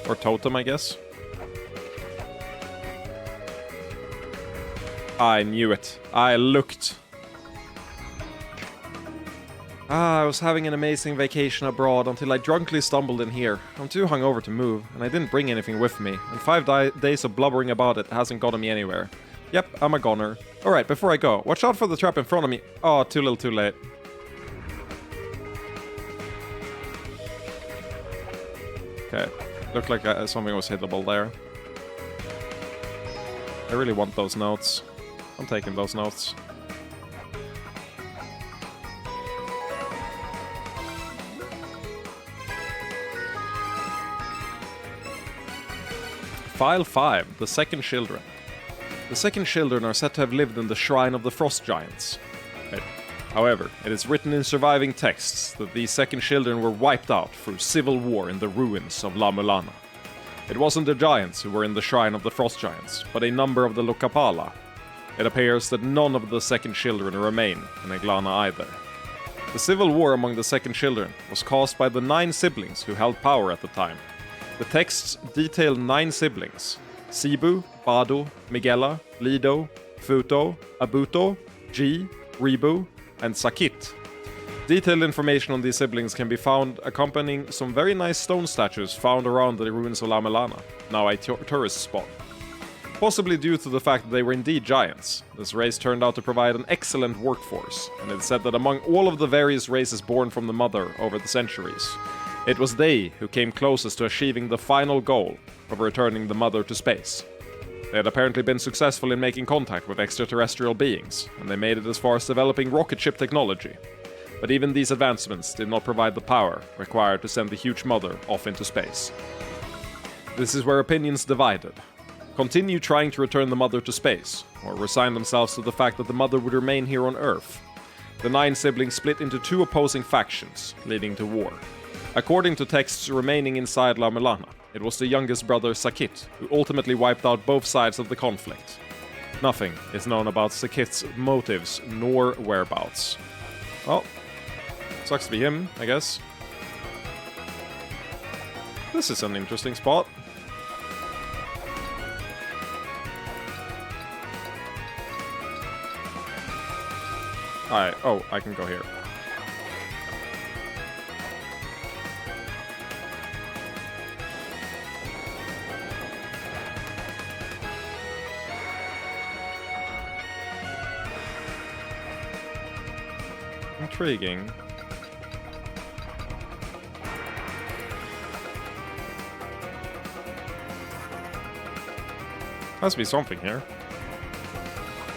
Or totem, I guess. I knew it. I looked. I was having an amazing vacation abroad until I drunkenly stumbled in here. I'm too hungover to move, and I didn't bring anything with me, and 5 days of blubbering about it hasn't gotten me anywhere. Yep, I'm a goner. Alright, before I go, watch out for the trap in front of me. Oh, too little too late. Okay, looked like something was hittable there. I really want those notes. I'm taking those notes. File 5, The Second Children. The second children are said to have lived in the Shrine of the Frost Giants. Wait, However, it is written in surviving texts that these second children were wiped out through civil war in the ruins of La-Mulana. It wasn't the giants who were in the shrine of the frost giants, but a number of the Lokapala. It appears that none of the second children remain in Eglana either. The civil war among the second children was caused by the 9 siblings who held power at the time. The texts detail 9 siblings: Sibu, Bado, Miguela, Lido, Futo, Abuto, G, Ribu, and Sakit. Detailed information on these siblings can be found accompanying some very nice stone statues found around the ruins of La-Mulana, now a tourist spot. Possibly due to the fact that they were indeed giants, this race turned out to provide an excellent workforce, and it's said that among all of the various races born from the mother over the centuries, it was they who came closest to achieving the final goal of returning the mother to space. They had apparently been successful in making contact with extraterrestrial beings, and they made it as far as developing rocket ship technology. But even these advancements did not provide the power required to send the huge mother off into space. This is where opinions divided. Continue trying to return the mother to space, or resign themselves to the fact that the mother would remain here on Earth. The 9 siblings split into 2 opposing factions, leading to war. According to texts remaining inside La-Mulana, it was the youngest brother Sakit who ultimately wiped out both sides of the conflict. Nothing is known about Sakit's motives nor whereabouts. Well, sucks to be him, I guess. This is an interesting spot. Alright, oh, I can go here. Intriguing. Has to be something here.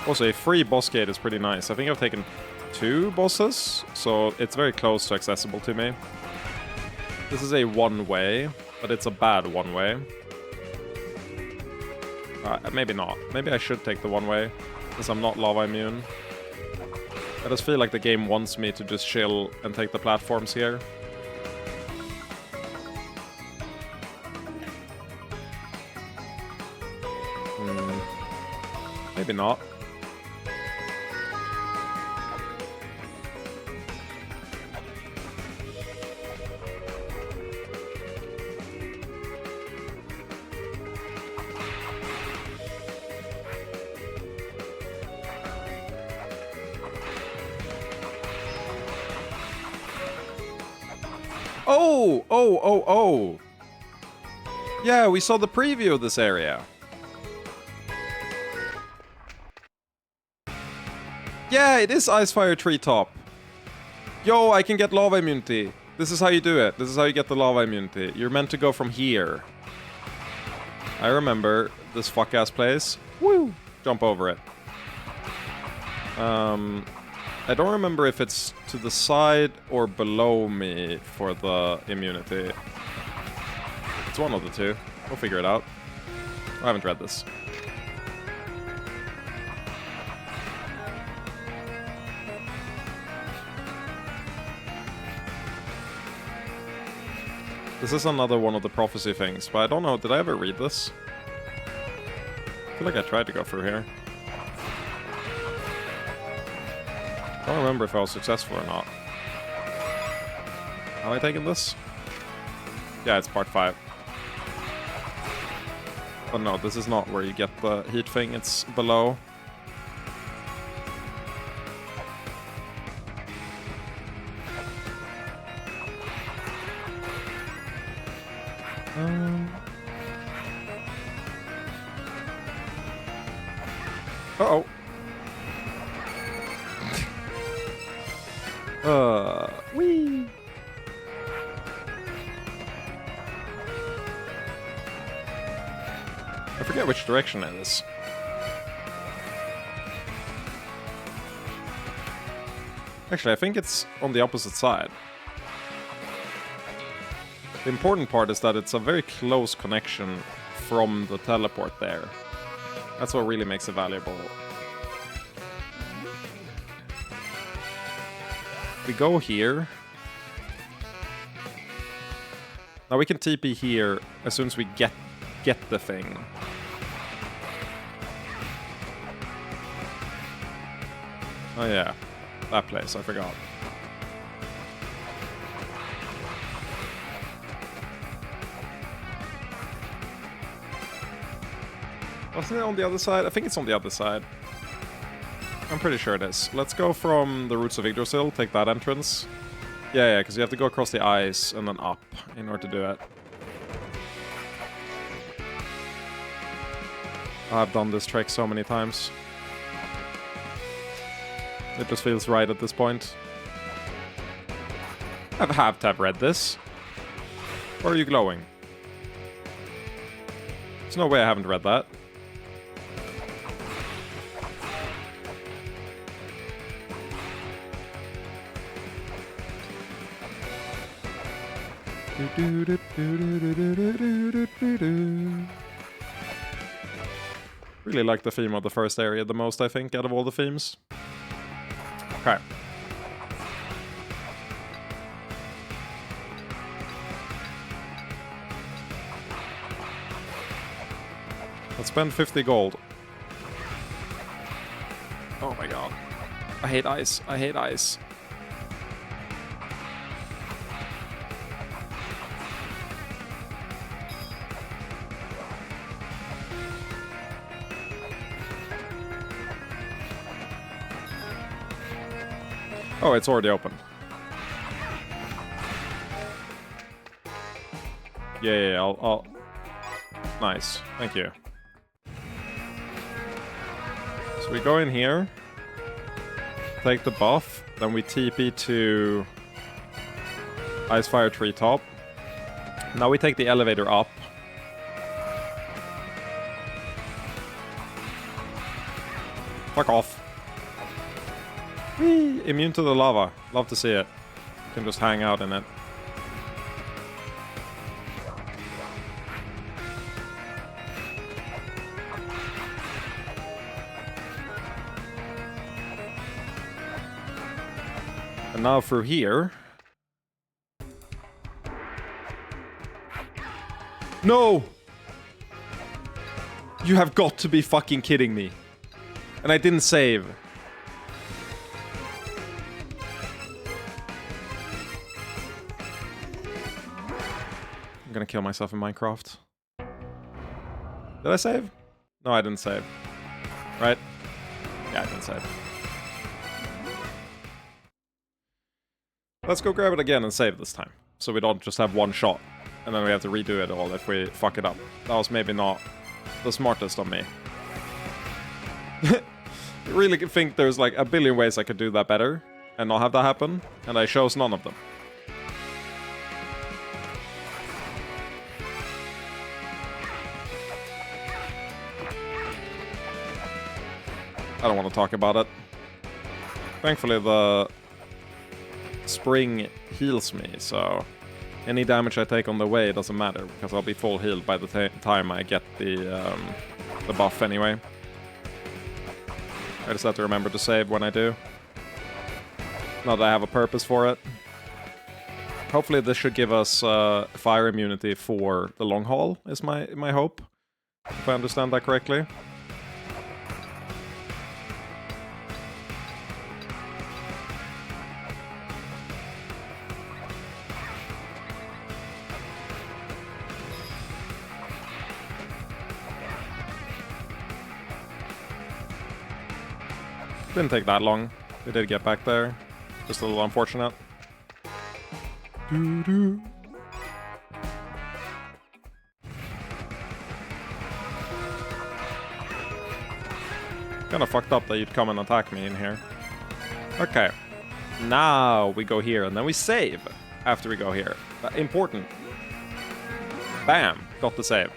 Also, a free boss gate is pretty nice. I think I've taken 2 bosses, so it's very close to accessible to me. This is a one-way, but it's a bad one-way. Maybe not. Maybe I should take the one-way, since I'm not lava immune. I just feel like the game wants me to just chill and take the platforms here. Maybe not. Oh! Yeah, we saw the preview of this area. Yeah, it is Icefire Treetop. Yo, I can get lava immunity. This is how you do it. This is how you get the lava immunity. You're meant to go from here. I remember this fuck-ass place. Woo! Jump over it. I don't remember if it's to the side or below me for the immunity. It's one of the two. We'll figure it out. I haven't read this. This is another one of the prophecy things, but I don't know, did I ever read this? I feel like I tried to go through here. I don't remember if I was successful or not. Have I taken this? Yeah, it's part 5. Oh no, this is not where you get the heat thing, it's below. Uh-oh. Whee! I forget which direction it is. Actually, I think it's on the opposite side. The important part is that it's a very close connection from the teleport there. That's what really makes it valuable. We go here. Now we can TP here as soon as we get the thing. Oh yeah, that place, I forgot. Wasn't it on the other side? I think it's on the other side. I'm pretty sure it is. Let's go from the roots of Yggdrasil, take that entrance. Yeah, because you have to go across the ice and then up in order to do it. I've done this trick so many times. It just feels right at this point. I have to have read this. Or are you glowing? There's no way I haven't read that. Really like the theme of the first area the most, I think, out of all the themes. Okay. Let's spend 50 gold. Oh my god. I hate ice. I hate ice. Oh, it's already open. Yeah, I'll... Nice. Thank you. So we go in here. Take the buff. Then we TP to... Icefire Treetop. Now we take the elevator up. Fuck off. Whee! Immune to the lava. Love to see it. You can just hang out in it. And now through here. No! You have got to be fucking kidding me. And I didn't save. I'm gonna kill myself in Minecraft. Did I save? No, I didn't save. Right? Yeah, I didn't save. Let's go grab it again and save this time. So we don't just have one shot. And then we have to redo it all if we fuck it up. That was maybe not the smartest of me. I really think there's like a billion ways I could do that better. And not have that happen. And I chose none of them. I don't want to talk about it. Thankfully, the spring heals me, so any damage I take on the way doesn't matter, because I'll be full healed by the time I get the buff anyway. I just have to remember to save when I do. Not that I have a purpose for it. Hopefully this should give us fire immunity for the long haul, is my hope. If I understand that correctly. Didn't take that long. We did get back there. Just a little unfortunate. Kinda fucked up that you'd come and attack me in here. Okay. Now we go here and then we save after we go here. Important. Bam! Got the save.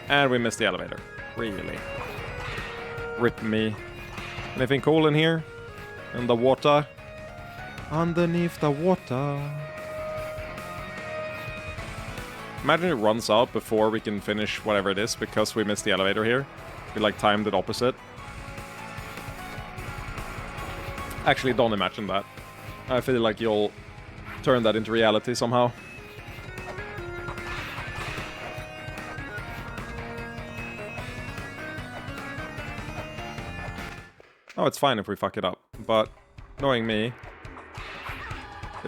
And we missed the elevator. Really. Rip me. Anything cool in here? In the water? Underneath the water. Imagine it runs out before we can finish whatever it is because we missed the elevator here. We like timed it opposite. Actually, don't imagine that. I feel like you'll turn that into reality somehow. Oh, it's fine if we fuck it up, but knowing me,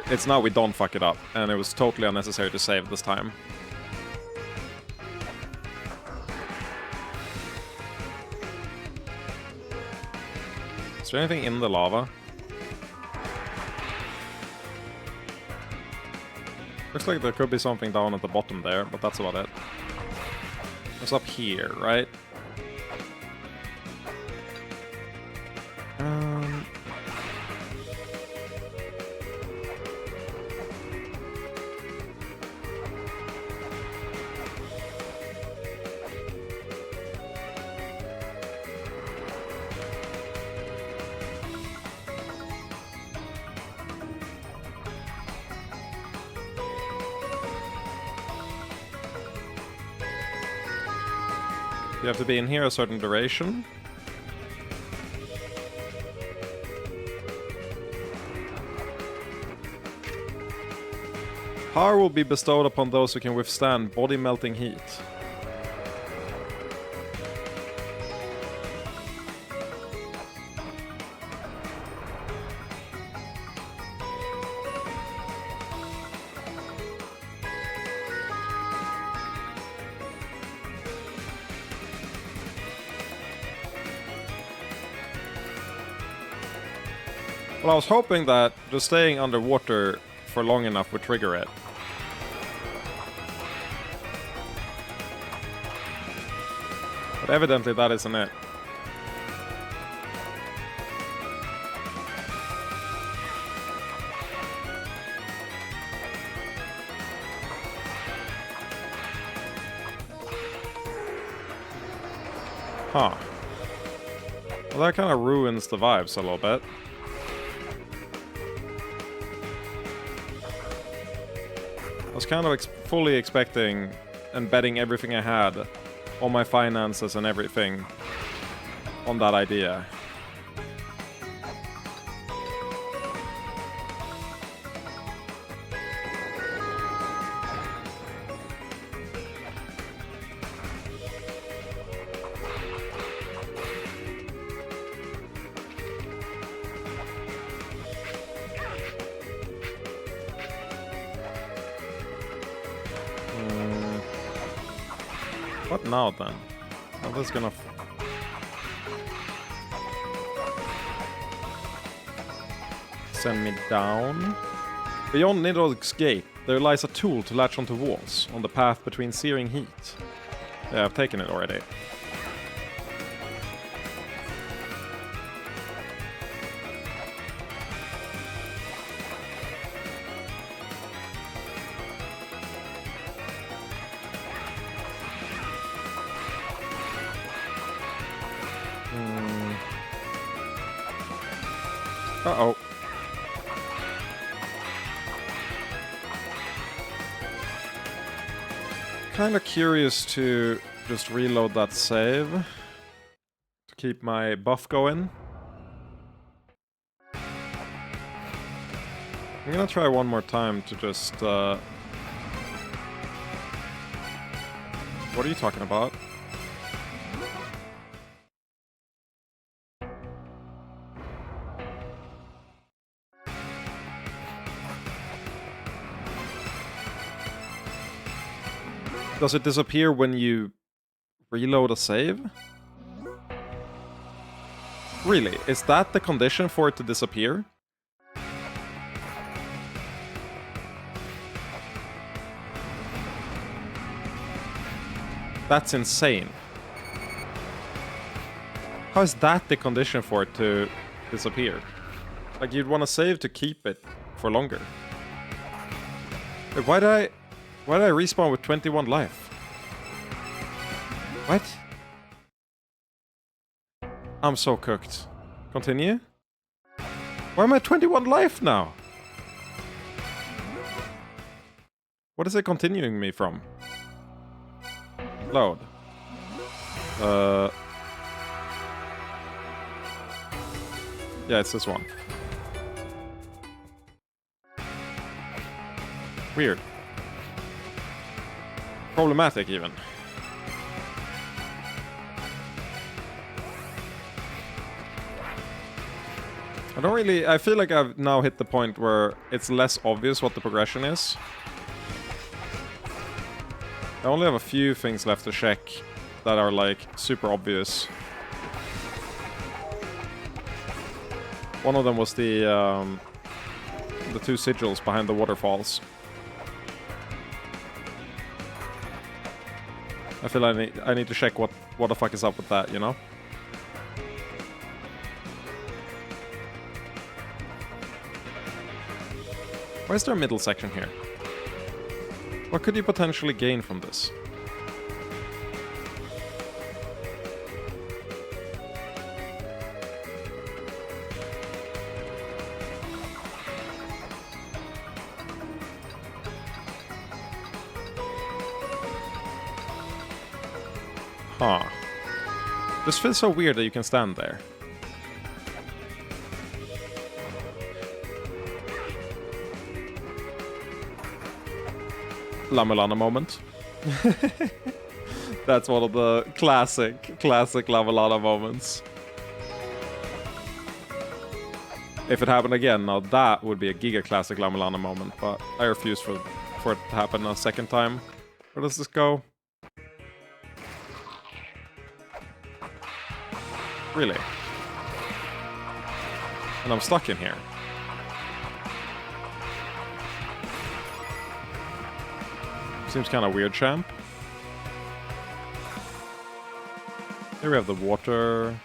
it's now we don't fuck it up, and it was totally unnecessary to save this time. Is there anything in the lava? Looks like there could be something down at the bottom there, but that's about it. It's up here, right? You have to be in here a certain duration. Power will be bestowed upon those who can withstand body-melting heat. Well, I was hoping that just staying underwater for long enough would trigger it. But evidently that isn't it. Huh. Well, that kind of ruins the vibes a little bit. I was kind of fully expecting and betting everything I had, all my finances and everything, on that idea. What now then? How this gonna send me down? Beyond Nidhog's gate, there lies a tool to latch onto walls on the path between searing heat. Yeah, I've taken it already. Uh-oh. Kinda curious to just reload that save to keep my buff going. I'm gonna try one more time to just what are you talking about? Does it disappear when you reload a save? Really? Is that the condition for it to disappear? That's insane. How is that the condition for it to disappear? Like, you'd want to save to keep it for longer. Wait, why did I respawn with 21 life? What? I'm so cooked. Continue? Why am I 21 life now? What is it continuing me from? Load. Yeah, it's this one. Weird. Problematic, even. I feel like I've now hit the point where it's less obvious what the progression is. I only have a few things left to check that are, like, super obvious. One of them was the 2 sigils behind the waterfalls. I feel I need to check what the fuck is up with that, you know? Why is there a middle section here? What could you potentially gain from this? Huh. This feels so weird that you can stand there. La-Mulana moment. That's one of the classic La-Mulana moments. If it happened again, now that would be a giga classic La-Mulana moment, but I refuse for it to happen a second time. Where does this go? Really? And I'm stuck in here. Seems kind of weird, champ. Here we have the water.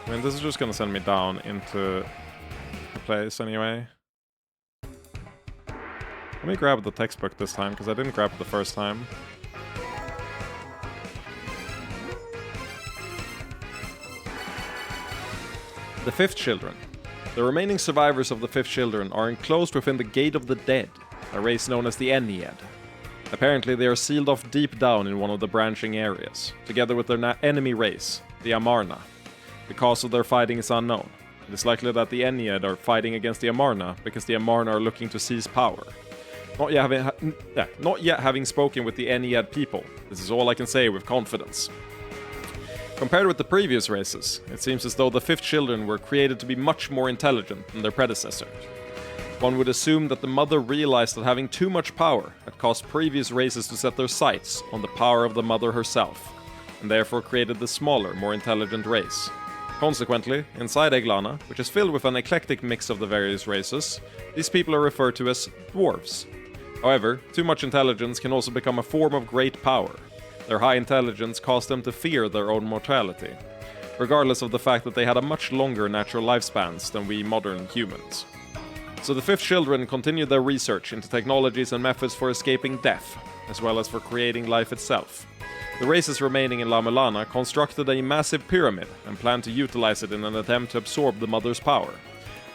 I mean, this is just gonna send me down into the place anyway. Let me grab the textbook this time, because I didn't grab it the first time. The 5th Children. The remaining survivors of the 5th Children are enclosed within the Gate of the Dead, a race known as the Ennead. Apparently they are sealed off deep down in one of the branching areas, together with their enemy race, the Amarna. The cause of their fighting is unknown. It is likely that the Ennead are fighting against the Amarna because the Amarna are looking to seize power. Not yet having spoken with the Ennead people, this is all I can say with confidence. Compared with the previous races, it seems as though the 5th Children were created to be much more intelligent than their predecessors. One would assume that the Mother realized that having too much power had caused previous races to set their sights on the power of the Mother herself, and therefore created the smaller, more intelligent race. Consequently, inside Eglana, which is filled with an eclectic mix of the various races, these people are referred to as dwarves. However, too much intelligence can also become a form of great power. Their high intelligence caused them to fear their own mortality, regardless of the fact that they had a much longer natural lifespans than we modern humans. So the 5th Children continued their research into technologies and methods for escaping death, as well as for creating life itself. The races remaining in La-Mulana constructed a massive pyramid and planned to utilize it in an attempt to absorb the Mother's power.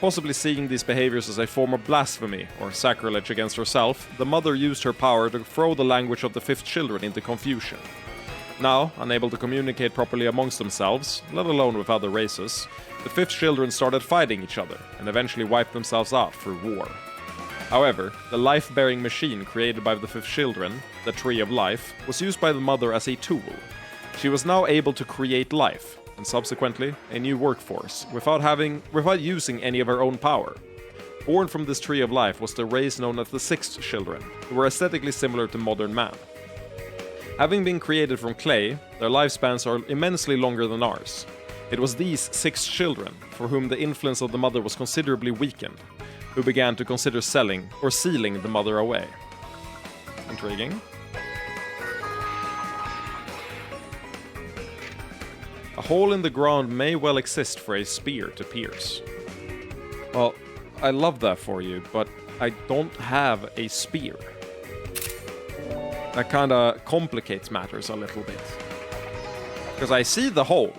Possibly seeing these behaviors as a form of blasphemy or sacrilege against herself, the Mother used her power to throw the language of the 5th Children into confusion. Now, unable to communicate properly amongst themselves, let alone with other races, the 5th Children started fighting each other and eventually wiped themselves out through war. However, the life-bearing machine created by the 5th Children, the Tree of Life, was used by the Mother as a tool. She was now able to create life, and subsequently a new workforce, without using any of her own power. Born from this Tree of Life was the race known as the 6th Children, who were aesthetically similar to modern man. Having been created from clay, their lifespans are immensely longer than ours. It was these 6 children, for whom the influence of the Mother was considerably weakened, who began to consider sealing the Mother away. Intriguing. A hole in the ground may well exist for a spear to pierce. Well, I love that for you, but I don't have a spear. That kinda complicates matters a little bit. Because I see the hole.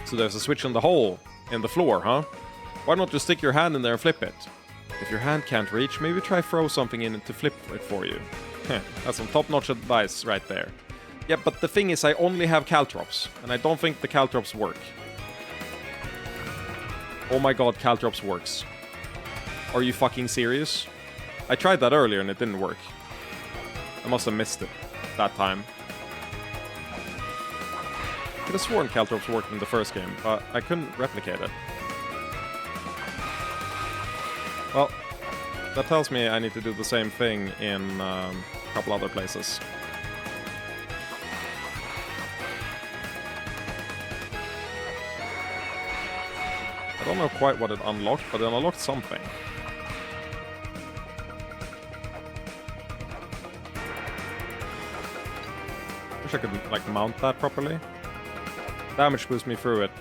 So there's a switch in the hole in the floor, huh? Why not just stick your hand in there and flip it? If your hand can't reach, maybe try throw something in to flip it for you. That's some top-notch advice right there. Yeah, but the thing is I only have caltrops, and I don't think the caltrops work. Oh my god, Caltrops works. Are you fucking serious? I tried that earlier and it didn't work. I must have missed it that time. I could have sworn Caltrops worked in the first game, but I couldn't replicate it. Well, that tells me I need to do the same thing in a couple other places. I don't know quite what it unlocked, but it unlocked something. Wish I could, like, mount that properly. Damage boost me through it.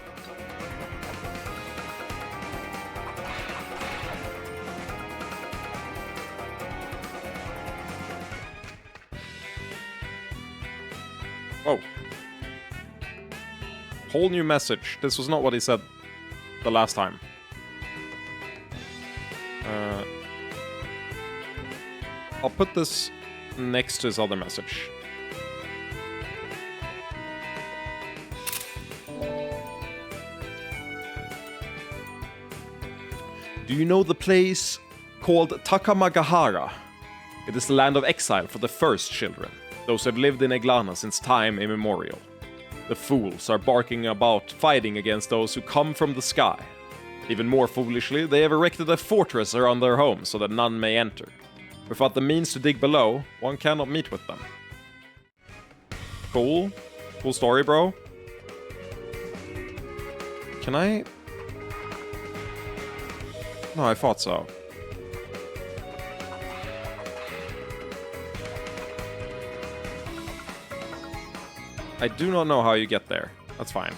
Oh. Whole new message. This was not what he said the last time. I'll put this next to his other message. Do you know the place called Takamagahara? It is the land of exile for the first children, those who have lived in Eglana since time immemorial. The fools are barking about fighting against those who come from the sky. Even more foolishly, they have erected a fortress around their home so that none may enter. Without the means to dig below, one cannot meet with them. Cool. Cool story, bro. Can I... No, I thought so. I do not know how you get there. That's fine.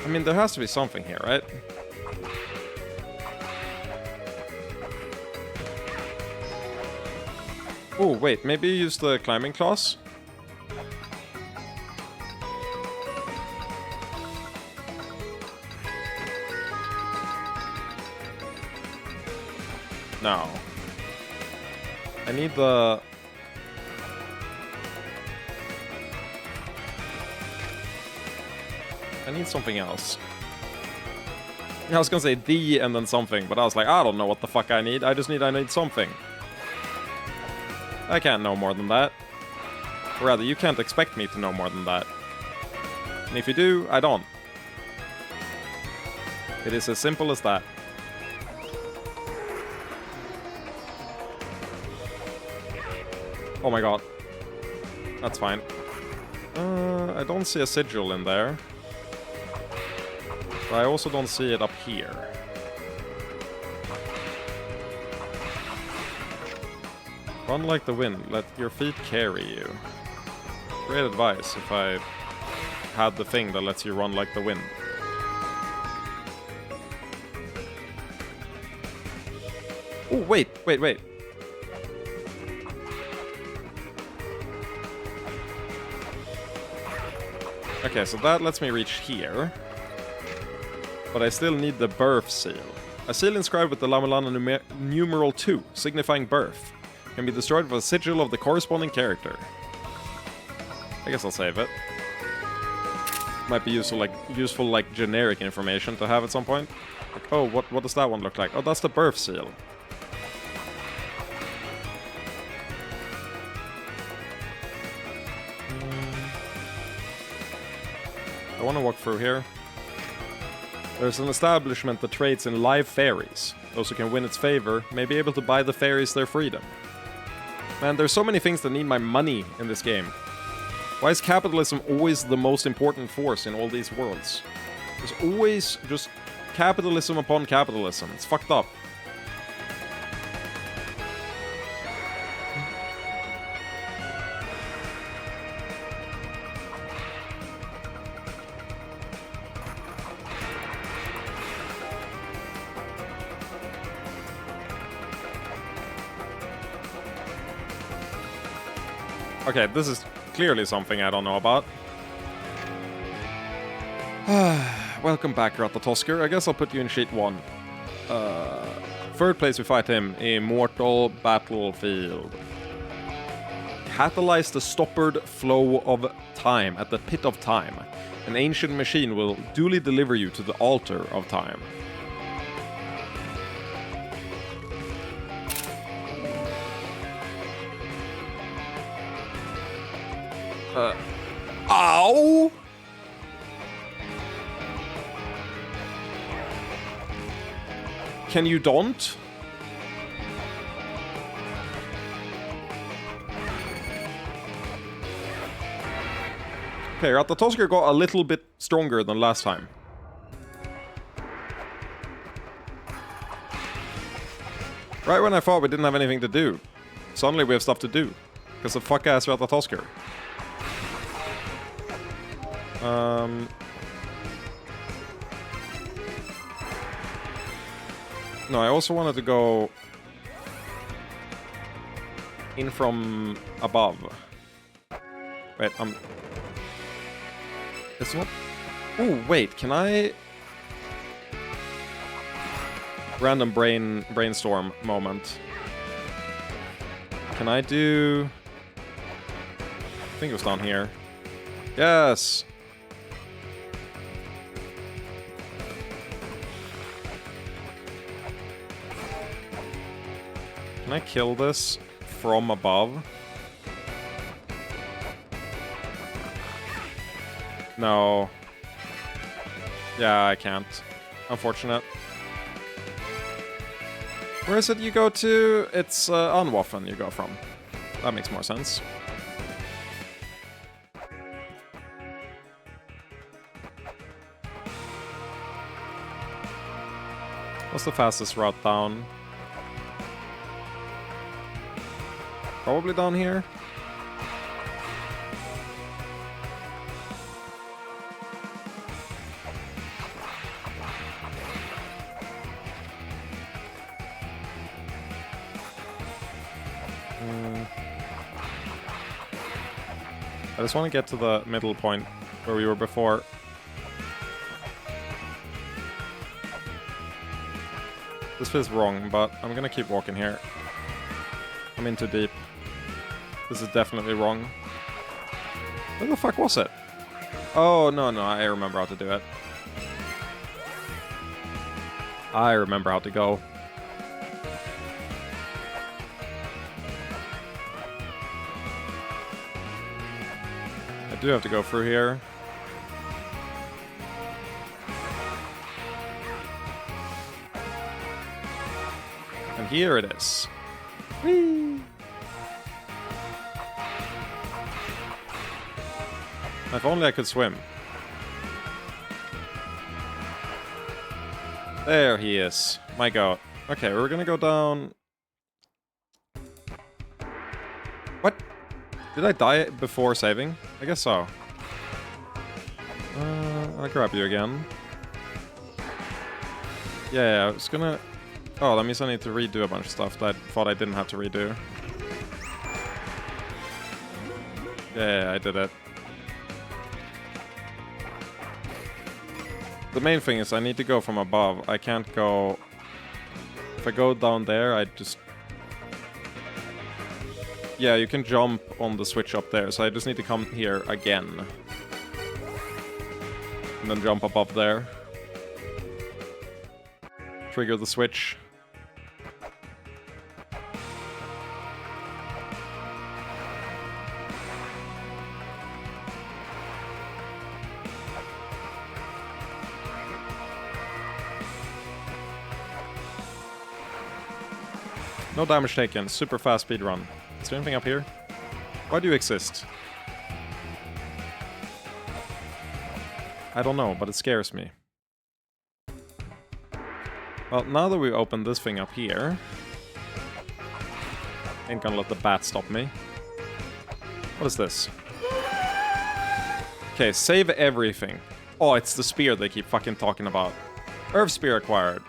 I mean, there has to be something here, right? Oh, wait, maybe use the climbing claws? No. I need the... I need something else. I was gonna say the and then something, but I was like, I don't know what the fuck I need. I need something. I can't know more than that. Or rather, you can't expect me to know more than that. And if you do, I don't. It is as simple as that. Oh my god. That's fine. I don't see a sigil in there. But I also don't see it up here. Run like the wind. Let your feet carry you. Great advice if I had the thing that lets you run like the wind. Oh, wait. Okay, so that lets me reach here. But I still need the birth seal. A seal inscribed with the La-Mulana numeral 2, signifying birth, can be destroyed with a sigil of the corresponding character. I guess I'll save it. Might be useful like generic information to have at some point. Like, oh, what does that one look like? Oh, that's the birth seal. I want to walk through here. There's an establishment that trades in live fairies. Those who can win its favor may be able to buy the fairies their freedom. Man, there's so many things that need my money in this game. Why is capitalism always the most important force in all these worlds? There's always just capitalism upon capitalism. It's fucked up. Okay, this is clearly something I don't know about. welcome back, Ratatosker. I guess I'll put you in sheet 1. Third place we fight him, Immortal Battlefield. Catalyze the stoppered flow of time at the pit of time. An ancient machine will duly deliver you to the altar of time. Ow! Can you don't? Okay, Ratatosker got a little bit stronger than last time. Right when I thought we didn't have anything to do, suddenly we have stuff to do. Because of fuck-ass Ratatosker. No, I also wanted to go in from above. Wait, it's not... Oh, wait, can I... Random brainstorm moment. Can I do... I think it was down here. Yes! Can I kill this from above? No. Yeah, I can't. Unfortunate. Where is it you go to? It's Anwaffen you go from. That makes more sense. What's the fastest route down? Probably down here. I just want to get to the middle point where we were before. This feels wrong, but I'm gonna keep walking here. I'm in too deep. This is definitely wrong. Where the fuck was it? Oh, no, I remember how to do it. I remember how to go. I do have to go through here. And here it is. Whee! If only I could swim. There he is. My god. Okay, we're gonna go down... What? Did I die before saving? I guess so. I'll grab you again. Yeah, I was gonna... Oh, that means I need to redo a bunch of stuff that I thought I didn't have to redo. Yeah, I did it. The main thing is I need to go from above. I can't go... If I go down there, I just... Yeah, you can jump on the switch up there, so I just need to come here again. And then jump above there. Trigger the switch. No damage taken. Super fast speed run. Is there anything up here? Why do you exist? I don't know, but it scares me. Well, now that we've opened this thing up here... Ain't gonna let the bat stop me. What is this? Okay, save everything. Oh, it's the spear they keep fucking talking about. Earth spear acquired.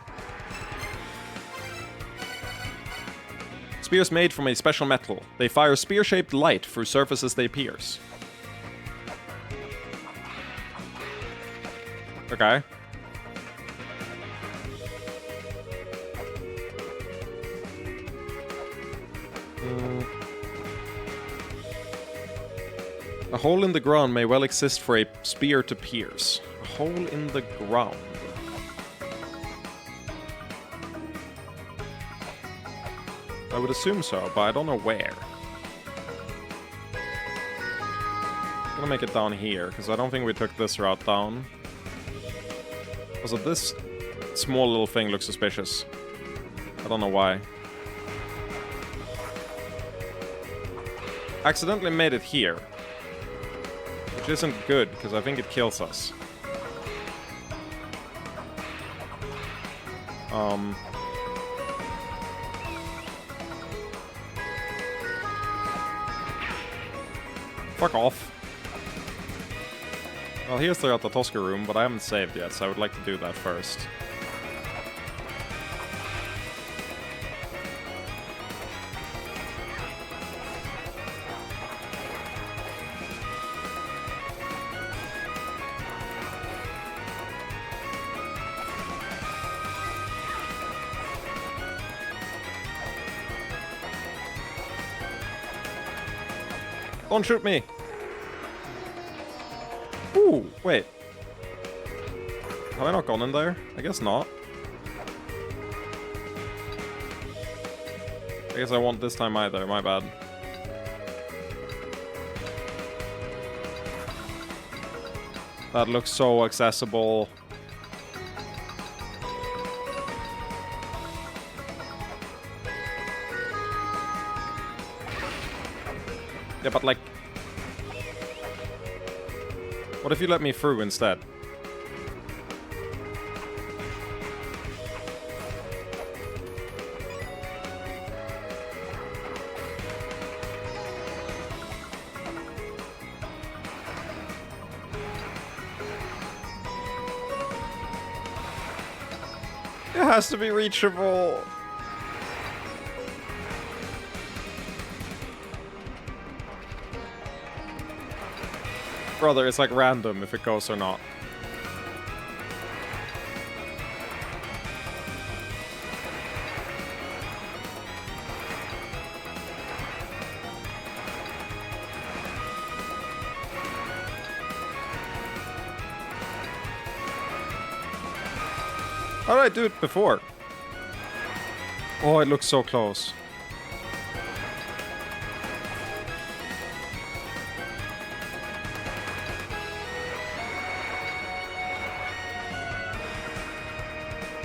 Spears made from a special metal. They fire spear-shaped light through surfaces they pierce. Okay. hole in the ground may well exist for a spear to pierce. A hole in the ground. I would assume so, but I don't know where. I'm gonna make it down here, because I don't think we took this route down. Also, this small little thing looks suspicious. I don't know why. Accidentally made it here. Which isn't good, because I think it kills us. Fuck off. Well, here's the Ratatoska room, but I haven't saved yet, so I would like to do that first. Don't shoot me! Ooh, wait. Have I not gone in there? I guess not. I guess I won't this time either, my bad. That looks so accessible. Yeah, but like... What if you let me through instead? It has to be reachable. Brother, it's like random if it goes or not. How did I do it before? Oh, it looks so close.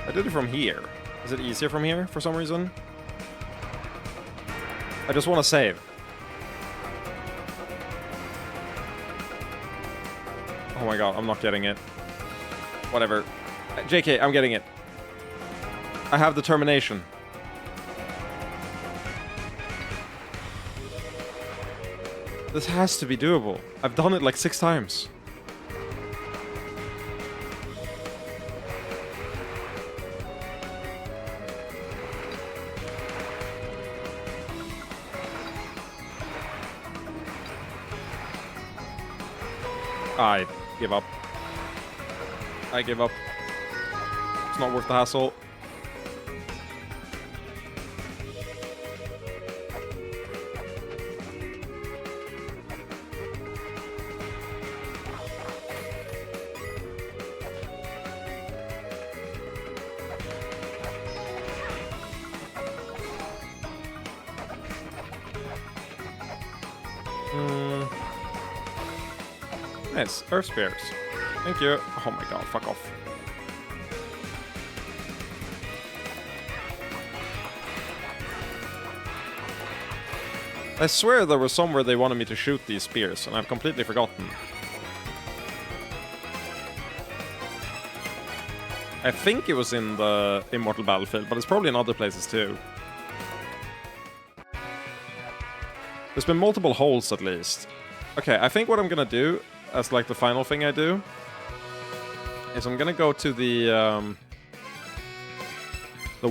I did it from here. Is it easier from here for some reason? I just want to save. Oh my god, I'm not getting it. Whatever. JK, I'm getting it. I have determination. This has to be doable. I've done it like 6 times. I give up. I give up. It's not worth the hassle. Nice. Earth Spears. Thank you. Oh my god, fuck off. I swear there was somewhere they wanted me to shoot these spears, and I've completely forgotten. I think it was in the Immortal Battlefield, but it's probably in other places too. There's been multiple holes at least. Okay, I think what I'm gonna do as like the final thing I do is I'm gonna go to the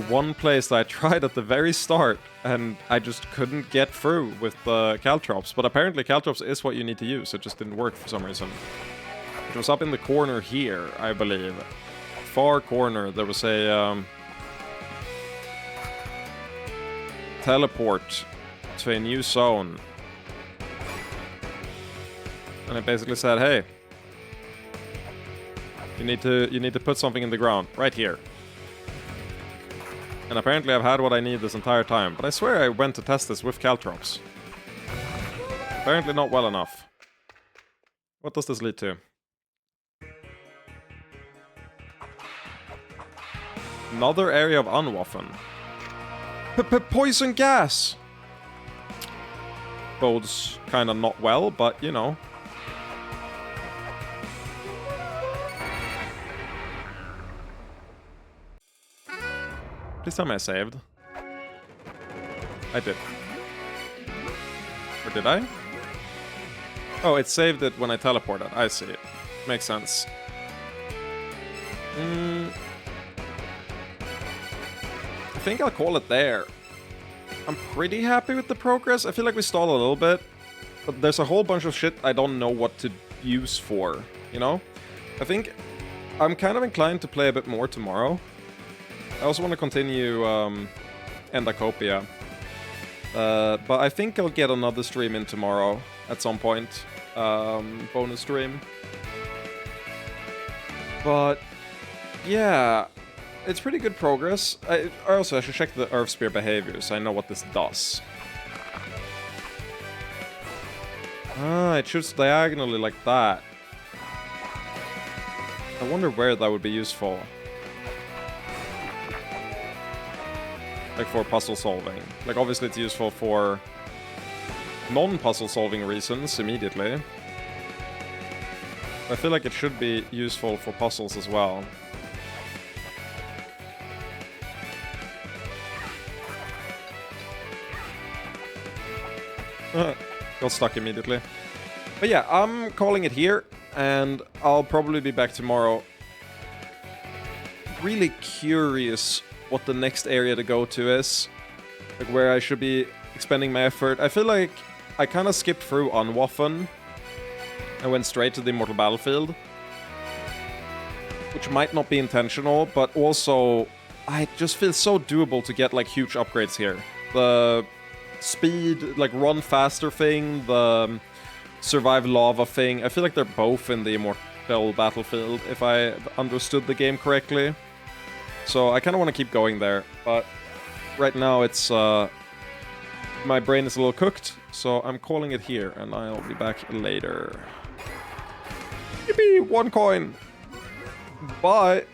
one place that I tried at the very start and I just couldn't get through with the Caltrops, but apparently Caltrops is what you need to use. It just didn't work for some reason. It was up in the corner here, I believe. Far corner, there was a teleport to a new zone. And it basically said, hey, you need to put something in the ground right here. And apparently I've had what I need this entire time, but I swear I went to test this with caltrops. Apparently not well enough. What does this lead to? Another area of Unwaffen. Poison gas! Bodes kinda not well, but you know. Please tell me I saved. I did. Or did I? Oh, it saved it when I teleported. I see it. Makes sense. I think I'll call it there. I'm pretty happy with the progress. I feel like we stalled a little bit. But there's a whole bunch of shit I don't know what to use for, you know? I think I'm kind of inclined to play a bit more tomorrow. I also want to continue Endacopia. But I think I'll get another stream in tomorrow at some point. Bonus stream. But yeah, it's pretty good progress. I should check the Earth Spear behavior so I know what this does. Ah, it shoots diagonally like that. I wonder where that would be useful. Like for puzzle solving. Like obviously it's useful for non-puzzle solving reasons immediately. I feel like it should be useful for puzzles as well. Got stuck immediately. But yeah, I'm calling it here, and I'll probably be back tomorrow. Really curious what the next area to go to is. Like where I should be expending my effort. I feel like I kind of skipped through Unwaffen and went straight to the Immortal Battlefield. Which might not be intentional, but also I just feel so doable to get like huge upgrades here. The speed, like run faster thing, the survive lava thing. I feel like they're both in the Immortal Battlefield, if I understood the game correctly. So I kind of want to keep going there, but right now it's my brain is a little cooked, so I'm calling it here, and I'll be back later. Yippee! 1 coin! Bye!